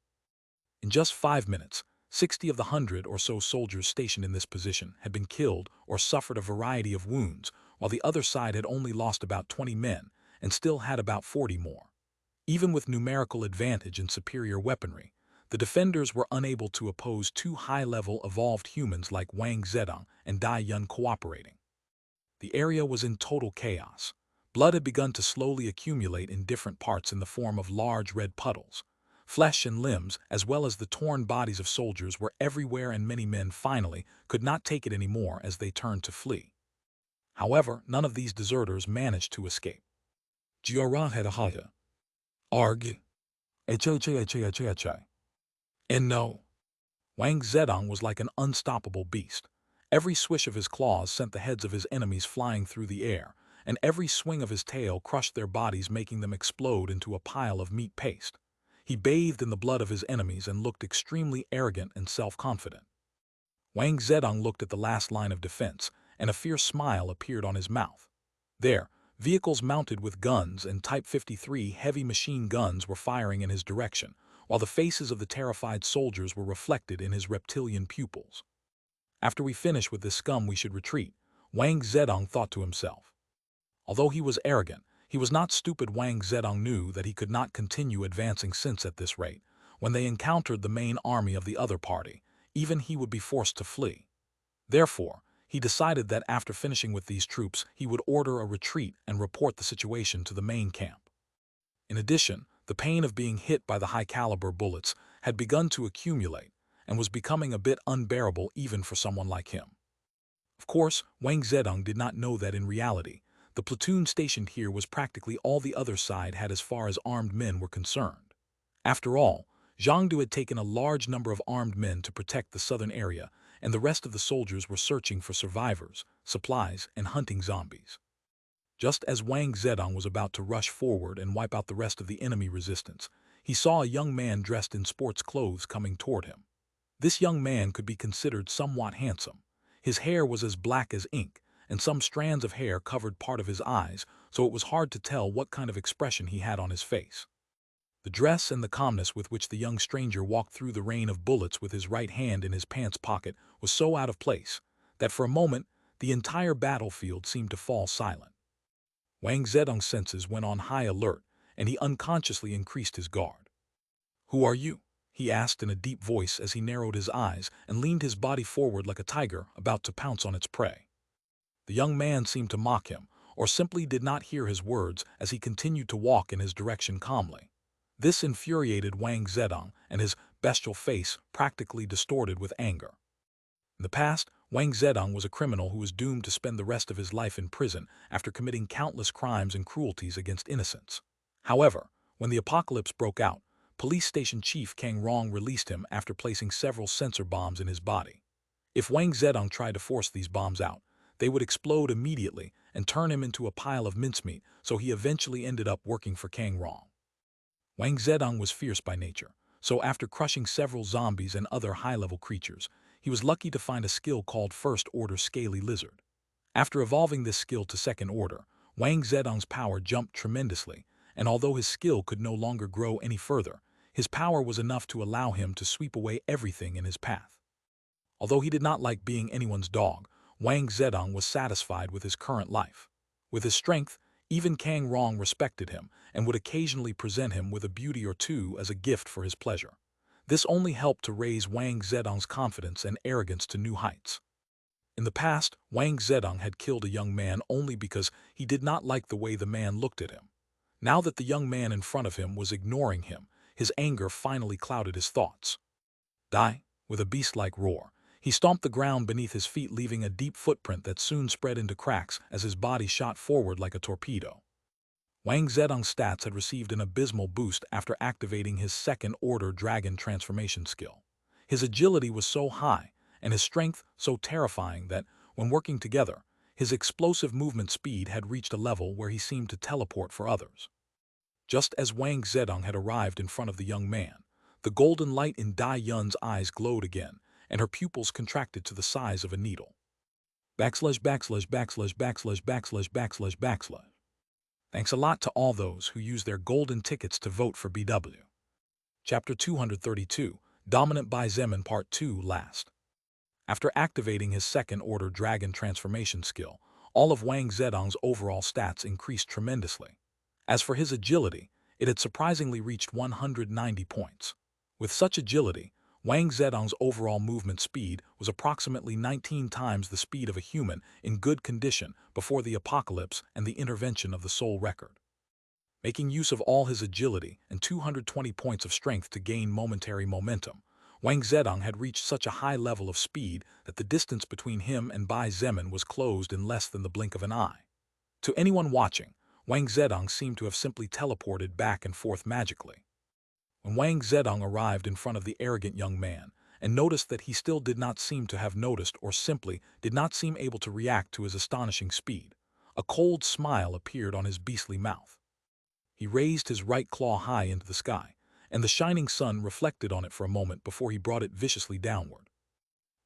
In just 5 minutes, 60 of the 100 or so soldiers stationed in this position had been killed or suffered a variety of wounds, while the other side had only lost about 20 men and still had about 40 more. Even with numerical advantage and superior weaponry, the defenders were unable to oppose 2 high-level evolved humans like Wang Zedong and Dai Yun cooperating. The area was in total chaos. Blood had begun to slowly accumulate in different parts in the form of large red puddles. Flesh and limbs, as well as the torn bodies of soldiers, were everywhere, and many men finally could not take it anymore as they turned to flee. However, none of these deserters managed to escape. Arg. And no. Wang Zedong was like an unstoppable beast. Every swish of his claws sent the heads of his enemies flying through the air, and every swing of his tail crushed their bodies, making them explode into a pile of meat paste. He bathed in the blood of his enemies and looked extremely arrogant and self-confident. Wang Zedong looked at the last line of defense, and a fierce smile appeared on his mouth. There, vehicles mounted with guns and Type 53 heavy machine guns were firing in his direction, while the faces of the terrified soldiers were reflected in his reptilian pupils. After we finish with this scum, we should retreat, Wang Zedong thought to himself. Although he was arrogant, he was not stupid. Wang Zedong knew that he could not continue advancing, since at this rate, when they encountered the main army of the other party, even he would be forced to flee. Therefore, he decided that after finishing with these troops, he would order a retreat and report the situation to the main camp. In addition, the pain of being hit by the high-caliber bullets had begun to accumulate and was becoming a bit unbearable even for someone like him. Of course, Wang Zedong did not know that in reality, the platoon stationed here was practically all the other side had as far as armed men were concerned. After all, Zhangdu had taken a large number of armed men to protect the southern area, and the rest of the soldiers were searching for survivors, supplies, and hunting zombies. Just as Wang Zedong was about to rush forward and wipe out the rest of the enemy resistance, he saw a young man dressed in sports clothes coming toward him. This young man could be considered somewhat handsome. His hair was as black as ink, and some strands of hair covered part of his eyes, so it was hard to tell what kind of expression he had on his face. The dress and the calmness with which the young stranger walked through the rain of bullets with his right hand in his pants pocket was so out of place that for a moment the entire battlefield seemed to fall silent. Wang Zedong's senses went on high alert, and he unconsciously increased his guard. "Who are you?" he asked in a deep voice as he narrowed his eyes and leaned his body forward like a tiger about to pounce on its prey. The young man seemed to mock him, or simply did not hear his words as he continued to walk in his direction calmly. This infuriated Wang Zedong, and his bestial face practically distorted with anger. In the past, Wang Zedong was a criminal who was doomed to spend the rest of his life in prison after committing countless crimes and cruelties against innocents. However, when the apocalypse broke out, Police Station Chief Kang Rong released him after placing several sensor bombs in his body. If Wang Zedong tried to force these bombs out, they would explode immediately and turn him into a pile of mincemeat, so he eventually ended up working for Kang Rong. Wang Zedong was fierce by nature, so after crushing several zombies and other high-level creatures, he was lucky to find a skill called First Order Scaly Lizard. After evolving this skill to Second Order, Wang Zedong's power jumped tremendously, and although his skill could no longer grow any further, his power was enough to allow him to sweep away everything in his path. Although he did not like being anyone's dog, Wang Zedong was satisfied with his current life. With his strength, even Kang Rong respected him and would occasionally present him with a beauty or two as a gift for his pleasure. This only helped to raise Wang Zedong's confidence and arrogance to new heights. In the past, Wang Zedong had killed a young man only because he did not like the way the man looked at him. Now that the young man in front of him was ignoring him, his anger finally clouded his thoughts. Die! With a beast-like roar, he stomped the ground beneath his feet, leaving a deep footprint that soon spread into cracks as his body shot forward like a torpedo. Wang Zedong's stats had received an abysmal boost after activating his second-order dragon transformation skill. His agility was so high, and his strength so terrifying that, when working together, his explosive movement speed had reached a level where he seemed to teleport for others. Just as Wang Zedong had arrived in front of the young man, the golden light in Dai Yun's eyes glowed again, and her pupils contracted to the size of a needle. Backslash backslash backslash backslash backslash backslash backslash. Thanks a lot to all those who used their golden tickets to vote for BW. Chapter 232, Dominant Bai Zemin Part 2 last. After activating his second-order dragon transformation skill, all of Wang Zedong's overall stats increased tremendously. As for his agility, it had surprisingly reached 190 points. With such agility, Wang Zedong's overall movement speed was approximately 19 times the speed of a human in good condition before the apocalypse and the intervention of the Soul Record. Making use of all his agility and 220 points of strength to gain momentary momentum, Wang Zedong had reached such a high level of speed that the distance between him and Bai Zemin was closed in less than the blink of an eye. To anyone watching, Wang Zedong seemed to have simply teleported back and forth magically. When Wang Zedong arrived in front of the arrogant young man and noticed that he still did not seem to have noticed or simply did not seem able to react to his astonishing speed, a cold smile appeared on his beastly mouth. He raised his right claw high into the sky, and the shining sun reflected on it for a moment before he brought it viciously downward.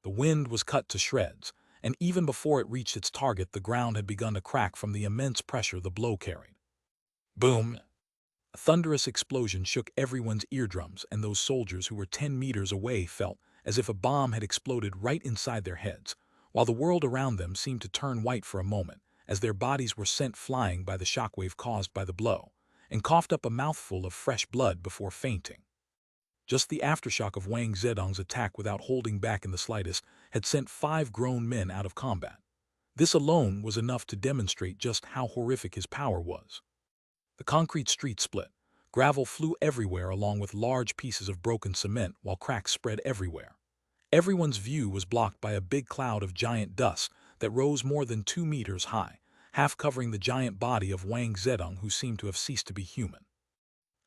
The wind was cut to shreds, and even before it reached its target, the ground had begun to crack from the immense pressure the blow carried. Boom! A thunderous explosion shook everyone's eardrums, and those soldiers who were 10 meters away felt as if a bomb had exploded right inside their heads, while the world around them seemed to turn white for a moment as their bodies were sent flying by the shockwave caused by the blow, and coughed up a mouthful of fresh blood before fainting. Just the aftershock of Wang Zedong's attack without holding back in the slightest had sent 5 grown men out of combat. This alone was enough to demonstrate just how horrific his power was. The concrete street split. Gravel flew everywhere along with large pieces of broken cement while cracks spread everywhere. Everyone's view was blocked by a big cloud of giant dust that rose more than 2 meters high, half covering the giant body of Wang Zedong, who seemed to have ceased to be human.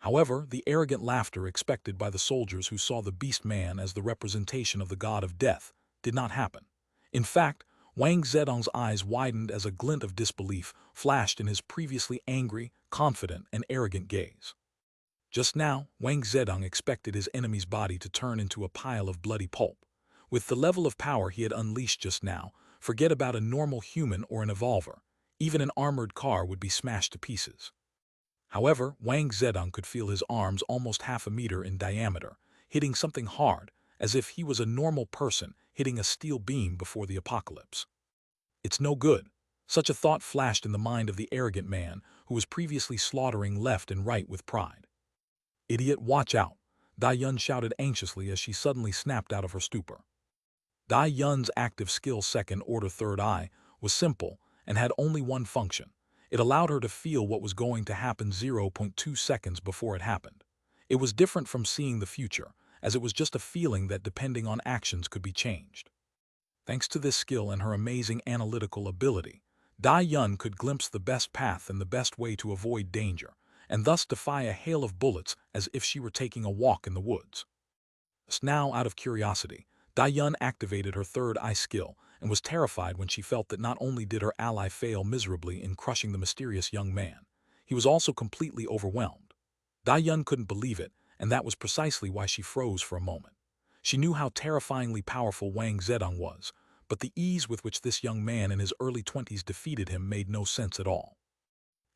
However, the arrogant laughter expected by the soldiers who saw the beast man as the representation of the god of death did not happen. In fact, Wang Zedong's eyes widened as a glint of disbelief flashed in his previously angry, confident, and arrogant gaze. Just now, Wang Zedong expected his enemy's body to turn into a pile of bloody pulp. With the level of power he had unleashed just now, forget about a normal human or an evolver. Even an armored car would be smashed to pieces. However, Wang Zedong could feel his arms almost half a meter in diameter, hitting something hard, as if he was a normal person hitting a steel beam before the apocalypse. It's no good. Such a thought flashed in the mind of the arrogant man who was previously slaughtering left and right with pride. Idiot, watch out! Dai Yun shouted anxiously as she suddenly snapped out of her stupor. Dai Yun's active skill second-order third eye was simple and had only one function. It allowed her to feel what was going to happen 0.2 seconds before it happened. It was different from seeing the future, as it was just a feeling that depending on actions could be changed. Thanks to this skill and her amazing analytical ability, Dai Yun could glimpse the best path and the best way to avoid danger, and thus defy a hail of bullets as if she were taking a walk in the woods. Just now, out of curiosity, Dai Yun activated her third eye skill and was terrified when she felt that not only did her ally fail miserably in crushing the mysterious young man, he was also completely overwhelmed. Dai Yun couldn't believe it, and that was precisely why she froze for a moment. She knew how terrifyingly powerful Wang Zedong was, but the ease with which this young man in his early 20s defeated him made no sense at all.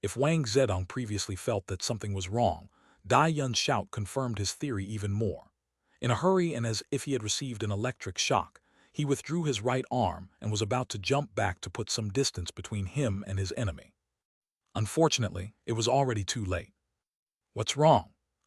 If Wang Zedong previously felt that something was wrong, Dai Yun's shout confirmed his theory even more. In a hurry and as if he had received an electric shock, he withdrew his right arm and was about to jump back to put some distance between him and his enemy. Unfortunately, it was already too late. What's wrong?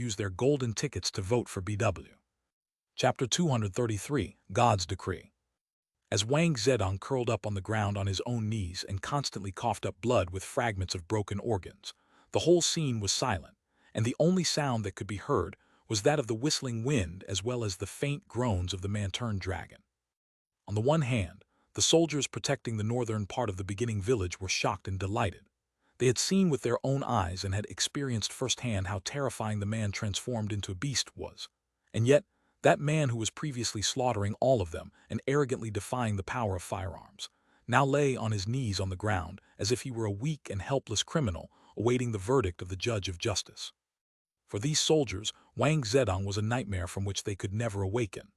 use their golden tickets to vote for BW. Chapter 233, God's Decree. As Wang Zedong curled up on the ground on his own knees and constantly coughed up blood with fragments of broken organs, the whole scene was silent, and the only sound that could be heard was that of the whistling wind as well as the faint groans of the man-turned dragon. On the one hand, the soldiers protecting the northern part of the beginning village were shocked and delighted. They had seen with their own eyes and had experienced firsthand how terrifying the man transformed into a beast was. And yet, that man who was previously slaughtering all of them and arrogantly defying the power of firearms, now lay on his knees on the ground as if he were a weak and helpless criminal awaiting the verdict of the judge of justice. For these soldiers, Wang Zedong was a nightmare from which they could never awaken.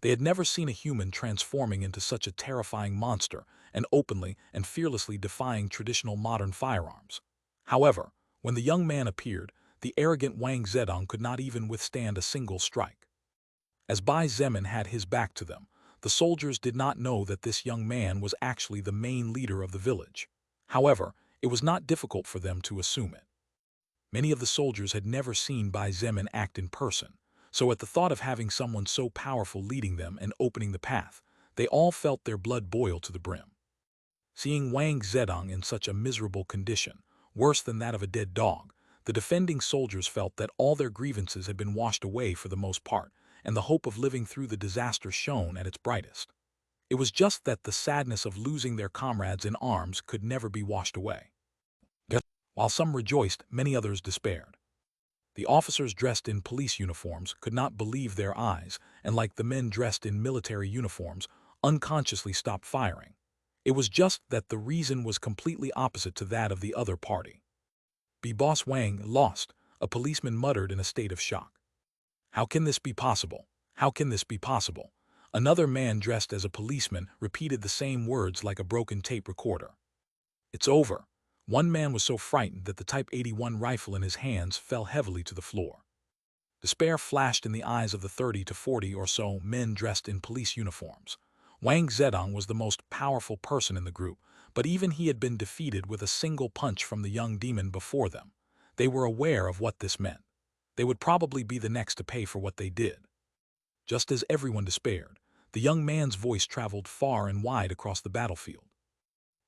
They had never seen a human transforming into such a terrifying monster and openly and fearlessly defying traditional modern firearms. However, when the young man appeared, the arrogant Wang Zedong could not even withstand a single strike. As Bai Zemin had his back to them, the soldiers did not know that this young man was actually the main leader of the village. However, it was not difficult for them to assume it. Many of the soldiers had never seen Bai Zemin act in person, so at the thought of having someone so powerful leading them and opening the path, they all felt their blood boil to the brim. Seeing Wang Zedong in such a miserable condition, worse than that of a dead dog, the defending soldiers felt that all their grievances had been washed away for the most part, and the hope of living through the disaster shone at its brightest. It was just that the sadness of losing their comrades in arms could never be washed away. While some rejoiced, many others despaired. The officers dressed in police uniforms could not believe their eyes, and like the men dressed in military uniforms, unconsciously stopped firing. It was just that the reason was completely opposite to that of the other party. Boss Wang lost, a policeman muttered in a state of shock. How can this be possible? How can this be possible? Another man dressed as a policeman repeated the same words like a broken tape recorder. It's over. One man was so frightened that the Type 81 rifle in his hands fell heavily to the floor. Despair flashed in the eyes of the 30 to 40 or so men dressed in police uniforms. Wang Zedong was the most powerful person in the group, but even he had been defeated with a single punch from the young demon before them. They were aware of what this meant. They would probably be the next to pay for what they did. Just as everyone despaired, the young man's voice traveled far and wide across the battlefield.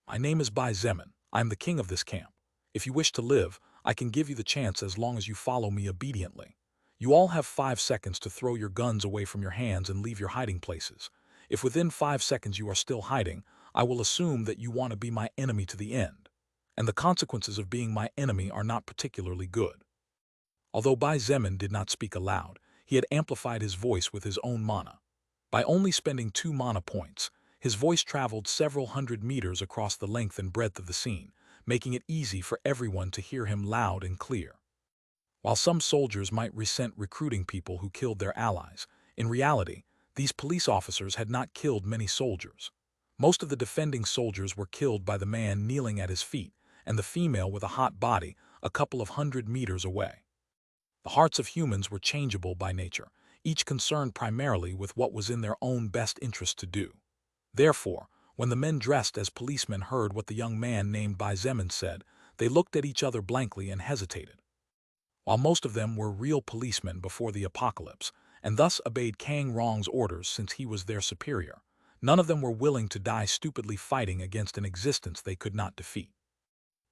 My name is Bai Zemin. I am the king of this camp. If you wish to live, I can give you the chance as long as you follow me obediently. You all have 5 seconds to throw your guns away from your hands and leave your hiding places. If within 5 seconds you are still hiding, I will assume that you want to be my enemy to the end. And the consequences of being my enemy are not particularly good. Although Bai Zemin did not speak aloud, he had amplified his voice with his own mana. By only spending 2 mana points, his voice traveled several hundred meters across the length and breadth of the scene, making it easy for everyone to hear him loud and clear. While some soldiers might resent recruiting people who killed their allies, in reality, these police officers had not killed many soldiers. Most of the defending soldiers were killed by the man kneeling at his feet and the female with a hot body a couple of 100 meters away. The hearts of humans were changeable by nature, each concerned primarily with what was in their own best interest to do. Therefore, when the men dressed as policemen heard what the young man named Bai Zemin said, they looked at each other blankly and hesitated. While most of them were real policemen before the apocalypse, and thus obeyed Kang Rong's orders since he was their superior, none of them were willing to die stupidly fighting against an existence they could not defeat.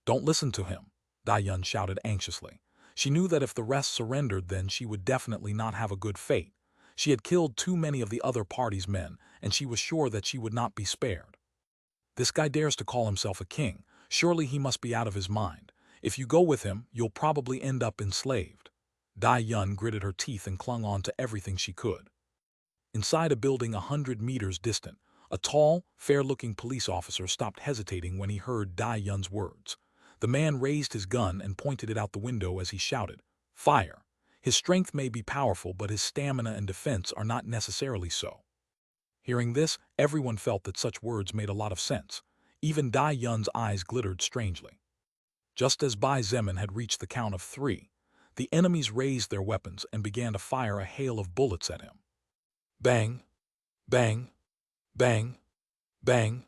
Don't listen to him, Dai Yun shouted anxiously. She knew that if the rest surrendered, then she would definitely not have a good fate. She had killed too many of the other party's men, and she was sure that she would not be spared. This guy dares to call himself a king. Surely he must be out of his mind. If you go with him, you'll probably end up enslaved. Dai Yun gritted her teeth and clung on to everything she could. Inside a building 100 meters distant, a tall, fair-looking police officer stopped hesitating when he heard Dai Yun's words. The man raised his gun and pointed it out the window as he shouted, "Fire!" His strength may be powerful, but his stamina and defense are not necessarily so. Hearing this, everyone felt that such words made a lot of sense. Even Dai Yun's eyes glittered strangely. Just as Bai Zemin had reached the count of 3, the enemies raised their weapons and began to fire a hail of bullets at him. Bang! Bang! Bang! Bang!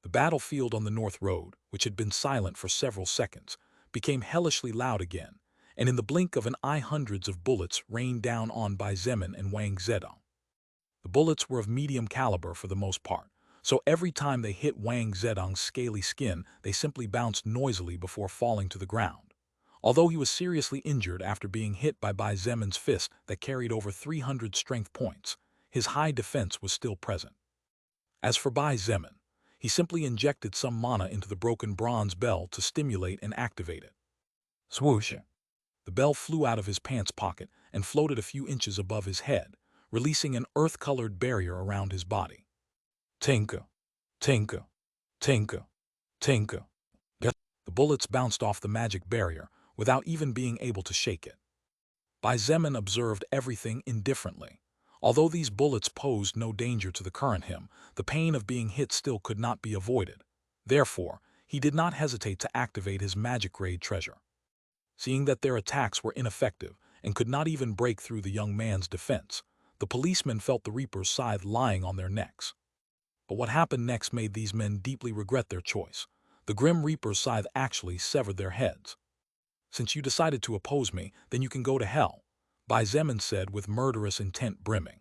The battlefield on the North Road, which had been silent for several seconds, became hellishly loud again, and in the blink of an eye hundreds of bullets rained down on Bai Zemin and Wang Zedong. The bullets were of medium caliber for the most part, so every time they hit Wang Zedong's scaly skin, they simply bounced noisily before falling to the ground. Although he was seriously injured after being hit by Bai Zemin's fist that carried over 300 strength points, his high defense was still present. As for Bai Zemin, he simply injected some mana into the broken bronze bell to stimulate and activate it. Swoosh! The bell flew out of his pants pocket and floated a few inches above his head, releasing an earth-colored barrier around his body. Tinka, tinka, tinka, tinka. The bullets bounced off the magic barrier without even being able to shake it. Bai Zemin observed everything indifferently. Although these bullets posed no danger to the current him, the pain of being hit still could not be avoided. Therefore, he did not hesitate to activate his magic-grade treasure. Seeing that their attacks were ineffective and could not even break through the young man's defense, the policemen felt the Reaper's scythe lying on their necks. But what happened next made these men deeply regret their choice. The Grim Reaper's scythe actually severed their heads. "Since you decided to oppose me, then you can go to hell," Bai Zemin said with murderous intent brimming.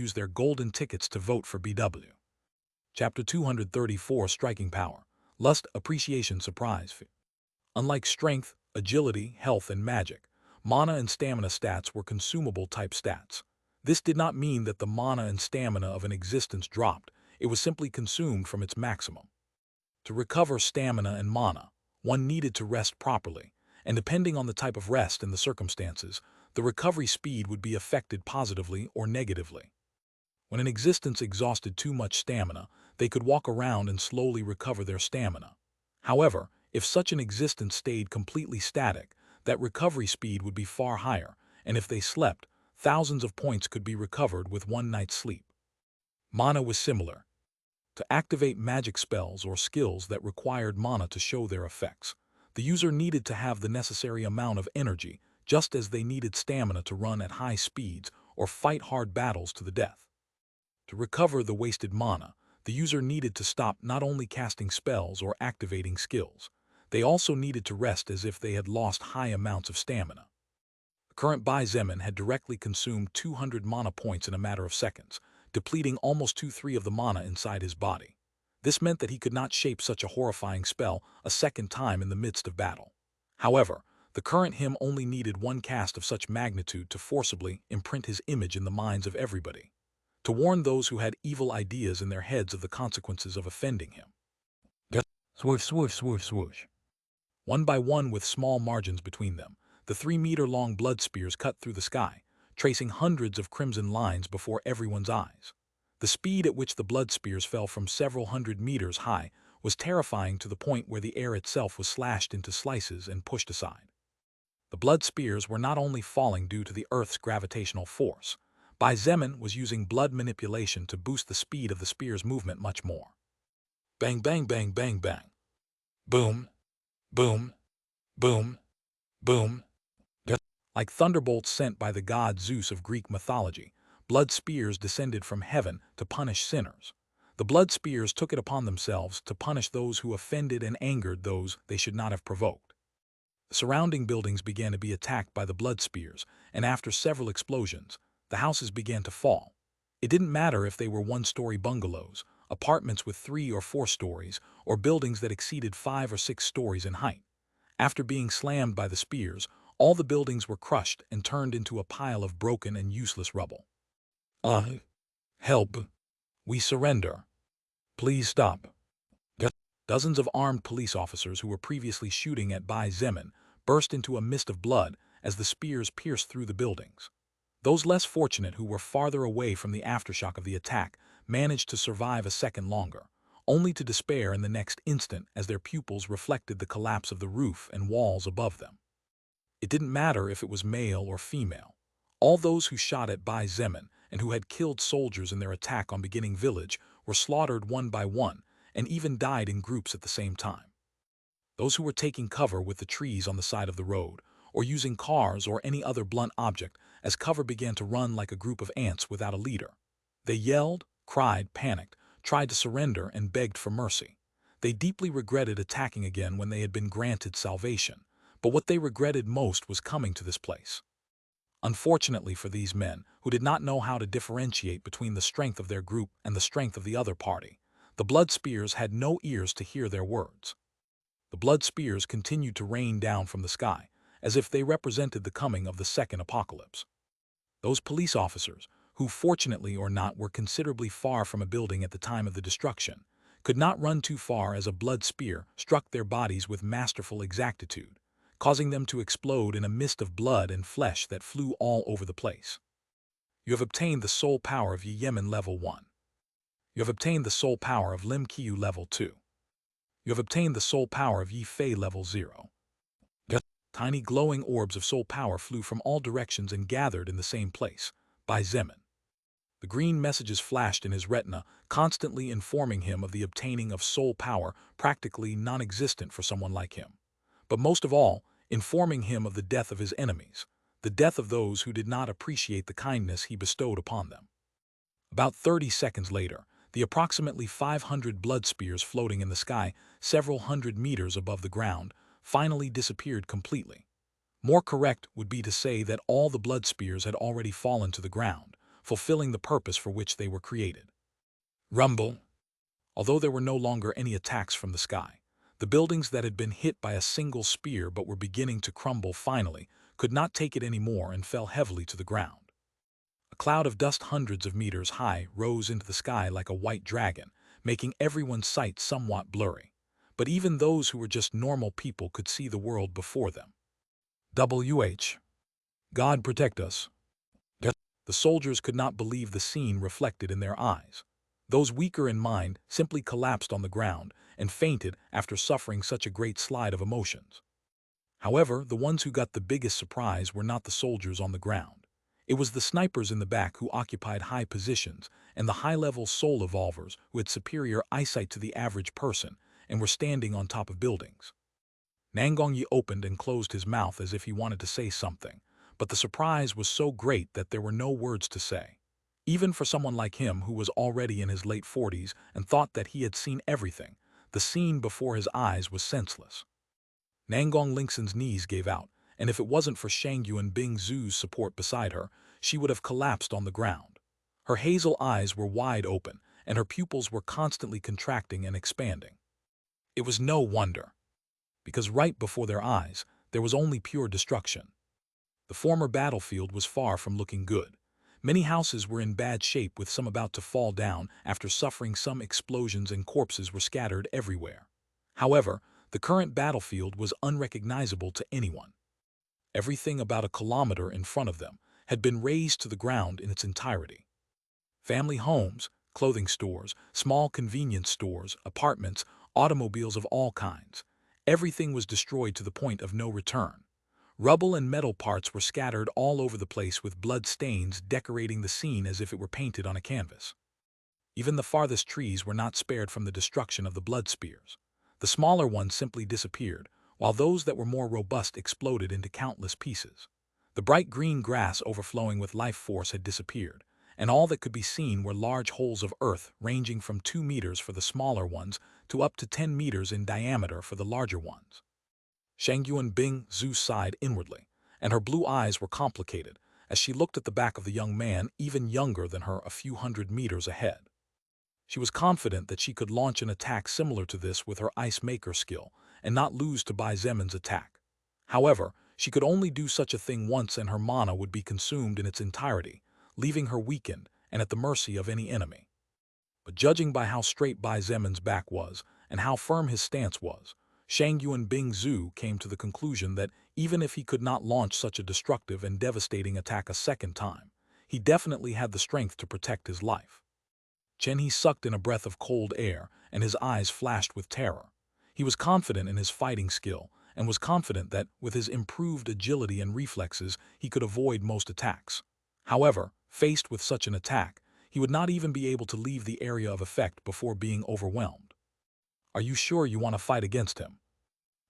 use their golden tickets to vote for BW. Chapter 234 Striking Power. Lust, Appreciation, Surprise. Unlike strength, agility, health, and magic, mana and stamina stats were consumable-type stats. This did not mean that the mana and stamina of an existence dropped, it was simply consumed from its maximum. To recover stamina and mana, one needed to rest properly, and depending on the type of rest and the circumstances, the recovery speed would be affected positively or negatively. When an existence exhausted too much stamina, they could walk around and slowly recover their stamina. However, if such an existence stayed completely static, that recovery speed would be far higher, and if they slept, thousands of points could be recovered with one night's sleep. Mana was similar. To activate magic spells or skills that required mana to show their effects, the user needed to have the necessary amount of energy, just as they needed stamina to run at high speeds or fight hard battles to the death. To recover the wasted mana, the user needed to stop not only casting spells or activating skills, they also needed to rest as if they had lost high amounts of stamina. The current Bai Zemin had directly consumed 200 mana points in a matter of seconds, depleting almost 2/3 of the mana inside his body. This meant that he could not shape such a horrifying spell a second time in the midst of battle. However, the current him only needed one cast of such magnitude to forcibly imprint his image in the minds of everybody, to warn those who had evil ideas in their heads of the consequences of offending him. Swoosh, swoosh, swoosh, swoosh. One by one, with small margins between them, the 3-meter-long blood spears cut through the sky, tracing hundreds of crimson lines before everyone's eyes. The speed at which the blood spears fell from several hundred meters high was terrifying, to the point where the air itself was slashed into slices and pushed aside. The blood spears were not only falling due to the Earth's gravitational force. Bai Zemin was using blood manipulation to boost the speed of the spear's movement much more. Bang, bang, bang, bang, bang. Boom, boom, boom, boom. Like thunderbolts sent by the god Zeus of Greek mythology, blood spears descended from heaven to punish sinners. The blood spears took it upon themselves to punish those who offended and angered those they should not have provoked. The surrounding buildings began to be attacked by the blood spears, and after several explosions, the houses began to fall. It didn't matter if they were one-story bungalows, apartments with 3 or 4 stories, or buildings that exceeded 5 or 6 stories in height. After being slammed by the spears, all the buildings were crushed and turned into a pile of broken and useless rubble. Help! We surrender. Please stop. Dozens of armed police officers who were previously shooting at Bai Zemin burst into a mist of blood as the spears pierced through the buildings. Those less fortunate who were farther away from the aftershock of the attack managed to survive a second longer, only to despair in the next instant as their pupils reflected the collapse of the roof and walls above them. It didn't matter if it was male or female. All those who shot at Bai Zemin and who had killed soldiers in their attack on Beginning Village were slaughtered one by one and even died in groups at the same time. Those who were taking cover with the trees on the side of the road, or using cars or any other blunt object as cover, began to run like a group of ants without a leader. They yelled, cried, panicked, tried to surrender, and begged for mercy. They deeply regretted attacking again when they had been granted salvation, but what they regretted most was coming to this place. Unfortunately for these men, who did not know how to differentiate between the strength of their group and the strength of the other party, the blood spears had no ears to hear their words. The blood spears continued to rain down from the sky, as if they represented the coming of the second apocalypse. Those police officers, who fortunately or not were considerably far from a building at the time of the destruction, could not run too far as a blood spear struck their bodies with masterful exactitude, causing them to explode in a mist of blood and flesh that flew all over the place. You have obtained the soul power of Yemen level 1. You have obtained the soul power of Lim Kiu level 2. You have obtained the soul power of Yi Fei level 0. Tiny glowing orbs of soul power flew from all directions and gathered in the same place, Bai Zemin. The green messages flashed in his retina, constantly informing him of the obtaining of soul power, practically non-existent for someone like him. But most of all, informing him of the death of his enemies, the death of those who did not appreciate the kindness he bestowed upon them. About 30 seconds later, the approximately 500 blood spears floating in the sky, several hundred meters above the ground, finally disappeared completely. More correct would be to say that all the blood spears had already fallen to the ground, fulfilling the purpose for which they were created. Rumble. Although there were no longer any attacks from the sky, the buildings that had been hit by a single spear but were beginning to crumble finally could not take it anymore and fell heavily to the ground. A cloud of dust hundreds of meters high rose into the sky like a white dragon, making everyone's sight somewhat blurry. But even those who were just normal people could see the world before them. God protect us. The soldiers could not believe the scene reflected in their eyes. Those weaker in mind simply collapsed on the ground, and fainted after suffering such a great slide of emotions. However, the ones who got the biggest surprise were not the soldiers on the ground. It was the snipers in the back who occupied high positions, and the high-level soul evolvers who had superior eyesight to the average person and were standing on top of buildings. Nangongyi opened and closed his mouth as if he wanted to say something, but the surprise was so great that there were no words to say. Even for someone like him who was already in his late 40s and thought that he had seen everything, the scene before his eyes was senseless. Nangong Lingxin's knees gave out, and if it wasn't for Shangyuan Bing Zhu's support beside her, she would have collapsed on the ground. Her hazel eyes were wide open, and her pupils were constantly contracting and expanding. It was no wonder, because right before their eyes, there was only pure destruction. The former battlefield was far from looking good. Many houses were in bad shape, with some about to fall down after suffering some explosions, and corpses were scattered everywhere. However, the current battlefield was unrecognizable to anyone. Everything about a kilometer in front of them had been razed to the ground in its entirety. Family homes, clothing stores, small convenience stores, apartments, automobiles of all kinds. Everything was destroyed to the point of no return. Rubble and metal parts were scattered all over the place, with blood stains decorating the scene as if it were painted on a canvas. Even the farthest trees were not spared from the destruction of the blood spears. The smaller ones simply disappeared, while those that were more robust exploded into countless pieces. The bright green grass overflowing with life force had disappeared, and all that could be seen were large holes of earth ranging from 2 meters for the smaller ones to up to 10 meters in diameter for the larger ones. Shangyuan Bing Zhu sighed inwardly, and her blue eyes were complicated as she looked at the back of the young man, even younger than her, a few hundred meters ahead. She was confident that she could launch an attack similar to this with her Ice Maker skill and not lose to Bai Zemin's attack. However, she could only do such a thing once, and her mana would be consumed in its entirety, leaving her weakened and at the mercy of any enemy. But judging by how straight Bai Zemin's back was and how firm his stance was, Shangyuan Bing Zhu came to the conclusion that even if he could not launch such a destructive and devastating attack a second time, he definitely had the strength to protect his life. He sucked in a breath of cold air, and his eyes flashed with terror. He was confident in his fighting skill, and was confident that, with his improved agility and reflexes, he could avoid most attacks. However, faced with such an attack, he would not even be able to leave the area of effect before being overwhelmed. "Are you sure you want to fight against him?"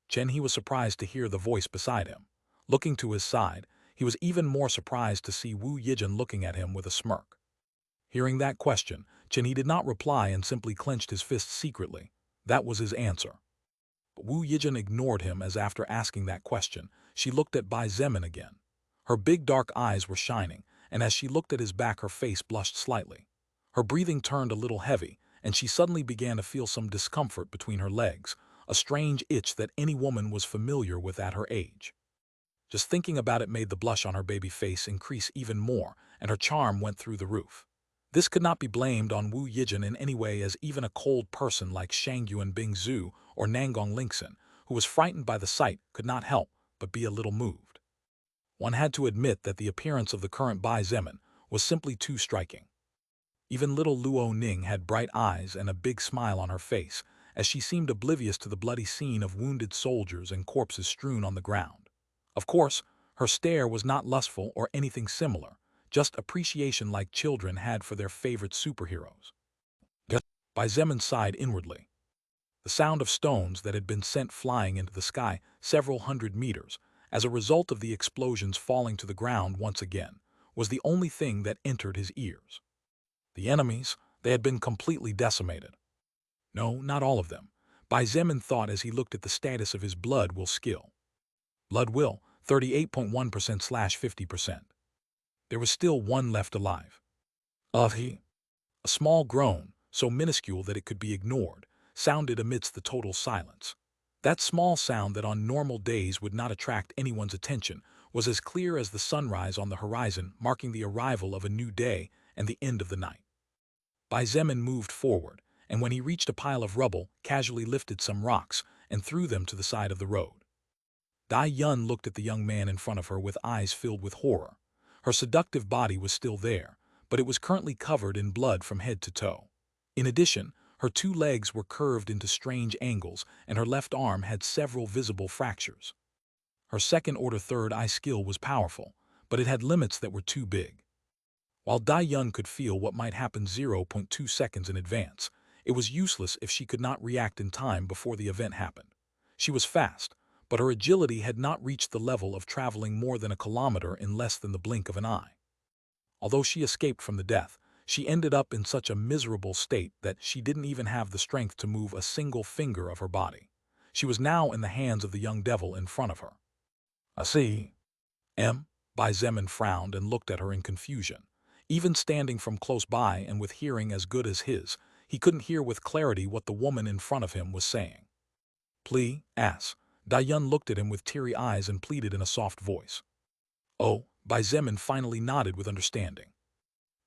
He was surprised to hear the voice beside him. Looking to his side, he was even more surprised to see Wu Yijin looking at him with a smirk. Hearing that question, He did not reply and simply clenched his fists secretly. That was his answer. But Wu Yijin ignored him, as after asking that question, she looked at Bai Zemin again. Her big dark eyes were shining, and as she looked at his back, her face blushed slightly. Her breathing turned a little heavy, and she suddenly began to feel some discomfort between her legs, a strange itch that any woman was familiar with at her age. Just thinking about it made the blush on her baby face increase even more, and her charm went through the roof. This could not be blamed on Wu Yijin in any way, as even a cold person like Shangyuan Bing Zhu or Nangong Lingxin, who was frightened by the sight, could not help but be a little moved. One had to admit that the appearance of the current Bai Zemin was simply too striking. Even little Luo Ning had bright eyes and a big smile on her face, as she seemed oblivious to the bloody scene of wounded soldiers and corpses strewn on the ground. Of course, her stare was not lustful or anything similar, just appreciation like children had for their favorite superheroes. Bai Zemin sighed inwardly. The sound of stones that had been sent flying into the sky several hundred meters, as a result of the explosions falling to the ground once again, was the only thing that entered his ears. The enemies, they had been completely decimated. No, not all of them. Bai Zemin thought as he looked at the status of his blood will skill. Blood will, 38.1%/50%. There was still one left alive. He. A small groan, so minuscule that it could be ignored, sounded amidst the total silence. That small sound that on normal days would not attract anyone's attention was as clear as the sunrise on the horizon, marking the arrival of a new day and the end of the night. Bai Zemin moved forward, and when he reached a pile of rubble, casually lifted some rocks and threw them to the side of the road. Dai Yun looked at the young man in front of her with eyes filled with horror. Her seductive body was still there, but it was currently covered in blood from head to toe. In addition, Her two legs were curved into strange angles, and her left arm had several visible fractures. Her second-order third-eye skill was powerful, but it had limits that were too big. While Dai Yun could feel what might happen 0.2 seconds in advance, it was useless if she could not react in time before the event happened. She was fast, but her agility had not reached the level of traveling more than a kilometer in less than the blink of an eye. Although she escaped from the death, she ended up in such a miserable state that she didn't even have the strength to move a single finger of her body. She was now in the hands of the young devil in front of her. "I see." Bai Zemin frowned and looked at her in confusion. Even standing from close by and with hearing as good as his, he couldn't hear with clarity what the woman in front of him was saying. "Please, ass." Dai Yun looked at him with teary eyes and pleaded in a soft voice. "Oh," Bai Zemin finally nodded with understanding.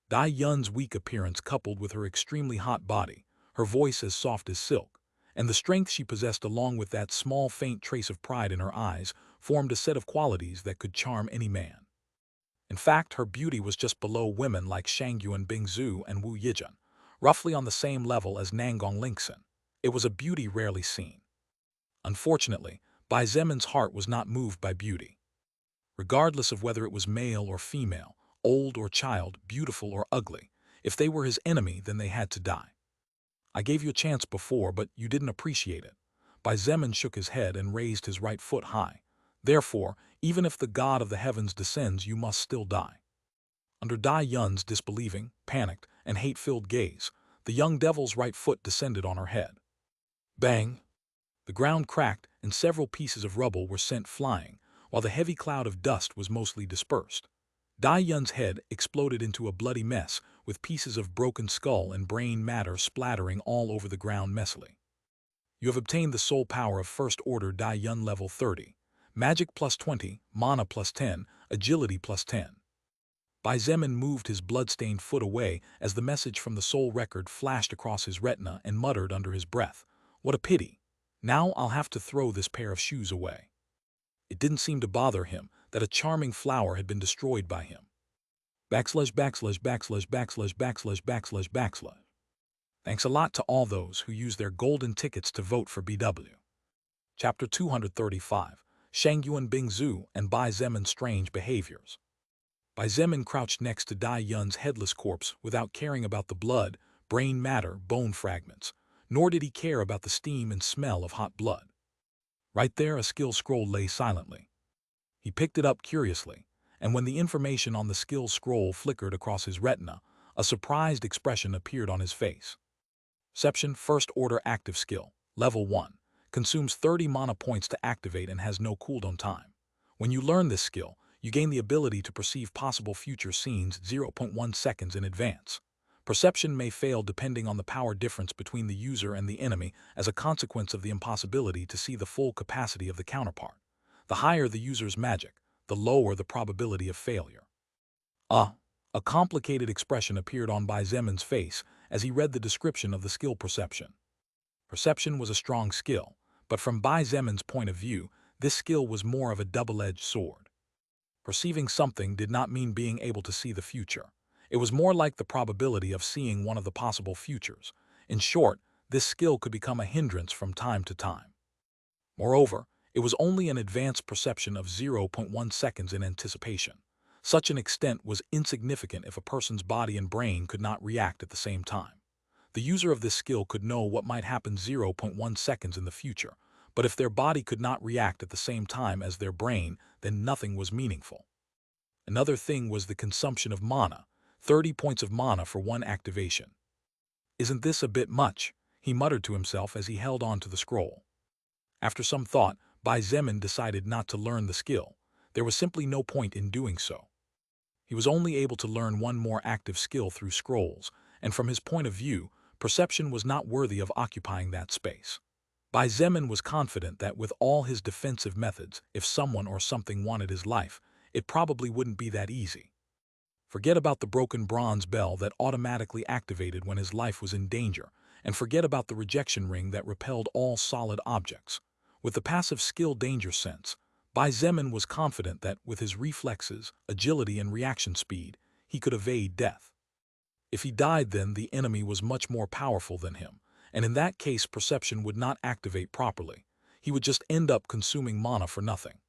Dai Yun's weak appearance coupled with her extremely hot body, her voice as soft as silk, and the strength she possessed along with that small faint trace of pride in her eyes formed a set of qualities that could charm any man. In fact, her beauty was just below women like Shangyuan Bingzu and Wu Yijun, roughly on the same level as Nangong Lingxin. It was a beauty rarely seen. Unfortunately, Bai Zemin's heart was not moved by beauty. Regardless of whether it was male or female, old or child, beautiful or ugly, if they were his enemy, then they had to die. "I gave you a chance before, but you didn't appreciate it." Bai Zemin shook his head and raised his right foot high. "Therefore, even if the god of the heavens descends, you must still die." Under Dai Yun's disbelieving, panicked, and hate-filled gaze, the young devil's right foot descended on her head. Bang! The ground cracked, and several pieces of rubble were sent flying, while the heavy cloud of dust was mostly dispersed. Dai Yun's head exploded into a bloody mess, with pieces of broken skull and brain matter splattering all over the ground messily. "You have obtained the soul power of First Order Dai Yun level 30. Magic plus 20, mana plus 10, agility plus 10. Bai Zemin moved his blood-stained foot away as the message from the soul record flashed across his retina and muttered under his breath, "What a pity. Now I'll have to throw this pair of shoes away." It didn't seem to bother him that a charming flower had been destroyed by him. Thanks a lot to all those who used their golden tickets to vote for BW. Chapter 235, Shangyuan Bingzu and Bai Zemin's Strange Behaviors. Bai Zemin crouched next to Dai Yun's headless corpse without caring about the blood, brain matter, bone fragments, nor did he care about the steam and smell of hot blood. Right there a skill scroll lay silently. He picked it up curiously, and when the information on the skill scroll flickered across his retina, a surprised expression appeared on his face. Perception First Order Active Skill, Level 1, consumes 30 mana points to activate and has no cooldown time. When you learn this skill, you gain the ability to perceive possible future scenes 0.1 seconds in advance. Perception may fail depending on the power difference between the user and the enemy as a consequence of the impossibility to see the full capacity of the counterpart. The higher the user's magic, the lower the probability of failure. A complicated expression appeared on Bai Zemin's face as he read the description of the skill Perception. Perception was a strong skill, but from Bai Zemin's point of view, this skill was more of a double-edged sword. Perceiving something did not mean being able to see the future. It was more like the probability of seeing one of the possible futures. In short, this skill could become a hindrance from time to time. Moreover, it was only an advanced perception of 0.1 seconds in anticipation. Such an extent was insignificant if a person's body and brain could not react at the same time. The user of this skill could know what might happen 0.1 seconds in the future, but if their body could not react at the same time as their brain, then nothing was meaningful. Another thing was the consumption of mana, 30 points of mana for one activation. "Isn't this a bit much?" he muttered to himself as he held on to the scroll. After some thought, Bai Zemin decided not to learn the skill. There was simply no point in doing so. He was only able to learn one more active skill through scrolls, and from his point of view, perception was not worthy of occupying that space. Bai Zemin was confident that with all his defensive methods, if someone or something wanted his life, it probably wouldn't be that easy. Forget about the broken bronze bell that automatically activated when his life was in danger, and forget about the rejection ring that repelled all solid objects. With the passive skill danger sense, Bai Zemin was confident that with his reflexes, agility, and reaction speed, he could evade death. If he died then the enemy was much more powerful than him, and in that case perception would not activate properly. He would just end up consuming mana for nothing.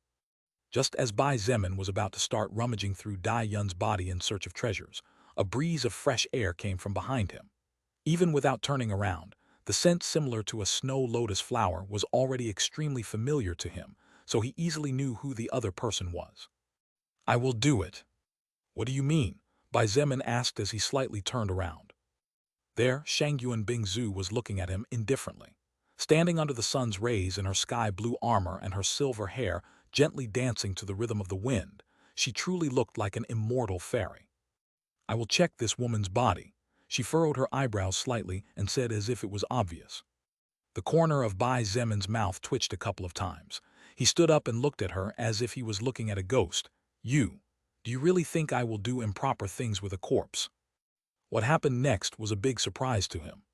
Just as Bai Zemin was about to start rummaging through Dai Yun's body in search of treasures, a breeze of fresh air came from behind him. Even without turning around, the scent similar to a snow lotus flower was already extremely familiar to him, so he easily knew who the other person was. "I will do it." "What do you mean?" Bai Zemin asked as he slightly turned around. There, Shangyuan Bingzu was looking at him indifferently. Standing under the sun's rays in her sky-blue armor and her silver hair gently dancing to the rhythm of the wind, she truly looked like an immortal fairy. "I will check this woman's body." She furrowed her eyebrows slightly and said as if it was obvious. The corner of Bai Zemin's mouth twitched a couple of times. He stood up and looked at her as if he was looking at a ghost. Do you really think I will do improper things with a corpse?" What happened next was a big surprise to him.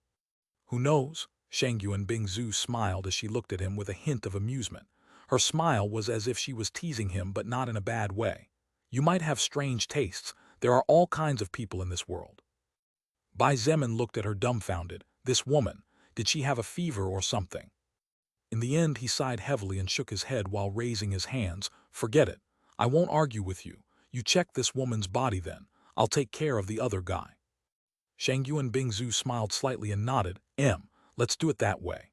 "Who knows?" Shangyuan Bingzu smiled as she looked at him with a hint of amusement. Her smile was as if she was teasing him, but not in a bad way. "You might have strange tastes. There are all kinds of people in this world." Bai Zemin looked at her dumbfounded. This woman, did she have a fever or something? In the end he sighed heavily and shook his head while raising his hands. "Forget it. I won't argue with you. You check this woman's body then. I'll take care of the other guy." Shangyuan Bingzu smiled slightly and nodded. Let's do it that way."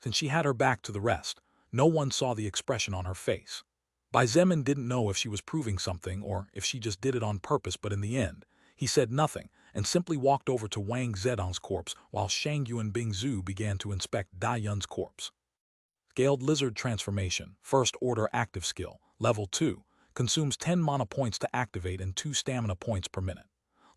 Since she had her back to the rest, no one saw the expression on her face. Bai Zemin didn't know if she was proving something or if she just did it on purpose, but in the end, he said nothing and simply walked over to Wang Zedong's corpse while Shangyuan Bingzu began to inspect Dai Yun's corpse. Scaled Lizard Transformation, First Order Active Skill, Level 2, consumes 10 mana points to activate and 2 stamina points per minute.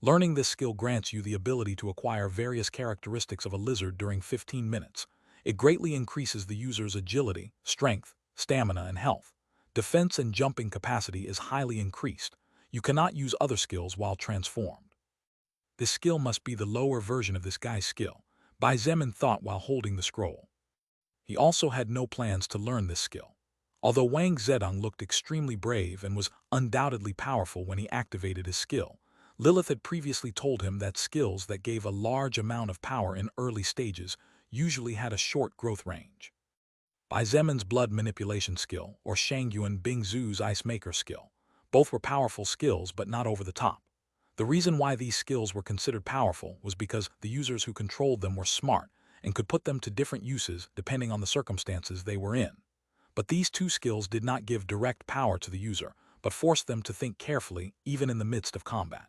Learning this skill grants you the ability to acquire various characteristics of a lizard during 15 minutes. It greatly increases the user's agility, strength, stamina, and health. Defense and jumping capacity is highly increased. You cannot use other skills while transformed. This skill must be the lower version of this guy's skill, Bai Zemin thought while holding the scroll. He also had no plans to learn this skill. Although Wang Zedong looked extremely brave and was undoubtedly powerful when he activated his skill, Lilith had previously told him that skills that gave a large amount of power in early stages usually had a short growth range. Bai Zemin's blood manipulation skill, or Shangyuan Bingzu's ice maker skill, both were powerful skills but not over the top. The reason why these skills were considered powerful was because the users who controlled them were smart and could put them to different uses depending on the circumstances they were in. But these two skills did not give direct power to the user, but forced them to think carefully even in the midst of combat.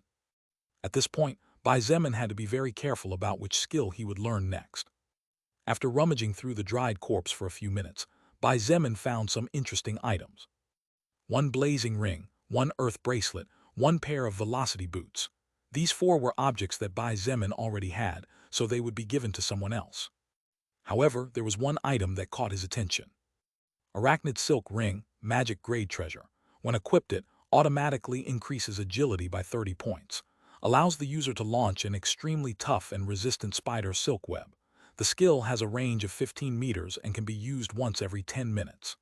At this point, Bai Zemin had to be very careful about which skill he would learn next. After rummaging through the dried corpse for a few minutes, Bai Zemin found some interesting items. 1 blazing ring, 1 earth bracelet, 1 pair of velocity boots. These 4 were objects that Bai Zemin already had, so they would be given to someone else. However, there was one item that caught his attention. Arachnid silk ring, magic grade treasure. When equipped, it automatically increases agility by 30 points. Allows the user to launch an extremely tough and resistant spider silk web. The skill has a range of 15 meters and can be used once every 10 minutes.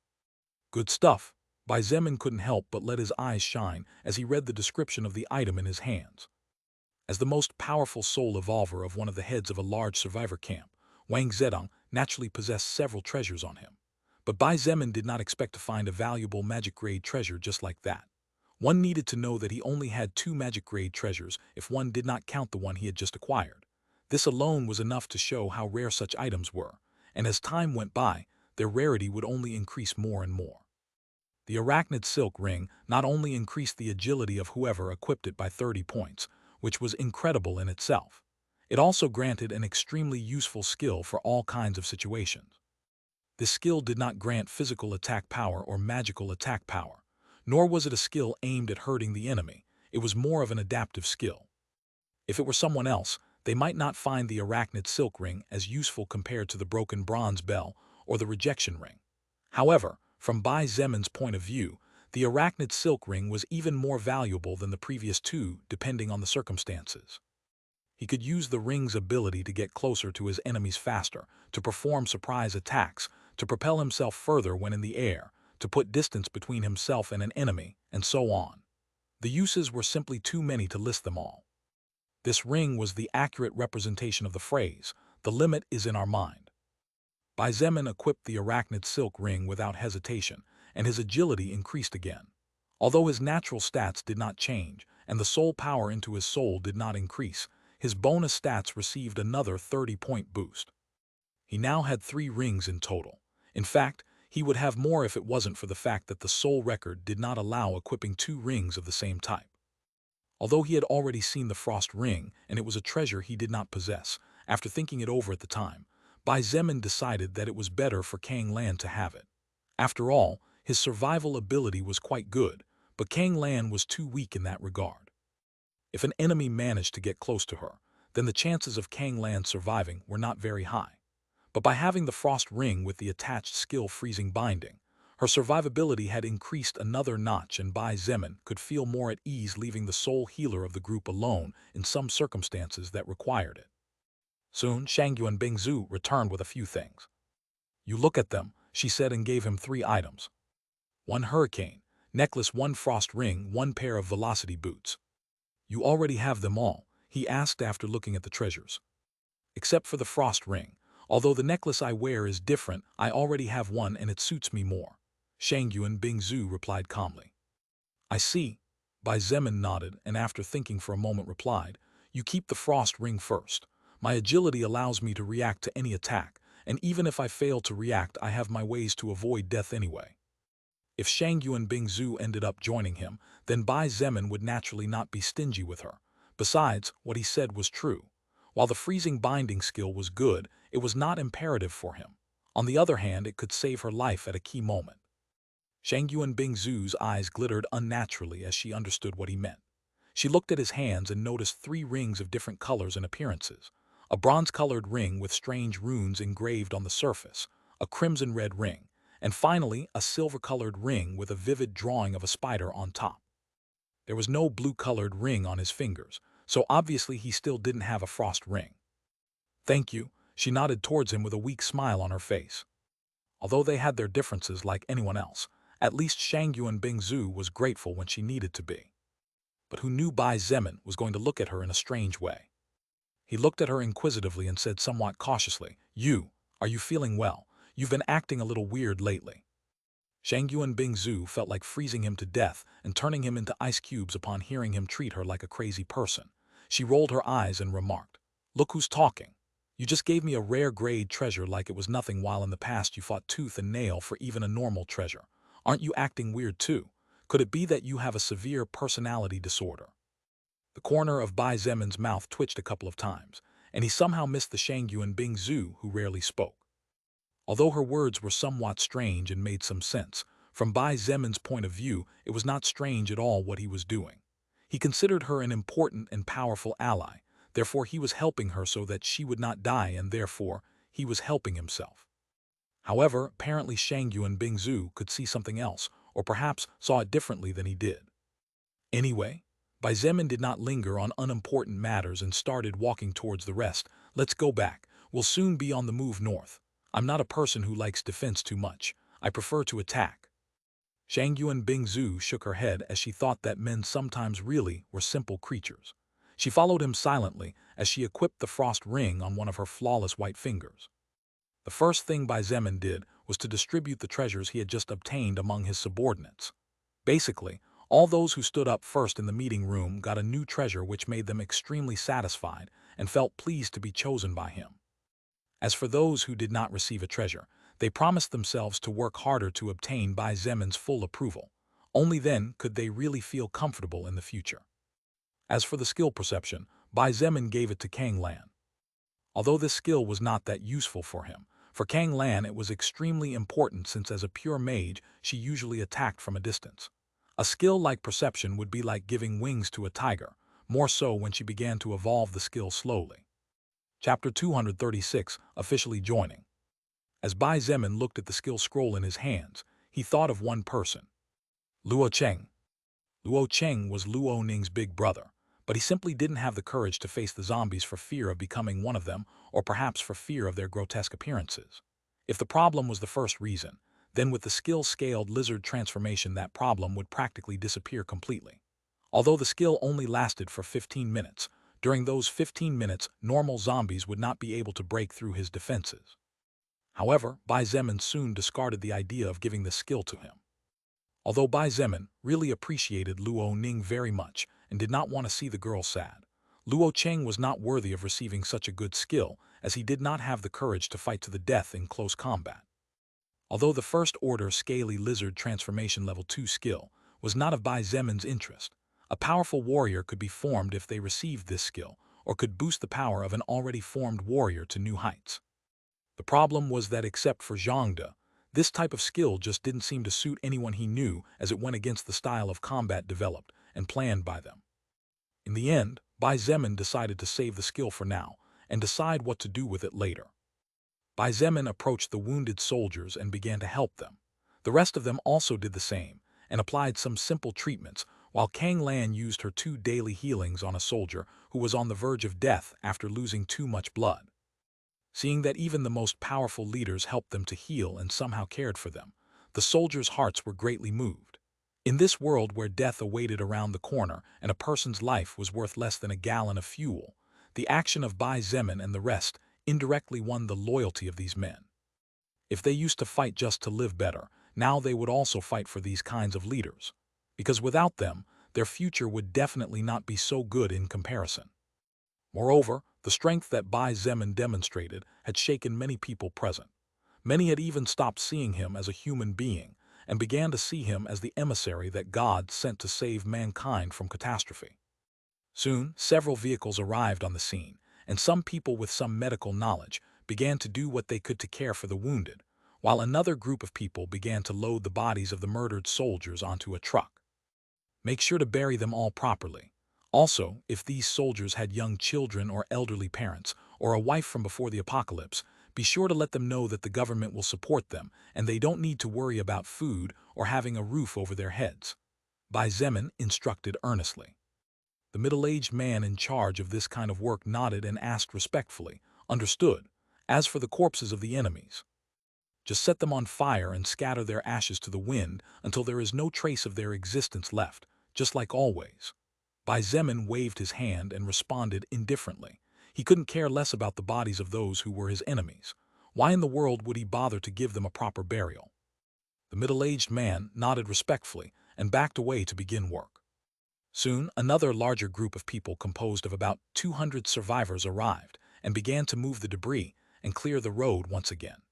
Good stuff. Bai Zemin couldn't help but let his eyes shine as he read the description of the item in his hands. As the most powerful soul evolver of one of the heads of a large survivor camp, Wang Zedong naturally possessed several treasures on him. But Bai Zemin did not expect to find a valuable magic-grade treasure just like that. One needed to know that he only had 2 magic-grade treasures if one did not count the one he had just acquired. This alone was enough to show how rare such items were, and as time went by, their rarity would only increase more and more. The arachnid silk ring not only increased the agility of whoever equipped it by 30 points, which was incredible in itself, it also granted an extremely useful skill for all kinds of situations. This skill did not grant physical attack power or magical attack power, nor was it a skill aimed at hurting the enemy. It was more of an adaptive skill. If it were someone else, they might not find the arachnid silk ring as useful compared to the broken bronze bell or the rejection ring. However, from Bai Zemin's point of view, the arachnid silk ring was even more valuable than the previous 2 depending on the circumstances. He could use the ring's ability to get closer to his enemies faster, to perform surprise attacks, to propel himself further when in the air, to put distance between himself and an enemy, and so on. The uses were simply too many to list them all. This ring was the accurate representation of the phrase, The limit is in our mind. Bai Zemin equipped the arachnid silk ring without hesitation, and his agility increased again. Although his natural stats did not change, and the soul power into his soul did not increase, his bonus stats received another 30-point boost. He now had 3 rings in total. In fact, he would have more if it wasn't for the fact that the soul record did not allow equipping 2 rings of the same type. Although he had already seen the frost ring, and it was a treasure he did not possess, after thinking it over at the time, Bai Zemin decided that it was better for Kang Lan to have it. After all, his survival ability was quite good, but Kang Lan was too weak in that regard. If an enemy managed to get close to her, then the chances of Kang Lan surviving were not very high. But by having the frost ring with the attached skill freezing binding, her survivability had increased another notch, and Bai Zemin could feel more at ease leaving the sole healer of the group alone in some circumstances that required it. Soon, Shangyuan Bingzu returned with a few things. "You look at them," she said, and gave him 3 items. 1 hurricane necklace, 1 frost ring, 1 pair of velocity boots. "You already have them all?" he asked after looking at the treasures. "Except for the frost ring. Although the necklace I wear is different, I already have one and it suits me more," Shangyuan Bingzu replied calmly. "I see." Bai Zemin nodded and after thinking for a moment replied, "You keep the frost ring first. My agility allows me to react to any attack, and even if I fail to react, I have my ways to avoid death anyway." If Shangyuan Bingzu ended up joining him, then Bai Zemin would naturally not be stingy with her. Besides, what he said was true. While the freezing binding skill was good, it was not imperative for him. On the other hand, it could save her life at a key moment. Shangyuan Bingzu's eyes glittered unnaturally as she understood what he meant. She looked at his hands and noticed 3 rings of different colors and appearances. A bronze-colored ring with strange runes engraved on the surface, a crimson-red ring, and finally a silver-colored ring with a vivid drawing of a spider on top. There was no blue-colored ring on his fingers, so obviously he still didn't have a frost ring. "Thank you," she nodded towards him with a weak smile on her face. Although they had their differences like anyone else, at least Shangyuan Bingzu was grateful when she needed to be. But who knew Bai Zemin was going to look at her in a strange way? He looked at her inquisitively and said somewhat cautiously, "Are you feeling well? You've been acting a little weird lately." Shangyuan Bingzu felt like freezing him to death and turning him into ice cubes upon hearing him treat her like a crazy person. She rolled her eyes and remarked, "Look who's talking. You just gave me a rare grade treasure like it was nothing, while in the past you fought tooth and nail for even a normal treasure. Aren't you acting weird too? Could it be that you have a severe personality disorder?" The corner of Bai Zemin's mouth twitched a couple of times, and he somehow missed the Shangyuan Bingzu who rarely spoke. Although her words were somewhat strange and made some sense, from Bai Zemin's point of view, it was not strange at all what he was doing. He considered her an important and powerful ally, therefore he was helping her so that she would not die, and therefore he was helping himself. However, apparently Shangyuan Bingzu could see something else, or perhaps saw it differently than he did. Anyway, Bai Zemin did not linger on unimportant matters and started walking towards the rest. "Let's go back. We'll soon be on the move north. I'm not a person who likes defense too much. I prefer to attack." Shangyuan Bingzu shook her head as she thought that men sometimes really were simple creatures. She followed him silently as she equipped the frost ring on one of her flawless white fingers. The first thing Bai Zemin did was to distribute the treasures he had just obtained among his subordinates. Basically, all those who stood up first in the meeting room got a new treasure, which made them extremely satisfied and felt pleased to be chosen by him. As for those who did not receive a treasure, they promised themselves to work harder to obtain Bai Zemin's full approval. Only then could they really feel comfortable in the future. As for the skill perception, Bai Zemin gave it to Kang Lan. Although this skill was not that useful for him, for Kang Lan it was extremely important, since as a pure mage she usually attacked from a distance. A skill like perception would be like giving wings to a tiger, more so when she began to evolve the skill slowly. Chapter 236, Officially Joining. As Bai Zemin looked at the skill scroll in his hands, he thought of one person. Luo Cheng. Luo Cheng was Luo Ning's big brother, but he simply didn't have the courage to face the zombies for fear of becoming one of them, or perhaps for fear of their grotesque appearances. If the problem was the first reason, then with the skill-scaled lizard transformation that problem would practically disappear completely. Although the skill only lasted for 15 minutes, During those 15 minutes, normal zombies would not be able to break through his defenses. However, Bai Zemin soon discarded the idea of giving the skill to him. Although Bai Zemin really appreciated Luo Ning very much and did not want to see the girl sad, Luo Cheng was not worthy of receiving such a good skill, as he did not have the courage to fight to the death in close combat. Although the First Order Scaly Lizard Transformation Level 2 skill was not of Bai Zemin's interest, a powerful warrior could be formed if they received this skill, or could boost the power of an already formed warrior to new heights. The problem was that except for Zhangde, this type of skill just didn't seem to suit anyone he knew, as it went against the style of combat developed and planned by them. In the end, Bai Zemin decided to save the skill for now and decide what to do with it later. Bai Zemin approached the wounded soldiers and began to help them. The rest of them also did the same and applied some simple treatments, while Kang Lan used her 2 daily healings on a soldier who was on the verge of death after losing too much blood. Seeing that even the most powerful leaders helped them to heal and somehow cared for them, the soldiers' hearts were greatly moved. In this world where death awaited around the corner and a person's life was worth less than a gallon of fuel, the action of Bai Zemin and the rest indirectly won the loyalty of these men. If they used to fight just to live better, now they would also fight for these kinds of leaders, because without them, their future would definitely not be so good in comparison. Moreover, the strength that Bai Zemin demonstrated had shaken many people present. Many had even stopped seeing him as a human being and began to see him as the emissary that God sent to save mankind from catastrophe. Soon, several vehicles arrived on the scene, and some people with some medical knowledge began to do what they could to care for the wounded, while another group of people began to load the bodies of the murdered soldiers onto a truck. Make sure to bury them all properly. Also, if these soldiers had young children or elderly parents, or a wife from before the apocalypse, be sure to let them know that the government will support them and they don't need to worry about food or having a roof over their heads. Bai Zemin instructed earnestly. The middle-aged man in charge of this kind of work nodded and asked respectfully, "Understood. As for the corpses of the enemies, just set them on fire and scatter their ashes to the wind until there is no trace of their existence left, just like always." Bai Zemin waved his hand and responded indifferently. He couldn't care less about the bodies of those who were his enemies. Why in the world would he bother to give them a proper burial? The middle-aged man nodded respectfully and backed away to begin work. Soon, another larger group of people composed of about 200 survivors arrived and began to move the debris and clear the road once again.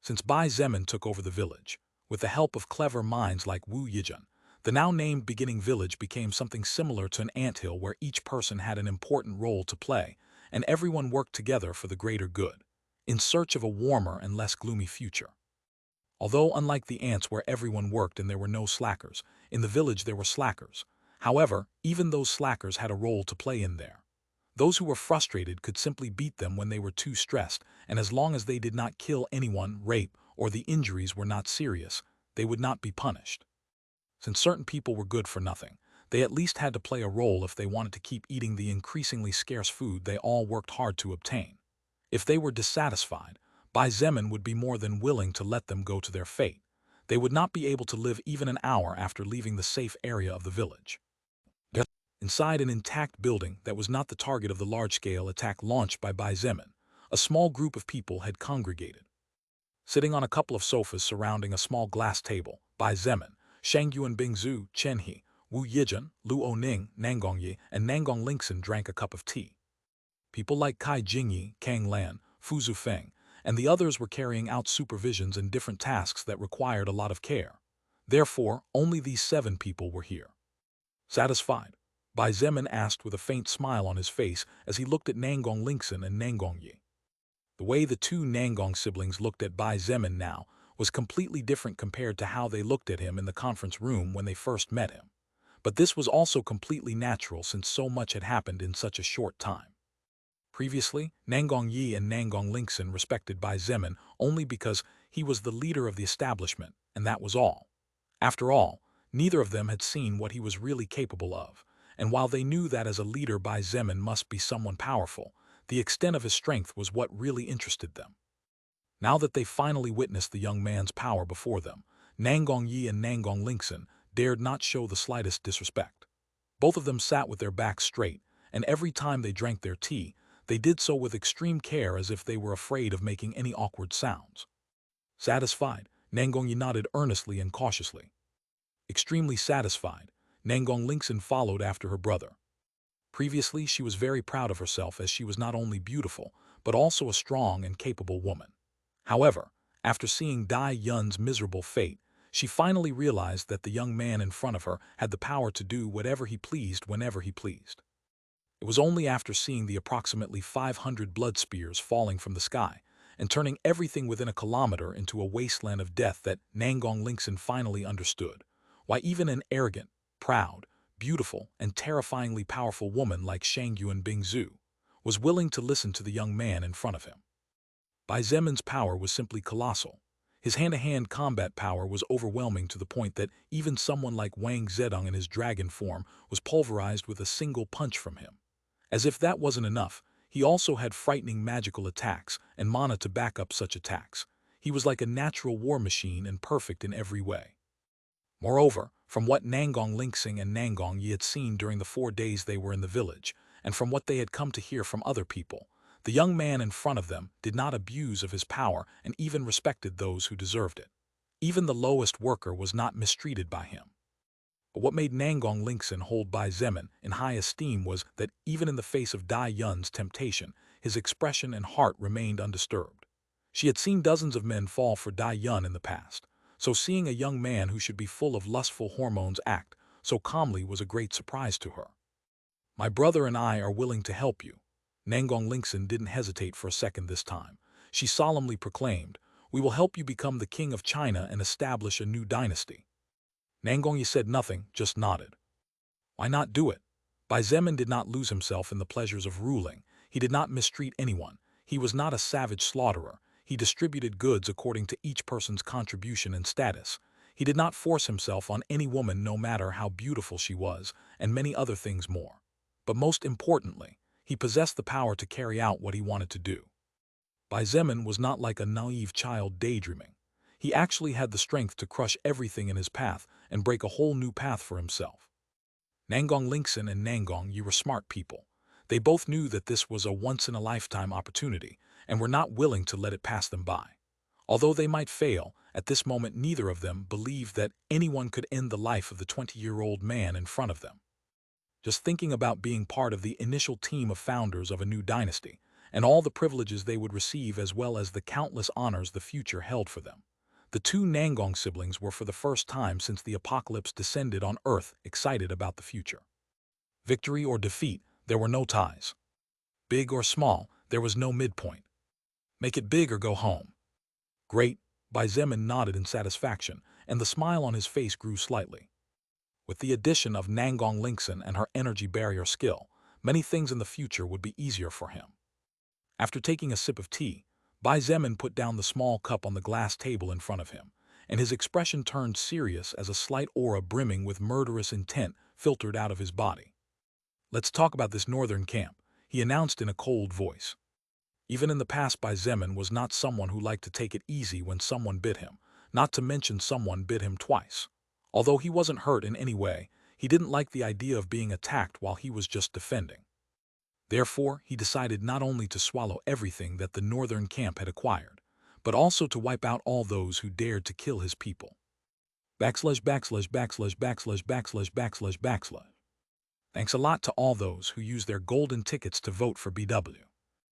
Since Bai Zemin took over the village, with the help of clever minds like Wu Yijun, the now-named beginning village became something similar to an anthill where each person had an important role to play, and everyone worked together for the greater good, in search of a warmer and less gloomy future. Although unlike the ants where everyone worked and there were no slackers, in the village there were slackers. However, even those slackers had a role to play in there. Those who were frustrated could simply beat them when they were too stressed, and as long as they did not kill anyone, rape, or the injuries were not serious, they would not be punished. Since certain people were good for nothing, they at least had to play a role if they wanted to keep eating the increasingly scarce food they all worked hard to obtain. If they were dissatisfied, Bai Zemin would be more than willing to let them go to their fate. They would not be able to live even an hour after leaving the safe area of the village. Inside an intact building that was not the target of the large-scale attack launched by Bai Zemin, a small group of people had congregated. Sitting on a couple of sofas surrounding a small glass table, Bai Zemin, Shangyuan Bingzu, Chen He, Wu Yijun, Luo Ning, Nangong Yi, and Nangong Lingxin drank a cup of tea. People like Kai Jingyi, Kang Lan, Fu Zufeng, and the others were carrying out supervisions and different tasks that required a lot of care. Therefore, only these 7 people were here. Satisfied, Bai Zemin asked with a faint smile on his face as he looked at Nangong Lingxin and Nangong Yi. The way the 2 Nangong siblings looked at Bai Zemin now was completely different compared to how they looked at him in the conference room when they first met him. But this was also completely natural since so much had happened in such a short time. Previously, Nangong Yi and Nangong Lingxin respected Bai Zemin only because he was the leader of the establishment, and that was all. After all, neither of them had seen what he was really capable of, and while they knew that as a leader Bai Zemin must be someone powerful, the extent of his strength was what really interested them. Now that they finally witnessed the young man's power before them, Nangong Yi and Nangong Lingxin dared not show the slightest disrespect. Both of them sat with their backs straight and every time they drank their tea, they did so with extreme care as if they were afraid of making any awkward sounds. Satisfied, Nangongyi nodded earnestly and cautiously. Extremely satisfied, Nangong Lingxin followed after her brother. Previously, she was very proud of herself as she was not only beautiful, but also a strong and capable woman. However, after seeing Dai Yun's miserable fate, she finally realized that the young man in front of her had the power to do whatever he pleased whenever he pleased. It was only after seeing the approximately 500 blood spears falling from the sky and turning everything within a kilometer into a wasteland of death that Nangong Lingxin finally understood why even an arrogant, proud, beautiful, and terrifyingly powerful woman like Shangyuan Bingzu was willing to listen to the young man in front of him. Bai Zemin's power was simply colossal. His hand-to-hand combat power was overwhelming to the point that even someone like Wang Zedong in his dragon form was pulverized with a single punch from him. As if that wasn't enough, he also had frightening magical attacks and mana to back up such attacks. He was like a natural war machine and perfect in every way. Moreover, from what Nangong Lingxing and Nangongyi had seen during the 4 days they were in the village, and from what they had come to hear from other people, the young man in front of them did not abuse of his power and even respected those who deserved it. Even the lowest worker was not mistreated by him. But what made Nangong Lingxin hold Bai Zemin in high esteem was that even in the face of Dai Yun's temptation, his expression and heart remained undisturbed. She had seen dozens of men fall for Dai Yun in the past, so seeing a young man who should be full of lustful hormones act so calmly was a great surprise to her. "My brother and I are willing to help you." Nangong Lingxin didn't hesitate for a second this time. She solemnly proclaimed, "We will help you become the king of China and establish a new dynasty." Nangongyi said nothing, just nodded. Why not do it? Bai Zemin did not lose himself in the pleasures of ruling. He did not mistreat anyone. He was not a savage slaughterer. He distributed goods according to each person's contribution and status. He did not force himself on any woman no matter how beautiful she was, and many other things more. But most importantly, he possessed the power to carry out what he wanted to do. Bai Zemin was not like a naive child daydreaming. He actually had the strength to crush everything in his path and break a whole new path for himself. Nangong Lingxin and Nangongyi were smart people. They both knew that this was a once-in-a-lifetime opportunity and were not willing to let it pass them by. Although they might fail, at this moment neither of them believed that anyone could end the life of the 20-year-old man in front of them. Just thinking about being part of the initial team of founders of a new dynasty, and all the privileges they would receive as well as the countless honors the future held for them. The two Nangong siblings were for the first time since the apocalypse descended on Earth excited about the future. Victory or defeat, there were no ties. Big or small, there was no midpoint. Make it big or go home. Great, Bai Zemin nodded in satisfaction, and the smile on his face grew slightly. With the addition of Nangong Lingxin and her energy barrier skill, many things in the future would be easier for him. After taking a sip of tea, Bai Zemin put down the small cup on the glass table in front of him, and his expression turned serious as a slight aura brimming with murderous intent filtered out of his body. "Let's talk about this northern camp," he announced in a cold voice. Even in the past, Bai Zemin was not someone who liked to take it easy when someone bit him, not to mention someone bit him twice. Although he wasn't hurt in any way, he didn't like the idea of being attacked while he was just defending. Therefore, he decided not only to swallow everything that the northern camp had acquired, but also to wipe out all those who dared to kill his people. Thanks a lot to all those who used their golden tickets to vote for BW.